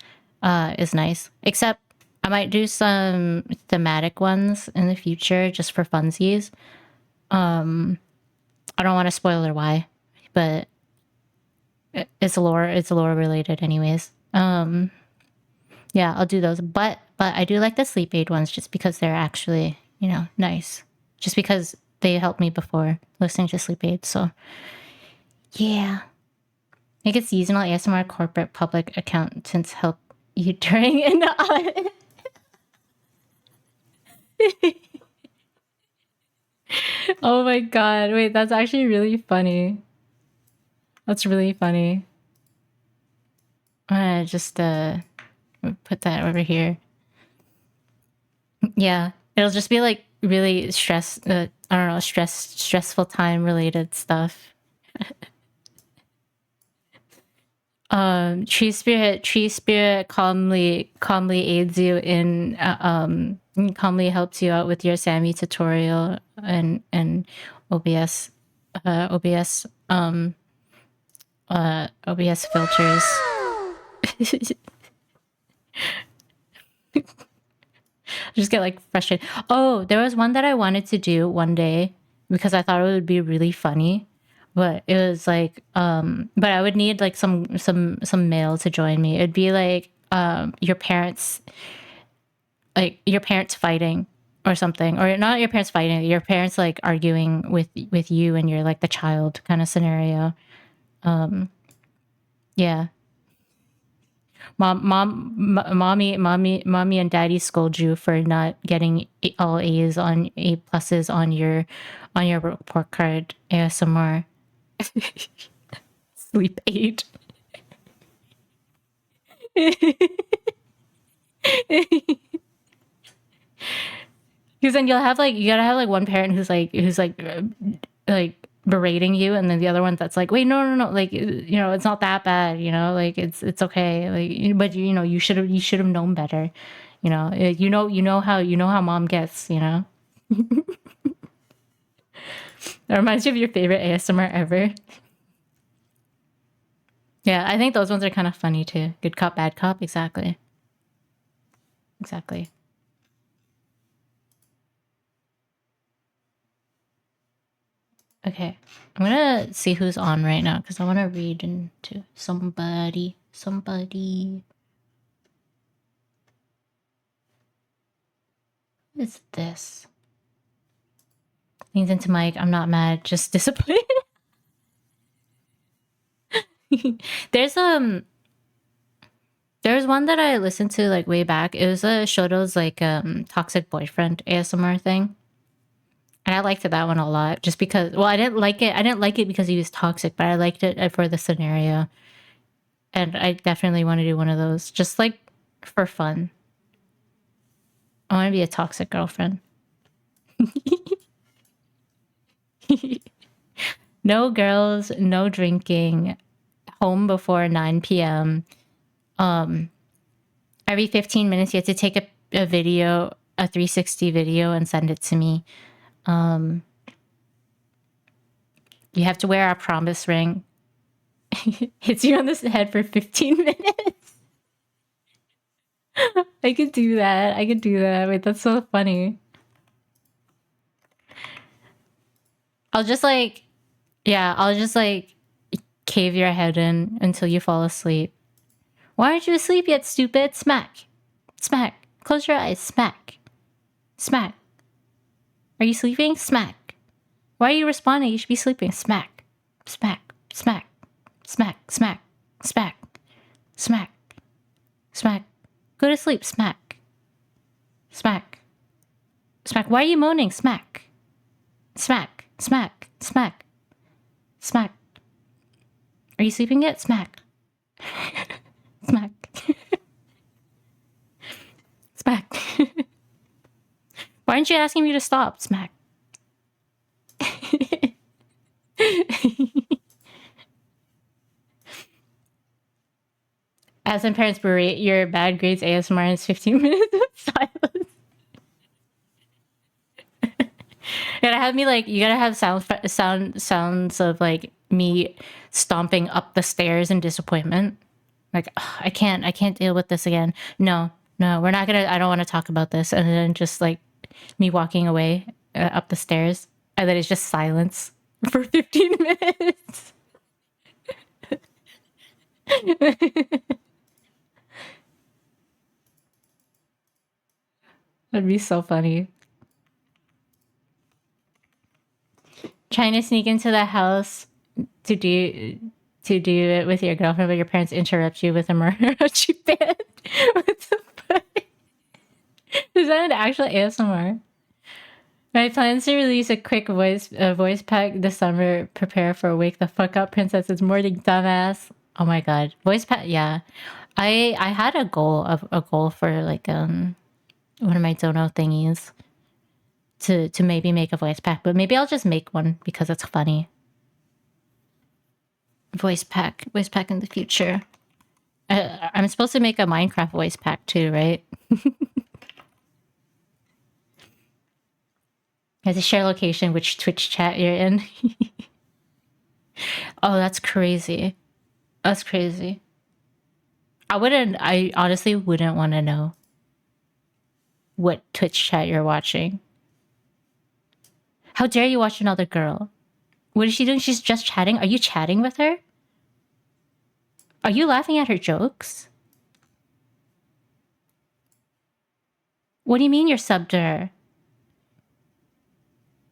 Speaker 1: is nice. Except I might do some thematic ones in the future just for funsies. I don't want to spoil their why, but it's lore related anyways. Yeah, I'll do those. But I do like the sleep aid ones just because they're actually, nice. Just because they helped me before listening to sleep aids. So yeah. Make it seasonal ASMR corporate public accountants help you during an audit. Oh my god. Wait, that's actually really funny. That's really funny. I'm gonna just put that over here. Yeah. It'll just be like really I don't know, stressful time related stuff. Tree spirit calmly aids you in calmly helps you out with your Sammy tutorial and OBS OBS filters. Just get like frustrated. Oh, there was one that I wanted to do one day because I thought it would be really funny. But it was like but I would need like some male to join me. It'd be like your parents fighting or something. Or not your parents fighting, your parents like arguing with you and you're like the child kind of scenario. Yeah. Mommy and daddy scold you for not getting all A's on A pluses on your report card. ASMR. Sleep aid. Because then you gotta have like one parent who's like berating you, and then the other one that's like, wait, no, like it's not that bad, like it's okay, like but you should have known better, you know how mom gets. That reminds you of your favorite ASMR ever. Yeah, I think those ones are kind of funny too. Good cop, bad cop, exactly. Okay, I'm gonna see who's on right now because I want to read into somebody. What is this? Leans into mic. I'm not mad, just disappointed. There's there's one that I listened to like way back. It was a Shoto's like toxic boyfriend ASMR thing. And I liked that one a lot just because, well, I didn't like it. I didn't like it because he was toxic, but I liked it for the scenario. And I definitely want to do one of those just like for fun. I want to be a toxic girlfriend. No girls, no drinking, home before 9 p.m. Every 15 minutes you have to take a video, a 360 video, and send it to me. You have to wear a promise ring. Hits you on the head for 15 minutes. I could do that. I could do that. Wait, that's so funny. I'll just like cave your head in until you fall asleep. Why aren't you asleep yet, stupid? Smack. Smack. Close your eyes. Smack. Smack. Are you sleeping? Smack. Why are you responding? You should be sleeping. Smack. Smack. Smack. Smack. Smack. Smack. Smack. Smack. Go to sleep. Smack. Smack. Smack. Why are you moaning? Smack. Smack. Smack. Smack. Smack. Are you sleeping yet? Smack. Smack. Smack. Why aren't you asking me to stop? Smack. As some parents berate your bad grades, ASMR is 15 minutes of silence. You gotta have sounds of like me stomping up the stairs in disappointment. Like, "Ugh, I can't deal with this again. No, we're not gonna, I don't want to talk about this." And then just like me walking away up the stairs, and then it's just silence for 15 minutes. That'd be so funny. Trying to sneak into the house to do it with your girlfriend, but your parents interrupt you with a mariachi band. What the fuck? Is that an actual ASMR? My plans to release a quick voice pack this summer. Prepare for wake the fuck up, princess. It's morning, dumbass. Oh my god, voice pack. Yeah, I had a goal for like one of my dono thingies to maybe make a voice pack, but maybe I'll just make one because it's funny. Voice pack in the future. I'm supposed to make a Minecraft voice pack too, right? You have to share location, which Twitch chat you're in. Oh, that's crazy. That's crazy. I honestly wouldn't want to know what Twitch chat you're watching. How dare you watch another girl? What is she doing? She's just chatting. Are you chatting with her? Are you laughing at her jokes? What do you mean you're subbed to her?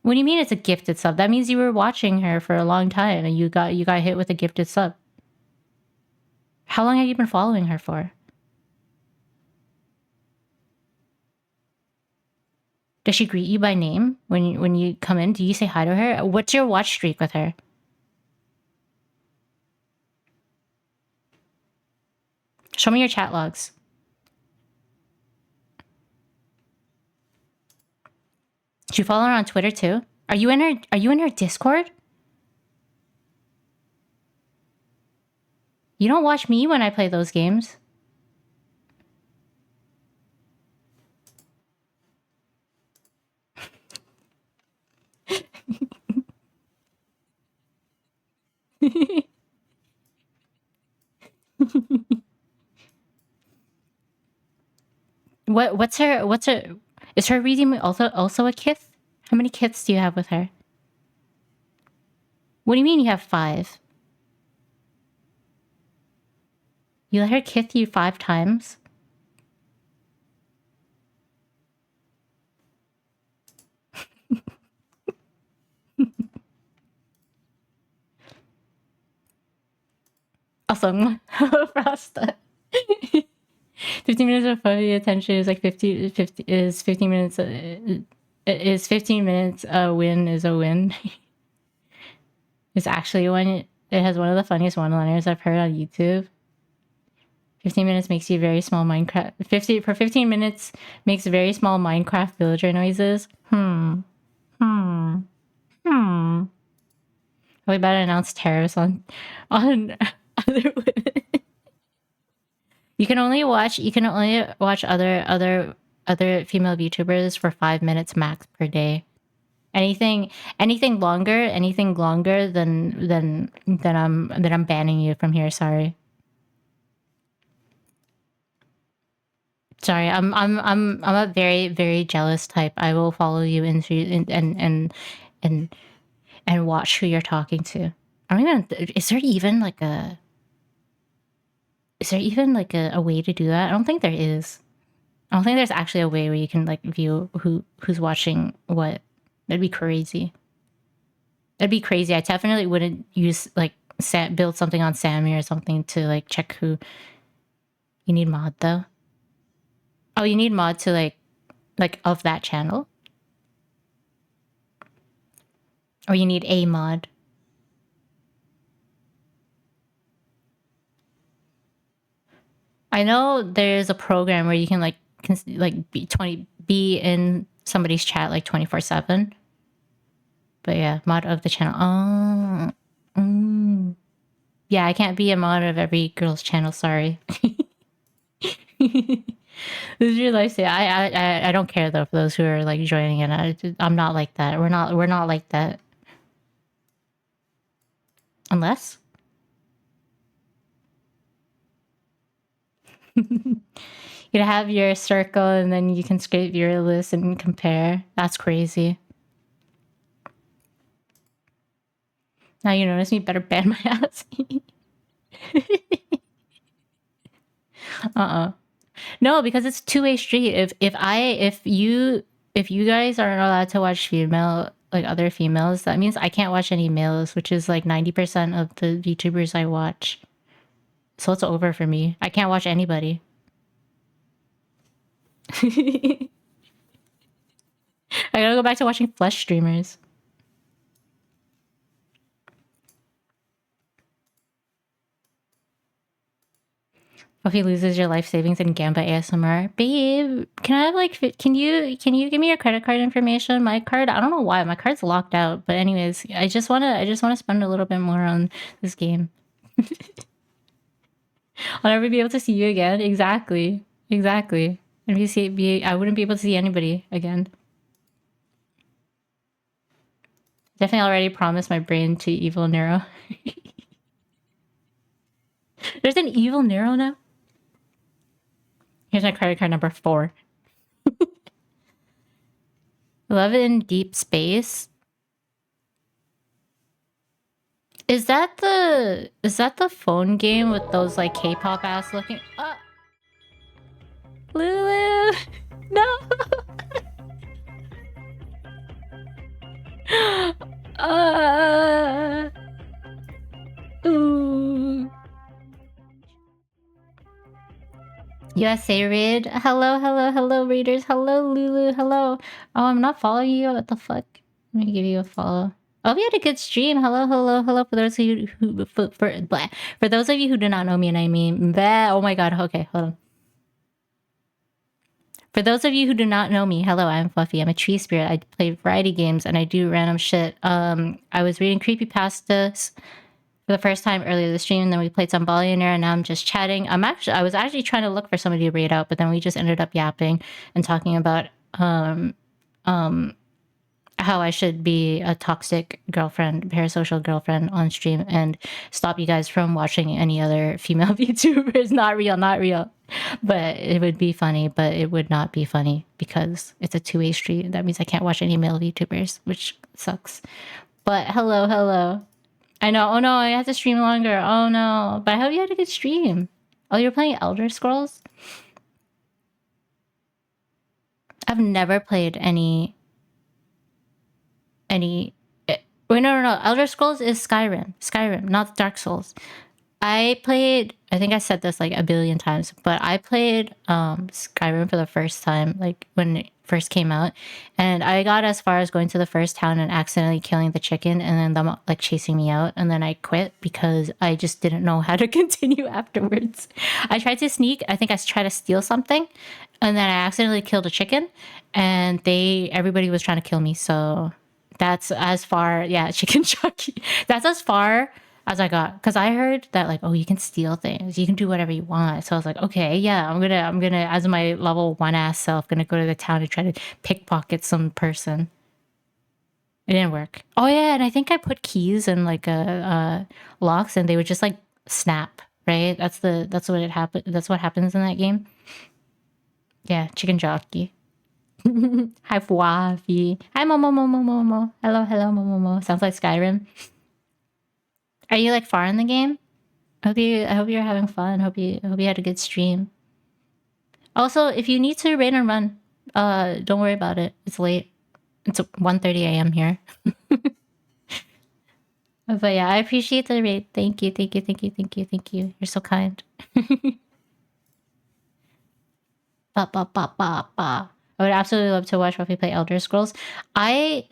Speaker 1: What do you mean it's a gifted sub? That means you were watching her for a long time and you got hit with a gifted sub. How long have you been following her for? Does she greet you by name when you come in? Do you say hi to her? What's your watch streak with her? Show me your chat logs. Do you follow her on Twitter too? Are you in her Discord? You don't watch me when I play those games. What's her is her reading also a kith? How many kiths do you have with her? What do you mean you have 5? You let her kith you 5 times? Awesome. Rasta. 15 minutes of funny attention is like 15 minutes. Is 15 minutes a win is a win. It's actually one. It has one of the funniest one-liners I've heard on YouTube. 15 minutes makes you very small Minecraft. 15 minutes makes very small Minecraft villager noises. Hmm. We better announce tariffs on other women. You can only watch other female VTubers for 5 minutes max per day. Anything longer than I'm banning you from here. Sorry. I'm a very, very jealous type. I will follow you and watch who you're talking to. I don't even. Is there even like a way to do that? I don't think there is. I don't think there's actually a way where you can like view who's watching what. That'd be crazy. That'd be crazy. I definitely wouldn't use like build something on Sammy or something to like check who. You need mod though. Oh, you need mod to like of that channel, or you need a mod. I know there's a program where you can be in somebody's chat like 24/7. But yeah, mod of the channel. Yeah, I can't be a mod of every girl's channel. Sorry. This is your life. I don't care though for those who are like joining it. I'm not like that. We're not like that. Unless you have your circle and then you can scrape your list and compare. That's crazy. Now you notice me, better ban my ass. No, because it's two-way street. If you guys aren't allowed to watch other females, that means I can't watch any males, which is like 90% of the VTubers I watch. So it's over for me. I can't watch anybody. I gotta go back to watching flesh streamers. If he loses your life savings in Gamba ASMR, babe, can I have can you give me your credit card information? My card, I don't know why my card's locked out, but anyways, I just wanna spend a little bit more on this game. I'll never be able to see you again. Exactly. And I wouldn't be able to see anybody again. Definitely already promised my brain to evil Nero. There's an evil Nero now? Here's my credit card number 4. Love in Deep Space. Is that the phone game with those like K-pop ass looking? Lulu, no. Ooh. USA Raid. Hello, readers. Hello, Lulu. Hello. Oh, I'm not following you. What the fuck? Let me give you a follow. Oh, we had a good stream. Hello. For those of you for those of you who do not know me, and I mean, oh my god. Okay, hold on. For those of you who do not know me, hello, I'm fwofie. I'm a tree spirit. I play variety games and I do random shit. I was reading Creepypastas for the first time earlier this stream, and then we played some Billionaire, and now I'm just chatting. I was actually trying to look for somebody to raid out, but then we just ended up yapping and talking about how I should be a toxic girlfriend, parasocial girlfriend on stream, and stop you guys from watching any other female VTubers. Not real. But it would be funny, but it would not be funny because it's a two-way street. That means I can't watch any male VTubers, which sucks. But hello. I know. Oh no, I have to stream longer. Oh no. But I hope you had a good stream. Oh, you're playing Elder Scrolls? I've never played any... Wait, no. Elder Scrolls is Skyrim. Not Dark Souls. I played, I think I said this like a billion times, but I played Skyrim for the first time, like when it first came out. And I got as far as going to the first town and accidentally killing the chicken and then them like chasing me out. And then I quit because I just didn't know how to continue afterwards. I tried to sneak, I think I tried to steal something. And then I accidentally killed a chicken and everybody was trying to kill me. So that's as far, yeah, chicken jockey. That's as far as I got, because I heard that like, oh, you can steal things, you can do whatever you want. So I was like, okay, yeah, I'm gonna, as my level 1 ass self, gonna go to the town and try to pickpocket some person. It didn't work. Oh yeah, and I think I put keys in like locks, and they would just like snap. Right? That's what it happened. That's what happens in that game. Yeah, chicken jockey. Hi fwofie. Hi momo momo momo. Hello hello momo momo. Sounds like Skyrim. Are you like far in the game? I hope you're having fun. I hope you had a good stream. Also, if you need to raid and run, don't worry about it. It's late. It's 1:30 a.m. here. But yeah, I appreciate the raid. Thank you, thank you, thank you, thank you, thank you. You're so kind. Ba ba ba ba ba. I would absolutely love to watch Ruffy play Elder Scrolls. I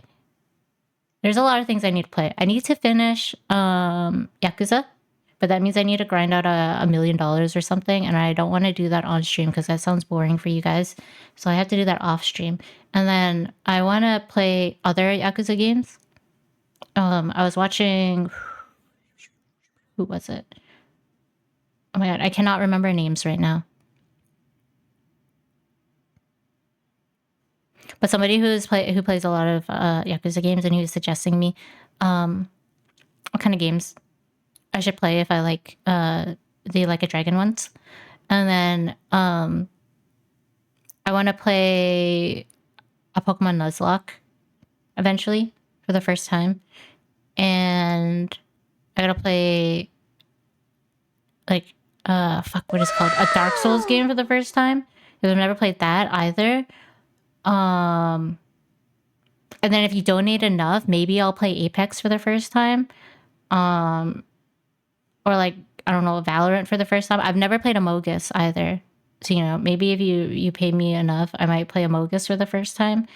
Speaker 1: There's a lot of things I need to play. I need to finish Yakuza, but that means I need to grind out $1 million or something, and I don't want to do that on stream because that sounds boring for you guys. So I have to do that off stream. And then I want to play other Yakuza games. I was watching, who was it? Oh my god, I cannot remember names right now. But somebody who plays a lot of Yakuza games, and he was suggesting me what kind of games I should play if I like the Like a Dragon ones. And then I want to play a Pokemon Nuzlocke eventually for the first time. And I gotta play like what is it called? A Dark Souls game for the first time. Because I've never played that either. And then if you donate enough, maybe I'll play Apex for the first time. Or like, I don't know, Valorant for the first time. I've never played Amogus either. So, you know, maybe if you pay me enough, I might play Amogus for the first time.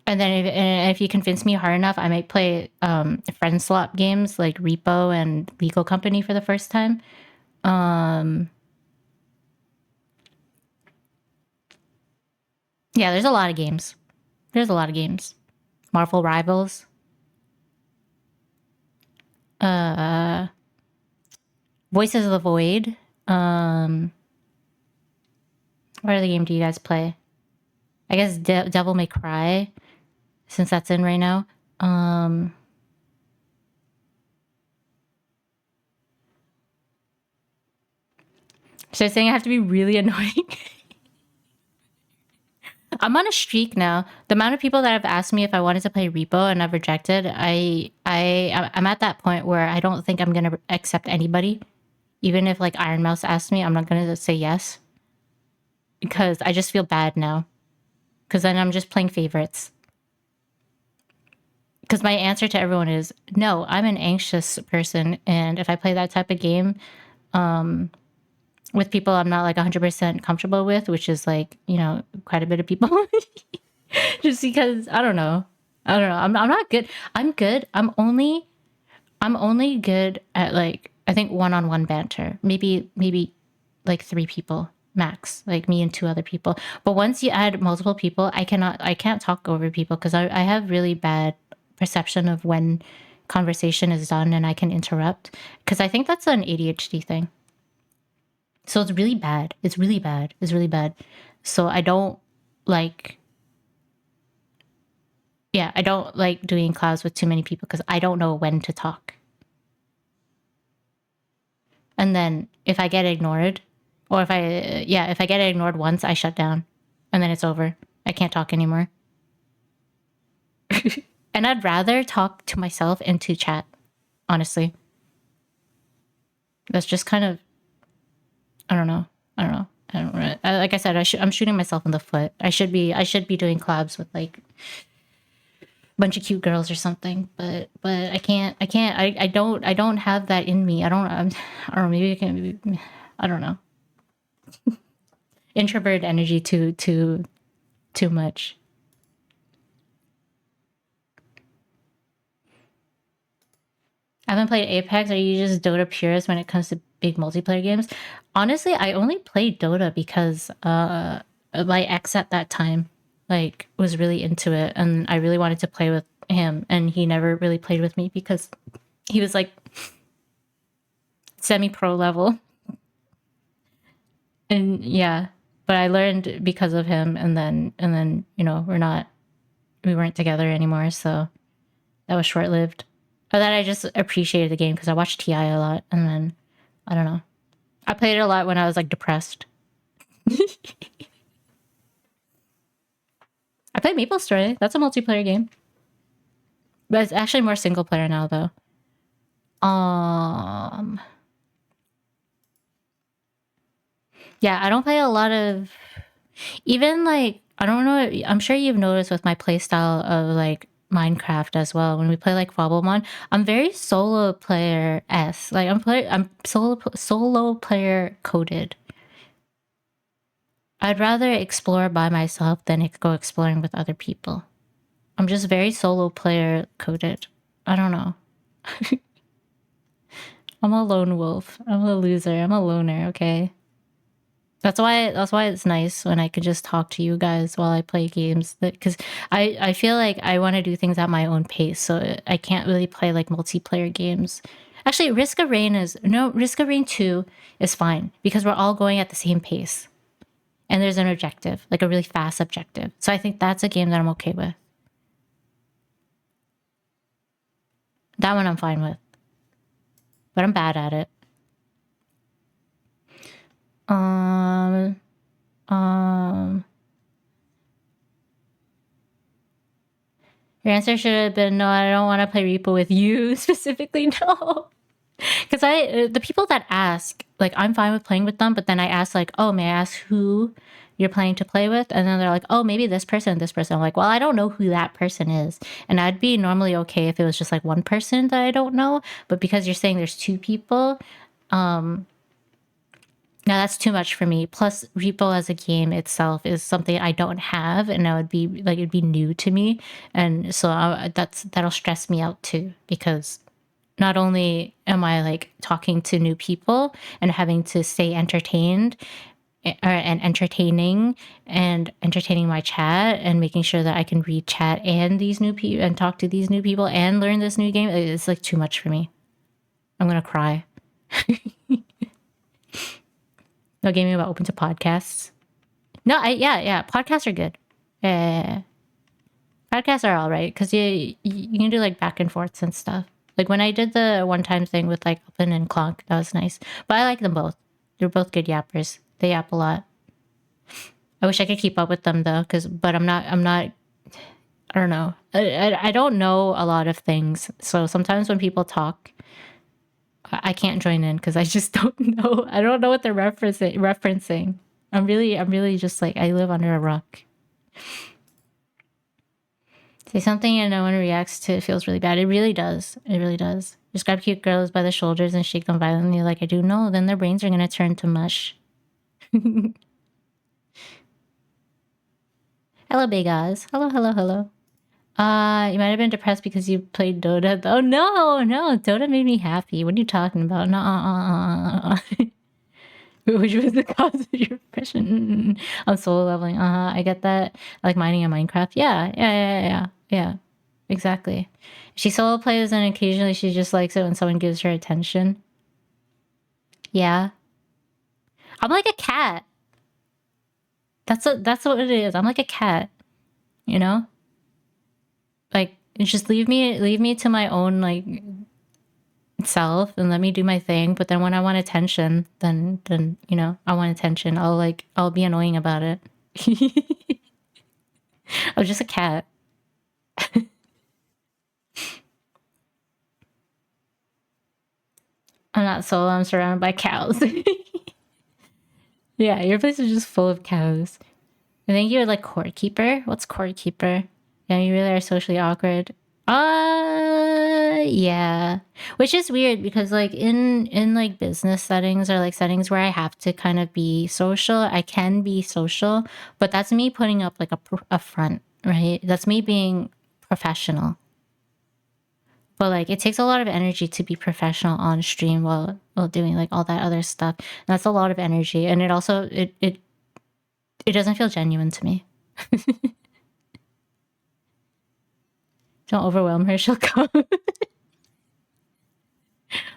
Speaker 1: And then if you convince me hard enough, I might play friend swap games like Repo and Legal Company for the first time. Yeah, there's a lot of games. There's a lot of games. Marvel Rivals. Voices of the Void. What other game do you guys play? I guess Devil May Cry, since that's in right now. So saying I have to be really annoying. I'm on a streak now. The amount of people that have asked me if I wanted to play Repo and I've rejected, I'm at that point where I don't think I'm gonna accept anybody. Even if like Iron Mouse asked me, I'm not gonna say yes. Because I just feel bad now. Because then I'm just playing favorites. Because my answer to everyone is, no, I'm an anxious person. And if I play that type of game with people I'm not like 100% comfortable with, which is like, you know, quite a bit of people. Just because, I don't know. I'm not good. I'm good. I'm only good at like, I think one-on-one banter. Maybe like 3 people max, like me and 2 other people. But once you add multiple people, I can't talk over people because I have really bad perception of when conversation is done and I can interrupt, because I think that's an ADHD thing. So it's really bad. It's really bad. It's really bad. So I don't like doing clouds with too many people because I don't know when to talk. And then if I get ignored, or if I get ignored once, I shut down. And then it's over. I can't talk anymore. And I'd rather talk to myself and to chat, honestly. That's just kind of, I don't know. I don't know. Like I said, I'm shooting myself in the foot. I should be doing collabs with like a bunch of cute girls or something. But I can't. I don't have that in me. I don't know. Maybe I can. I don't know. Introvert energy too much. I haven't played Apex. Are you just Dota purist when it comes to big multiplayer games? Honestly, I only played Dota because my ex at that time like was really into it, and I really wanted to play with him, and he never really played with me because he was like semi-pro level, and yeah. But I learned because of him, and then we weren't together anymore, so that was short lived. But then I just appreciated the game because I watched Ti a lot, and then I don't know. I played it a lot when I was like depressed. I played Maple Story. That's a multiplayer game, but it's actually more single player now though. Yeah, I don't play a lot of even like I don't know. I'm sure you've noticed with my playstyle of like Minecraft as well. When we play like Fwabomon, I'm very solo player s. Like I'm solo player coded. I'd rather explore by myself than go exploring with other people. I'm just very solo player coded. I don't know. I'm a lone wolf. I'm a loser. I'm a loner, okay? That's why it's nice when I can just talk to you guys while I play games, because I feel like I want to do things at my own pace, so I can't really play like multiplayer games. Actually, Risk of Rain 2 is fine because we're all going at the same pace. And there's an objective, like a really fast objective. So I think that's a game that I'm okay with. That one I'm fine with. But I'm bad at it. Your answer should have been no, I don't want to play Repo with you specifically, no. Because the people that ask, like, I'm fine with playing with them, but then I ask, like, oh, may I ask who you're planning to play with? And then they're like, oh, maybe this person, this person. I'm like, well, I don't know who that person is. And I'd be normally okay if it was just like one person that I don't know. But because you're saying there's two people, now that's too much for me. Plus, Repo as a game itself is something I don't have, and I would be like it'd be new to me, and so that'll stress me out too. Because not only am I like talking to new people and having to stay entertained, and entertaining my chat and making sure that I can read chat and these new people and talk to these new people and learn this new game. It's like too much for me. I'm gonna cry. No gaming about open to podcasts. No, yeah, podcasts are good. Yeah, podcasts are all right because you can do like back and forths and stuff. Like when I did the one time thing with like Open and Clonk, that was nice. But I like them both. They're both good yappers. They yap a lot. I wish I could keep up with them though, but I'm not. I don't know. I don't know a lot of things, so sometimes when people talk, I can't join in because I just don't know. I don't know what they're referencing. I'm really just like I live under a rock. Say something and no one reacts to it feels really bad. It really does. It really does. Just grab cute girls by the shoulders and shake them violently like I do. No, then their brains are gonna turn to mush. Hello, Big Oz. Hello, hello, hello. You might have been depressed because you played Dota. Oh no, Dota made me happy. What are you talking about? No, which was the cause of your depression? I'm solo leveling. I get that. I like mining in Minecraft. Yeah. Exactly. She solo plays and occasionally she just likes it when someone gives her attention. Yeah. I'm like a cat. That's what it is. I'm like a cat. You know? Like just leave me to my own like self and let me do my thing. But then when I want attention, then I want attention. I'll be annoying about it. I'm just a cat. I'm not solo. I'm surrounded by cows. Yeah, your place is just full of cows. I think you're like court keeper. What's court keeper? Yeah, you really are socially awkward. Yeah. Which is weird because like in like business settings or like settings where I have to kind of be social, I can be social, but that's me putting up like a front, right? That's me being professional. But like it takes a lot of energy to be professional on stream while doing like all that other stuff. And that's a lot of energy, and it also it doesn't feel genuine to me. Don't overwhelm her, she'll come.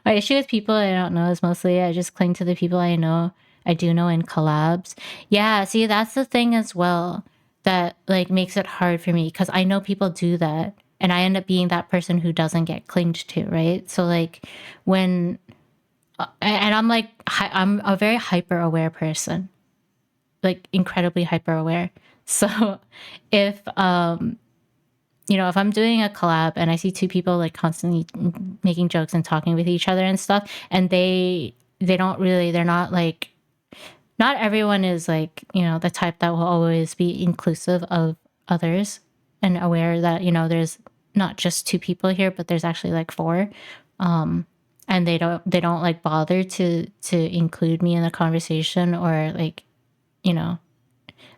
Speaker 1: My issue with people I don't know is mostly I just cling to the people I know. I do know in collabs. Yeah, see, that's the thing as well that like makes it hard for me because I know people do that and I end up being that person who doesn't get clinged to, right? So like when and I'm like I'm a very hyper aware person, like incredibly hyper aware. So if you know, if I'm doing a collab and I see two people like constantly making jokes and talking with each other and stuff, and they don't really, they're not like, not everyone is like, you know, the type that will always be inclusive of others and aware that, you know, there's not just two people here, but there's actually like four. And they don't like bother to include me in the conversation, or like, you know,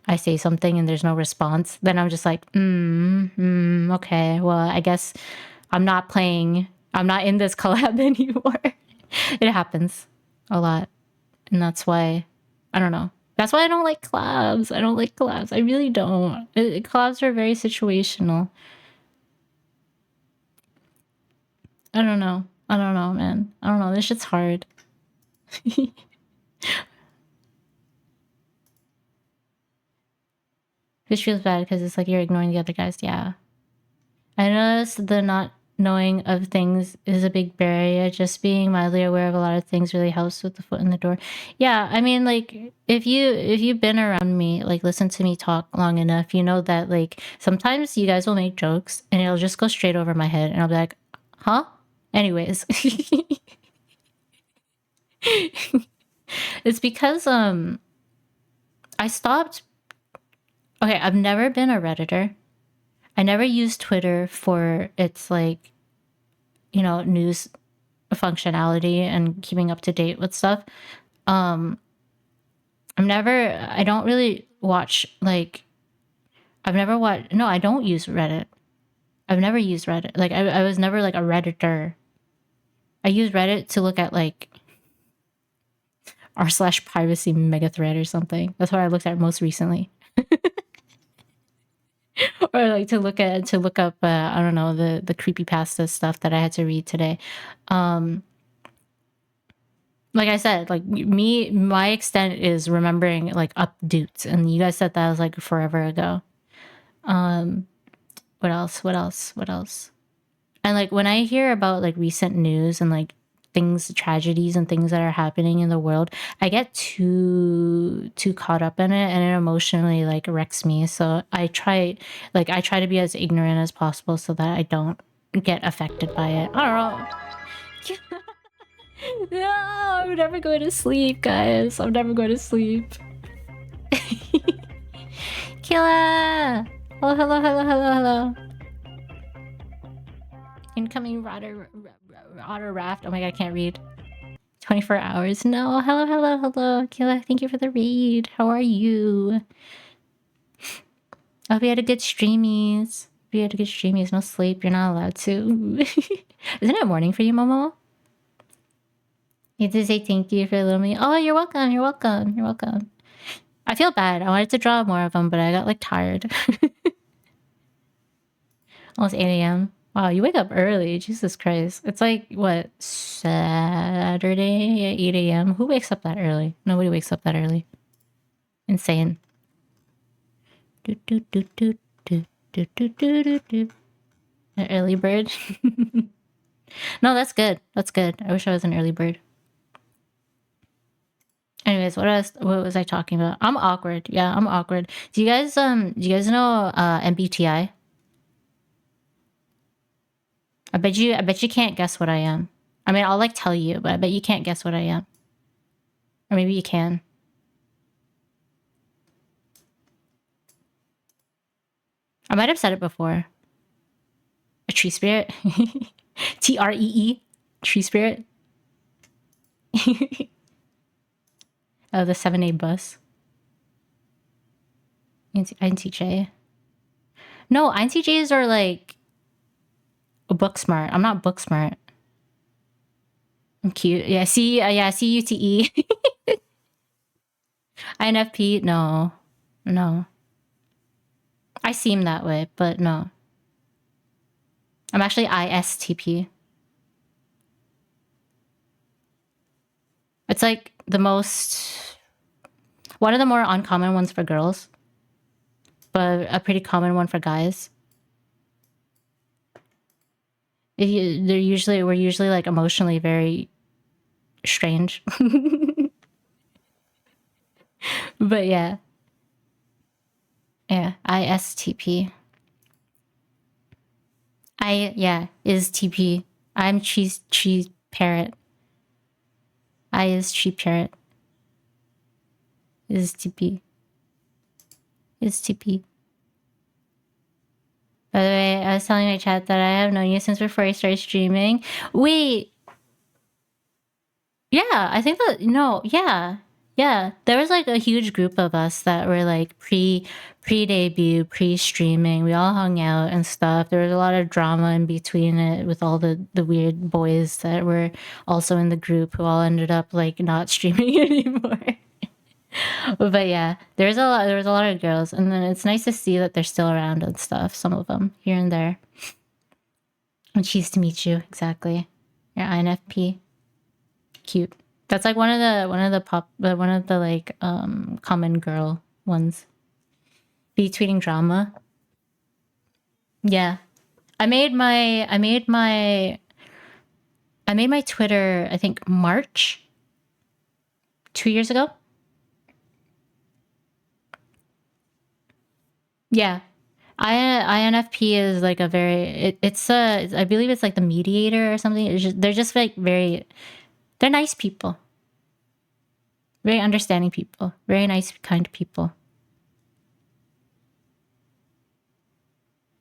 Speaker 1: I say something and there's no response, then I'm just like, okay, well, I guess I'm not playing, I'm not in this collab anymore. It happens a lot. And that's why, I don't know. That's why I don't like collabs. I don't like collabs. I really don't. Collabs are very situational. I don't know. I don't know, man. I don't know. This shit's hard. This feels bad because it's like you're ignoring the other guys. Yeah. I noticed the not knowing of things is a big barrier. Just being mildly aware of a lot of things really helps with the foot in the door. Yeah, I mean, like if you've been around me, like listen to me talk long enough, you know that like sometimes you guys will make jokes and it'll just go straight over my head, and I'll be like, huh? Anyways, it's because I stopped. Okay, I've never been a redditor. I never used Twitter for its like, you know, news functionality and keeping up to date with stuff. Um, I don't really watch like, I've never watched, no, I don't use Reddit. I've never used Reddit. Like, I was never like a Redditor. I use Reddit to look at like r/privacy mega thread or something. That's what I looked at most recently. Or like to look up, I don't know, the creepypasta stuff that I had to read today. Um, like I said, like me, my extent is remembering like updates, and you guys said that was like forever ago. Um, what else? What else? What else? And like when I hear about like recent news and like things, tragedies and things that are happening in the world, I get too caught up in it, and it emotionally like wrecks me. So I try to be as ignorant as possible so that I don't get affected by it. I don't know. No, I'm never going to sleep, guys. I'm never going to sleep. Killa! Hello, hello, hello, hello, hello. Incoming otter raft. Oh my god, I can't read. 24 hours. No, hello, hello, hello. Killa, thank you for the read. How are you? Oh, we had a good streamies. We had a good streamies. No sleep. You're not allowed to. Isn't it morning for you, Momo? You did say thank you for letting me. Oh, you're welcome. You're welcome. You're welcome. I feel bad. I wanted to draw more of them, but I got like tired. Almost 8 a.m. Wow, you wake up early. Jesus Christ. It's like, what, Saturday at 8 a.m.? Who wakes up that early? Nobody wakes up that early. Insane. Do, do, do, do, do, do, do, do, do, do. An early bird? No, that's good. That's good. I wish I was an early bird. Anyways, what was I talking about? I'm awkward. Yeah, I'm awkward. Do you guys know MBTI? I bet you can't guess what I am. I mean, I'll like tell you, but I bet you can't guess what I am. Or maybe you can. I might have said it before. A tree spirit. TREE. Tree spirit. Oh, the 7A bus. INTJ. No, INTJs are like book smart. I'm not book smart. I'm cute. Yeah, CUTE. INFP. No. No. I seem that way, but no. I'm actually ISTP. It's like the most... one of the more uncommon ones for girls, but a pretty common one for guys. We're usually like emotionally very strange. But yeah. Yeah, ISTP. Is TP. I'm cheese parrot. I is cheap parrot. Is TP. Is TP. By the way, I was telling my chat that I have known you since before I started streaming. Wait. Yeah, I think that yeah. There was like a huge group of us that were like pre-debut, pre-streaming. We all hung out and stuff. There was a lot of drama in between it with all the weird boys that were also in the group who all ended up like not streaming anymore. But yeah, there was a lot of girls, and then it's nice to see that they're still around and stuff, some of them here and there. And cheese to meet you, exactly. You're INFP. Cute. That's like one of the like common girl ones. Betweeting drama. Yeah. I made my Twitter, I think March 2 years ago. Yeah. INFP is like a very I believe it's like the mediator or something. They're just like they're nice people. Very understanding people. Very nice, kind people.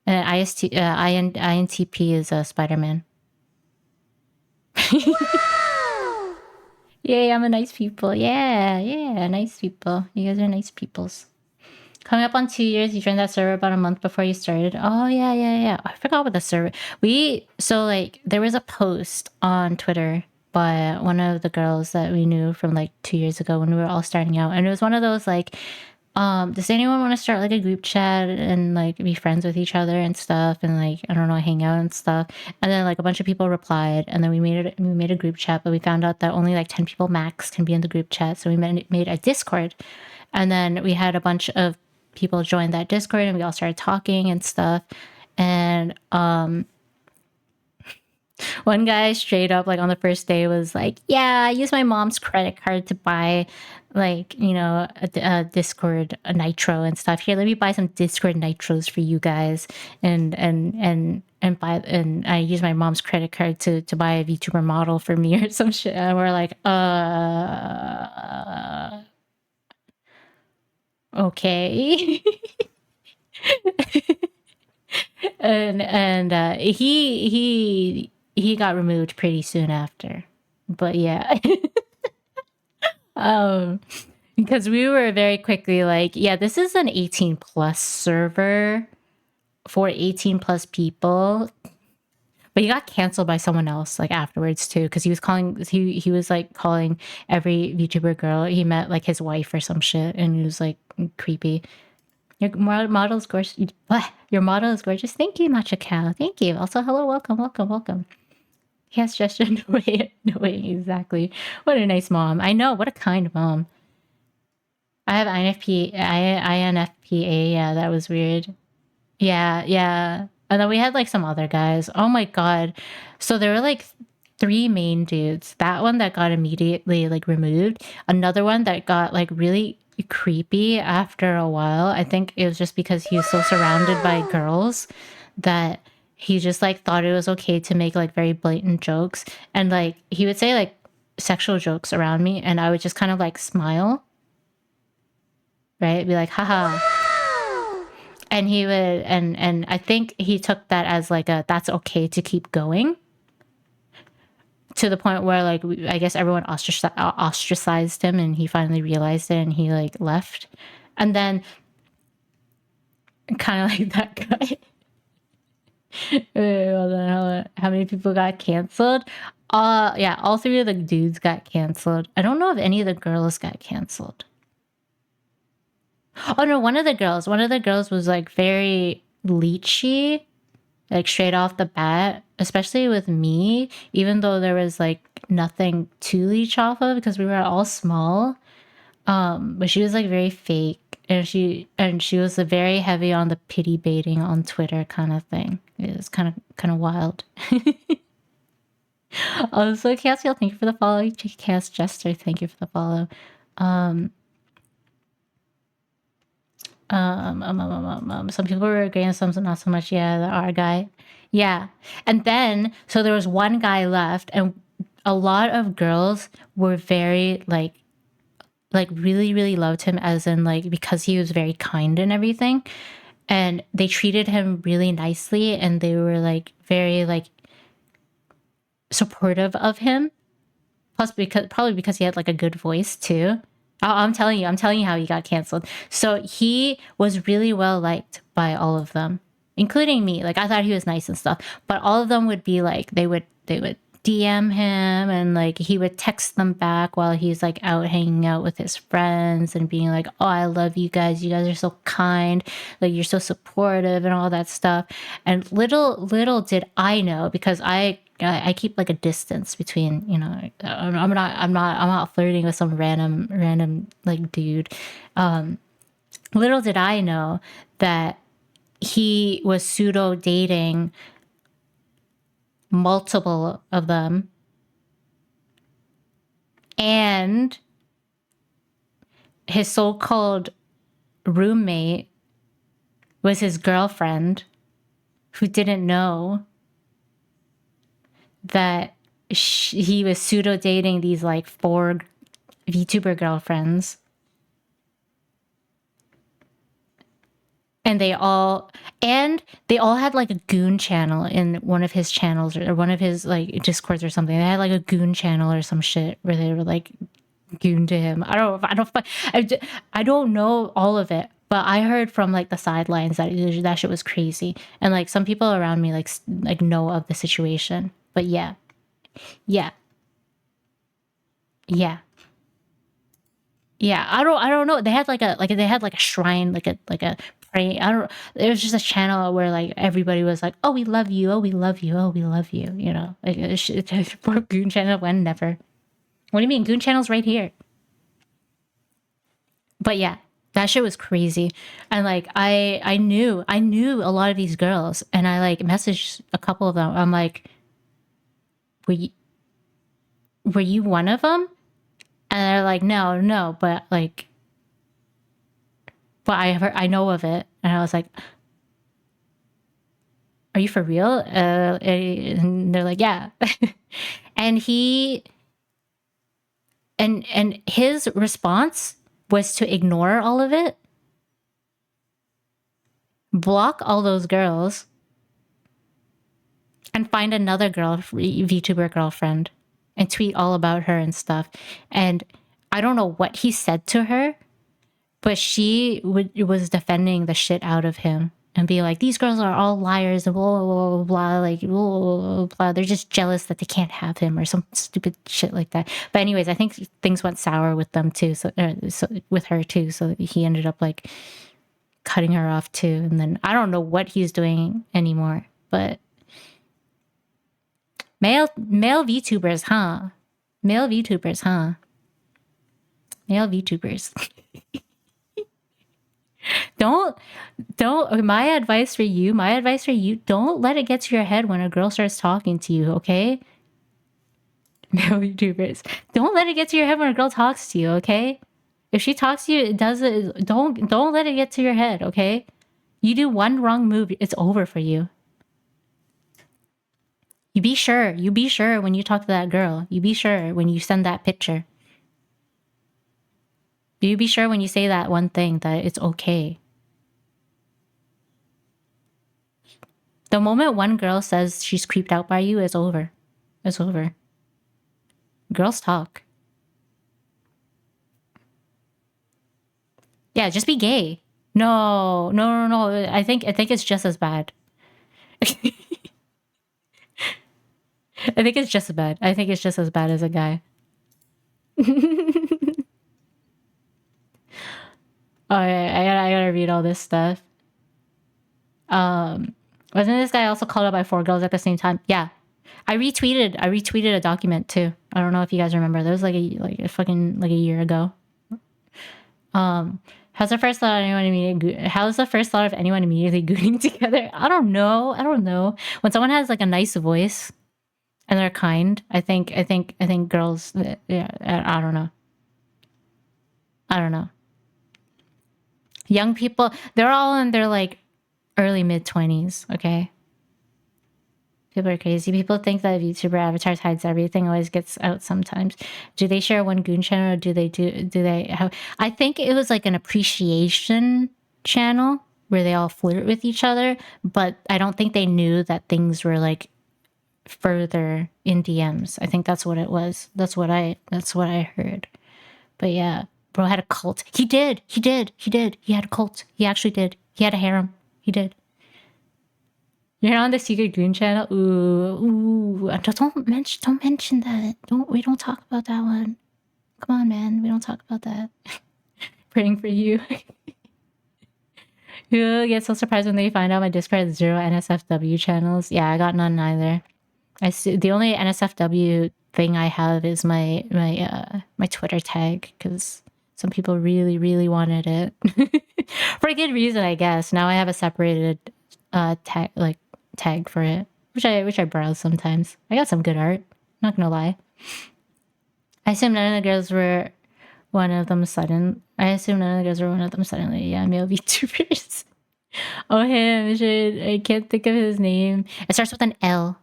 Speaker 1: And INTP is Spider-Man. Yay, I'm a nice people. Yeah, nice people. You guys are nice peoples. Coming up on 2 years, you joined that server about a month before you started. Oh, yeah. I forgot about the server. There was a post on Twitter by one of the girls that we knew from like 2 years ago when we were all starting out. And it was one of those like, does anyone want to start like a group chat and like be friends with each other and stuff and like, I don't know, hang out and stuff. And then like a bunch of people replied, and then we made a group chat, but we found out that only like 10 people max can be in the group chat. So we made a Discord, and then we had a bunch of people join that Discord, and we all started talking and stuff. And one guy straight up, like on the first day, was like, yeah, I used my mom's credit card to buy like, you know, a Discord, a nitro and stuff. Here, let me buy some Discord nitros for you guys. And I use my mom's credit card to buy a VTuber model for me or some shit. And we're like, okay. and he got removed pretty soon after. But yeah. Because we were very quickly like, yeah, this is an 18 plus server for 18 plus people. But he got canceled by someone else like afterwards too, because he was like calling every VTuber girl he met like his wife or some shit, and it was like creepy. Your model is gorgeous. Your model is gorgeous. Thank you, Matcha Cow. Thank you. Also, hello, welcome. Yes, gesture. No way, exactly. What a nice mom. I know. What a kind mom. I have INFPA. Yeah, that was weird. Yeah. And then we had like some other guys. Oh my god. So there were like 3 main dudes. That one that got immediately like removed. Another one that got like really creepy after a while. I think it was just because he was so surrounded by girls that he just like thought it was okay to make like very blatant jokes, and like he would say like sexual jokes around me, and I would just kind of like smile, right? Be like, haha. And he would, and I think he took that as like a that's okay to keep going, to the point where like I guess everyone ostracized him, and he finally realized it, and he like left, and then kind of like that guy. Wait, hold on, how many people got canceled? Yeah, all three of the dudes got canceled. I don't know if any of the girls got canceled. Oh no, one of the girls was like very leechy, like straight off the bat, especially with me, even though there was like nothing to leech off of because we were all small. But she was like very fake, and she was very heavy on the pity baiting on Twitter kind of thing. It was kind of wild. Also, Cassiel, thank you for the follow. Cass Jester, thank you for the follow. Some people were agreeing, some not so much. Yeah, the R guy. Yeah. And then so there was one guy left, and a lot of girls were very like really, really loved him, as in like because he was very kind and everything. And they treated him really nicely, and they were like very like supportive of him. Plus, probably because he had like a good voice too. I'm telling you how he got canceled. So he was really well liked by all of them, including me. Like I thought he was nice and stuff, but all of them would be like they would DM him, and like he would text them back while he's like out hanging out with his friends and being like, "Oh, I love you guys. You guys are so kind. Like you're so supportive and all that stuff." And little did I know, because I keep like a distance between, you know, I'm not flirting with some random like dude. Little did I know that he was pseudo dating multiple of them, and his so-called roommate was his girlfriend, who didn't know that he was pseudo dating these like 4 VTuber girlfriends. And they all had like a goon channel in one of his channels, or one of his like Discords or something. They had like a goon channel or some shit where they were like goon to him. I don't know all of it, but I heard from like the sidelines that that shit was crazy. And like some people around me like know of the situation. But yeah. Yeah. Yeah. Yeah, I don't know. They had like a shrine, like a pray. I don't. It was just a channel where like everybody was like, "Oh, we love you. Oh, we love you. Oh, we love you." You know, like poor Goon channel when never. What do you mean? Goon channel's right here. But yeah, that shit was crazy. And like I knew a lot of these girls, and I like messaged a couple of them. I'm like, were you one of them? And they're like, no, but like, but I know of it. And I was like, are you for real? And they're like, yeah. And his response was to ignore all of it, block all those girls, and find another VTuber girlfriend and tweet all about her and stuff. And I don't know what he said to her, but she was defending the shit out of him and being like, these girls are all liars and blah, blah, blah, blah, like, blah, blah, blah. They're just jealous that they can't have him, or some stupid shit like that. But anyways, I think things went sour with them too. So with her too. So he ended up like cutting her off too. And then I don't know what he's doing anymore, but male VTubers, huh? Male VTubers, huh? Male VTubers. Don't my advice for you, don't let it get to your head when a girl starts talking to you, okay? Male YouTubers, don't let it get to your head when a girl talks to you, okay? If she talks to you, don't let it get to your head, okay? You do one wrong move, it's over for you. You be sure when you talk to that girl. You be sure when you send that picture. You be sure when you say that one thing that it's okay. The moment one girl says she's creeped out by you, it's over. It's over. Girls talk. Yeah, just be gay. No. I think it's just as bad. I think it's just as bad. I think it's just as bad as a guy. Oh, I gotta read all this stuff. Wasn't this guy also called out by 4 girls at the same time? Yeah. I retweeted a document too. I don't know if you guys remember. That was like a year ago. How's the first thought of anyone immediately? How's the first thought of anyone immediately gooning together? I don't know. When someone has like a nice voice and they're kind, I think girls. Yeah, I don't know. Young people, they're all in their like early mid-20s. Okay. People are crazy. People think that YouTuber avatars hides everything, always gets out sometimes. Do they share one goon channel or do they have... I think it was like an appreciation channel where they all flirt with each other, but I don't think they knew that things were like further in DMs. I think that's what it was. That's what I heard. But yeah, bro had a cult. He did. He had a cult. He actually did. He had a harem. He did. You're on the secret goon channel. Ooh. Don't mention that. We don't talk about that one. Come on, man. We don't talk about that. Praying for you. You get so surprised when they find out my Discord has 0 NSFW channels. Yeah, I got none either. The only NSFW thing I have is my Twitter tag, because some people really wanted it for a good reason, I guess. Now I have a separated tag for it, which I browse sometimes. I got some good art, not gonna lie. I assume none of the girls were one of them suddenly. Yeah, male VTubers. Oh, him. I can't think of his name. It starts with an L.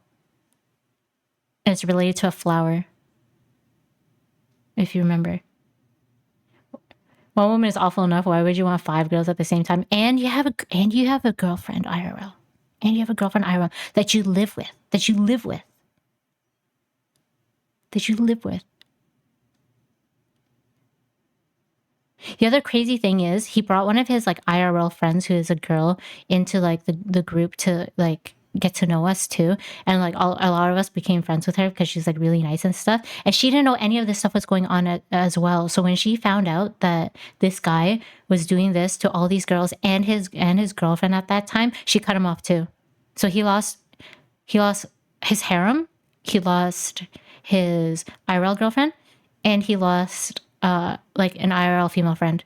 Speaker 1: And it's related to a flower. If you remember. One woman is awful enough. Why would you want 5 girls at the same time? And you have a girlfriend IRL. And you have a girlfriend IRL that you live with. The other crazy thing is he brought one of his like IRL friends who is a girl into like the group to like get to know us too, and like a lot of us became friends with her because she's like really nice and stuff, and she didn't know any of this stuff was going on as well. So when she found out that this guy was doing this to all these girls and his girlfriend at that time, she cut him off too. So he lost his harem, he lost his IRL girlfriend, and he lost like an IRL female friend.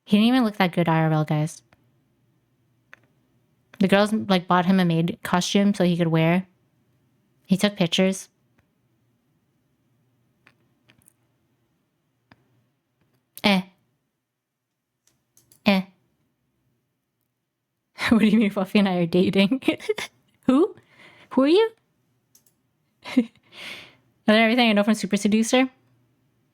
Speaker 1: He didn't even look that good IRL, guys. The girls like bought him a maid costume so he could wear. He took pictures. What do you mean Fluffy and I are dating? Who are you? Are there everything I know from Super Seducer?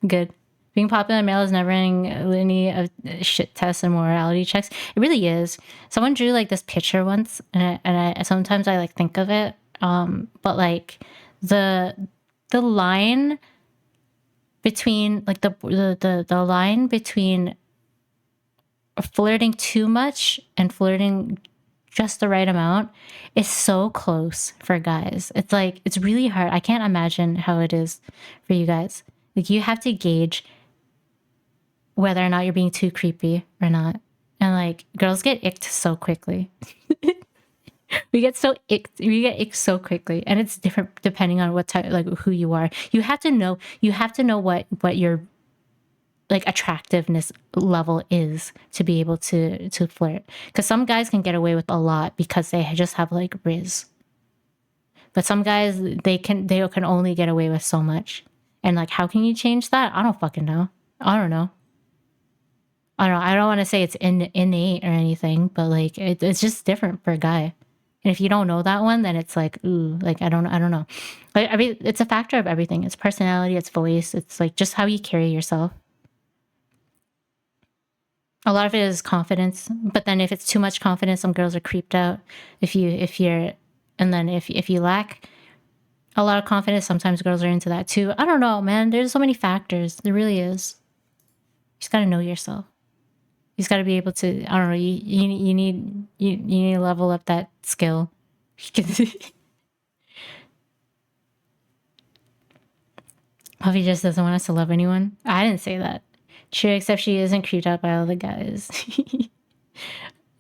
Speaker 1: Good. Being popular male is never ending litany of shit tests and morality checks. It really is. Someone drew like this picture once, and I sometimes I like think of it. But like the line between like the line between flirting too much and flirting just the right amount is so close for guys. It's like it's really hard. I can't imagine how it is for you guys. Like you have to gauge whether or not you're being too creepy or not. And like girls get icked so quickly. we get icked so quickly, and it's different depending on what type, like who you are. You have to know what your like attractiveness level is to be able to flirt. Because some guys can get away with a lot because they just have like riz. But some guys they can only get away with so much. And like how can you change that? I don't fucking know. I don't know. I don't want to say it's innate or anything, but like it's just different for a guy. And if you don't know that one, then it's like, ooh, like I don't know. I mean, it's a factor of everything. It's personality, it's voice, it's like just how you carry yourself. A lot of it is confidence, but then if it's too much confidence, some girls are creeped out. If you're, and then if you lack a lot of confidence, sometimes girls are into that too. I don't know, man. There's so many factors. There really is. You just gotta know yourself. You just gotta be able to. I don't know. You need to level up that skill. Puffy just doesn't want us to love anyone. I didn't say that. True, except she isn't creeped out by all the guys.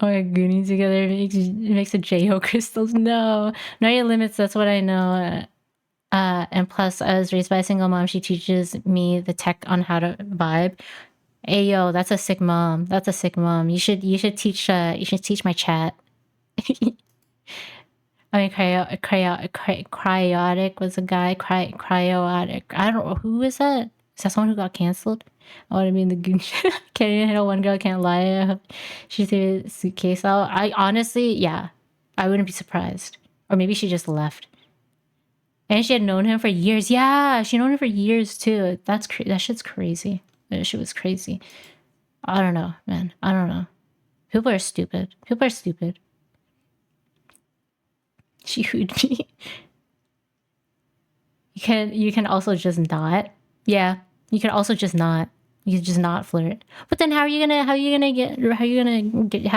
Speaker 1: Oh, my Goonies together makes a J-Ho crystals. No, know your limits. That's what I know. And plus, I was raised by a single mom. She teaches me the tech on how to vibe. Hey, yo, that's a sick mom. That's a sick mom. You should teach. You should teach my chat. I mean, cryotic was a guy. Cryotic. I don't know who is that. Is that someone who got canceled? Oh, I mean the goon. Can't hit one girl can't lie. She threw a suitcase out. I honestly, yeah, I wouldn't be surprised. Or maybe she just left. And she had known him for years. Yeah, she known him for years too. That shit's crazy. That shit was crazy. I don't know, man. I don't know. People are stupid. People are stupid. She hooed me. You can also just not. Yeah, you can also just not. You can just not flirt. But then how are you gonna have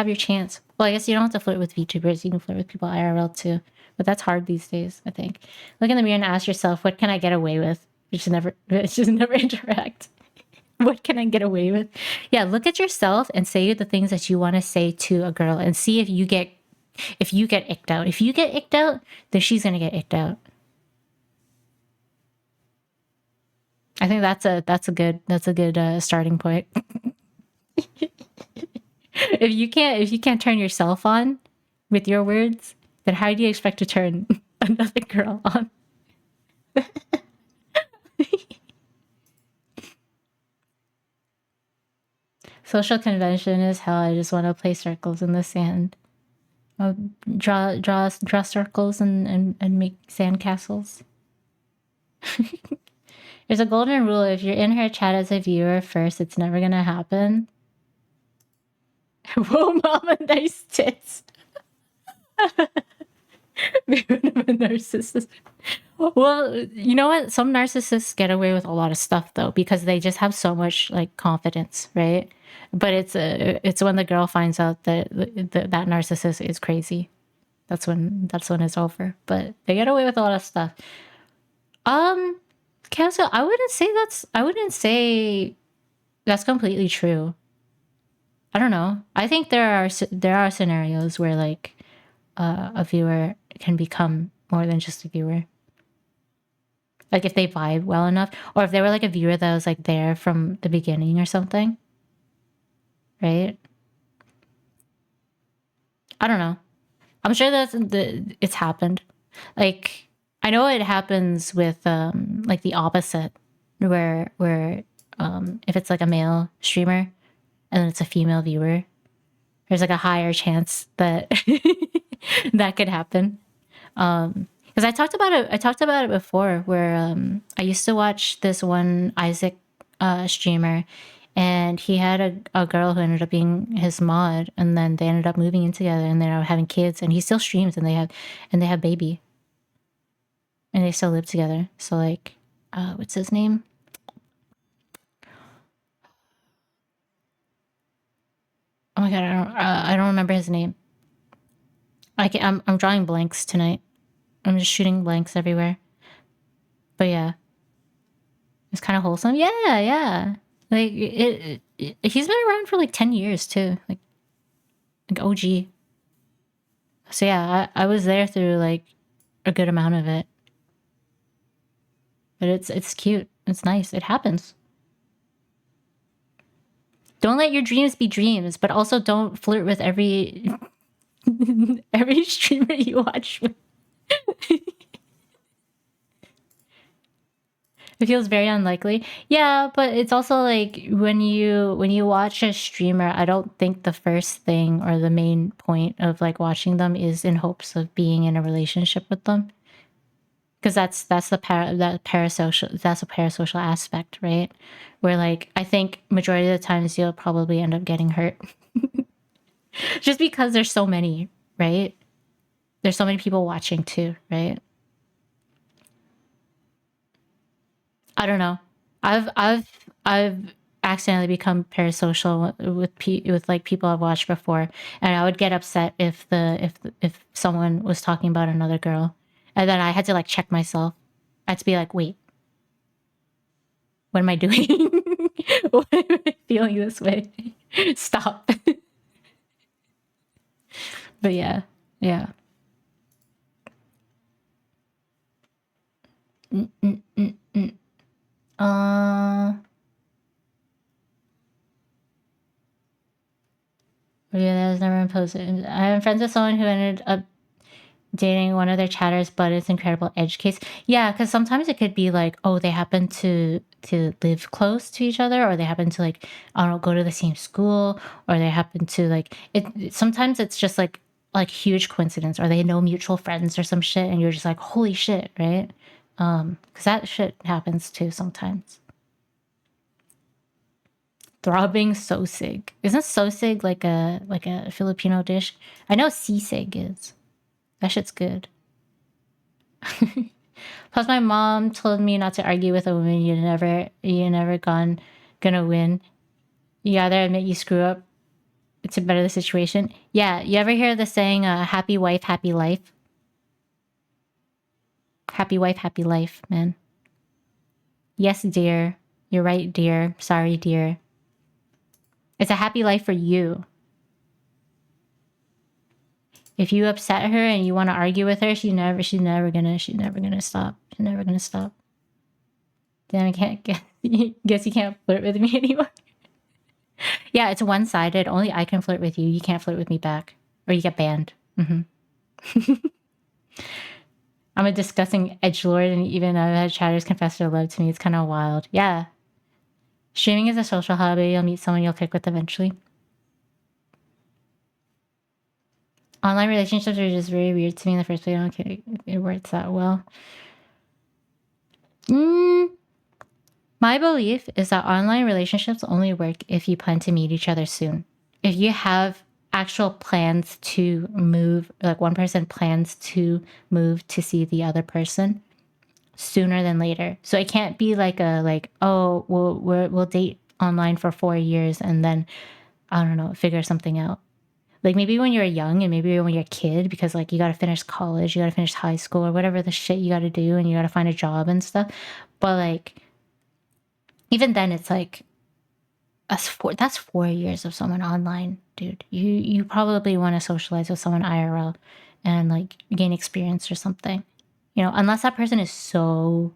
Speaker 1: your chance? Well, I guess you don't have to flirt with VTubers. You can flirt with people IRL too. But that's hard these days, I think. Look in the mirror and ask yourself, what can I get away with? Just never interact. What can I get away with? Yeah, look at yourself and say the things that you want to say to a girl and see if you get icked out. If you get icked out, then she's gonna get icked out. I think that's a good starting point. If you can't turn yourself on with your words, then how do you expect to turn another girl on? Social convention is hell. I just want to play circles in the sand. I'll draw circles and make sand castles. There's a golden rule. If you're in her chat as a viewer first, it's never gonna happen. Whoa, mama, nice tits. A narcissist. Well, you know what? Some narcissists get away with a lot of stuff though, because they just have so much like confidence, right? But it's when the girl finds out that that narcissist is crazy. That's when it's over. But they get away with a lot of stuff. Cancel. I wouldn't say that's completely true. I don't know. I think there are scenarios where like a viewer can become more than just a viewer. Like if they vibe well enough, or if they were like a viewer that was like there from the beginning or something, right? I don't know. I'm sure it's happened. Like I know it happens with like the opposite, where if it's like a male streamer and then it's a female viewer, there's like a higher chance that that could happen. Because I talked about it before, where I used to watch this one Isaac streamer, and he had a girl who ended up being his mod, and then they ended up moving in together, and they're having kids, and he still streams, and they have baby, and they still live together. So like, what's his name? Oh my god, I don't remember his name. I'm drawing blanks tonight. I'm just shooting blanks everywhere. But yeah, it's kind of wholesome. Yeah. Like he's been around for like 10 years too. Like OG. So yeah, I was there through like a good amount of it. But it's cute. It's nice. It happens. Don't let your dreams be dreams, but also don't flirt with every streamer you watch. It feels very unlikely. Yeah, but it's also like when you watch a streamer, I don't think the first thing or the main point of like watching them is in hopes of being in a relationship with them. Because that's the parasocial, that's a parasocial aspect, right? Where like I think majority of the times you'll probably end up getting hurt just because there's so many, right? There's so many people watching too, right? I don't know. I've accidentally become parasocial with like people I've watched before, and I would get upset if someone was talking about another girl, and then I had to like check myself. I had to be like, wait, what am I doing? Why am I feeling this way? Stop. But yeah, yeah. Mm, mm, mm, mm. Uh, yeah, that was never imposed. I am friends with someone who ended up dating one of their chatters, but it's incredible edge case. Yeah, because sometimes it could be like, oh, they happen to live close to each other, or they happen to like, I don't know, go to the same school, or they happen to like sometimes it's just like huge coincidence, or they know mutual friends or some shit, and you're just like, holy shit, right? Because that shit happens too sometimes. Throbbing sosig. Isn't sosig like a Filipino dish? I know sisig is. That shit's good. Plus, my mom told me not to argue with a woman you never gonna win. You either admit you screw up to better the situation. Yeah, you ever hear the saying, "Happy wife, happy life." Happy wife, happy life, man. Yes, dear. You're right, dear. Sorry, dear. It's a happy life for you. If you upset her and you want to argue with her, she's never gonna stop. She's never gonna stop. Then I can't guess you can't flirt with me anymore. Yeah, it's one-sided. Only I can flirt with you. You can't flirt with me back, or you get banned. I'm a disgusting edgelord, and even I've had chatters confess their love to me. It's kind of wild. Yeah, streaming is a social hobby. You'll meet someone you'll click with eventually. Online relationships are just very weird to me in the first place. I don't think it works that well. My belief is that online relationships only work if you plan to meet each other soon. If you have actual plans to move, like one person plans to move to see the other person sooner than later. So it can't be oh, we'll date online for 4 years and then I don't know, figure something out. Like maybe when you're young and maybe when you're a kid, because like you got to finish college, you got to finish high school or whatever the shit you got to do, and you got to find a job and stuff. But like even then, it's like that's 4 years of someone online, dude. You probably want to socialize with someone IRL and like gain experience or something. You know, unless that person is so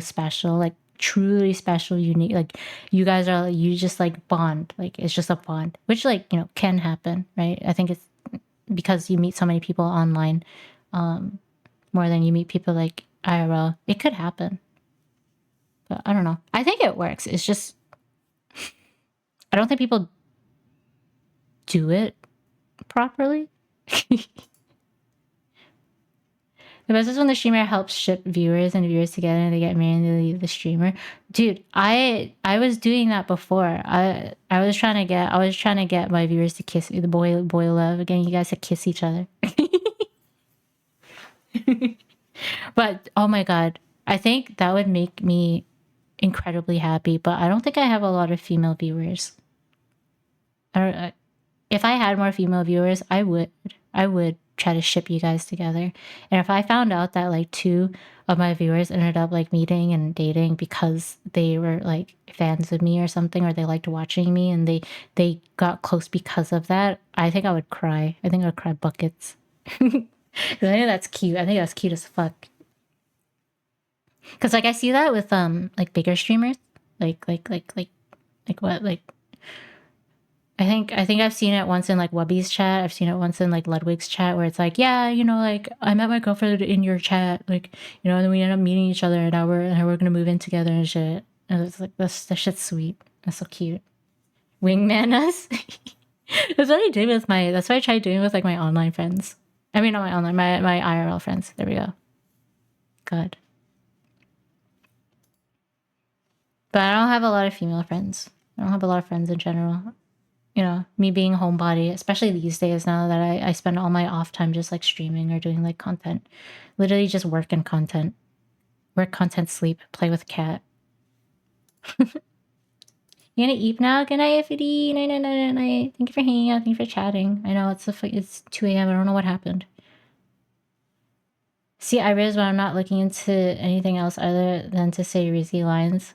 Speaker 1: special, like truly special, unique. Like you just like bond. Like it's just a bond, which like can happen, right? I think it's because you meet so many people online, more than you meet people like IRL. It could happen, but I don't know. I think it works. It's just I don't think people do it properly. The best is when the streamer helps ship viewers and viewers together and they get married and they leave the streamer. Dude, I was doing that before. I was trying to get my viewers to kiss the boy love again. You guys to kiss each other. But oh my god, I think that would make me incredibly happy. But I don't think I have a lot of female viewers. I don't. If I had more female viewers, I would try to ship you guys together. And if I found out that like two of my viewers ended up like meeting and dating because they were like fans of me or something, or they liked watching me and they got close because of that, I think I would cry. I think I would cry buckets. 'Cause I think that's cute. I think that's cute as fuck. Cause like I see that with like bigger streamers, like what like I think I've seen it once in like Wubby's chat. I've seen it once in like Ludwig's chat where it's like, yeah, you know, like I met my girlfriend in your chat, like, you know, and then we end up meeting each other and now we're gonna move in together and shit. And it's like that shit's sweet. That's so cute. Wingman us. That's what I did with my. That's what I tried doing with like my online friends. I mean, not my online, my IRL friends. There we go. Good. But I don't have a lot of female friends. I don't have a lot of friends in general. You know, me being a homebody, especially these days now that I spend all my off time just like streaming or doing like content. Literally just work and content. Work, content, sleep, play with cat. You gonna eat now? Good night, FD. Night, night, night, night. Thank you for hanging out. Thank you for chatting. I know it's 2 a.m. I don't know what happened. See, I realize when I'm not looking into anything else other than to say Rizzy lines.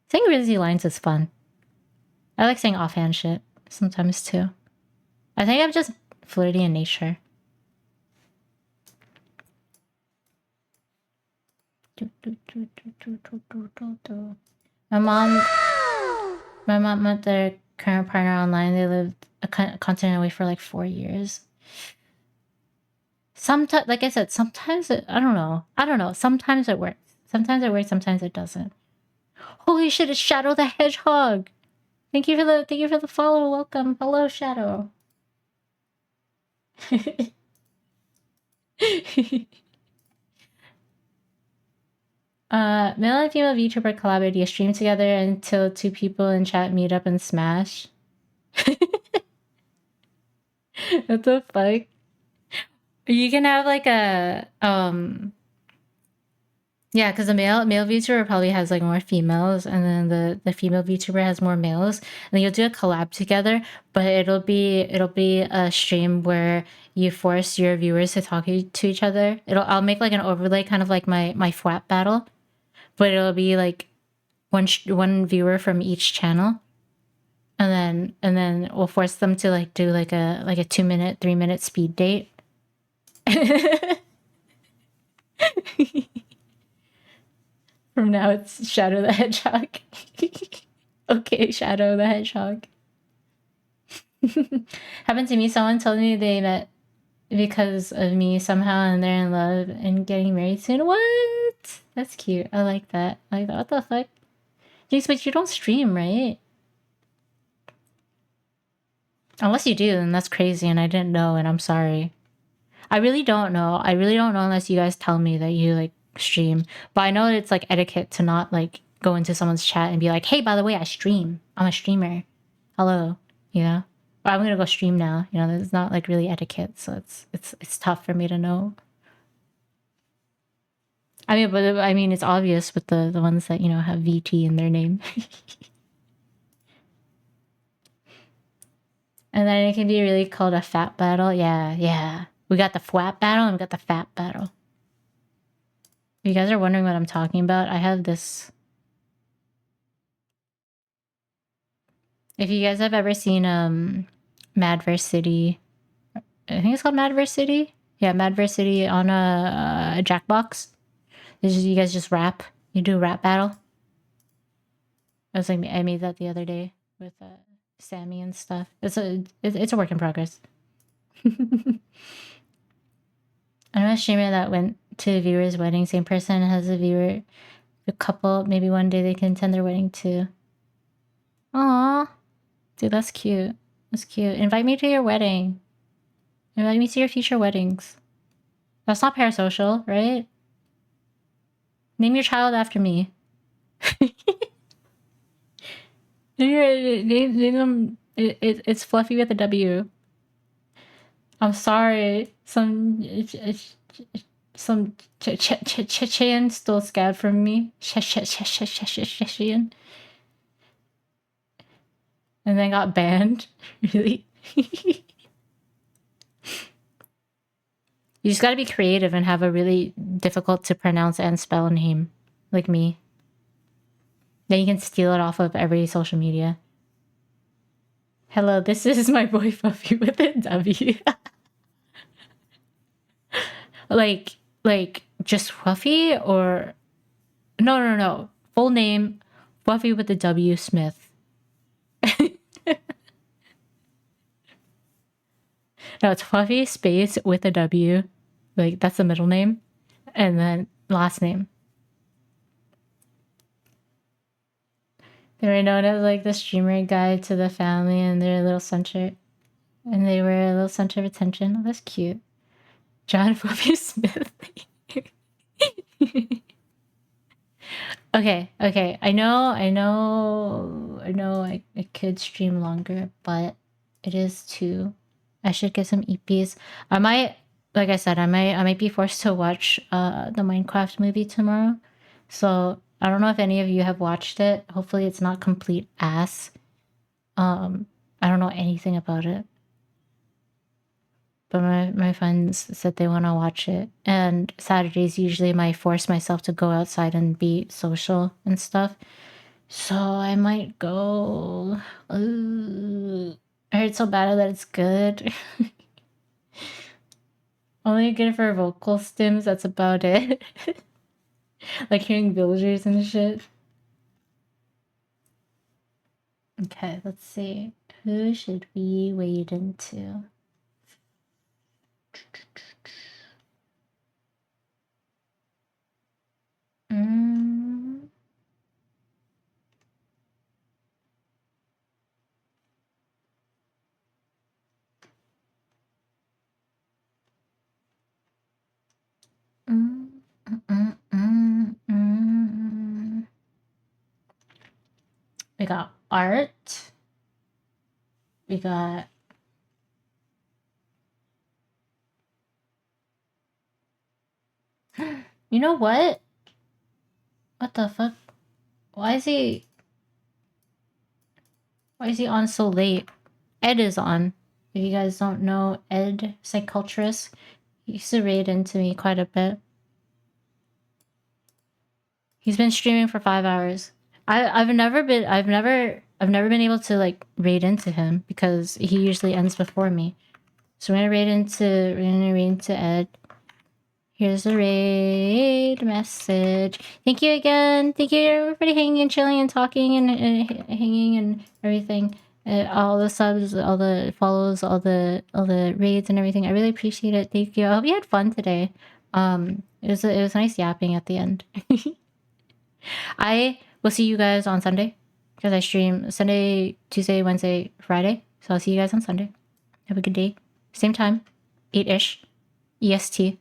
Speaker 1: Saying Rizzy lines is fun. I like saying offhand shit sometimes too. I think I'm just flirty in nature. My mom met their current partner online. They lived a continent away for like 4 years. Sometimes, like I said, sometimes I don't know. Sometimes it works. Sometimes it works. Sometimes it doesn't. Holy shit! It's Shadow the Hedgehog. Thank you for the follow. Welcome. Hello, Shadow. Male and female VTuber collaborate. You stream together until 2 people in chat meet up and smash. What the fuck? You can have like a yeah, because the male VTuber probably has like more females, and then the female VTuber has more males, and then you'll do a collab together. But it'll be a stream where you force your viewers to talk to each other. I'll make like an overlay, kind of like my FWAP battle, but it'll be like one viewer from each channel, and then we'll force them to like do like a 2-minute, 3-minute speed date. From now it's Shadow the Hedgehog. Okay, Shadow the Hedgehog. Happened to me, someone told me they met because of me somehow and they're in love and getting married soon. What? That's cute. I like that. What the fuck? Jinx, but you don't stream, right? Unless you do, then that's crazy and I didn't know and I'm sorry. I really don't know. I really don't know unless you guys tell me that you like stream. But I know it's like etiquette to not like go into someone's chat and be like, hey, by the way, I stream. I'm a streamer. Hello. You know? Or I'm gonna go stream now. You know, it's not like really etiquette, so it's tough for me to know. I mean, but I mean it's obvious with the ones that, you know, have VT in their name. And then it can be really called a fat battle. Yeah, yeah. We got the FWAP battle and we got the fat battle. If you guys are wondering what I'm talking about, I have this. If you guys have ever seen Madverse City, I think it's called Madverse City. Yeah, Madverse City on a Jackbox. You guys just rap. You do a rap battle. I was like, I made that the other day with Sammy and stuff. It's a work in progress. I know a streamer that went to a viewer's wedding. Same person has a viewer, a couple. Maybe one day they can attend their wedding too. Aww, dude, that's cute. That's cute. Invite me to your wedding. Invite me to your future weddings. That's not parasocial, right? Name your child after me. Name them. It's Fluffy with a W. I'm sorry. Some Chechen stole Scad from me. Chechen. And then got banned. Really? You just gotta be creative and have a really difficult to pronounce and spell name. Like me. Then you can steal it off of every social media. Hello, this is my boy Fluffy with a W. like just Fluffy or no. Full name Fluffy with a W Smith. No, it's fwofie space with a W. Like, that's the middle name. And then last name. They were known as like the streamer guide to the family and their little center. And they were a little center of attention. Oh, that's cute. John fwofie Smith. Okay. I could stream longer, but it is 2. I should get some EPs. I might, like I said, I might be forced to watch the Minecraft movie tomorrow. So I don't know if any of you have watched it. Hopefully it's not complete ass. I don't know anything about it. But my friends said they want to watch it. And Saturdays usually I force myself to go outside and be social and stuff. So I might go. I heard so bad that it's good. Only good for vocal stims, that's about it. Like hearing villagers and shit. Okay, let's see. Who should we wade into? We got art. We got you know what? What the fuck? Why is he on so late? Ed is on. If you guys don't know, Ed Psychotrist, he used to raid into me quite a bit. He's been streaming for 5 hours. I've never been able to like raid into him because he usually ends before me. So we're gonna raid into Ed. Here's the raid message. Thank you again. Thank you everybody hanging and chilling and talking and hanging and everything. All the subs, all the follows, all the raids and everything. I really appreciate it. Thank you. I hope you had fun today. It was nice yapping at the end. I will see you guys on Sunday because I stream Sunday, Tuesday, Wednesday, Friday. So I'll see you guys on Sunday. Have a good day. Same time, 8-ish EST.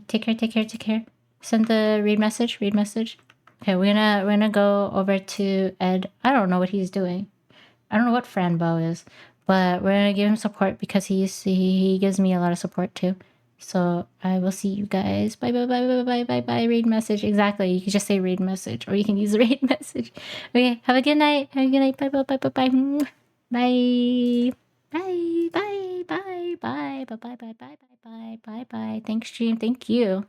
Speaker 1: Take care. Send the read message. Okay, we're gonna go over to Ed. I don't know what he's doing. I don't know what Franbo is, but we're gonna give him support because he gives me a lot of support too. So I will see you guys. Bye. Read message. Exactly. You can just say read message, or you can use the read message. Okay. Have a good night. Bye. Bye. Bye. Thanks, stream. Thank you.